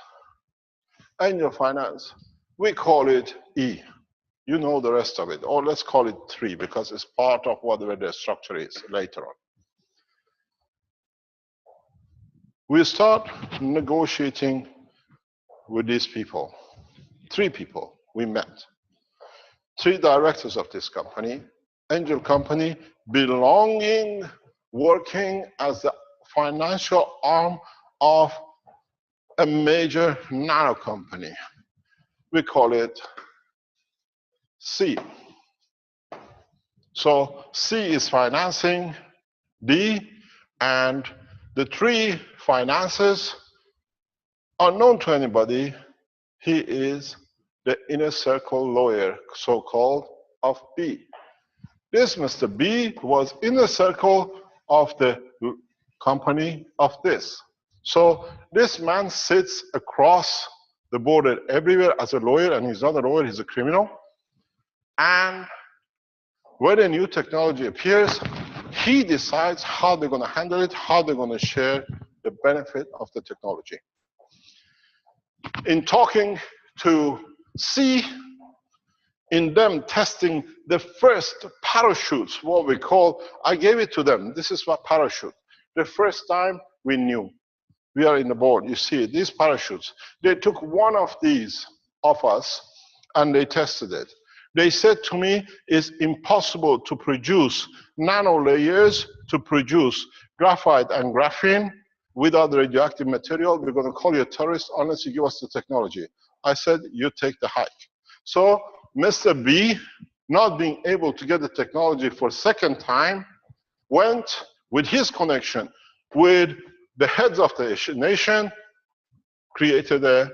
Angel finance, we call it E. You know the rest of it, or let's call it 3 because it's part of whatever the structure is later on. We start negotiating with these people. 3 people we met. 3 directors of this company, angel company, belonging, working as the financial arm of a major nano company. We call it C. So C is financing, D, and the 3 finances are known to anybody. He is the inner circle lawyer, so-called, of B. This Mr. B was inner circle of the company of this. So this man sits across the border everywhere as a lawyer, and he's not a lawyer, he's a criminal. And when a new technology appears, he decides how they're going to handle it, how they're going to share the benefit of the technology. In talking to C, in them testing the first parachutes, what we call, I gave it to them. This is what parachute. The first time we knew. We are in the board, you see these parachutes. They took one of these of us and they tested it. They said to me, it's impossible to produce nano layers, to produce graphite and graphene without the radioactive material. We're going to call you a terrorist unless you give us the technology. I said, you take the hike. So Mr. B, not being able to get the technology for a second time, went with his connection with the heads of the nation, created a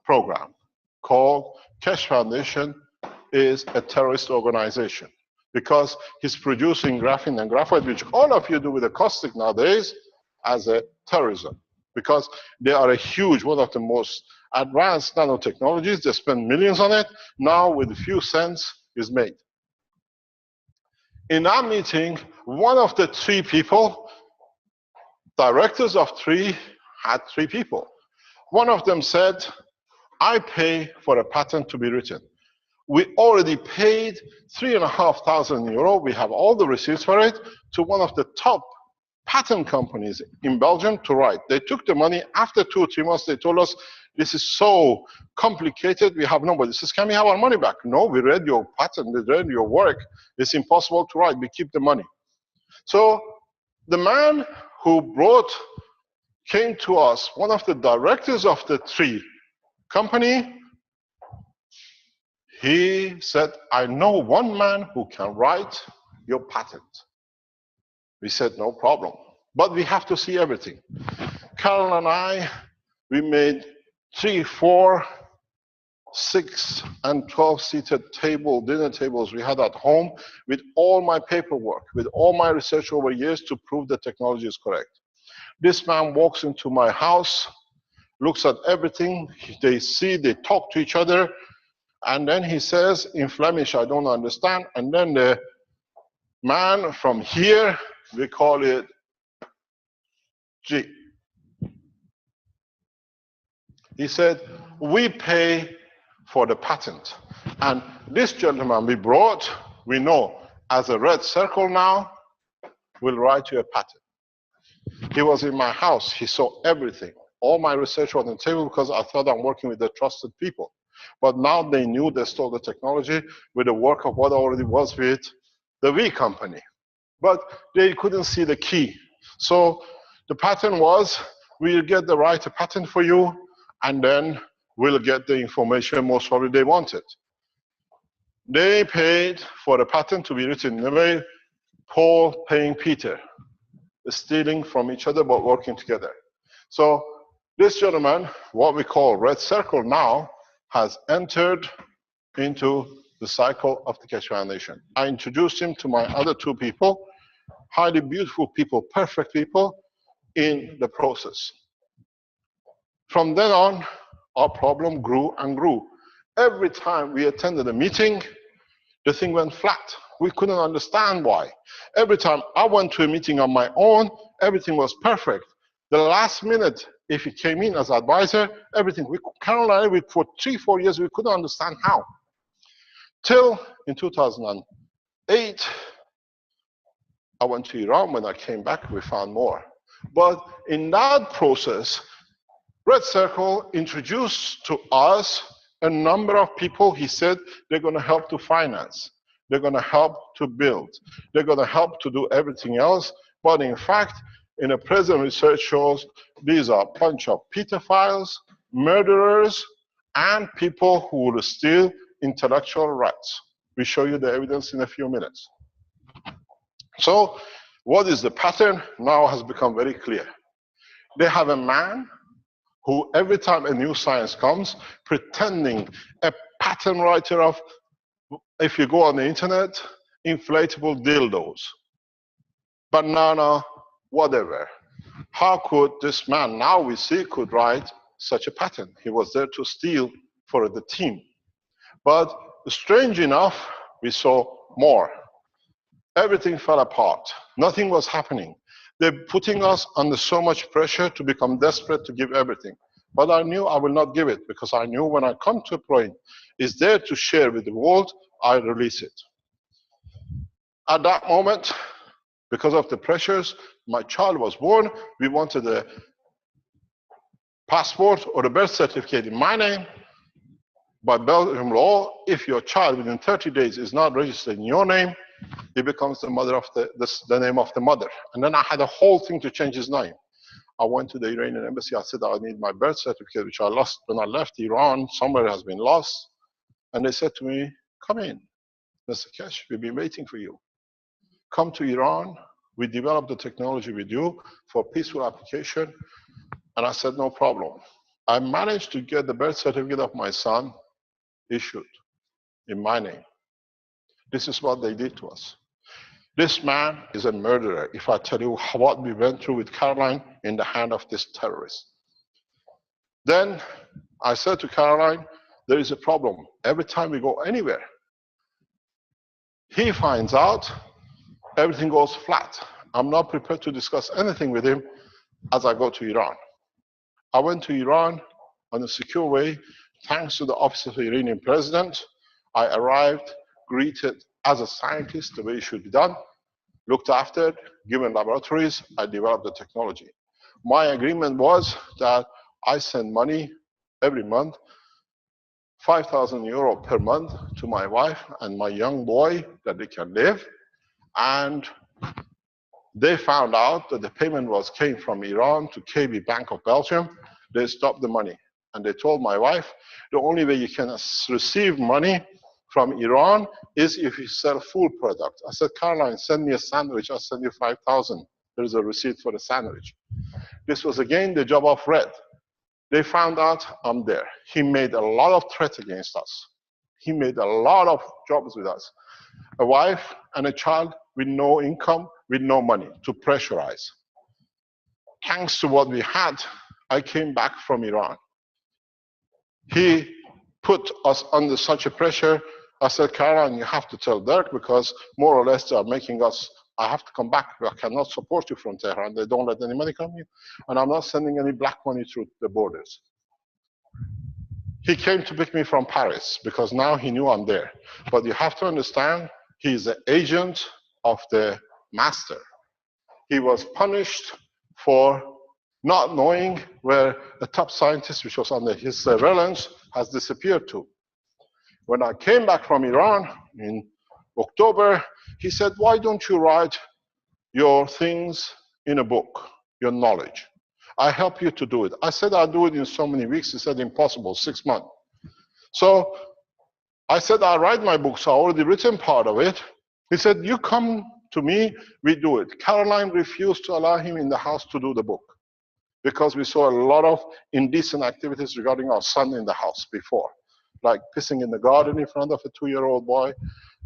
program called Keshe Foundation is a terrorist organization because he's producing graphene and graphite, which all of you do with the caustic nowadays, as a terrorism, because they are a huge, one of the most advanced nanotechnologies. They spend millions on it. Now, with a few cents, is made. In our meeting, one of the three people, directors of three, had three people. One of them said, I pay for a patent to be written. We already paid €3,500. We have all the receipts for it to one of the top patent companies in Belgium to write. They took the money. After 2 or 3 months, they told us, this is so complicated, we have nobody. This says, can we have our money back? No, we read your patent, we read your work. It's impossible to write, we keep the money. So the man who came to us, one of the directors of the three company, he said, I know one man who can write your patent. We said, no problem, but we have to see everything. Carol and I, we made 3, 4, 6, and 12-seated dinner tables we had at home with all my paperwork, with all my research over years to prove the technology is correct. This man walks into my house, looks at everything, they see, they talk to each other, and then he says in Flemish, I don't understand, and then the man from here, we call it G. He said, we pay for the patent. And this gentleman we brought, we know, as a red circle now, will write you a patent. He was in my house, he saw everything. All my research was on the table because I thought I'm working with the trusted people. But now they knew they stole the technology with the work of what already was with the V company. But they couldn't see the key. So the pattern was, we'll get the right patent for you, and then we'll get the information most probably they wanted. They paid for the patent to be written in a way, Paul paying Peter, stealing from each other but working together. So this gentleman, what we call Red Circle now, has entered into the cycle of the Keshe Foundation. I introduced him to my other two people, highly beautiful people, perfect people, in the process. From then on, our problem grew and grew. Every time we attended a meeting, the thing went flat. We couldn't understand why. Every time I went to a meeting on my own, everything was perfect. The last minute, if he came in as advisor, everything, Carol and I, for 3, 4 years, we couldn't understand how. Till in 2008, I went to Iran. When I came back, we found more. But in that process, Red Circle introduced to us a number of people. He said they're going to help to finance. They're going to help to build. They're going to help to do everything else. But in fact, in the present research shows these are a bunch of pedophiles, murderers, and people who will steal intellectual rights. We show you the evidence in a few minutes. So what is the pattern now has become very clear. They have a man who every time a new science comes, pretending a patent writer of, if you go on the internet, inflatable dildos, banana, whatever. How could this man, now we see, could write such a patent? He was there to steal for the team. But strange enough, we saw more. Everything fell apart. Nothing was happening. They're putting us under so much pressure to become desperate to give everything. But I knew I will not give it, because I knew when I come to a point, is there to share with the world I release it. At that moment, because of the pressures, my child was born. We wanted a passport or a birth certificate in my name. By Belgium law, if your child within 30 days is not registered in your name, he becomes the mother of the name of the mother. And then I had a whole thing to change his name. I went to the Iranian embassy. I said, I need my birth certificate, which I lost when I left Iran. Somewhere has been lost. And they said to me, come in, Mr. Kesh, we've been waiting for you. Come to Iran. We developed the technology with you for peaceful application. And I said, no problem. I managed to get the birth certificate of my son issued in my name. This is what they did to us. This man is a murderer. If I tell you what we went through with Caroline in the hand of this terrorist. Then I said to Caroline, there is a problem. Every time we go anywhere, he finds out, everything goes flat. I'm not prepared to discuss anything with him as I go to Iran. I went to Iran on a secure way, thanks to the office of the Iranian president. I arrived, greeted as a scientist the way it should be done, looked after, given laboratories, I developed the technology. My agreement was that I send money every month, 5,000 euro per month to my wife and my young boy that they can live. And they found out that the payment came from Iran to KB Bank of Belgium. They stopped the money. And they told my wife, the only way you can receive money from Iran is if you sell food product. I said, Caroline, send me a sandwich, I'll send you 5,000. There's a receipt for the sandwich. This was again the job of Red. They found out I'm there. He made a lot of threats against us. He made a lot of jobs with us. A wife and a child with no income, with no money to pressurize. Thanks to what we had, I came back from Iran. He put us under such a pressure. I said, Caroline, you have to tell Dirk because more or less they are making us, I have to come back. I cannot support you from Tehran. They don't let any money come in. And I'm not sending any black money through the borders. He came to pick me from Paris because now he knew I'm there. But you have to understand, he is an agent of the master. He was punished for not knowing where the top scientist, which was under his surveillance, has disappeared to. When I came back from Iran in October, he said, why don't you write your things in a book, your knowledge? I help you to do it. I said, I'll do it in so many weeks. He said, impossible, 6 months. So I said, I'll write my book. So I already written part of it. He said, you come to me, we do it. Caroline refused to allow him in the house to do the book because we saw a lot of indecent activities regarding our son in the house before, like pissing in the garden in front of a 2-year-old boy,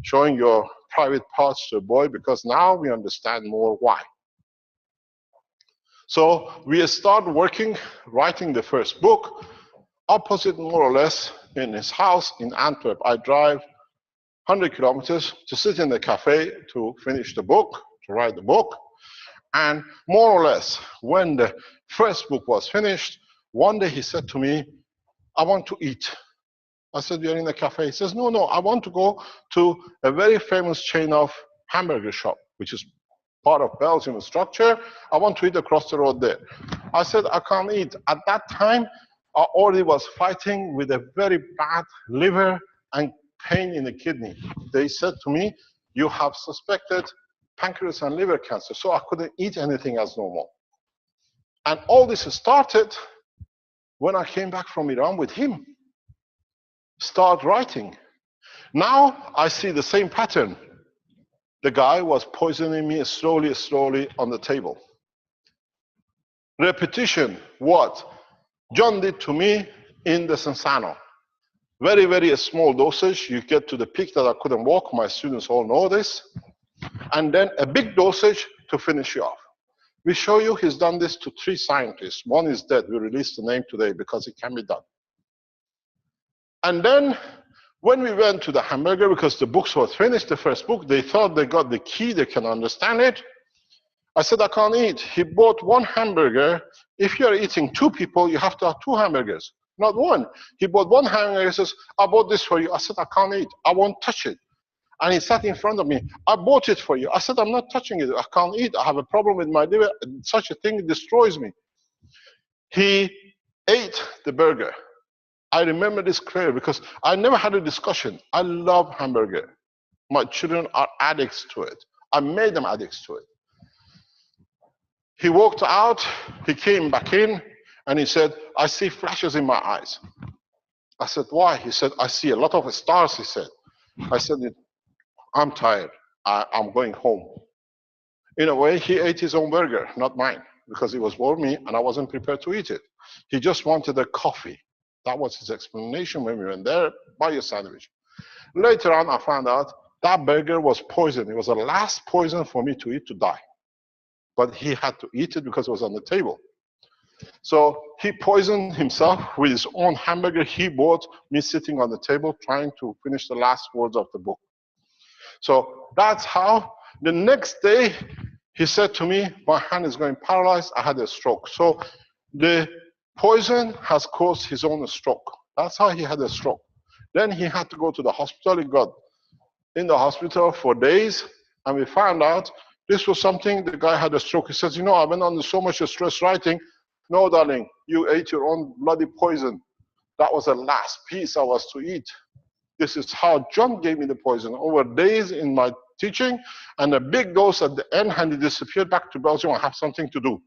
showing your private parts to a boy, because now we understand more why. So we start working, writing the first book, opposite more or less in his house in Antwerp. I drive 100 kilometers to sit in the cafe to finish the book, to write the book. And more or less, when the first book was finished, one day he said to me, I want to eat. I said, you're in the cafe? He says, no, I want to go to a very famous chain of hamburger shop, which is part of Belgium structure. I want to eat across the road there. I said, I can't eat. At that time, I already was fighting with a very bad liver and pain in the kidney. They said to me, you have suspected pancreas and liver cancer. So I couldn't eat anything as normal. And all this started when I came back from Iran with him. Start writing. Now I see the same pattern. The guy was poisoning me slowly on the table. Repetition, what John did to me in the Sensano. Very, very small dosage. You get to the peak that I couldn't walk. My students all know this. And then a big dosage to finish you off. We show you he's done this to 3 scientists. One is dead. We released the name today because it can be done. And then when we went to the hamburger, because the books were finished, the first book, they thought they got the key, they can understand it. I said, I can't eat. He bought 1 hamburger. If you're eating 2 people, you have to have 2 hamburgers. Not one. He bought one hamburger. He says, I bought this for you. I said, I can't eat. I won't touch it. And he sat in front of me. I bought it for you. I said, I'm not touching it. I can't eat. I have a problem with my liver. Such a thing destroys me. He ate the burger. I remember this clearly because I never had a discussion. I love hamburger. My children are addicts to it. I made them addicts to it. He walked out. He came back in and he said, I see flashes in my eyes. I said, why? He said, I see a lot of stars, he said. I said, I'm tired. I'm going home. In a way, he ate his own burger, not mine, because it was for me and I wasn't prepared to eat it. He just wanted a coffee. That was his explanation when we went there, buy a sandwich. Later on, I found out that burger was poison. It was the last poison for me to eat to die. But he had to eat it because it was on the table. So he poisoned himself with his own hamburger he bought, me sitting on the table trying to finish the last words of the book. So that's how the next day he said to me, my hand is going paralyzed, I had a stroke. So the poison has caused his own stroke. That's how he had a stroke. Then he had to go to the hospital. He got in the hospital for days, and we found out this was something, the guy had a stroke. He says, you know, I went under so much stress writing. No, darling, you ate your own bloody poison. That was the last piece I was to eat. This is how John gave me the poison. Over days in my teaching, and a big dose at the end, and he disappeared back to Belgium. I have something to do.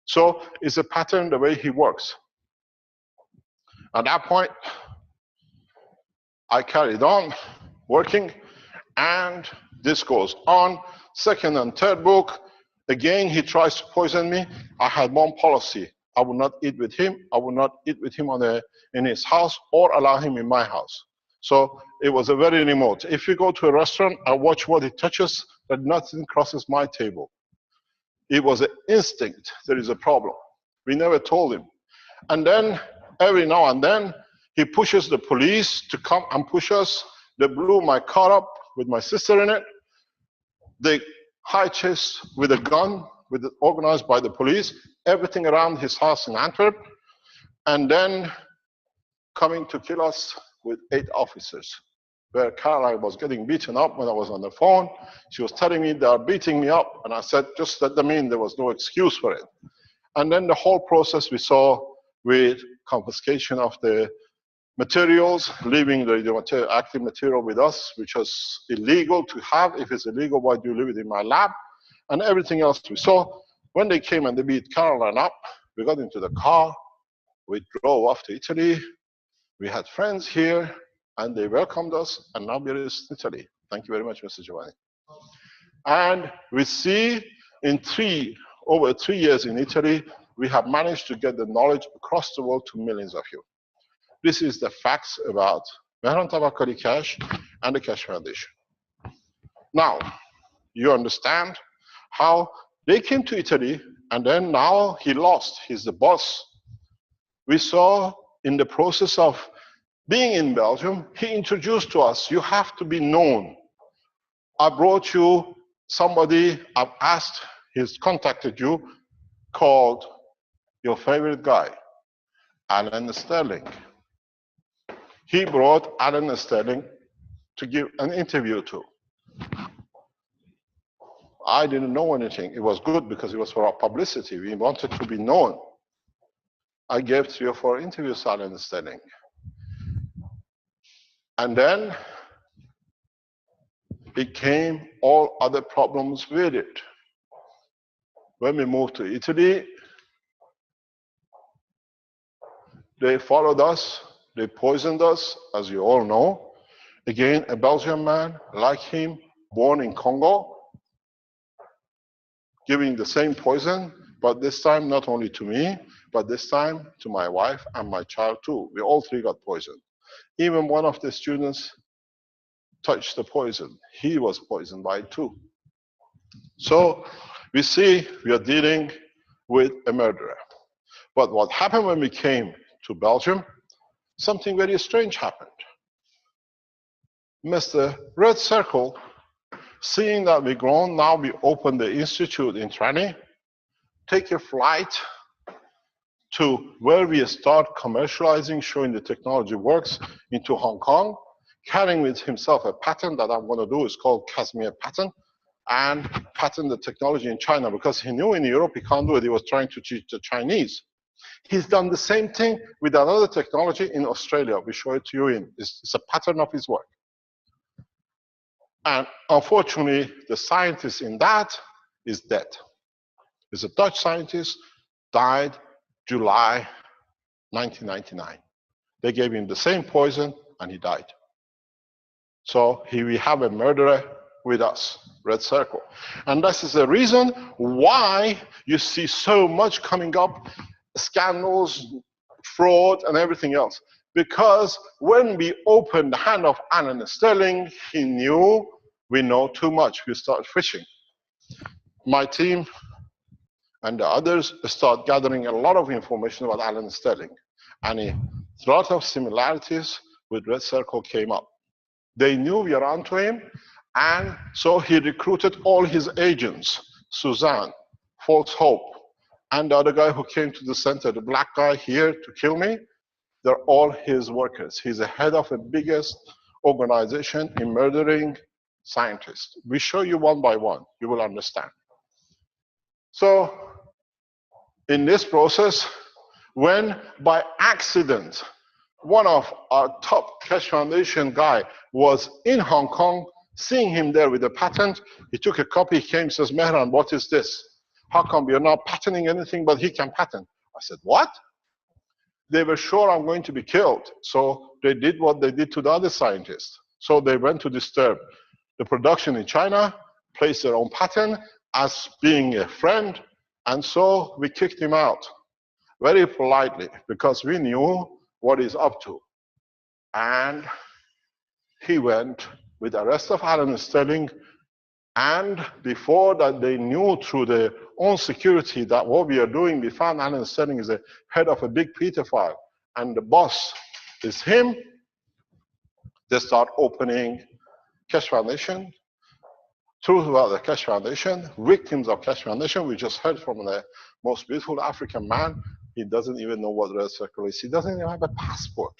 So it's a pattern the way he works. At that point, I carried on working, and this goes on. Second and third book, again, he tries to poison me. I had one policy. I would not eat with him. I would not eat with him in his house or allow him in my house. So it was a very remote. If you go to a restaurant, I watch what he touches, but nothing crosses my table. It was an instinct. There is a problem. We never told him. And then every now and then, he pushes the police to come and push us. They blew my car up with my sister in it. They high chase with a gun, organized by the police, everything around his house in Antwerp, and then coming to kill us with 8 officers. Where Caroline was getting beaten up when I was on the phone. She was telling me they are beating me up, and I said, just let them in, there was no excuse for it. And then the whole process we saw with confiscation of the materials, leaving the active material with us, which was illegal to have. If it's illegal, why do you leave it in my lab? And everything else we saw. When they came and they beat Caroline up, we got into the car, we drove off to Italy. We had friends here, and they welcomed us, and now we're in Italy. Thank you very much, Mr. Giovanni. And we see in over 3 years in Italy, we have managed to get the knowledge across the world to millions of you. This is the facts about Mehran Tabakali Cash and the Cash Foundation. Now, you understand how they came to Italy, and then now he lost. He's the boss. We saw in the process of being in Belgium, he introduced to us, you have to be known. I brought you somebody, I've asked, he's contacted you, called your favorite guy, Alan Sterling. He brought Alan Sterling to give an interview to. I didn't know anything. It was good because it was for our publicity. We wanted to be known. I gave 3 or 4 interviews to Alan Sterling. And then it came all other problems with it. When we moved to Italy, they followed us, they poisoned us, as you all know. Again, a Belgian man like him, born in Congo, giving the same poison, but this time not only to me, but this time to my wife and my child too. We all 3 got poisoned. Even one of the students touched the poison. He was poisoned by it too. So we see we are dealing with a murderer. But what happened when we came to Belgium, something very strange happened. Mr. Red Circle, seeing that we've grown, now we open the institute in Trani, take a flight to where we start commercializing, showing the technology works, into Hong Kong, carrying with himself a patent that I'm going to do. It's called Casimir patent, and patent the technology in China, because he knew in Europe he can't do it. He was trying to teach the Chinese. He's done the same thing with another technology in Australia. We show it to you in. It's a pattern of his work. And unfortunately, the scientist in that is dead. It's a Dutch scientist, died July 1999. They gave him the same poison and he died. So here we have a murderer with us, Red Circle. And this is the reason why you see so much coming up, scandals, fraud, and everything else. Because when we opened the hand of Alan Sterling, he knew we know too much. We started fishing. My team and the others start gathering a lot of information about Alan Sterling. And a lot of similarities with Red Circle came up. They knew we are onto him, and so he recruited all his agents, Suzanne, False Hope, and the other guy who came to the center, the black guy here to kill me. They're all his workers. He's the head of the biggest organization in murdering scientists. We show you one by one, you will understand. So in this process, when by accident, one of our top Keshe Foundation guy was in Hong Kong, seeing him there with a patent, he took a copy, he came, says, Mehran, what is this? How come we are not patenting anything but he can patent? I said, what? They were sure I'm going to be killed. So they did what they did to the other scientists. So they went to disturb the production in China, placed their own patent as being a friend, and so we kicked him out very politely because we knew what he's up to. And he went with the rest of Alan Sterling, and before that they knew through their own security that what we are doing, we found Alan Sterling is the head of a big pedophile, and the boss is him. They start opening Keshe Foundation, through the Keshe Foundation, victims of Keshe Foundation. We just heard from the most beautiful African man. He doesn't even know what Red Circle is. He doesn't even have a passport.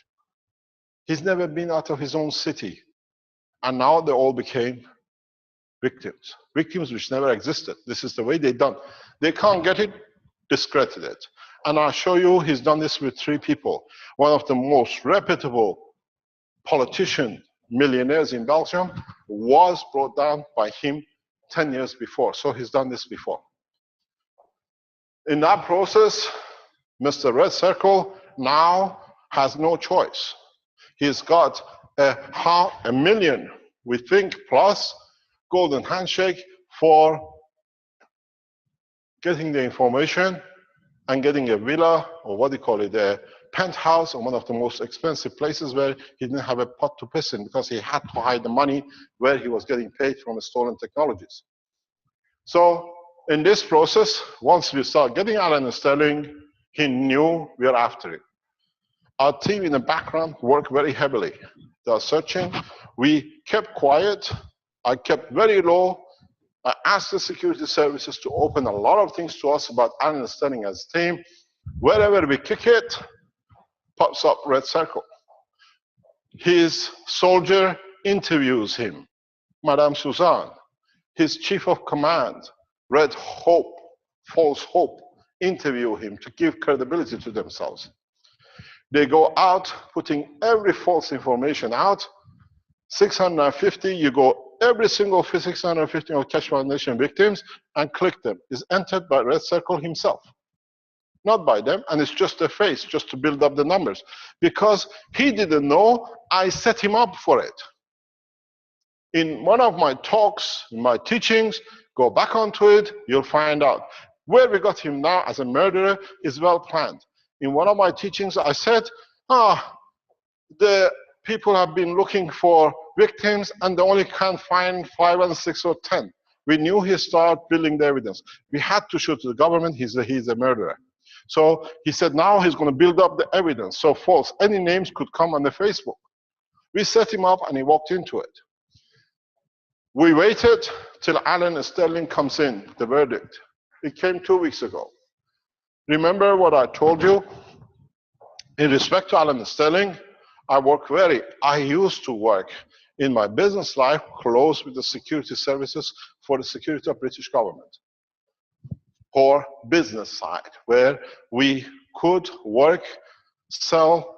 He's never been out of his own city. And now they all became victims. Victims which never existed. This is the way they done. They can't get it, discredit it. And I'll show you, he's done this with 3 people. One of the most reputable politician millionaires in Belgium was brought down by him 10 years before. So he's done this before. In that process, Mr. Red Circle now has no choice. He's got a million, we think, plus golden handshake for getting the information and getting a villa, or what do you call it, a penthouse in one of the most expensive places where he didn't have a pot to piss in because he had to hide the money where he was getting paid from the stolen technologies. So in this process, once we start getting Alan Sterling, he knew we are after him. Our team in the background worked very heavily. They are searching. We kept quiet. I kept very low. I asked the security services to open a lot of things to us about Alan Sterling as a team. Wherever we kick it, pops up Red Circle. His soldier interviews him, Madame Suzanne. His chief of command, Red Hope, False Hope, interview him to give credibility to themselves. They go out putting every false information out. 650, you go every single 650 of Keshe Foundation victims and click them. Is entered by Red Circle himself. Not by them, and it's just a face, just to build up the numbers. Because he didn't know I set him up for it. In one of my talks, in my teachings, go back onto it, you'll find out. Where we got him now as a murderer is well planned. In one of my teachings, I said, the people have been looking for victims and they only can't find 5 and 6 or 10. We knew he started building the evidence. We had to show to the government he's a murderer. So he said now he's going to build up the evidence. So false, any names could come on the Facebook. We set him up and he walked into it. We waited till Alan Sterling comes in, the verdict. It came 2 weeks ago. Remember what I told you? In respect to Alan Sterling, I used to work in my business life close with the security services for the security of British government, or business side, where we could work, sell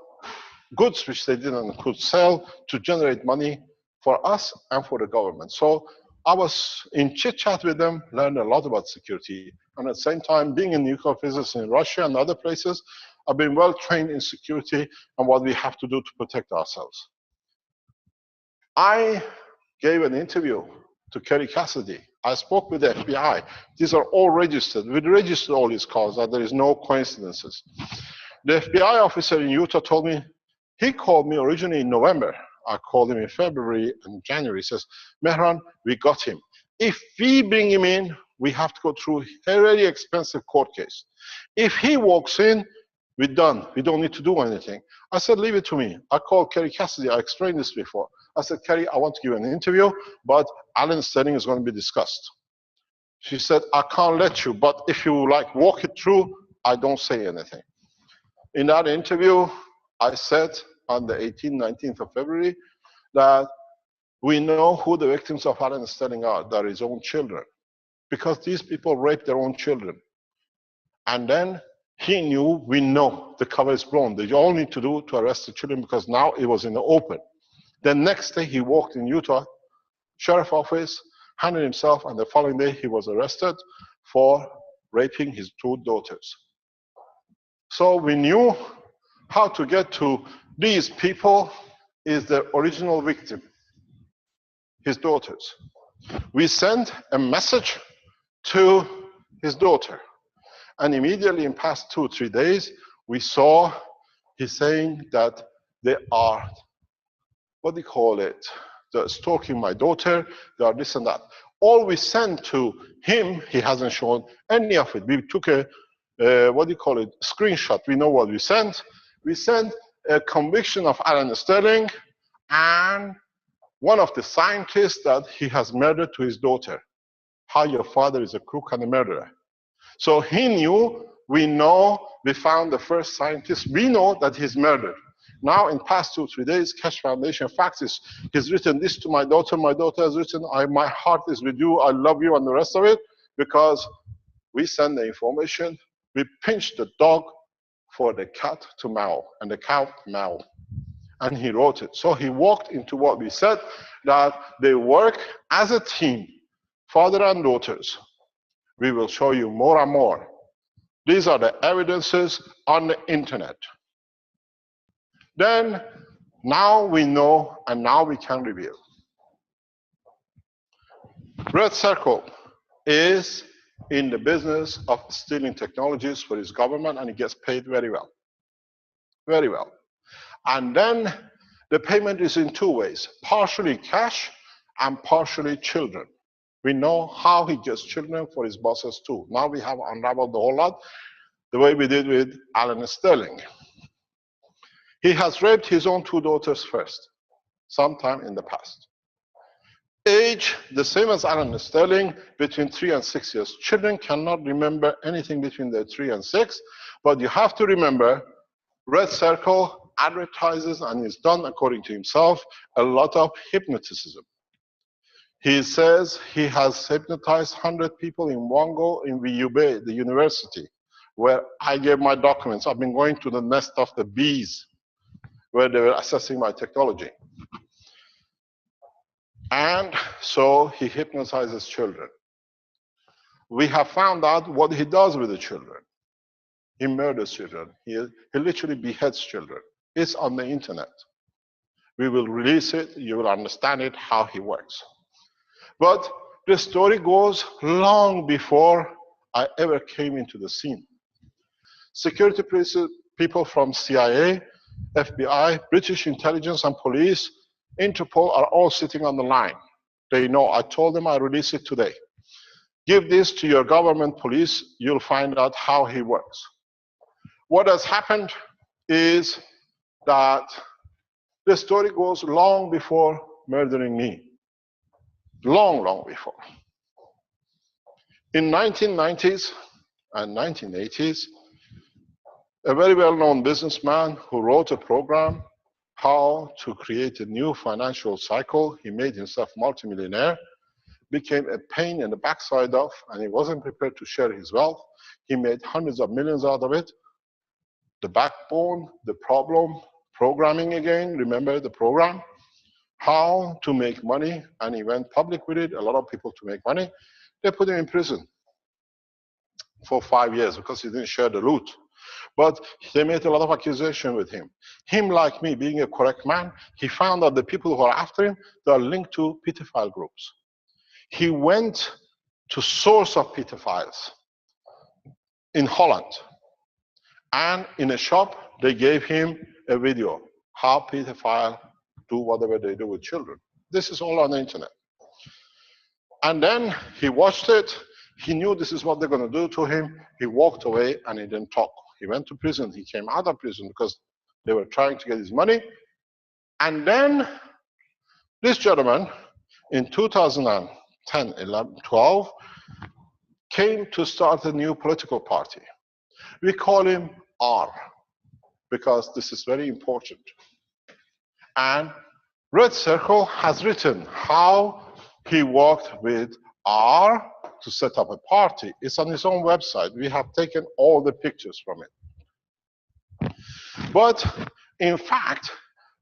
goods which they didn't could sell to generate money for us and for the government. So I was in chit chat with them, learned a lot about security, and at the same time, being in nuclear physics in Russia and other places, I've been well trained in security and what we have to do to protect ourselves. I gave an interview to Kerry Cassidy. I spoke with the FBI. These are all registered. We registered all these calls, that there is no coincidences. The FBI officer in Utah told me, he called me originally in November. I called him in February and January. He says, Mehran, we got him. If we bring him in, we have to go through a very expensive court case. If he walks in, we're done. We don't need to do anything. I said, leave it to me. I called Kerry Cassidy. I explained this before. I said, Kerry, I want to give an interview, but Alan Sterling is going to be discussed. She said, I can't let you, but if you like walk it through, I don't say anything. In that interview, I said on the 18th, 19th of February that we know who the victims of Alan Sterling are. They're his own children, because these people rape their own children. And then he knew, we know the cover is blown. They all need to do to arrest the children, because now it was in the open. The next day he walked in Utah Sheriff Office, handed himself, and the following day he was arrested for raping his 2 daughters. So we knew how to get to these people is the original victim, his daughters. We sent a message to his daughter, and immediately in past 2 or 3 days, we saw he's saying that they are, what do you call it? They're stalking my daughter, they are this and that. All we sent to him, he hasn't shown any of it. We took a, what do you call it, screenshot. We know what we sent. We sent a conviction of Alan Sterling and one of the scientists that he has murdered to his daughter. How your father is a crook and a murderer. So he knew, we know, we found the first scientist, we know that he's murdered. Now, in past 2 or 3 days, Keshe Foundation fax is, he's written this to my daughter has written, my heart is with you, I love you, and the rest of it, because we send the information, we pinch the dog for the cat to meow, and the cat meow. And he wrote it. So he walked into what we said, that they work as a team, father and daughters. We will show you more and more. These are the evidences on the internet. Then, now we know, and now we can reveal. Red Circle is in the business of stealing technologies for his government, and he gets paid very well. Very well. And then the payment is in 2 ways, partially cash and partially children. We know how he gets children for his bosses too. Now we have unraveled the whole lot, the way we did with Alan Sterling. He has raped his own 2 daughters first, sometime in the past. Age, the same as Alan Sterling, between 3 and 6 years. Children cannot remember anything between the 3 and 6, but you have to remember, Red Circle advertises, and is done according to himself, a lot of hypnoticism. He says he has hypnotized 100 people in one go in VUB, the university, where I gave my documents. I've been going to the nest of the bees, where they were assessing my technology. And so he hypnotizes children. We have found out what he does with the children. He murders children. He literally beheads children. It's on the internet. We will release it. You will understand it, how he works. But the story goes long before I ever came into the scene. Security people from CIA, FBI, British intelligence and police, Interpol are all sitting on the line. They know. I told them I release it today. Give this to your government police, you'll find out how he works. What has happened is that the story goes long before murdering me. Long, long before. In 1990s and 1980s, a very well-known businessman who wrote a program how to create a new financial cycle. He made himself multimillionaire, became a pain in the backside of, and he wasn't prepared to share his wealth. He made hundreds of millions out of it. The backbone, the problem, programming again, remember the program? How to make money, and he went public with it. A lot of people to make money. They put him in prison for 5 years because he didn't share the loot. But they made a lot of accusation with him. Him, like me, being a correct man, he found out the people who are after him, they are linked to pedophile groups. He went to source of pedophiles in Holland. And in a shop, they gave him a video, how pedophiles do whatever they do with children. This is all on the internet. And then he watched it. He knew this is what they're going to do to him. He walked away and he didn't talk. He went to prison. He came out of prison because they were trying to get his money. And then this gentleman in 2010, 11, 12, came to start a new political party. We call him R, because this is very important. And Red Circle has written how he worked with R to set up a party. It's on his own website. We have taken all the pictures from it. But in fact,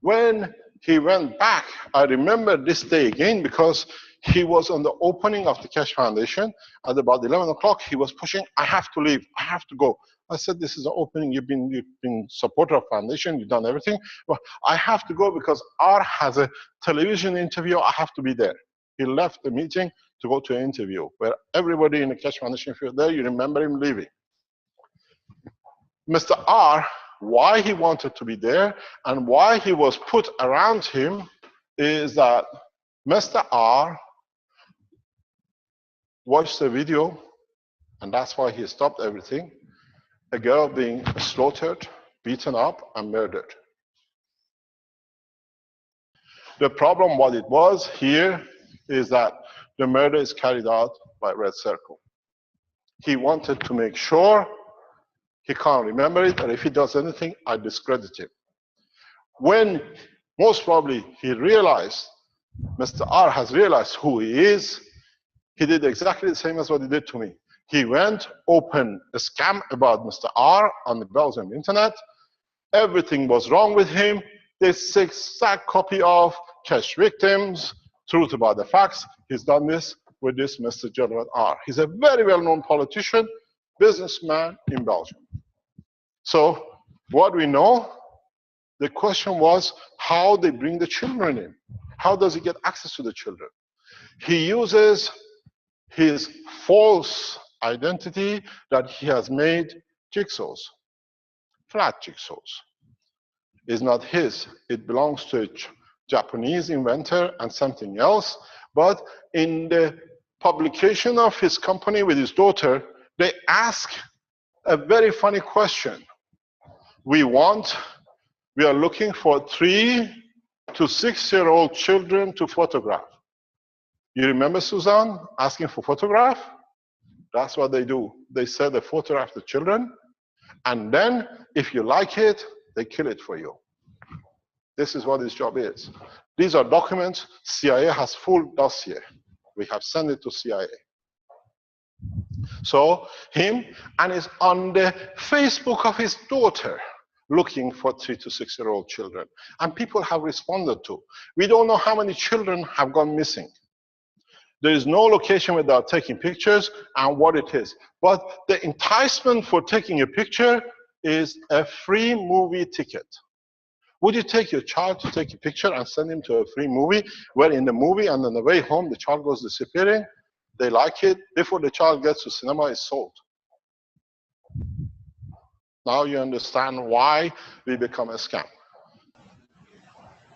when he went back, I remember this day again because he was on the opening of the Cash Foundation. At about 11 o'clock, he was pushing, I have to leave, I have to go. I said, this is the opening, you've been supporter of foundation, you've done everything. Well, I have to go because R has a television interview, I have to be there. He left the meeting to go to an interview where everybody in the Cash Foundation, if you're there, you remember him leaving. Mr. R, why he wanted to be there and why he was put around him is that Mr. R watched the video, and that's why he stopped everything. A girl being slaughtered, beaten up, and murdered. The problem, what it was here, is that the murder is carried out by Red Circle. He wanted to make sure he can't remember it, and if he does anything, I discredit him. When most probably he realized, Mr. R has realized who he is, he did exactly the same as what he did to me. He went, opened a scam about Mr. R on the Belgian internet. Everything was wrong with him. This exact copy of Cash Victims, Truth About the Facts. He's done this with this Mr. Gerald R. He's a very well-known politician, businessman in Belgium. So what we know, the question was how they bring the children in. How does he get access to the children? He uses his false identity that he has made jigsaws, flat jigsaws. It's not his. It belongs to a Japanese inventor and something else. But in the publication of his company with his daughter, they ask a very funny question. We are looking for 3 to 6-year-old children to photograph. You remember Suzanne asking for photograph? That's what they do. They say they photograph the children, and then if you like it, they kill it for you. This is what his job is. These are documents. CIA has full dossier. We have sent it to CIA. So him, and is on the Facebook of his daughter looking for 3 to 6-year-old children. And people have responded to. We don't know how many children have gone missing. There is no location where they are taking pictures and what it is. But the enticement for taking a picture is a free movie ticket. Would you take your child to take a picture and send him to a free movie, where in the movie and on the way home the child goes disappearing? They like it. Before the child gets to cinema, it's sold. Now you understand why we become a scam.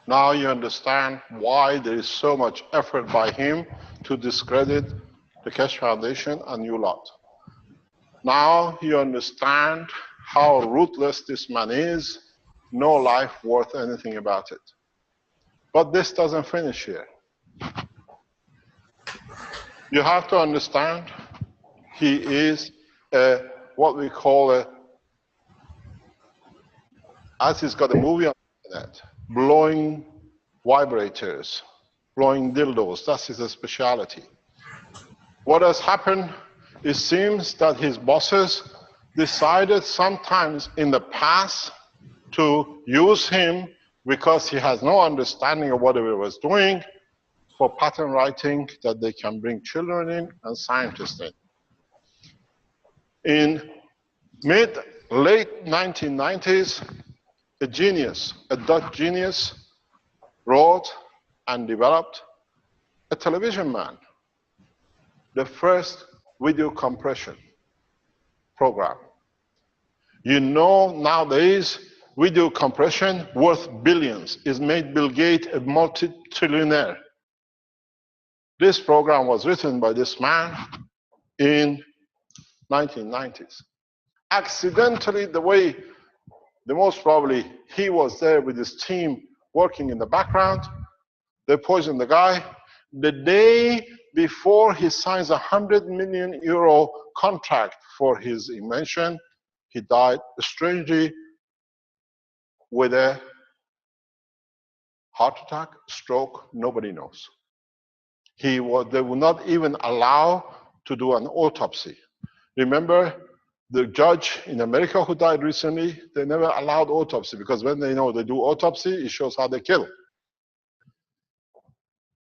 Now you understand why there is so much effort by him to discredit the Cash Foundation and you lot. Now you understand how ruthless this man is. No life worth anything about it. But this doesn't finish here. You have to understand he is what we call a as he's got a movie on the internet, blowing vibrators, blowing dildos. That's his specialty. What has happened? It seems that his bosses decided sometimes in the past to use him because he has no understanding of what he was doing for patent writing that they can bring children in and scientists in. In late 1990s, a genius, a Dutch genius, wrote and developed a television man, the first video compression program. You know, nowadays, video compression worth billions is made Bill Gates a multi-trillionaire. This program was written by this man in 1990s. Accidentally, the way, the most probably, he was there with his team working in the background, they poisoned the guy. The day before he signs a €100 million contract for his invention, he died strangely with a heart attack, stroke, nobody knows. They would not even allow to do an autopsy. Remember the judge in America who died recently? They never allowed autopsy because when they know they do autopsy, it shows how they kill.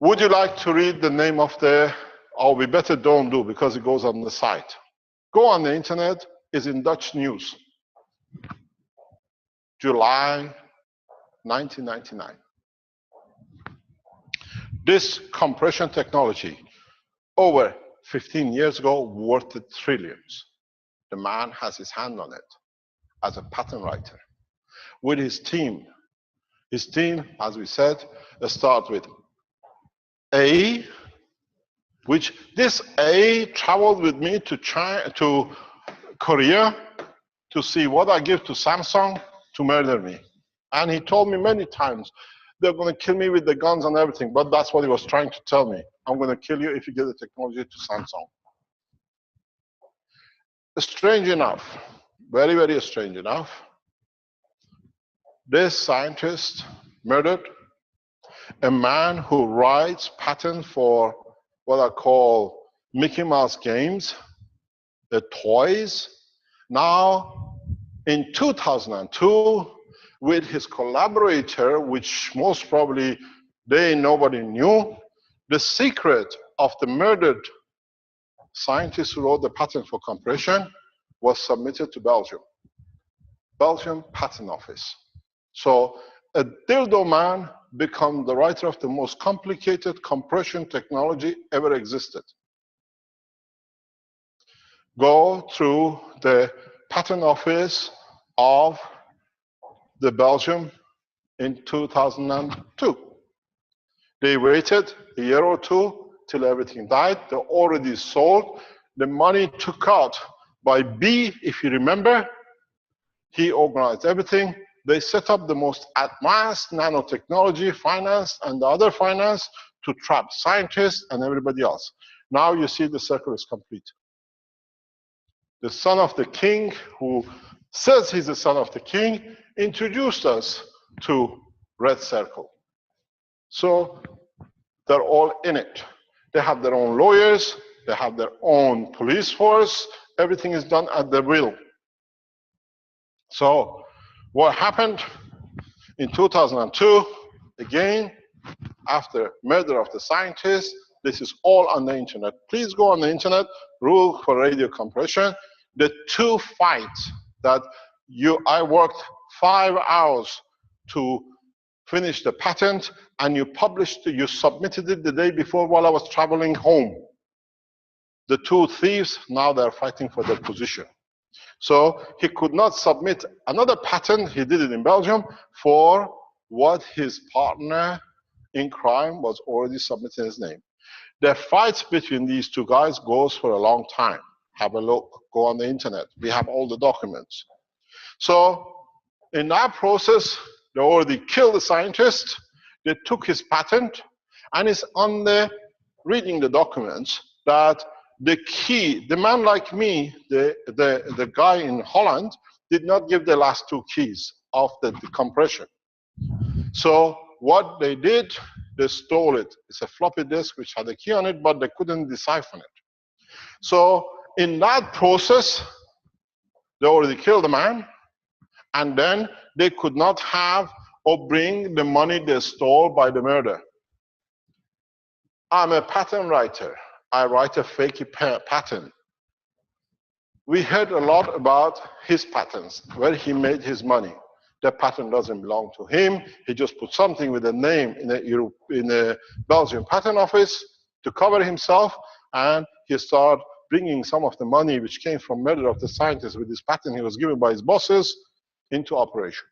Would you like to read the name of the, or we better don't do because it goes on the site. Go on the internet, it's in Dutch news. July 1999. This compression technology, over 15 years ago, worth trillions. The man has his hand on it as a patent writer. With his team, as we said, starts with A, which this A traveled with me to China, to Korea, to see what I give to Samsung to murder me. And he told me many times, they're going to kill me with the guns and everything, but that's what he was trying to tell me. I'm going to kill you if you get the technology to Samsung. Strange enough, very, very strange enough, this scientist murdered a man who writes patents for what I call Mickey Mouse games, the toys. Now, in 2002, with his collaborator, which most probably nobody knew, the secret of the murdered scientist who wrote the patent for compression was submitted to Belgium Patent Office. So a dildo man became the writer of the most complicated compression technology ever existed. Go through the patent office of the Belgium in 2002. They waited a year or two till everything died. They already sold. The money took out by B, if you remember. He organized everything. They set up the most advanced nanotechnology finance and the other finance to trap scientists and everybody else. Now you see the circle is complete. The son of the king, who says he's the son of the king, introduced us to Red Circle. So they're all in it. They have their own lawyers, they have their own police force, everything is done at their will. So what happened in 2002, again, after murder of the scientist, this is all on the internet. Please go on the internet, rule for radio compression. The two fights that I worked 5 hours to finish the patent, and you submitted it the day before while I was traveling home. The two thieves, now they're fighting for their position. So he could not submit another patent, he did it in Belgium, for what his partner in crime was already submitting his name. The fight between these two guys goes for a long time. Have a look, go on the internet. We have all the documents. So in that process, they already killed the scientist, they took his patent, and it's on the reading the documents that the key, the man like me, the guy in Holland, did not give the last two keys of the decompression. So what they did, they stole it. It's a floppy disk which had a key on it, but they couldn't decipher it. So in that process, they already killed the man, and then they could not have or bring the money they stole by the murder. I'm a patent writer. I write a fake patent. We heard a lot about his patents, where he made his money. The patent doesn't belong to him. He just put something with a name in a Belgian patent office to cover himself, and he started bringing some of the money which came from murder of the scientist with this patent he was given by his bosses into operation.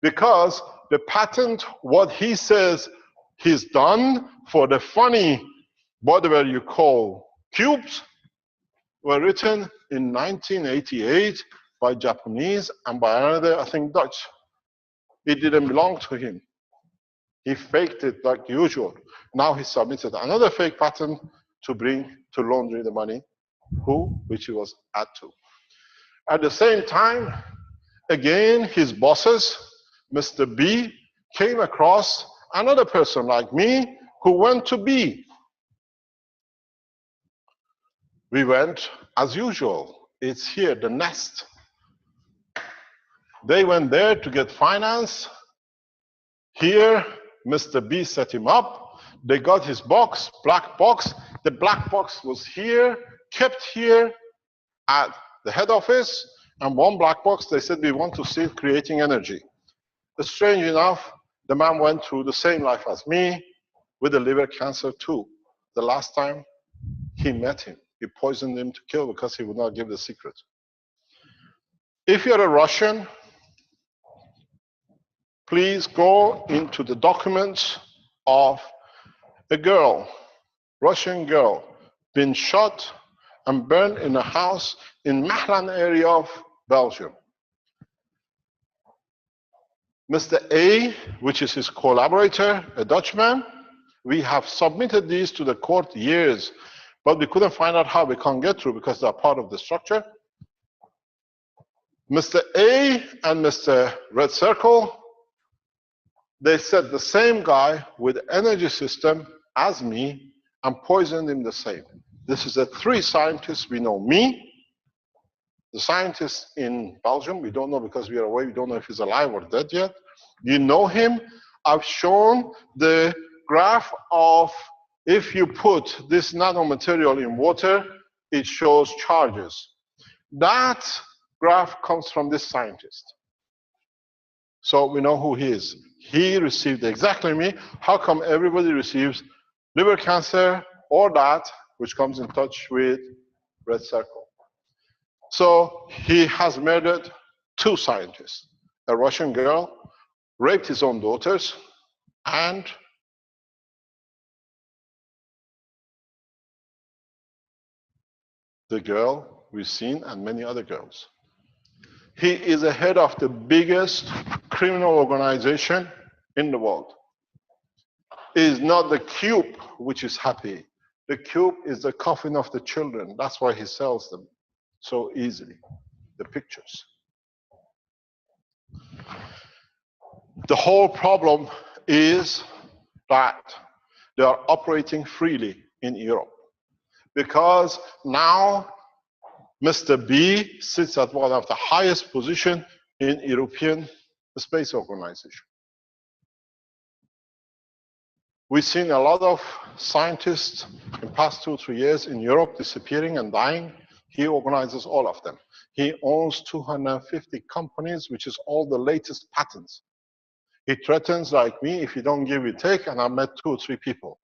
Because the patent, what he says he's done for the funny, whatever you call cubes, were written in 1988 by Japanese and by another, I think, Dutch. It didn't belong to him. He faked it like usual. Now he submitted another fake patent to launder the money, which he was added to. At the same time, again, his bosses, Mr. B, came across another person like me who went to B. We went as usual. It's here, the nest. They went there to get finance. Here, Mr. B set him up. They got his box, black box. The black box was here, kept here at the head office. And one black box, they said, we want to see it creating energy. But strange enough, the man went through the same life as me with a liver cancer too. The last time he met him, he poisoned him to kill because he would not give the secret. If you're a Russian, please go into the documents of a girl, Russian girl, been shot and burned in a house in Mechelen area of Belgium. Mr. A, which is his collaborator, a Dutchman, we have submitted these to the court years, but we couldn't find out how we can't get through because they're part of the structure. Mr. A and Mr. Red Circle, they said the same guy with energy system as me and poisoned him the same. This is the three scientists we know. Me, the scientist in Belgium, we don't know because we are away, we don't know if he's alive or dead yet. You know him. I've shown the graph of if you put this nanomaterial in water, it shows charges. That graph comes from this scientist. So we know who he is. He received exactly me. How come everybody receives liver cancer or that, which comes in touch with Red Circle? So he has murdered two scientists. A Russian girl, raped his own daughters, and the girl we've seen, and many other girls. He is the head of the biggest criminal organization in the world. It is not the cube which is happy. The cube is the coffin of the children. That's why he sells them so easily, the pictures. The whole problem is that they are operating freely in Europe. Because now Mr. B sits at one of the highest positions in European Space Organization. We've seen a lot of scientists in the past 2 or 3 years in Europe disappearing and dying. He organizes all of them. He owns 250 companies, which is all the latest patents. He threatens, like me, if you don't give, you take, and I met 2 or 3 people.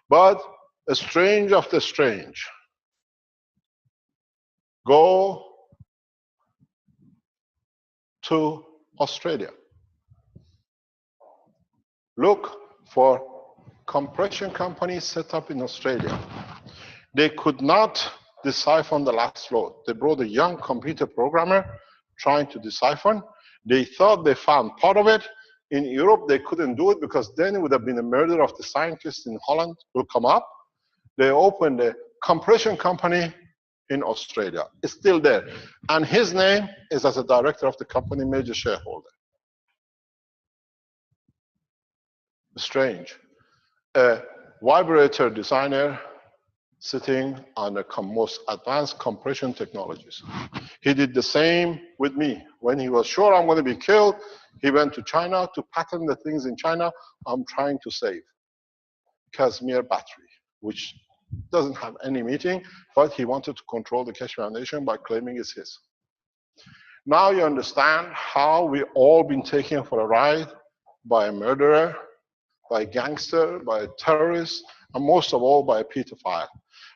But a strange of the strange. Go to Australia. Look for compression companies set up in Australia. They could not decipher on the last floor. They brought a young computer programmer trying to decipher. They thought they found part of it. In Europe, they couldn't do it because then it would have been a murder of the scientists in Holland will come up. They opened a compression company in Australia. It's still there. And his name is as a director of the company, major shareholder. Strange. A vibrator designer sitting on the most advanced compression technologies. He did the same with me. When he was sure I'm going to be killed, he went to China to patent the things in China I'm trying to save. Casimir battery, which doesn't have any meaning, but he wanted to control the Keshe Foundation by claiming it's his. Now you understand how we all been taken for a ride by a murderer, by a gangster, by a terrorist, and most of all by a pedophile.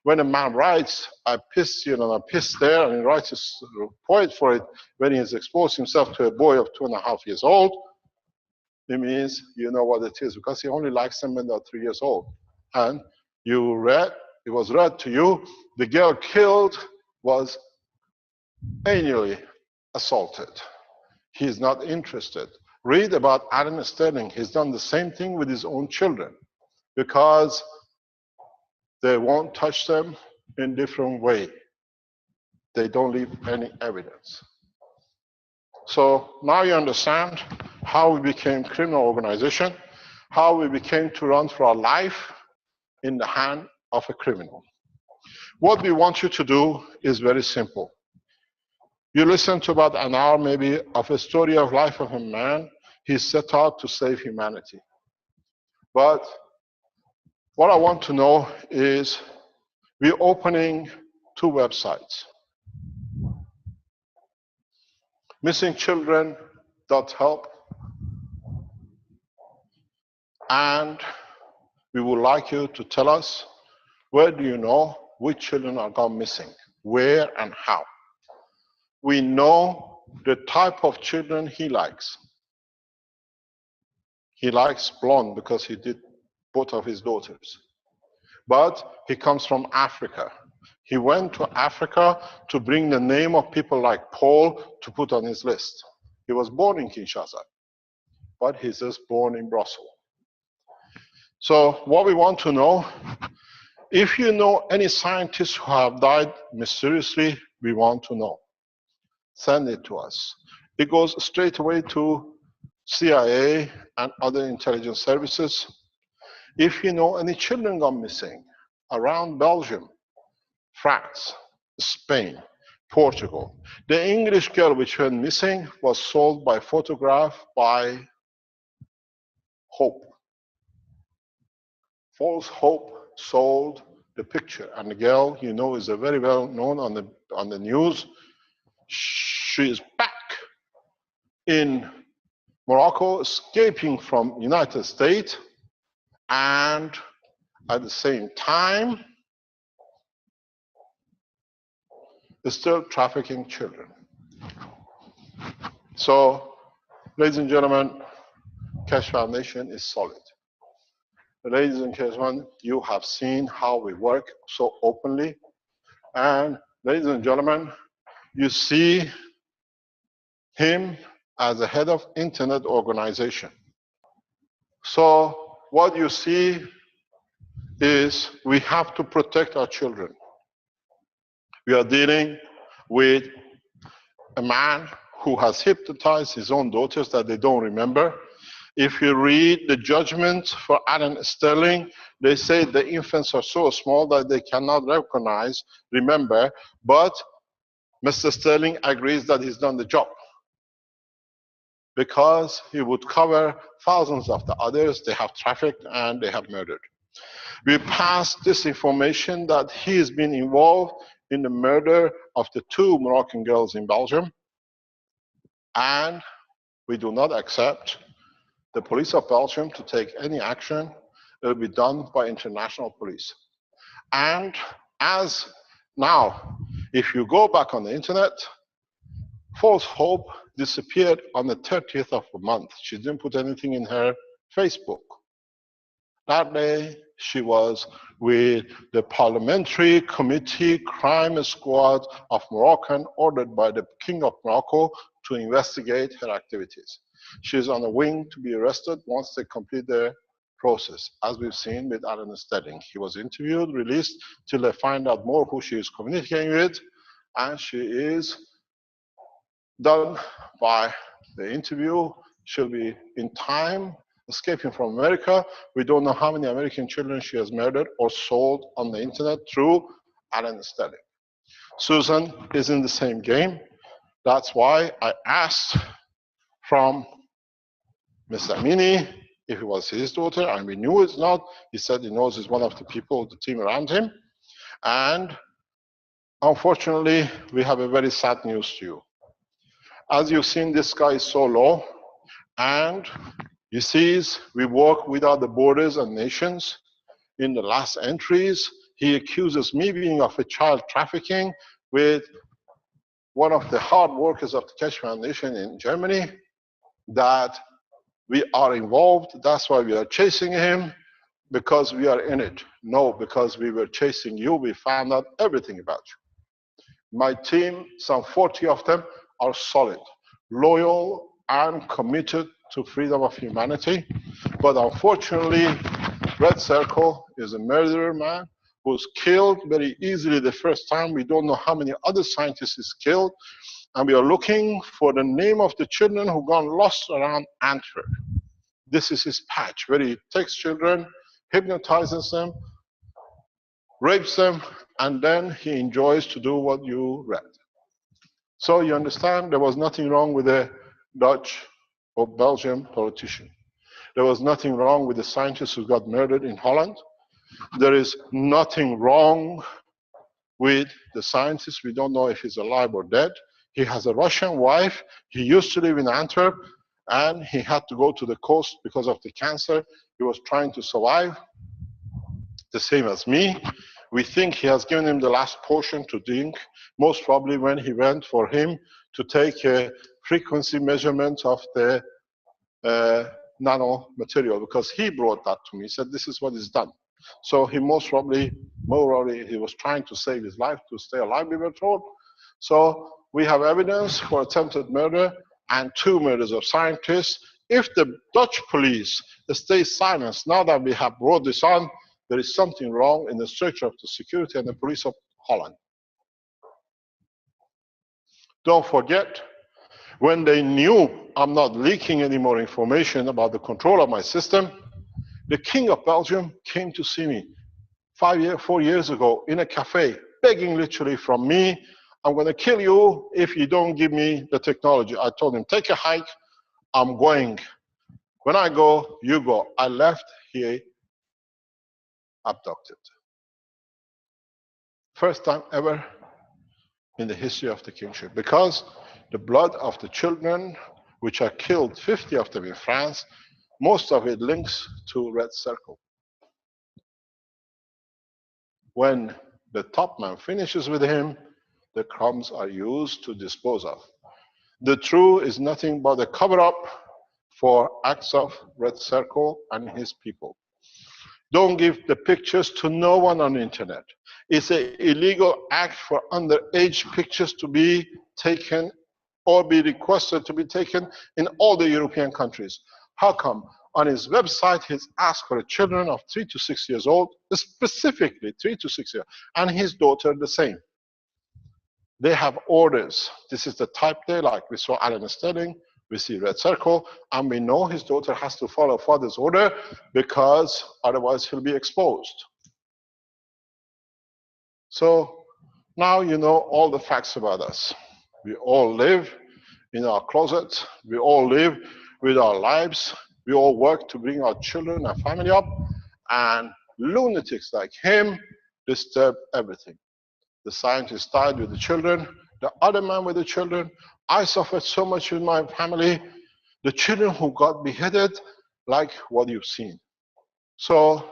When a man writes, I pissed here and I pissed there, and he writes a poet for it, when he has exposed himself to a boy of 2.5 years old, it means you know what it is, because he only likes them when they're 3 years old. And you read, it was read to you, the girl killed was annually assaulted. He's not interested. Read about Adam Sterling. He's done the same thing with his own children because they won't touch them in different way. They don't leave any evidence. So now you understand how we became criminal organization, how we became to run for our life in the hand of a criminal. What we want you to do is very simple. You listen to about an hour maybe of a story of life of a man. He set out to save humanity. But what I want to know is we're opening 2 websites. missingchildren.help, and we would like you to tell us where do you know which children are gone missing, where and how. We know the type of children he likes. He likes blonde because he did both of his daughters. But he comes from Africa. He went to Africa to bring the name of people like Paul to put on his list. He was born in Kinshasa, but he's just born in Brussels. So what we want to know, if you know any scientists who have died mysteriously, we want to know. Send it to us. It goes straight away to CIA and other intelligence services. If you know any children gone missing around Belgium, France, Spain, Portugal. The English girl which went missing was sold by photograph by Hope. False Hope sold the picture, and the girl, you know, is a very well known on the news. She is back in Morocco, escaping from United States, and at the same time, is still trafficking children. So, ladies and gentlemen, Keshe Foundation is solid. Ladies and gentlemen, you have seen how we work so openly. And ladies and gentlemen, you see him as the head of internet organization. So what you see is we have to protect our children. We are dealing with a man who has hypnotized his own daughters that they don't remember. If you read the judgment for Adam Sterling, they say the infants are so small that they cannot recognize, remember, but Mr. Sterling agrees that he's done the job because he would cover thousands of the others they have trafficked and they have murdered. We passed this information that he has been involved in the murder of the 2 Moroccan girls in Belgium, and we do not accept the police of Belgium to take any action. It will be done by international police. And as now, if you go back on the internet, False Hope disappeared on the 30th of the month. She didn't put anything in her Facebook. That day, she was with the Parliamentary Committee Crime Squad of Moroccan, ordered by the King of Morocco to investigate her activities. She's on a wing to be arrested once they complete their process, as we've seen with Alan Stelling. He was interviewed, released, till they find out more who she is communicating with, and she is done by the interview. She'll be in time escaping from America. We don't know how many American children she has murdered or sold on the internet through Alan Stelling. Susan is in the same game. That's why I asked from Mr. Amini if it was his daughter, and we knew it's not. He said he knows it's one of the people, the team around him. And unfortunately, we have a very sad news to you. As you've seen, this guy is so low, and you see, we work without the borders and nations. In the last entries, he accuses me being of a child trafficking with one of the hard workers of the Keshe Foundation in Germany, that we are involved. That's why we are chasing him, because we are in it. No, because we were chasing you. We found out everything about you. My team, some 40 of them, are solid, loyal, and committed to freedom of humanity. But unfortunately, Red Circle is a murderer man who's killed very easily the first time. We don't know how many other scientists he's killed. And we are looking for the name of the children who gone lost around Antwerp. This is his patch, where he takes children, hypnotizes them, rapes them, and then he enjoys to do what you read. So you understand, there was nothing wrong with a Dutch or Belgian politician. There was nothing wrong with the scientist who got murdered in Holland. There is nothing wrong with the scientist. We don't know if he's alive or dead. He has a Russian wife. He used to live in Antwerp, and he had to go to the coast because of the cancer. He was trying to survive, the same as me. We think he has given him the last portion to drink, most probably when he went for him to take a frequency measurement of the nano-material, because he brought that to me. He said, this is what is done. So he most probably, he was trying to save his life, to stay alive, we were told. So we have evidence for attempted murder and 2 murders of scientists. If the Dutch police stay silent now that we have brought this on, there is something wrong in the structure of the security and the police of Holland. Don't forget, when they knew I'm not leaking any more information about the control of my system, the King of Belgium came to see me 4 years ago in a cafe, begging literally from me, I'm going to kill you if you don't give me the technology. I told him, take a hike, I'm going. When I go, you go. I left, he abducted. First time ever in the history of the kingship, because the blood of the children, which are killed, 50 of them in France, most of it links to Red Circle. When the top man finishes with him, the crumbs are used to dispose of. The truth is nothing but a cover-up for acts of Red Circle and his people. Don't give the pictures to no one on the internet. It's an illegal act for underage pictures to be taken or be requested to be taken in all the European countries. How come? On his website, he's asked for children of 3 to 6 years old, specifically 3 to 6 years, and his daughter the same. They have orders. This is the type they like. We saw Alan Stelling, we see Red Circle, and we know his daughter has to follow father's order because otherwise he'll be exposed. So now you know all the facts about us. We all live in our closets. We all live with our lives. We all work to bring our children and family up, and lunatics like him disturb everything. The scientist died with the children, the other man with the children. I suffered so much with my family. The children who got beheaded, like what you've seen. So,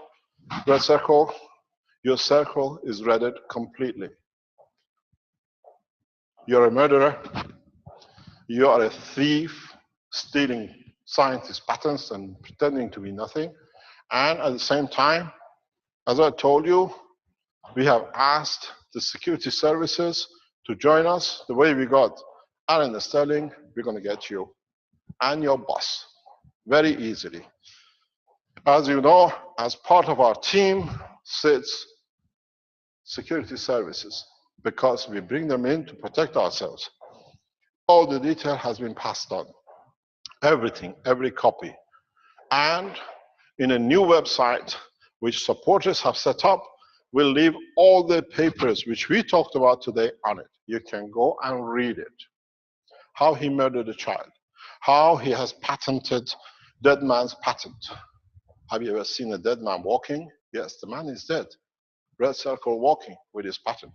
Red Circle, your circle is redded completely. You're a murderer. You are a thief, stealing scientist patents and pretending to be nothing. And at the same time, as I told you, we have asked the security services to join us. The way we got Alan Stelling, we're going to get you and your boss very easily. As you know, as part of our team sits security services, because we bring them in to protect ourselves. All the detail has been passed on. Everything, every copy. And in a new website, which supporters have set up, we'll leave all the papers which we talked about today on it. You can go and read it. How he murdered a child. How he has patented dead man's patent. Have you ever seen a dead man walking? Yes, the man is dead. Red circle walking with his patent.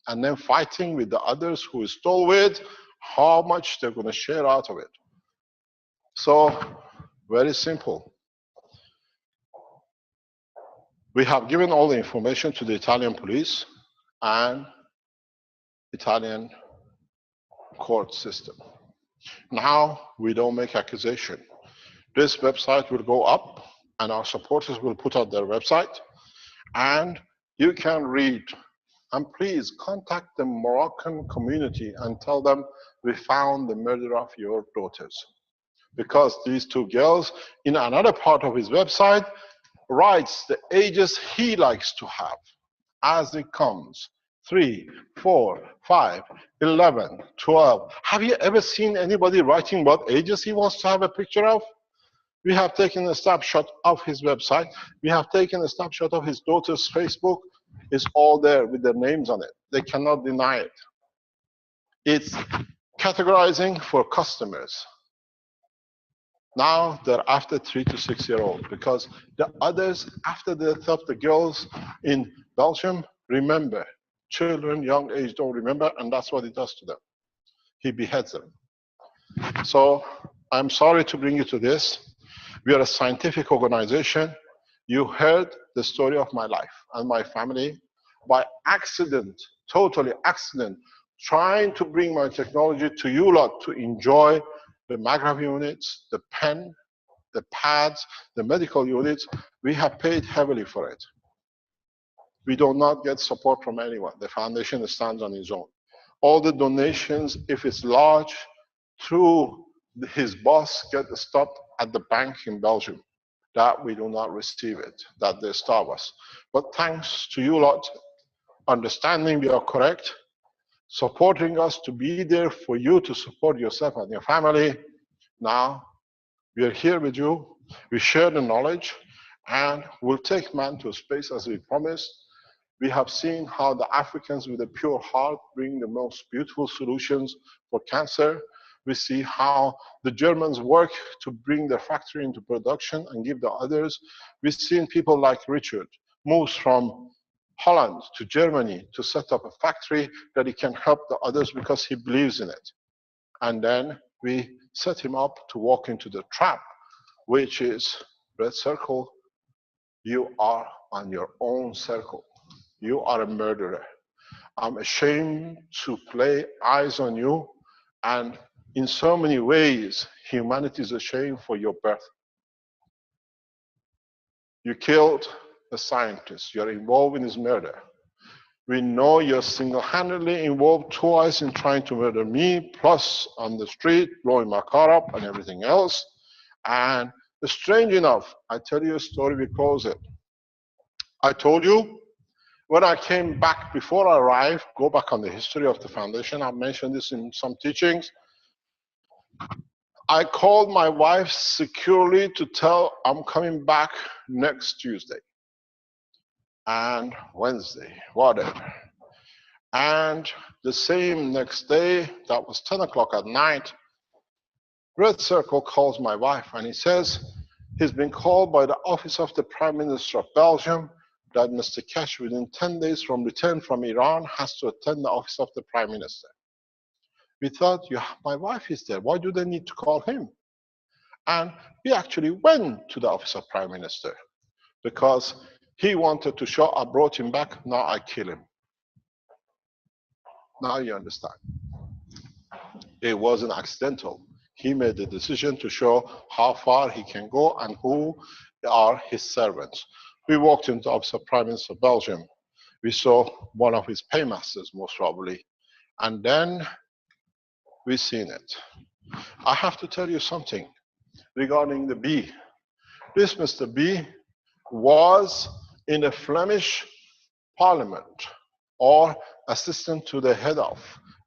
And then fighting with the others who is stole with, how much they're going to share out of it. So, very simple. We have given all the information to the Italian police and Italian court system. Now, we don't make accusation. This website will go up, and our supporters will put out their website, and you can read. And please contact the Moroccan community and tell them we found the murder of your daughters. Because these two girls, in another part of his website, writes the ages he likes to have as it comes. 3, 4, 5, 11, 12. Have you ever seen anybody writing what ages he wants to have a picture of? We have taken a snapshot of his website. We have taken a snapshot of his daughter's Facebook. It's all there with their names on it. They cannot deny it. It's categorizing for customers. Now they're after 3 to 6 year old, because the others, after the death of the girls in Belgium, remember. Children, young age, don't remember, and that's what he does to them. He beheads them. So I'm sorry to bring you to this. We are a scientific organization. You heard the story of my life and my family by accident, totally accident, trying to bring my technology to you lot to enjoy the Magrav units, the pen, the pads, the medical units. We have paid heavily for it. We do not get support from anyone. The foundation stands on its own. All the donations, if it's large, through his boss, get stopped at the bank in Belgium. That we do not receive it, that they starve us. But thanks to you lot, understanding we are correct, supporting us to be there for you to support yourself and your family. Now, we are here with you. We share the knowledge, and we'll take man to a space as we promised. We have seen how the Africans with a pure heart bring the most beautiful solutions for cancer. We see how the Germans work to bring their factory into production and give the others. We've seen people like Richard moves from Holland to Germany to set up a factory that he can help the others because he believes in it. And then we set him up to walk into the trap, which is red circle. You are on your own circle. You are a murderer. I'm ashamed to play eyes on you, and in so many ways, humanity is ashamed for your birth. You killed a scientist. You're involved in his murder. We know you're single-handedly involved twice in trying to murder me, plus on the street, blowing my car up and everything else. And strange enough, I tell you a story, we close it. I told you, when I came back, before I arrived, go back on the history of the foundation, I've mentioned this in some teachings. I called my wife securely to tell I'm coming back next Tuesday and Wednesday, whatever. And the same next day, that was 10 o'clock at night, Red Circle calls my wife and he says he's been called by the office of the Prime Minister of Belgium that Mr. Kesh, within 10 days from return from Iran, has to attend the office of the Prime Minister. We thought, my wife is there. Why do they need to call him? And we actually went to the office of Prime Minister because he wanted to show I brought him back, now I kill him. Now you understand. It wasn't accidental. He made the decision to show how far he can go and who are his servants. We walked into the office of Prime Minister of Belgium. We saw one of his paymasters, most probably. And then we seen it. I have to tell you something regarding the bee. This Mr. B was in the Flemish Parliament, or assistant to the head of,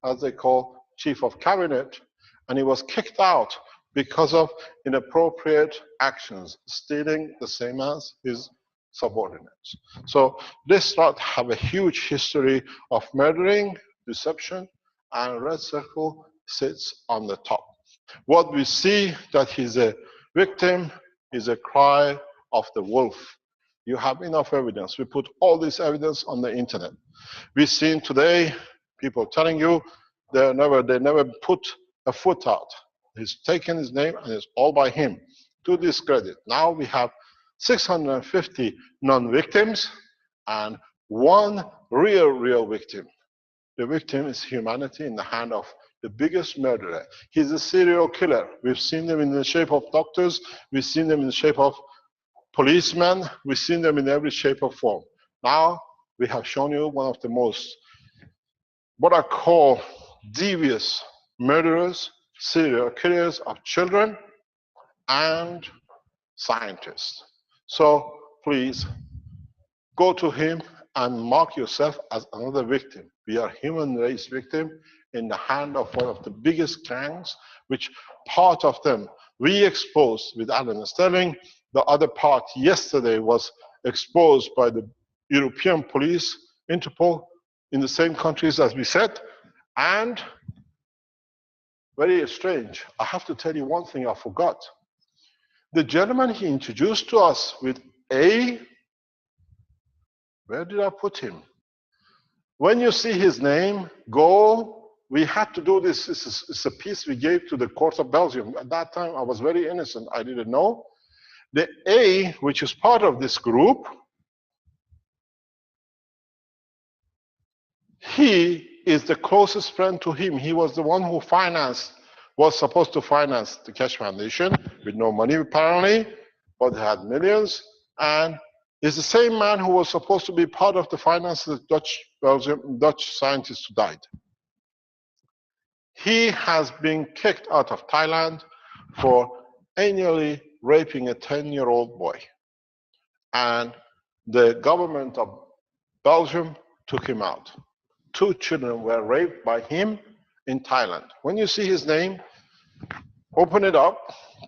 as they call chief of cabinet, and he was kicked out because of inappropriate actions, stealing the same as his subordinates. So this start have a huge history of murdering, deception, and Red Circle sits on the top. What we see that he's a victim is a cry of the wolf. You have enough evidence. We put all this evidence on the internet. We've seen today people telling you they never put a foot out. He's taken his name and it's all by him, to discredit. Now we have 650 non-victims and one real victim. The victim is humanity in the hand of the biggest murderer. He's a serial killer. We've seen them in the shape of doctors. We've seen them in the shape of policemen. We've seen them in every shape or form. Now we have shown you one of the most, what I call, devious murderers, serial killers of children and scientists. So please go to him and mark yourself as another victim. We are human race victim in the hand of one of the biggest gangs, which part of them we exposed with Alan Sterling. The other part yesterday was exposed by the European police, Interpol, in the same countries as we said. And very strange, I have to tell you one thing I forgot. The gentleman he introduced to us with A, where did I put him? When you see his name, go, we had to do this. It's a piece we gave to the court of Belgium. At that time, I was very innocent. I didn't know. The A, which is part of this group, he is the closest friend to him. He was the one who was supposed to finance the Keshe Foundation with no money apparently, but he had millions, and is the same man who was supposed to be part of the finance of the Dutch scientists who died. He has been kicked out of Thailand for annually raping a 10-year-old boy. And the government of Belgium took him out. 2 children were raped by him in Thailand. When you see his name, open it up,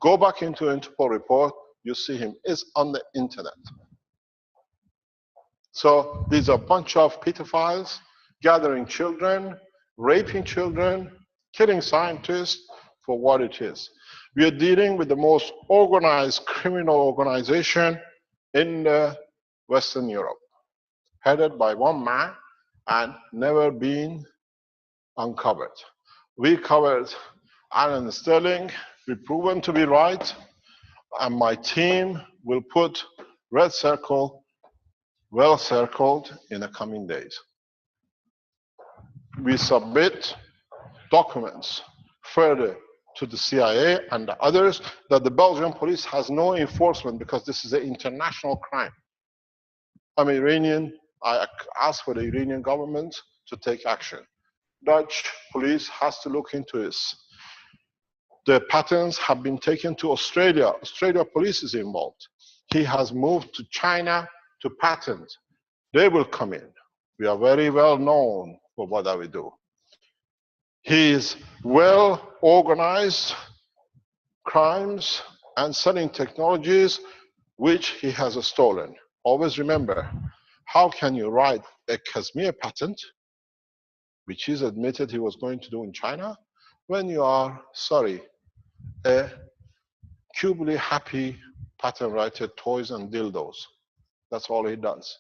go back into Interpol report, you see him. It's on the internet. So these are a bunch of pedophiles gathering children, raping children, killing scientists for what it is. We are dealing with the most organized criminal organization in Western Europe, headed by one man and never been uncovered. We covered Alan Sterling, we've proven to be right, and my team will put Red Circle well circled in the coming days. We submit documents further to the CIA and the others that the Belgian police has no enforcement because this is an international crime. I'm Iranian. I ask for the Iranian government to take action. Dutch police has to look into this. The patents have been taken to Australia. Australia police is involved. He has moved to China to patent. They will come in. We are very well known for what we do. He is well organized crimes and selling technologies which he has stolen. Always remember, how can you write a Casimir patent, which he's admitted he was going to do in China, when you are, sorry, a cubely happy patent writer, toys and dildos. That's all he does.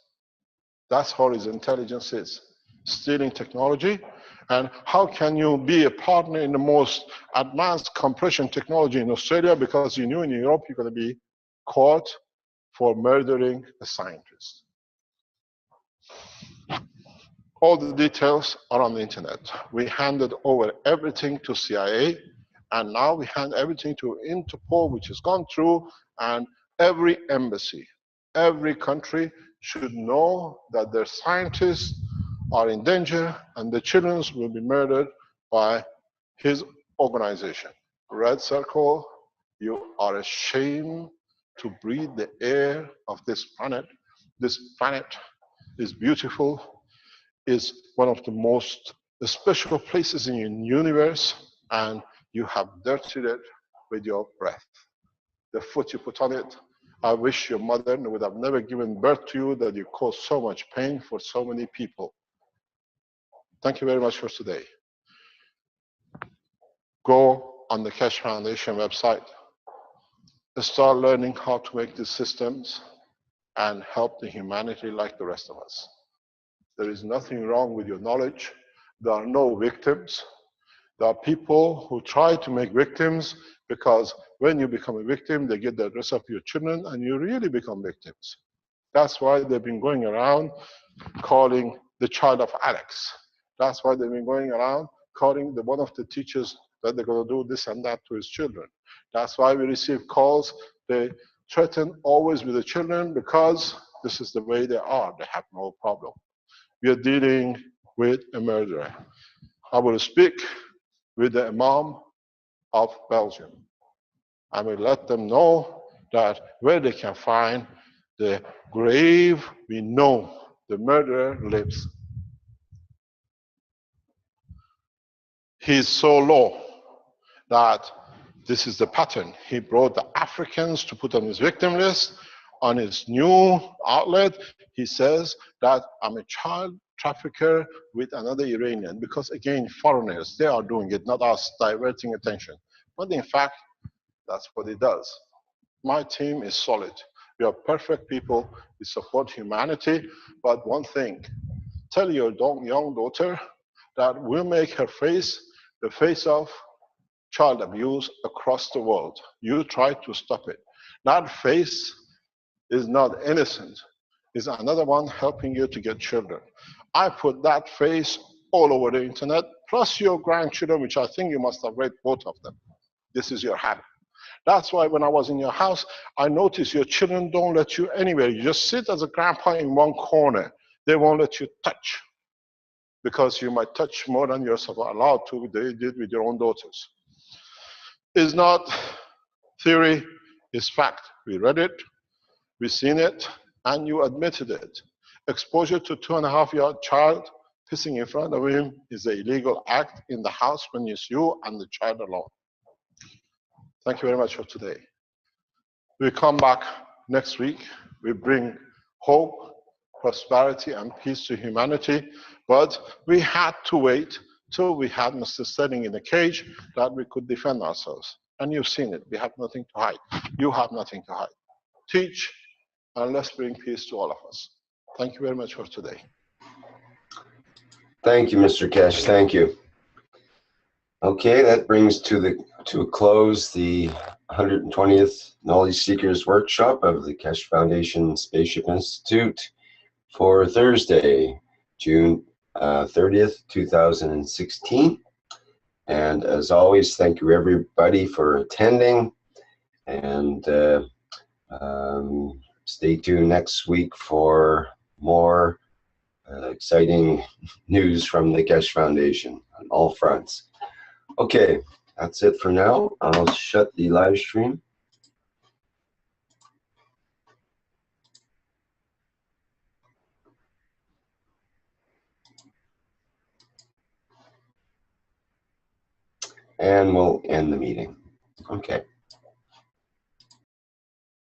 That's how his intelligence is, stealing technology. And how can you be a partner in the most advanced compression technology in Australia because you knew in Europe you're going to be caught for murdering a scientist? All the details are on the internet. We handed over everything to CIA, and now we hand everything to Interpol, which has gone through, and every embassy, every country should know that their scientists are in danger and the children will be murdered by his organization. Red Circle, you are a shame to breathe the air of this planet. This planet is beautiful, is one of the most special places in the universe, and you have dirtied it with your breath. The foot you put on it, I wish your mother would have never given birth to you, that you caused so much pain for so many people. Thank you very much for today. Go on the Keshe Foundation website, start learning how to make these systems and help the humanity like the rest of us. There is nothing wrong with your knowledge. There are no victims. There are people who try to make victims, because when you become a victim, they get the address of your children and you really become victims. That's why they've been going around calling the child of Alex. That's why they've been going around calling one of the teachers that they're going to do this and that to his children. That's why we receive calls. They threaten always with the children, because this is the way they are. They have no problem. We are dealing with a murderer. I will speak with the Imam of Belgium. I will let them know that where they can find the grave, we know the murderer lives. He is so low that this is the pattern. He brought the Africans to put on his victim list. On his new outlet, he says that I'm a child trafficker with another Iranian, because again, foreigners, they are doing it, not us diverting attention. But in fact, that's what he does. My team is solid. We are perfect people. We support humanity. But one thing, tell your young daughter that we'll make her face the face of child abuse across the world. You try to stop it. That face is not innocent. It's another one helping you to get children. I put that face all over the internet, plus your grandchildren, which I think you must have read both of them. This is your habit. That's why when I was in your house, I noticed your children don't let you anywhere. You just sit as a grandpa in one corner. They won't let you touch, because you might touch more than you're allowed to. They did with your own daughters. It's not theory, it's fact. We read it, we've seen it, and you admitted it. Exposure to 2.5-year-old child pissing in front of him is an illegal act in the house when it's you and the child alone. Thank you very much for today. We come back next week. We bring hope, prosperity, and peace to humanity. But we had to wait till we had Mr. Sterling in a cage that we could defend ourselves. And you've seen it. We have nothing to hide. You have nothing to hide. Teach, and let's bring peace to all of us. Thank you very much for today. Thank you, Mr. Keshe. Thank you. Okay, that brings to a close the 120th Knowledge Seekers Workshop of the Keshe Foundation Spaceship Institute for Thursday, June 30th, 2016. And as always, thank you everybody for attending, and stay tuned next week for more exciting news from the Keshe Foundation on all fronts. Okay, that's it for now. I'll shut the live stream. And we'll end the meeting. Okay.